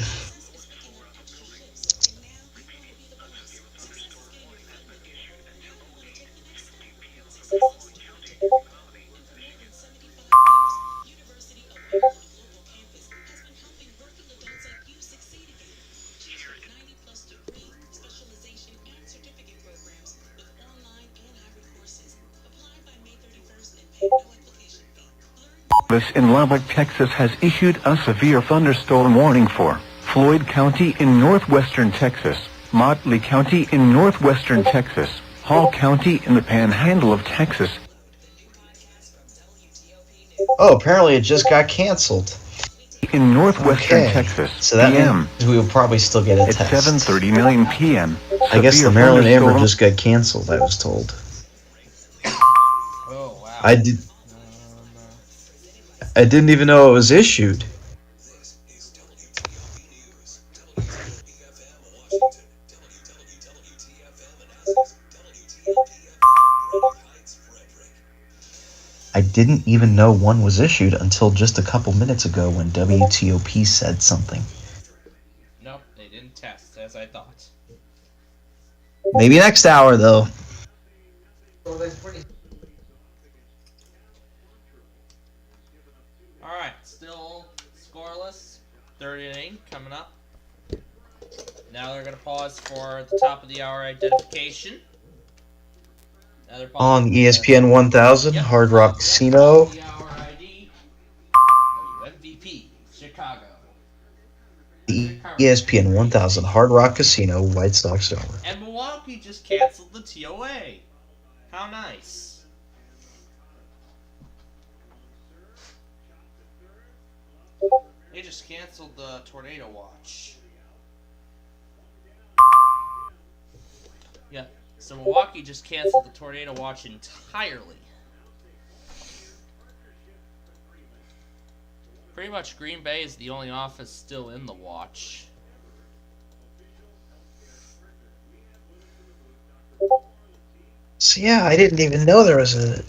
In Lubbock, Texas has issued a severe thunderstorm warning for Floyd County in northwestern Texas, Motley County in northwestern Texas, Hall County in the panhandle of Texas. Oh, apparently it just got canceled. In northwestern Texas, so that PM. means we will probably still get a At test. 7:39 p.m. I guess the severe Maryland Amber thunderstorm- just got canceled, I was told. Oh, wow. I didn't even know it was issued. I didn't even know one was issued until just a couple minutes ago when WTOP said something. Nope, they didn't test, as I thought. Maybe next hour, though. Alright, still scoreless. Third inning coming up. Now they're going to pause for the top of the hour identification. On ESPN 1000, Hard Rock Casino. MVP, Chicago. The ESPN 1000 Hard Rock Casino, White Sox over. And Milwaukee just canceled the TOA. How nice. They just canceled the tornado watch. Yeah, so Milwaukee just canceled the tornado watch entirely. Pretty much Green Bay is the only office still in the watch. So yeah, I didn't even know there was a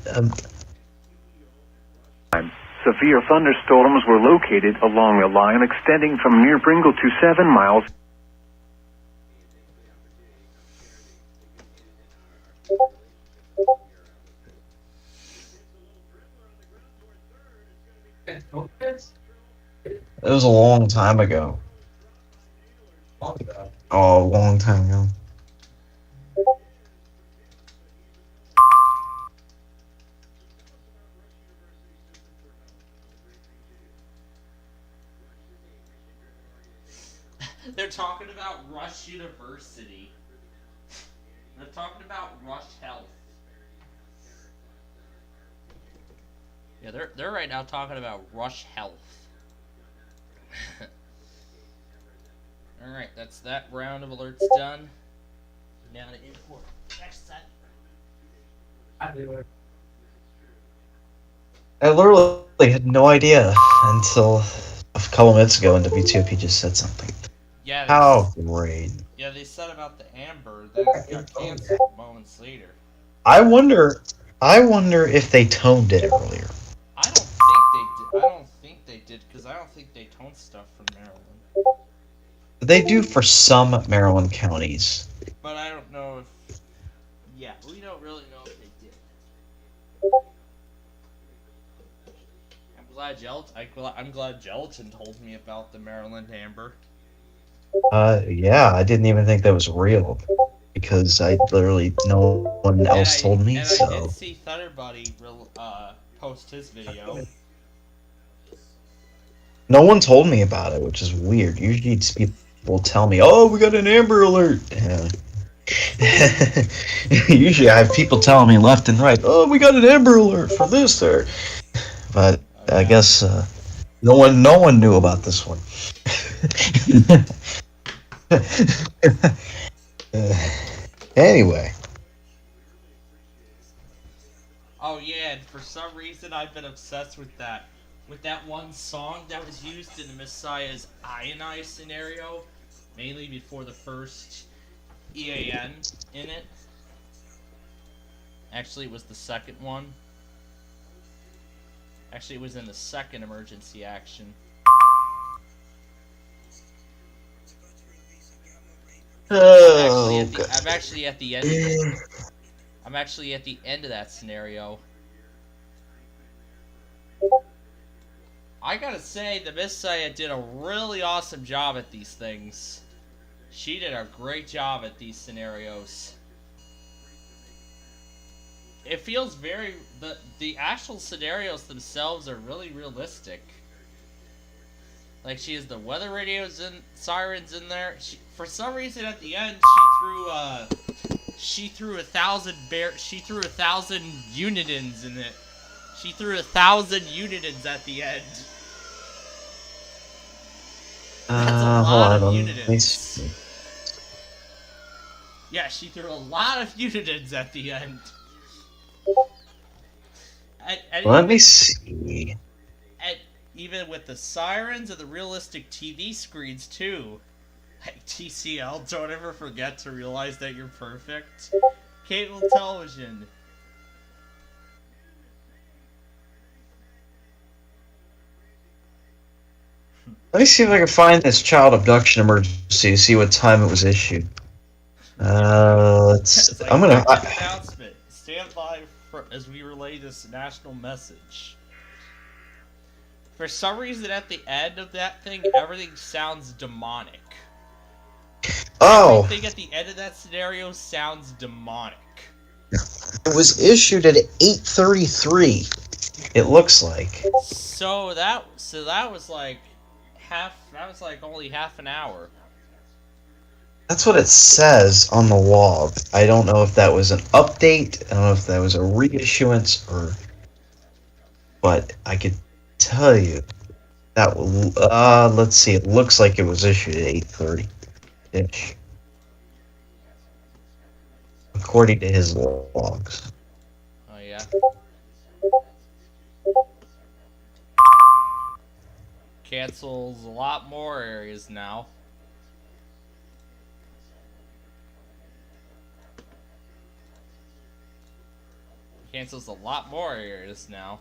Severe thunderstorms were located along a line extending from near Pringle to 7 miles. It was a long time ago. Oh, a long time ago. They're talking about Rush University. They're talking about Rush Health. Yeah, they're right now talking about Rush Health. Alright, that's that round of alerts done. Now to import. Next set. I literally had no idea until a couple minutes ago when WTOP just said something. Yeah. How great. Yeah, they said about the Amber, then it got canceled moments later. I wonder if they toned it earlier. I don't think they did, because I don't think they toned stuff from Maryland. They do for some Maryland counties. But I don't know if... Yeah, we don't really know if they did. I'm glad Gelatin told me about the Maryland Amber. Yeah, I didn't even think that was real. Because no one else told me, so... I did see Thunderbuddy post his video. No one told me about it, which is weird. Usually people tell me, oh, we got an Amber Alert! Usually I have people telling me left and right, oh, we got an Amber Alert for this there. But I guess no one knew about this one. Anyway. Oh yeah, and for some reason I've been obsessed with that one song that was used in the Messiah's ionized scenario, mainly before the first EAN in it. Actually, it was the second one. Actually, it was in the second emergency action. I'm actually at the end of it. I'm actually at the end of that scenario. I gotta say, the Messiah did a really awesome job at these things. She did a great job at these scenarios. It feels very... The actual scenarios themselves are really realistic. Like, she has the weather radios and sirens in there. For some reason, at the end, she threw 1,000 unitons in it. She threw 1,000 unitons at the end. That's a lot of unitons. Yeah, she threw a lot of unitons at the end. Let me see. And even with the sirens and the realistic TV screens too. Like, TCL, don't ever forget to realize that you're perfect. Cable television. Let me see if I can find this child abduction emergency, see what time it was issued. Let's... Like, I'm gonna... announcement. Stand by as we relay this national message. For some reason, at the end of that thing, everything sounds demonic. Oh! Everything at the end of that scenario sounds demonic. It was issued at 8:33. It looks like. So that was like only half an hour. That's what it says on the wall. I don't know if that was an update. I don't know if that was a reissuance or... But I could tell you that... let's see. It looks like it was issued at 8:30-ish. According to his logs. Oh, yeah. Cancels a lot more areas now. Cancels a lot more areas now.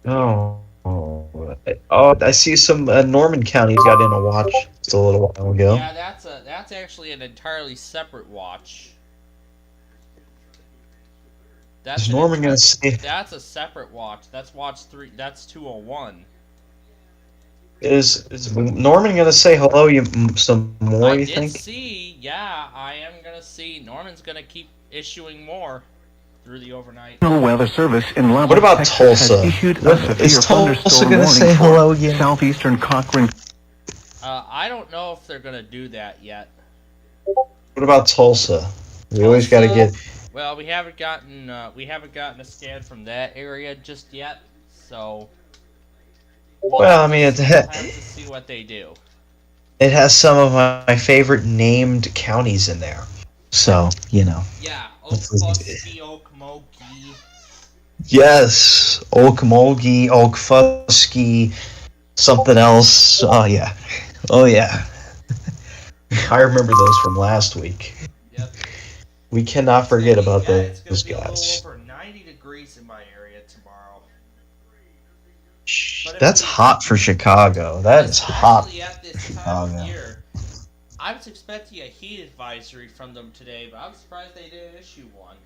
Oh, I see some Norman County's got in a watch just a little while ago. Yeah, that's actually an entirely separate watch. Is Norman gonna say? That's a separate watch. That's watch 3. That's 201. Is Norman gonna say hello? Some more? You think? Yeah, I am gonna see. Norman's gonna keep issuing more through the overnight. National Weather Service in Lubbock, What about Texas, Tulsa? has issued a severe Is Tulsa thunderstorm gonna warning say for hello again? southeastern Cochrane. I don't know if they're gonna do that yet. What about Tulsa? We always got to get. Well, we haven't gotten a scan from that area just yet, so. Well, I mean, we'll have to see what they do. It has some of my favorite named counties in there. So, you know. Yeah, Okfuskee, Okmulgee. Yes, Okmulgee, Okfuskee, something else. Oh yeah, oh yeah. I remember those from last week. Yep. We cannot forget about It's gonna those be a little guys. over 90 degrees in my area tomorrow. That's hot for Chicago. That is hot Especially for at this time Chicago. of year. I was expecting a heat advisory from them today, but I'm surprised they didn't issue one.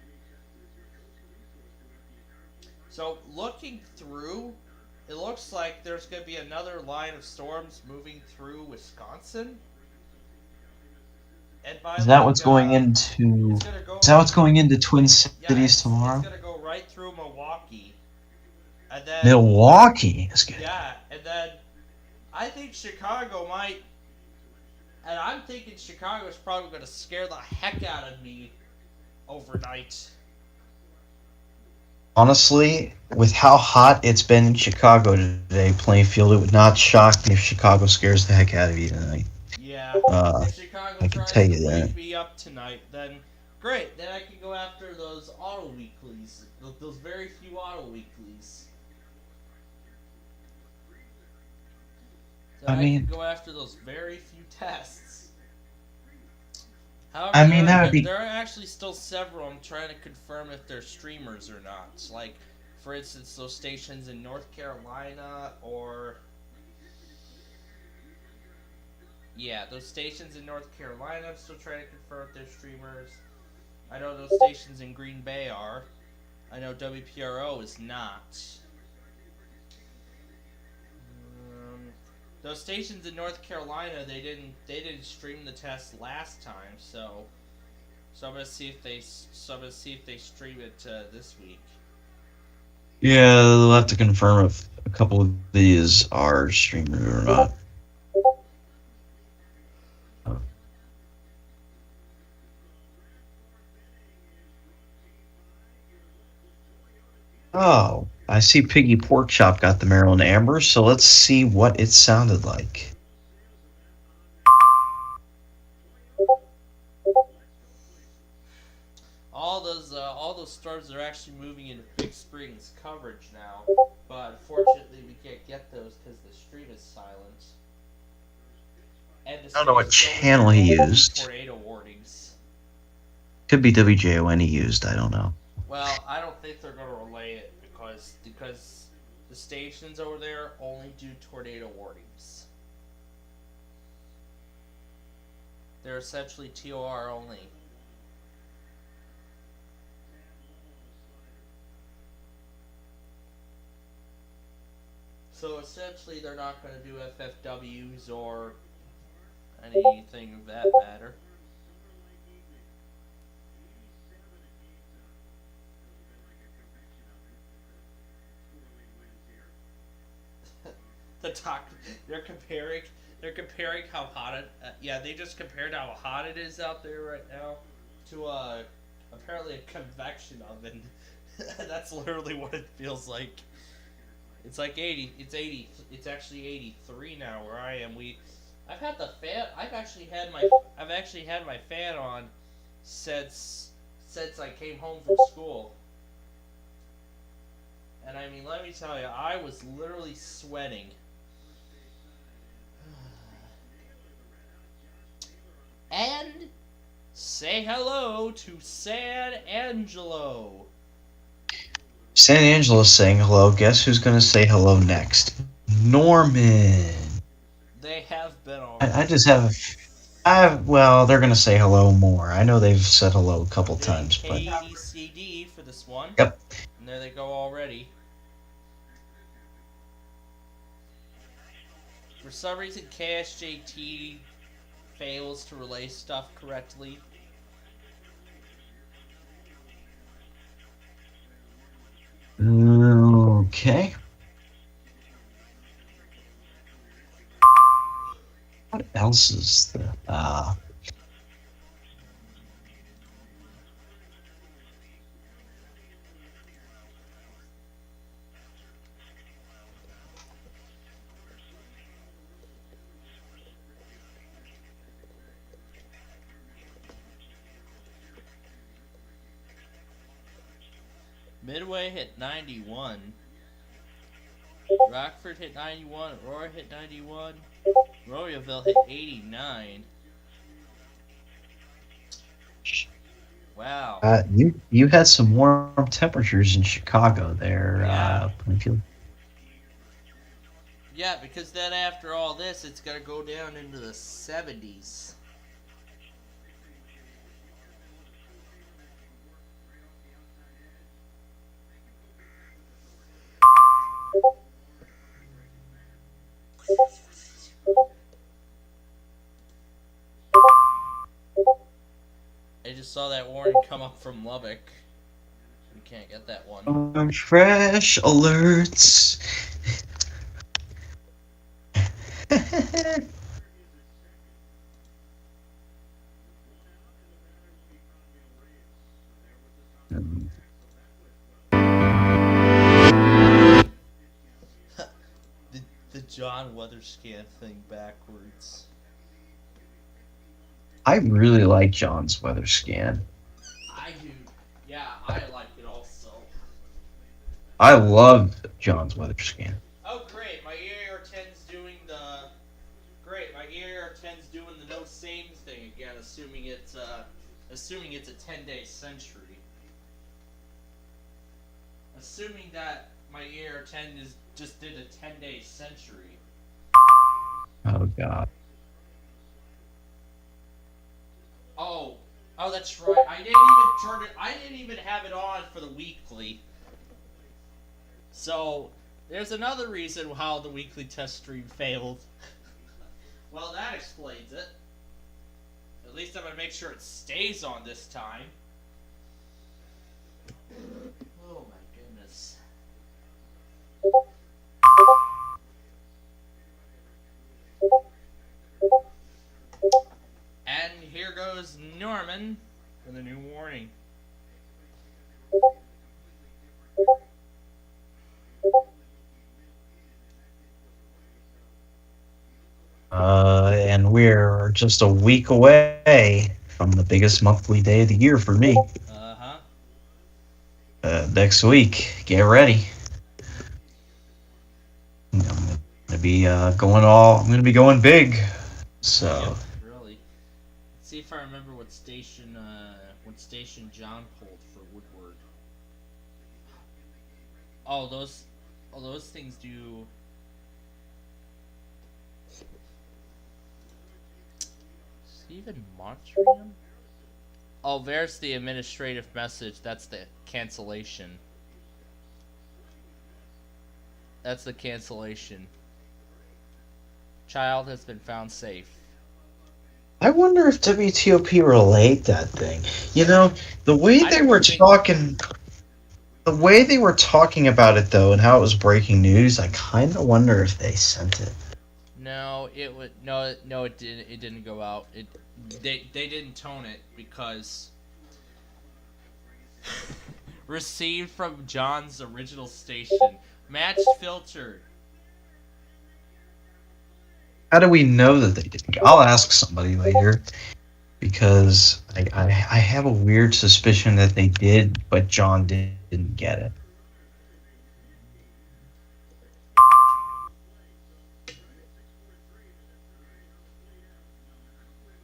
So, looking through, it looks like there's going to be another line of storms moving through Wisconsin. And by Is that what's going into? Is that what's going into Twin Cities tomorrow? It's going to go right through Milwaukee. And then, Milwaukee is good. Yeah, and then I think Chicago might. And I'm thinking Chicago is probably going to scare the heck out of me overnight. Honestly, with how hot it's been in Chicago today, Plainfield, it would not shock me if Chicago scares the heck out of you tonight. Yeah. If Chicago I can tell you that. wake me up tonight, then great. Then I can go after those auto weeklies. Those very few auto weeklies. So I can go after those very few tests. However, that would be. There are actually still several. I'm trying to confirm if they're streamers or not. Like, for instance, those stations in North Carolina or. Yeah, those stations in North Carolina, I'm still trying to confirm if they're streamers. I know those stations in Green Bay are. I know WPRO is not. Those stations in North Carolina, they didn't stream the test last time, so I'm gonna see if they stream it this week. Yeah, they'll have to confirm if a couple of these are streamed or not. Oh, I see Piggy Porkchop got the Maryland Amber, so let's see what it sounded like. All those storms are actually moving into Big Springs coverage now, but unfortunately we can't get those because the stream is silent. And I don't know what channel he used. Tornado warnings. Could be WJON he used, I don't know. Well, I don't think they're going to relay it because the stations over there only do tornado warnings. They're essentially TOR only. So essentially they're not going to do FFWs or anything of that matter. They're comparing how hot it. Yeah, they just compared how hot it is out there right now to apparently a convection oven. That's literally what it feels like. It's like 80. It's 80. It's actually 83 now where I am. I've had the fan. I've actually had my fan on since I came home from school. And I mean, let me tell you, I was literally sweating. And say hello to San Angelo. San Angelo's saying hello. Guess who's going to say hello next? Norman. They have been already. I just have. Well, they're going to say hello more. I know they've said hello a couple times, but. KECD for this one. Yep. And there they go already. For some reason, KSJT fails to relay stuff correctly. Okay. What else is there? Midway hit 91. Rockford hit 91. Aurora hit 91. Royersville hit 89. Wow. You had some warm temperatures in Chicago there, Plainfield. Yeah, because then after all this, it's gonna go down into the 70s. I just saw that warning come up from Lubbock. We can't get that one. Fresh alerts. the John weather scan thing backwards. I really like John's weather scan. I do. Yeah, I like it also. I love John's weather scan. Oh, great. My EAR-10's doing the... Great, my EAR-10's doing the no same thing again, assuming it's a 10-day century. Assuming that my EAR-10 just did a 10-day century. Oh, God. Oh, that's right. I didn't even have it on for the weekly. So, there's another reason how the weekly test stream failed. Well, that explains it. At least I'm gonna make sure it stays on this time. Oh my goodness. And here goes Norman for the new warning. And we're just a week away from the biggest monthly day of the year for me. Next week, get ready. I'm gonna be going big. So. Yep, really. Let's see if I remember what station John pulled for Woodward. Oh, those things do. Even Montreal? Oh, there's the administrative message. That's the cancellation. That's the cancellation. Child has been found safe. I wonder if WTOP relayed that thing. You know, the way they were talking about it though, and how it was breaking news, I kind of wonder if they sent it. No, it would no, it didn't. It didn't go out. They didn't tone it because received from John's original station, matched filtered. How do we know that they didn't? I'll ask somebody later because I have a weird suspicion that they did, but John didn't get it.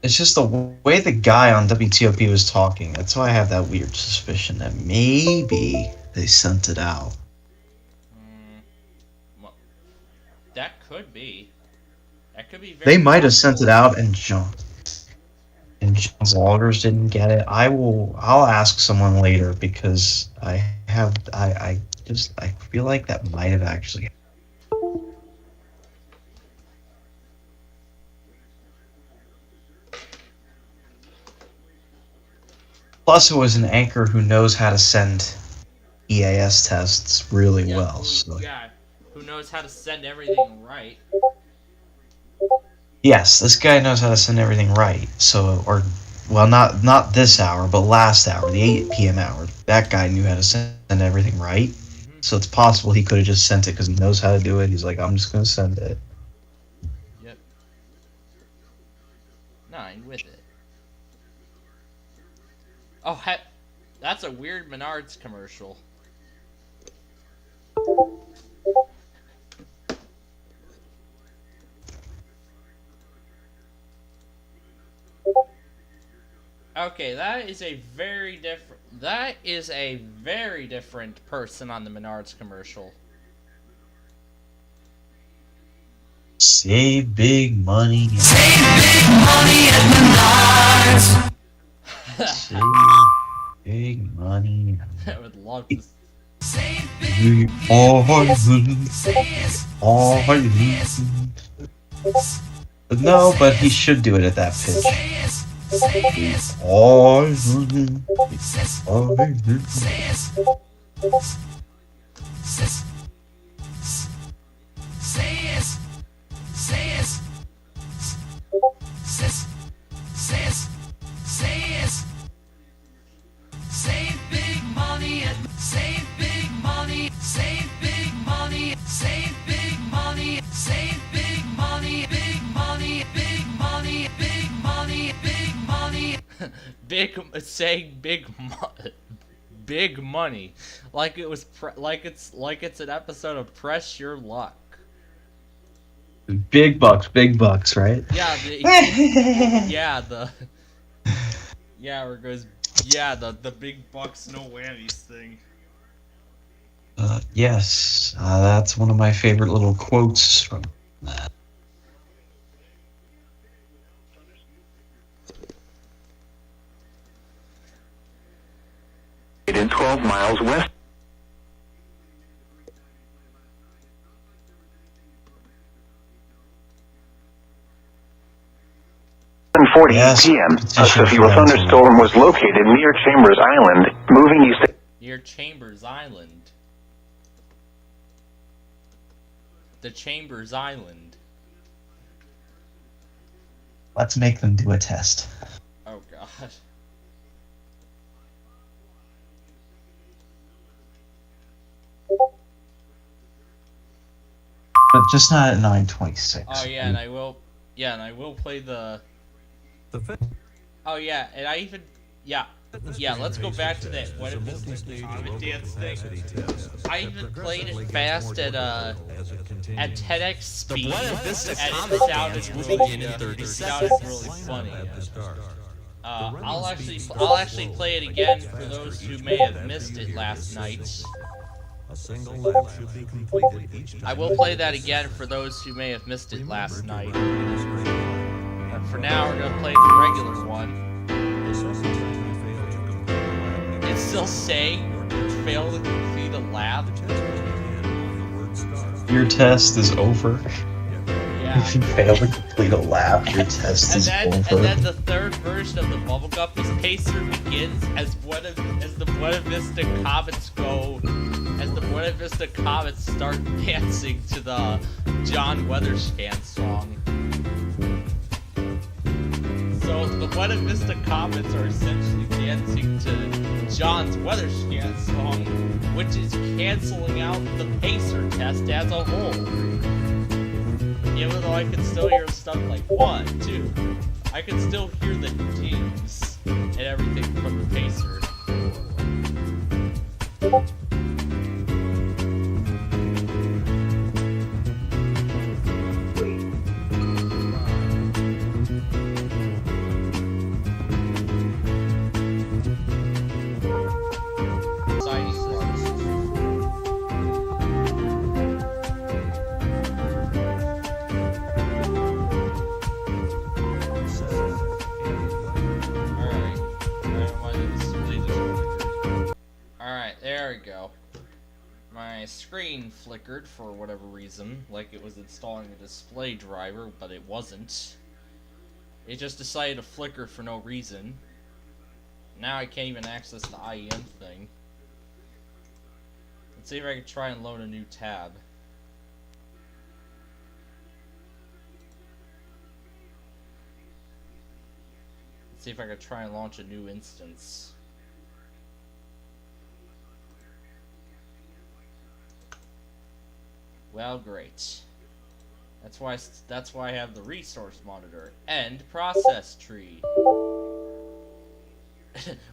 It's just the way the guy on WTOP was talking. That's why I have that weird suspicion that maybe they sent it out. Well, that could be. That could be very They might have possible. sent it out and John's loggers didn't get it. I'll ask someone later because I feel like that might have actually. Plus, it was an anchor who knows how to send EAS tests really well. Who knows how to send everything right? Yes, this guy knows how to send everything right. So, not this hour, but last hour, the 8 p.m. hour. That guy knew how to send everything right. Mm-hmm. So it's possible he could have just sent it because he knows how to do it. He's like, I'm just going to send it. Yep. 9 with it. Oh, that's a weird Menards commercial. Okay, that is a very different. That is a very different person on the Menards commercial. Save big money. Save big money at Menards. Save big money. I would love to. Save big No, but he should do it at that pitch. Save big money at save big money, save big money, save big money, save big money, big money, big money, big money, big money. Saying big money, like it was like it's an episode of Press Your Luck. Big bucks, right? Yeah, where it goes, the big bucks, no whammies thing. Yes, that's one of my favorite little quotes from that. In 12 miles west. 7:40 p.m. A severe thunderstorm was located near Chambers Island, moving east. Near Chambers Island. The Chambers Island. Let's make them do a test. Oh God. But just not at 9:26. Oh yeah, and I will. Yeah, and I will play the. Oh yeah, and I even. Yeah. Let's go back to that. What if this dance thing? I even played it fast at 10x speed, and it sounded really funny. I'll actually play it again for those who may have missed it last night. A single lap should be completed each time. I will play that again for those who may have missed it last night. But for now, we're gonna play the regular one. It's still saying failed to complete a lap. Your test is over. Yeah. If you fail to complete a lap, your test is over. And then the third version of the bubblegum is Pacer begins as the Buena Vista Comets go. As the Buena Vista Comets start dancing to the John Weatherscan song. So the Buena Vista Comets are essentially dancing to John's Weatherscan song, which is canceling out the Pacer test as a whole. Even though I can still hear stuff like 1, 2, I can still hear the dings and everything from the Pacer. My screen flickered for whatever reason, like it was installing a display driver, but it wasn't. It just decided to flicker for no reason. Now I can't even access the IEM thing. Let's see if I can try and load a new tab. Let's see if I can try and launch a new instance. Well, great. That's why I have the resource monitor and process tree.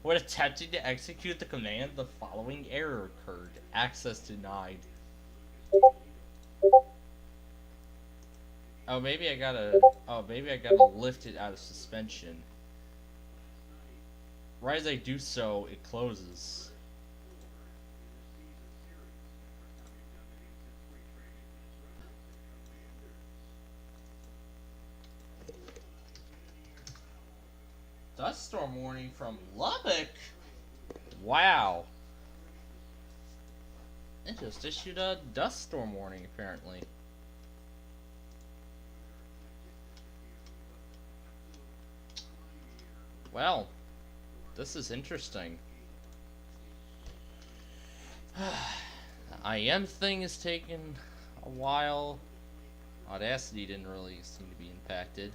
When attempting to execute the command, the following error occurred. Access denied. Oh, maybe I gotta lift it out of suspension. Right as I do so, it closes. Dust storm warning from Lubbock? Wow. It just issued a dust storm warning, apparently. Well, this is interesting. The IM thing is taking a while. Audacity didn't really seem to be impacted.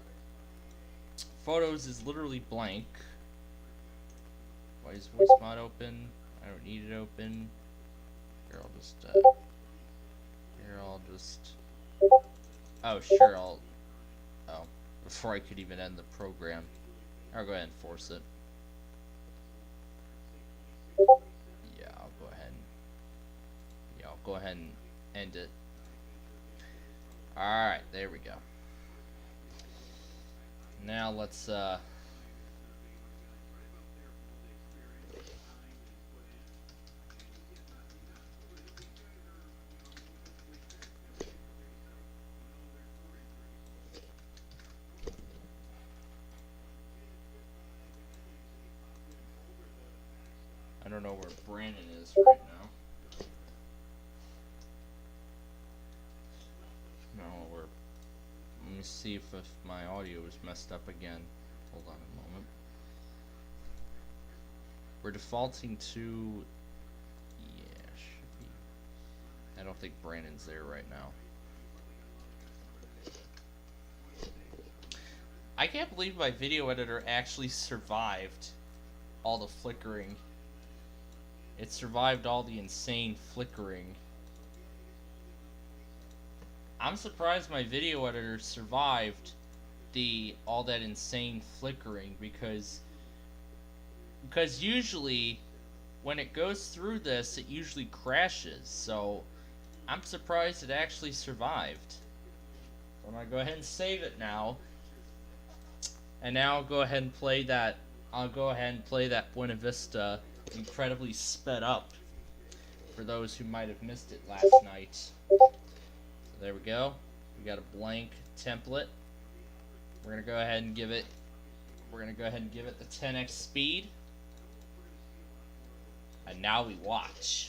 Photos is literally blank. Why is voice mod open? I don't need it open. Here, I'll just, oh, sure, oh, before I could even end the program. I'll go ahead and force it. Yeah, I'll go ahead and end it. Alright, there we go. Now let's, I don't know where Brandon is right now. No, let me see if my audio is messed up again. Hold on a moment. We're defaulting to, yeah, should be. I don't think Brandon's there right now. I can't believe my video editor actually survived all the flickering. It survived all the insane flickering. I'm surprised my video editor survived all that insane flickering because usually when it goes through this it usually crashes, so I'm surprised it actually survived. So I'm gonna go ahead and save it now. And now I'll go ahead and play that Buena Vista incredibly sped up for those who might have missed it last night. So there we go. We got a blank template. We're gonna go ahead and give it the 10x speed. And now we watch.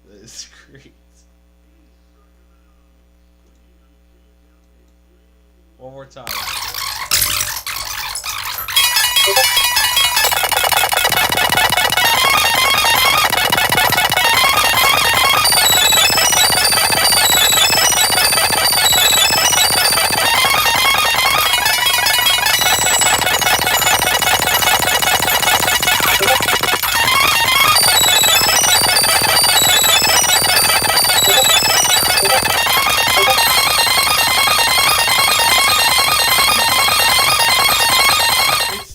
This is great. One more time.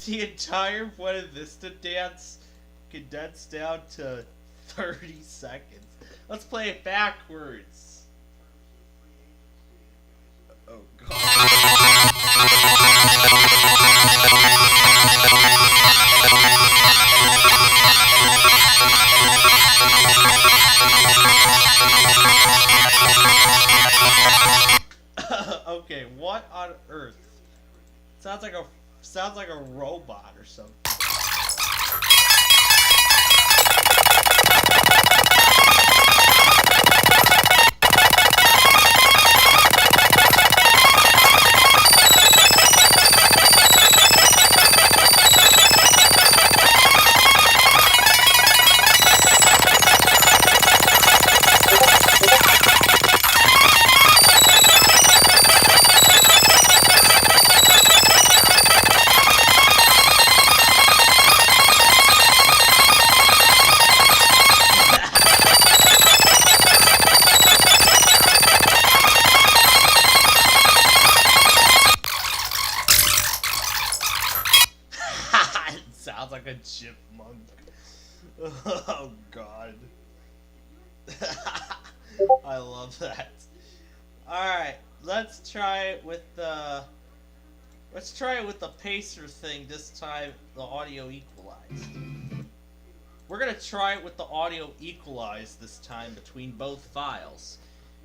The entire Buena Vista dance condensed down to 30 seconds. Let's play it backwards. Oh god. Okay, what on earth? Sounds like a robot or something. Oh God. I love that. Alright, let's try it with the pacer thing this time, the audio equalized. We're gonna try it with the audio equalized this time between both files.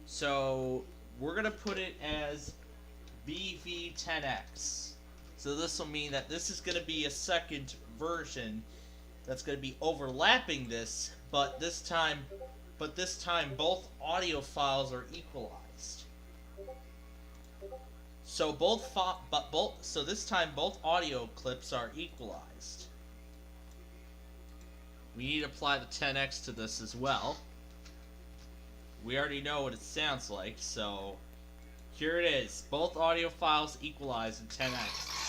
So we're gonna put it as BV10X. So this will mean that this is gonna be a second version that's gonna be overlapping this, but this time both audio files are equalized. So so this time both audio clips are equalized. We need to apply the 10x to this as well. We already know what it sounds like, so here it is. Both audio files equalized in 10x.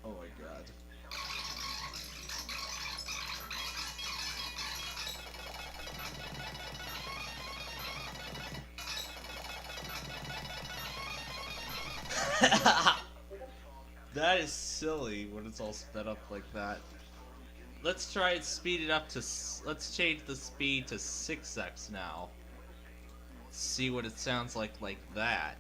Oh my God. That is silly when it's all sped up like that. Let's try and speed it up to, let's change the speed to 6x now. See what it sounds like that.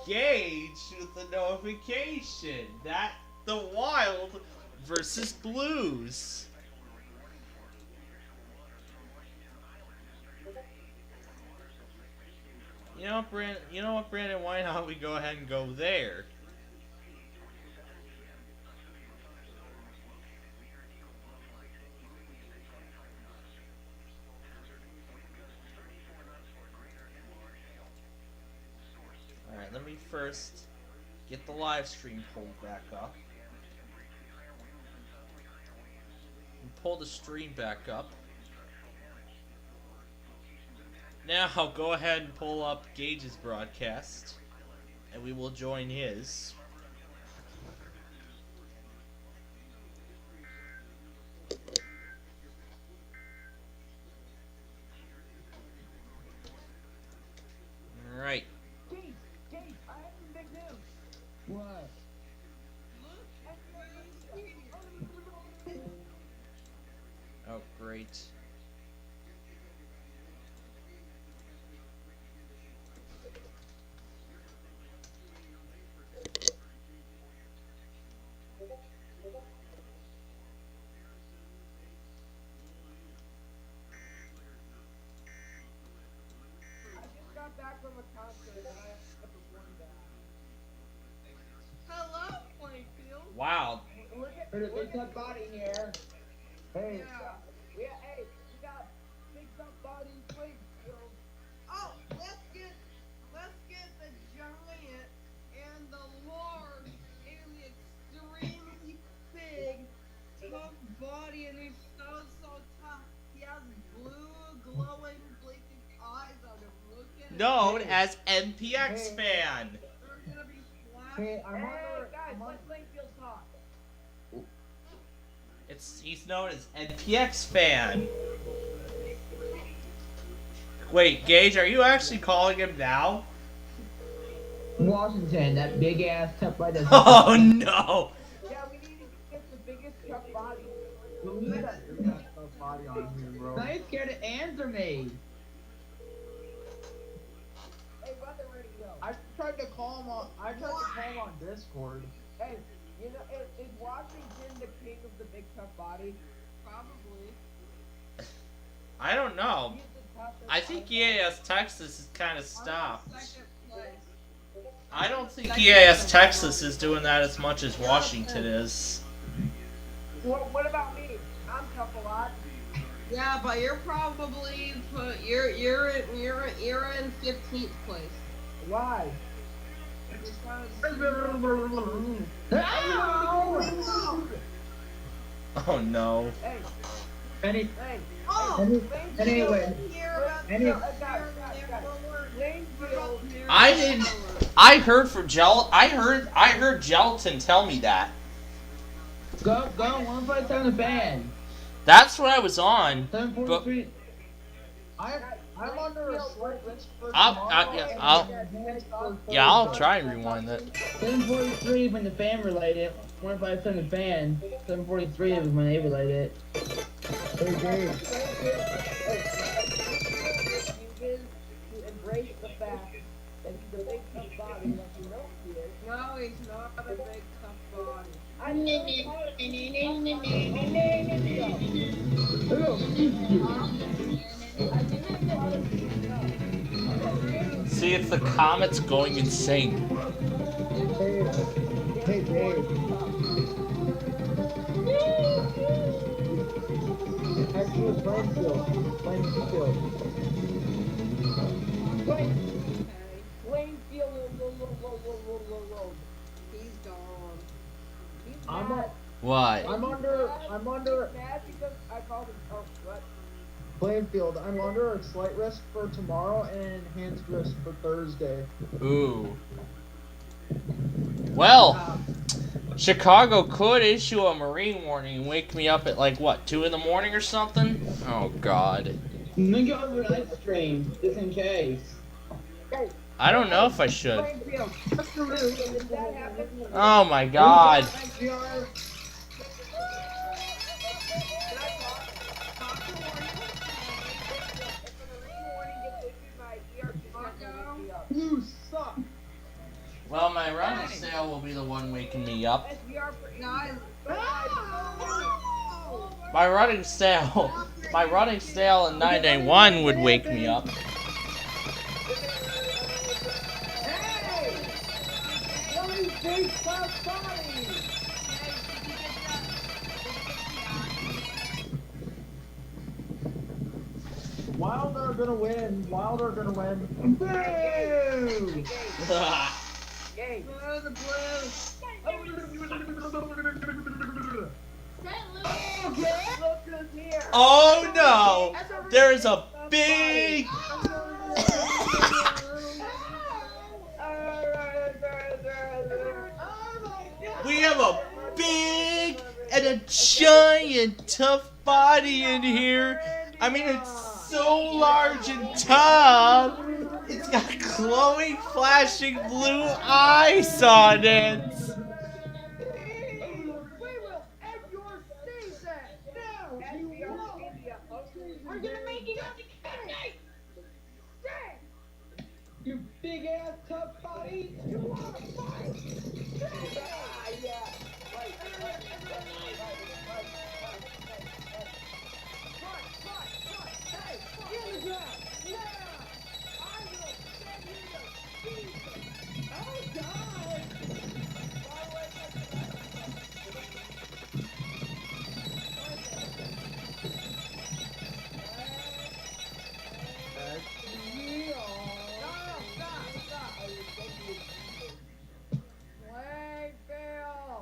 Gauge with the notification. That the wild versus blues. You know what, Brandon? Why not we go ahead and go there? Alright, let me first get the live stream pulled back up. And pull the stream back up. Now I'll go ahead and pull up Gage's broadcast, and we will join his. Alright. Gage, I have some big news. What? Oh, great. Got back from a concert and I performed that. Hello, Plainfield. Wow. Look at big tough body here. Hey. Yeah, hey, we got big tough body in Plainfield. Oh, let's get the giant and the large and the extremely big tough body, and he's so tough. He has blue glowing blinking eyes on him. Known as MPX Fan. Hey, guys, let Plainfield talk. He's known as NPX Fan. Wait, Gage, are you actually calling him now? Washington, that big ass tough body. Oh no! Yeah, we need to get the biggest tough body. We need that big ass tough body on here, bro. Now you're scared to answer me. Hey, Weather Radio. I tried to call him on. Discord. Hey, you know, is Washington the king of the big tough body? Probably. I don't know. I think EAS Texas is kind of stopped. I don't think EAS Texas is doing that as much as Washington is. What about me? I'm tough a lot. Yeah, but you're probably you're in 15th place. Why? Oh no. Anyway. I didn't. I heard from I heard Gelatin tell me that. Go 157 the band. That's what I was on. But 743. I'm under a slight risk for I'll try and rewind that. 743 when the fan relayed it. 157 the fan. 743 was when they relayed it. Hey, Dave. Embrace the fact that he's a big tough body like you know he is. No, he's not a big tough body. See, it's the comets going insane. Hey, Dave. Actually, Plainfield. He's gone. What? I'm under. Mad because I called him what? Plainfield. I'm under a slight risk for tomorrow and enhanced risk for Thursday. Ooh. Well, Chicago could issue a marine warning and wake me up at like what, 2 in the morning or something? Oh God. Then go over an ice stream just in case. I don't know if I should. Oh my God. You suck. Well, my running sale will be the one waking me up. My running sale in 991 would wake me up. Wilder gonna win. Boo! Yay. Blue the Blues. Oh no! There's a big... We have a big and a giant tough body in here. I mean, it's so large and tough. It's got glowing, flashing blue eyes on it. We're gonna make you have to night. You big ass tough body. You wanna fight? Yeah.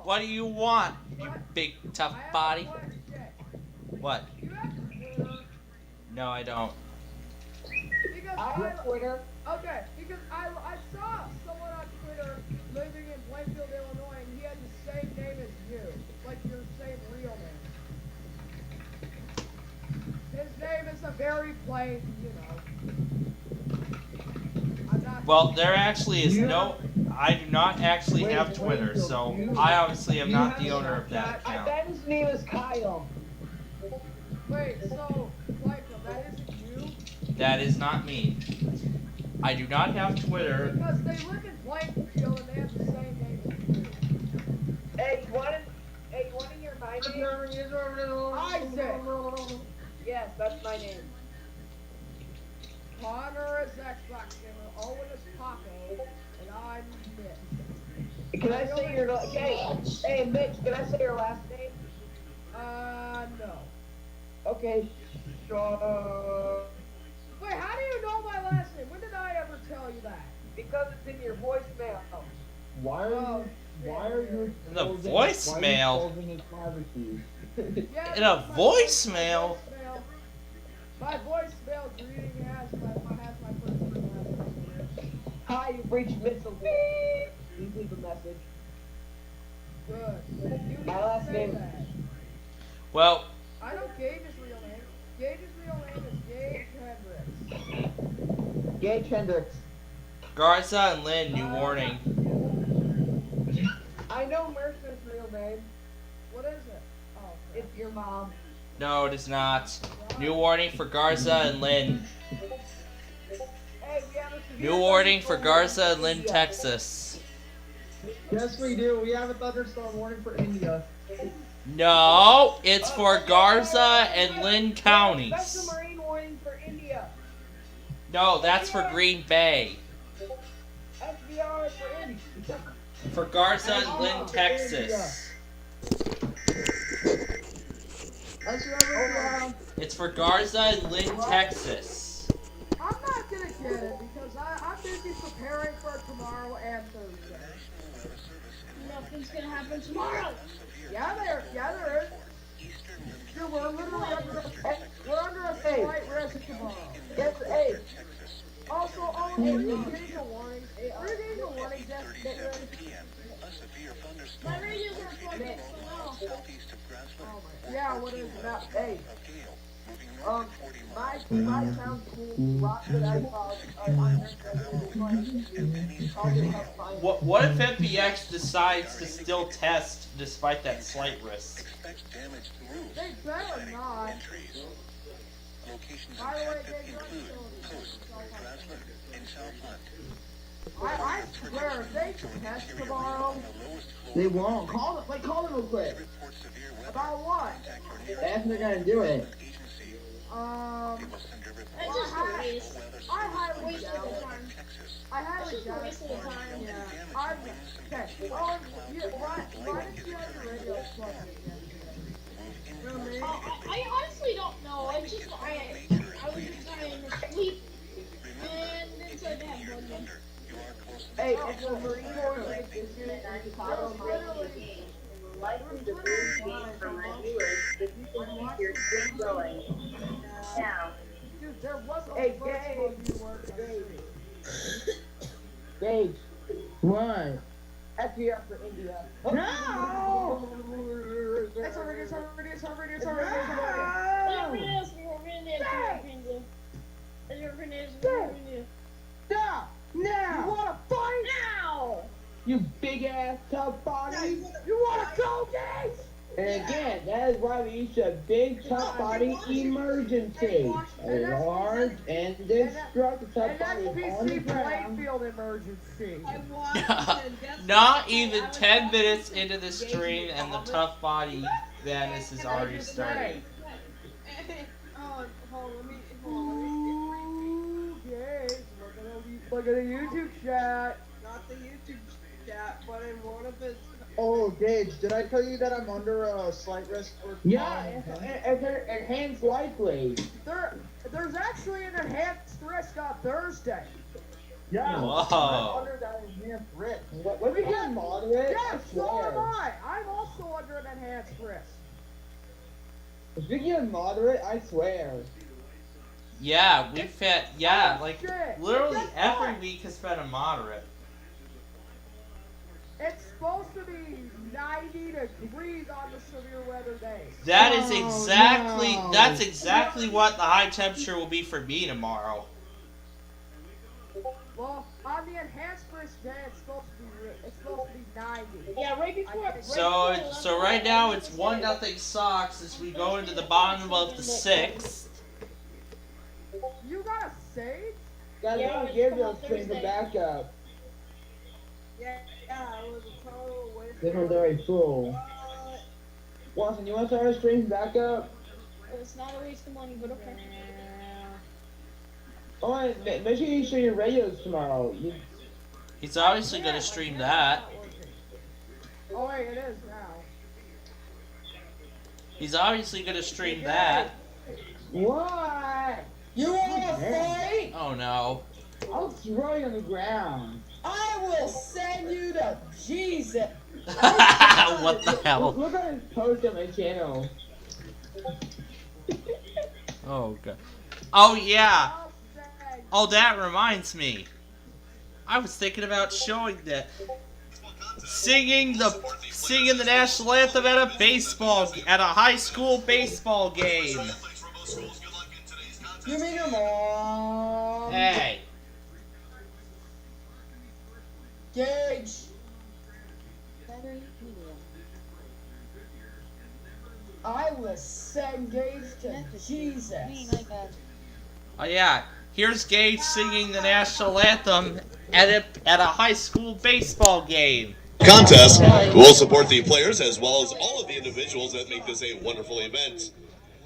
What do you want, you big tough body? What? No, I don't. I'm Twitter. Okay, because I saw someone on Twitter living in Plainfield, Illinois, and he had the same name as you, like your same real name. His name is a very plain, you know. Well, there actually is no. I do not actually have Twitter, so I obviously am not the owner of that I account. bet his name is Kyle. Wait, so, Plainfield, that isn't you? That is not me. I do not have Twitter. Because they live in Plainfield and they have the same name as you. Hey, you want to hear my name? Isaac. Yes, that's my name. Connor is Xbox Gamer, Owen is Paco, and I'm Mitch. Can I say your hey Mitch, can I say your last name? No. Okay, sure. Wait, how do you know my last name? When did I ever tell you that? Because it's in your voicemail. Why are you In the voicemail? Yeah, In a voicemail? My voicemail greeting has my first and last name. Hi, you've reached Mitchell. Please leave a message. Good. My last name. Well, I know Gage's real name. Gage's real name is Gage Hendricks. Gage Hendricks. Garza and Lynn, new warning. I know Mercer's real name. What is it? Oh, it's your mom. No, it is not. New warning for Garza and Lynn. Hey, we have a New warning for Garza and Lynn, Texas. Yes, we do. We have a thunderstorm warning for India. No, it's for Garza and Lynn counties. Special Marine warning for India. No, that's for Green Bay. SBR for India. For Garza and Lynn, Texas. It's for Garza and Lynn, Texas. I'm not gonna get it because I'm busy preparing for tomorrow and Thursday. Nothing's gonna happen tomorrow. Yeah, there is. Dude, we're literally under a slight risk tomorrow. Yes, hey. Also, we're getting a warning. We're getting a warning. My radios are plugged in so well. Yeah, what is it? Hey. My town's cool. Rocket What if FPX decides to still test despite that slight risk? They better not. By the way, I swear, if they test tomorrow, They won't. Call them real quick. about what? That's they're gonna do it. I highly doubt it. I highly doubt it. Yeah. Okay. Why didn't you have your radio plugged in? I honestly don't know. I was just trying to sleep and then so I didn't have one in. Hey, it's a Marine Corps like this unit and license to breathe from my viewers if you believe you're still going. Now. Dude, there was a Gage. What? FDR for India. No! It's already. Stop! Now! You wanna fight? Now! You big ass tough body! You wanna go, Gage? And again, that is why we use a big tough body emergency. A large and destructive tough body on the ground. SPCPlainfield emergency. Not even 10 minutes into the stream and the tough body madness has already started. Look at the YouTube chat. Not the YouTube chat, but in one of his. Oh, Gage, did I tell you that I'm under a slight risk for enhanced likely. There's actually an enhanced risk on Thursday. Yeah. Whoa. I'm under that enhanced risk. Let me get moderate. Yeah, so am I. I'm also under an enhanced risk. If we get moderate, I swear. Yeah, we've had, literally every week has been a moderate. It's supposed to be 90 degrees on the severe weather days. That's exactly what the high temperature will be for me tomorrow. Well, I'm on the enhanced first day, it's supposed to be 90. Yeah, right before. So right now it's 1-0 Sox as we go into the bottom of the 6th. You got a save? Gotta give those things a backup. Yeah, it was a total waste. This one's already full. Watson, you want to start our stream back up? It's not a waste of money, but okay. Oh, and make sure you show your radios tomorrow. He's obviously going to stream that. Oh wait, it is now. He's obviously going to stream that. What? You want to fight? Oh no. I'll throw you on the ground. I will send you to Jesus. What the hell? Look at his post on my channel. Oh god. Oh yeah. Oh, that reminds me. I was thinking about showing that. Singing the national anthem at a high school baseball game. You mean your mom? Hey. Gage. I will send Gage to Jesus. Oh yeah. Here's Gage singing the national anthem at a high school baseball game. Contest will support the players as well as all of the individuals that make this a wonderful event.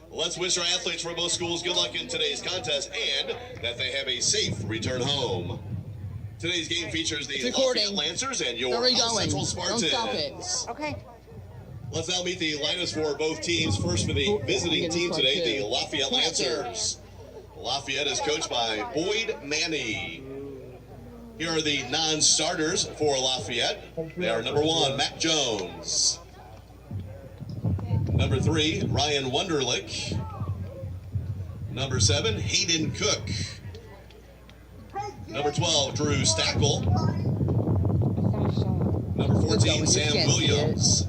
Let's wish our athletes from both schools good luck in today's contest and that they have a safe return home. Today's game features the Lafayette Lancers and your Central Spartans. Okay. Let's now meet the lineups for both teams. First for the visiting team today, the Lafayette Lancers. Lafayette is coached by Boyd Manny. Here are the non-starters for Lafayette. They are number 1, Matt Jones. Number 3, Ryan Wunderlich. Number 7, Hayden Cook. Number 12, Drew Stackle. Number 14, Sam Williams.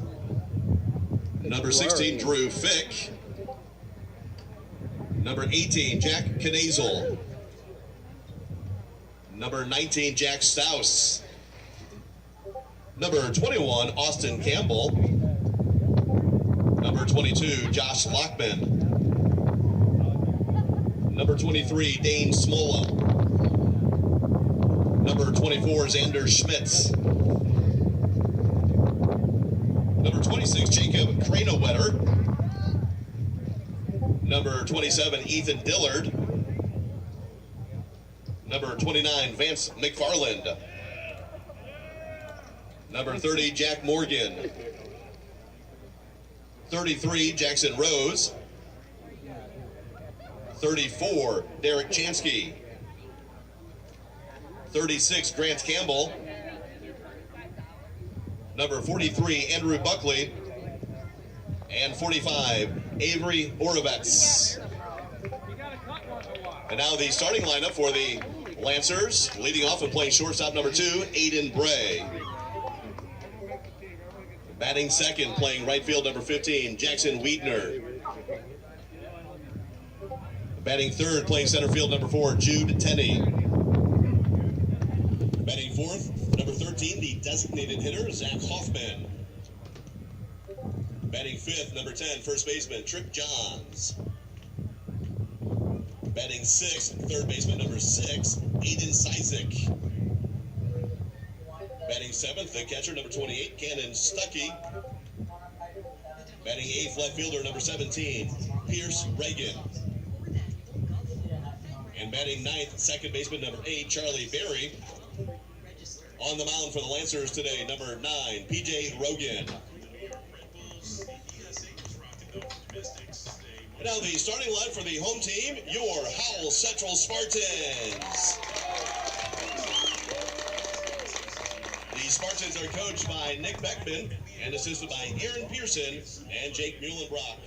Number 16, Drew Fick. Number 18, Jack Knazel. Number 19, Jack Stouse. Number 21, Austin Campbell. Number 22, Josh Lockman. Number 23, Dane Smola. Number 24, Xander Schmitz. Number 26, Jacob Cranowetter. Number 27, Ethan Dillard. Number 29, Vance McFarland. Number 30, Jack Morgan. 33, Jackson Rose. 34, Derek Chansky. 36, Grant Campbell. Number 43, Andrew Buckley. And 45, Avery Orovets. And now the starting lineup for the Lancers. Leading off and playing shortstop, number 2, Aiden Bray. Batting second, playing right field, number 15, Jackson Wiedner. Batting third, playing center field, number 4, Jude Tenney. Batting fourth, number 13, the designated hitter, Zach Hoffman. Batting fifth, number 10, first baseman, Trick Johns. Batting sixth, third baseman, number 6, Aiden Sisek. Batting seventh, the catcher, number 28, Cannon Stuckey. Batting eighth, left fielder, number 17, Pierce Reagan. And batting ninth, second baseman, number 8, Charlie Berry. On the mound for the Lancers today, number 9, PJ Rogan. And now the starting line for the home team, your Howell Central Spartans. The Spartans are coached by Nick Beckman and assisted by Aaron Pearson and Jake Muhlenbrock.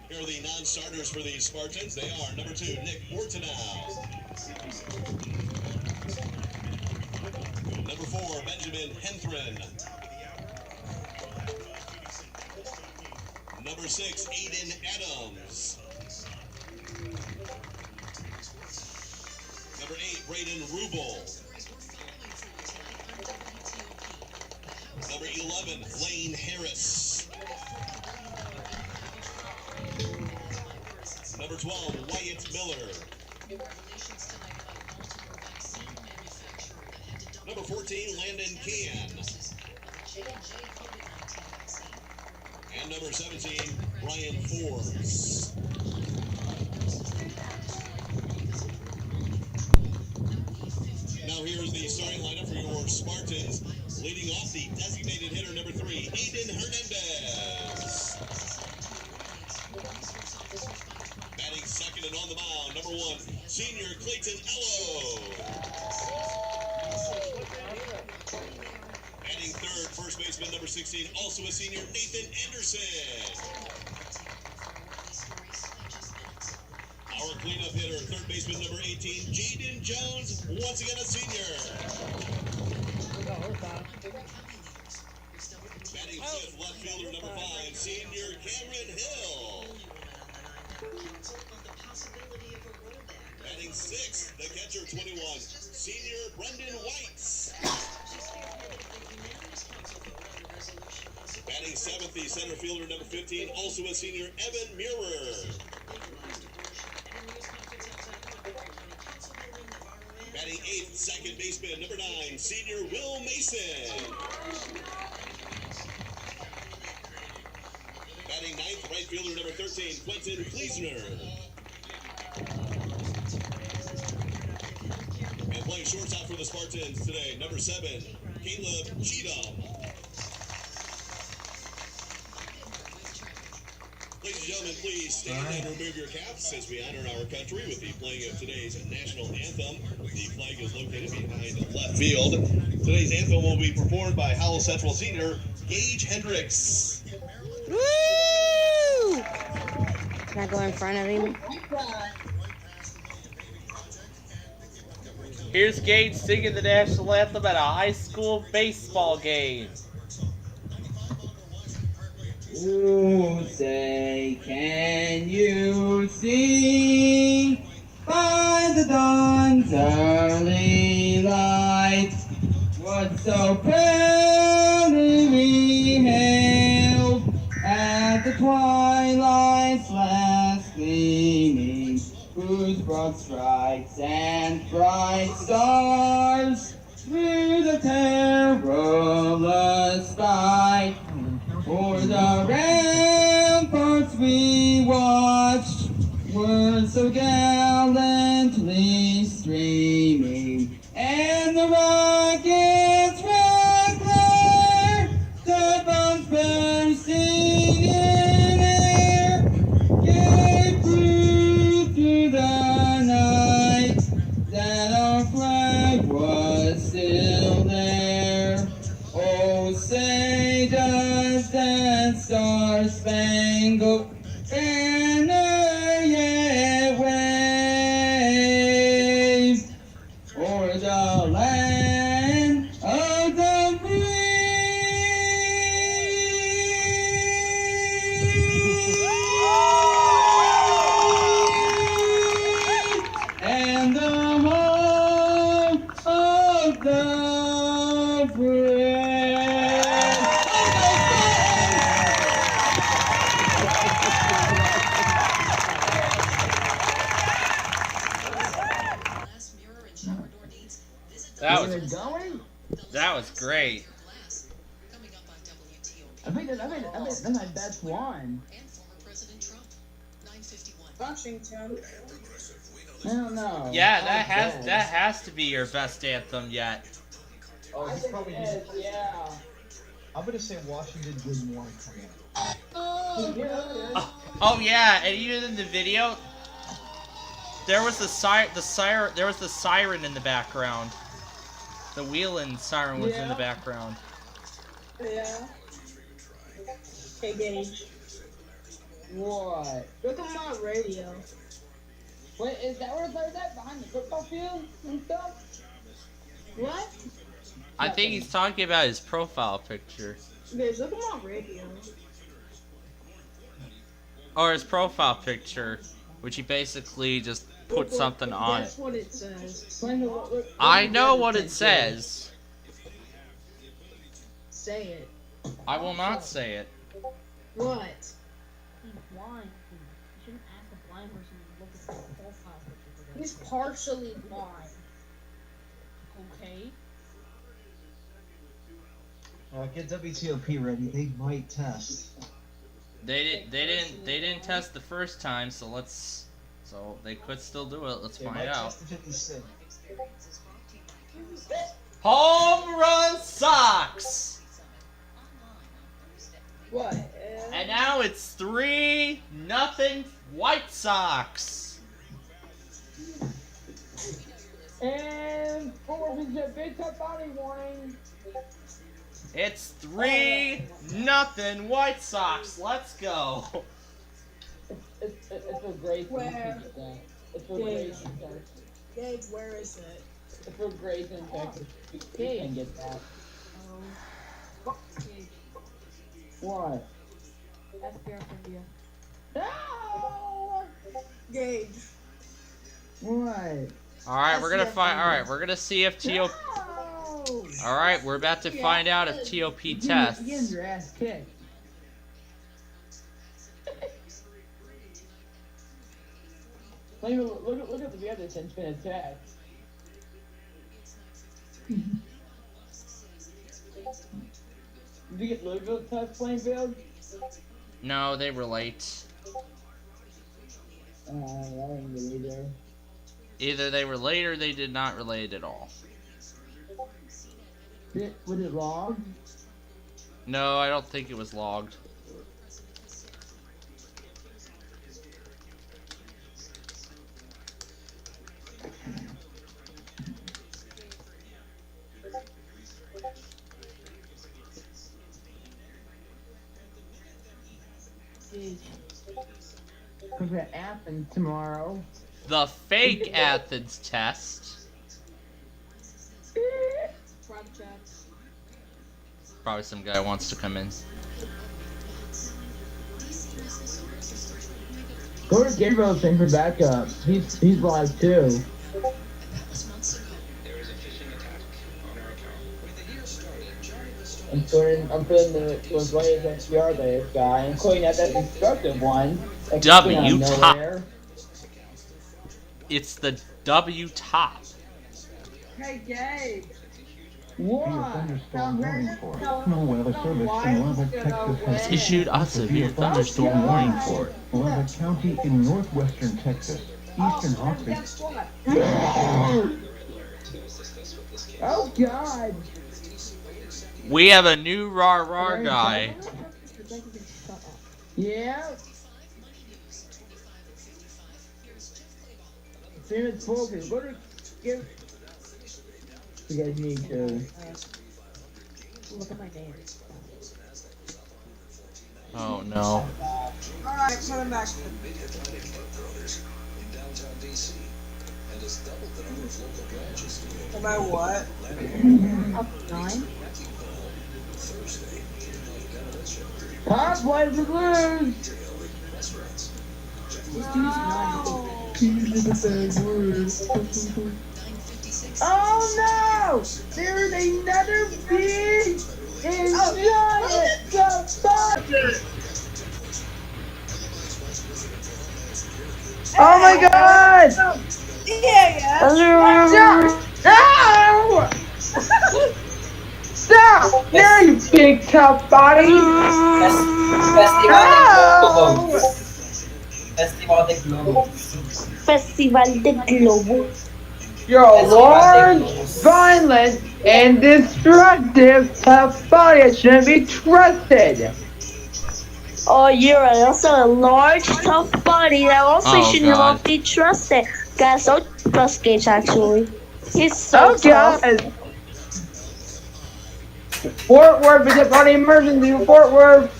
Here are the non-starters for the Spartans. They are number 2, Nick Ortenow. Number 4, Benjamin Henthron. Number 6, Aiden Adams. Number 8, Braden Rubel. 12, Wyatt Miller. Number 14, Landon Can. And number 17, Brian Forbes. Now here's the starting lineup for your Spartans. Leading off, the designated hitter, number 3, Aiden Hernandez. Batting second and on the mound, number 1, senior Clayton Ello. Batting third, first baseman, number 16, also a senior, Nathan Anderson. Our cleanup hitter, third baseman, number 18, Jaden Jones, once again a senior. Batting fifth, left fielder, number 5, senior Cameron Hill. Batting sixth, the catcher, 21, senior Brendan Whites. Batting seventh, the center fielder, number 15, also a senior, Evan Muir. Batting eighth, second baseman, number 9, senior Will Mason. Batting ninth, right fielder, number 13, Quentin Kleesner. And playing shortstop for the Spartans today, number 7, Caleb Cheatham. Ladies and gentlemen, please stand and remove your caps as we honor our country with the playing of today's national anthem. The flag is located behind left field. Today's anthem will be performed by Howell Central senior Gage Hendricks. Woo! Can I go in front of him? Here's Gage singing the national anthem at a high school baseball game. Ooh, say, can you see by the dawn's early light what so proudly we hailed at the twilight's last gleaming, whose broad stripes and bright stars through the perilous sky. For the ramparts we watched were so gallantly streaming, and the rockets red glare, the bombs bursting in air, gave proof through the night that our flag was still there. Oh, say does that star-spangled banner yet wave o'er the land of the free and the home of the free. That was great. I think that's my best one. Washington. I don't know. Yeah, that has to be your best anthem yet. Oh, he's probably Yes, yeah. I'm gonna say Washington didn't want to come in. Oh yeah, and even in the video, there was the siren in the background. The wheeling siren was in the background. Yeah. Hey, Gage. What? Look at my radio. Wait, is that behind the football field and stuff? What? I think he's talking about his profile picture. Guys, look at my radio. Or his profile picture, which he basically just put something on it. That's what it says. I know what it says. Say it. I will not say it. What? He's blind. You shouldn't ask a blind person He's partially blind. Okay. Get WTOP ready. They might test. They didn't test the first time, so they could still do it. Let's find out. Test the 56. Home run Sox. What? And now it's 3-0 White Sox. And forward is a big tough body warning. It's 3-0 White Sox. Let's go. It's a great Where? It's for Grace in Texas. Gabe, where is it? It's for Grace in Texas. You can get that. What? That's fair for you. No! Gage. What? All right, we're gonna see if TOP. No! All right, we're about to find out if TOP tests. You get your ass kicked. Look at the other since been attacked. Did you get Louisville test Plainfield? No, they were late. I didn't get either. Either they were late or they did not relate at all. Was it logged? No, I don't think it was logged. Because it happens tomorrow. The fake Athens test. Probably some guy wants to come in. Go to Gabriel's thing for backup. He's live too. I'm putting the latest SPR latest guy, including that destructive one. W top. It's the W top. Hey, Gabe. What? Thunderstorm warning for National Weather Service in Lubbock, Texas has Issued a severe thunderstorm warning for Lubbock County in northwestern Texas, eastern Austin. Oh God! We have a new rah guy. Yeah. Famous focus. Go to give. You guys need to look at my name. Oh no. Alright, put him back. Am I what? Up 9? Top plays the blues. Oh no! There's another big and giant spider! Oh my God! Yeah! No! Stop! Now you big tough body! Festival de Globo. You're a large, violent, and destructive tough body that shouldn't be trusted. Oh, you're also a large, tough body that also should not be trusted. Guys, don't trust Gage actually. He's so tough. God. Fort Worth is a body emergency. Fort Worth.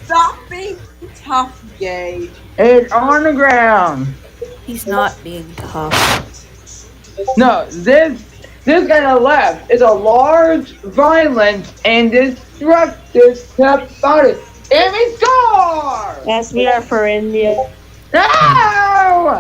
Stop being tough, Gage. It's on the ground. He's not being tough. No, this guy on the left is a large, violent, and destructive tough body. And we score! Yes, we are for India. Ah!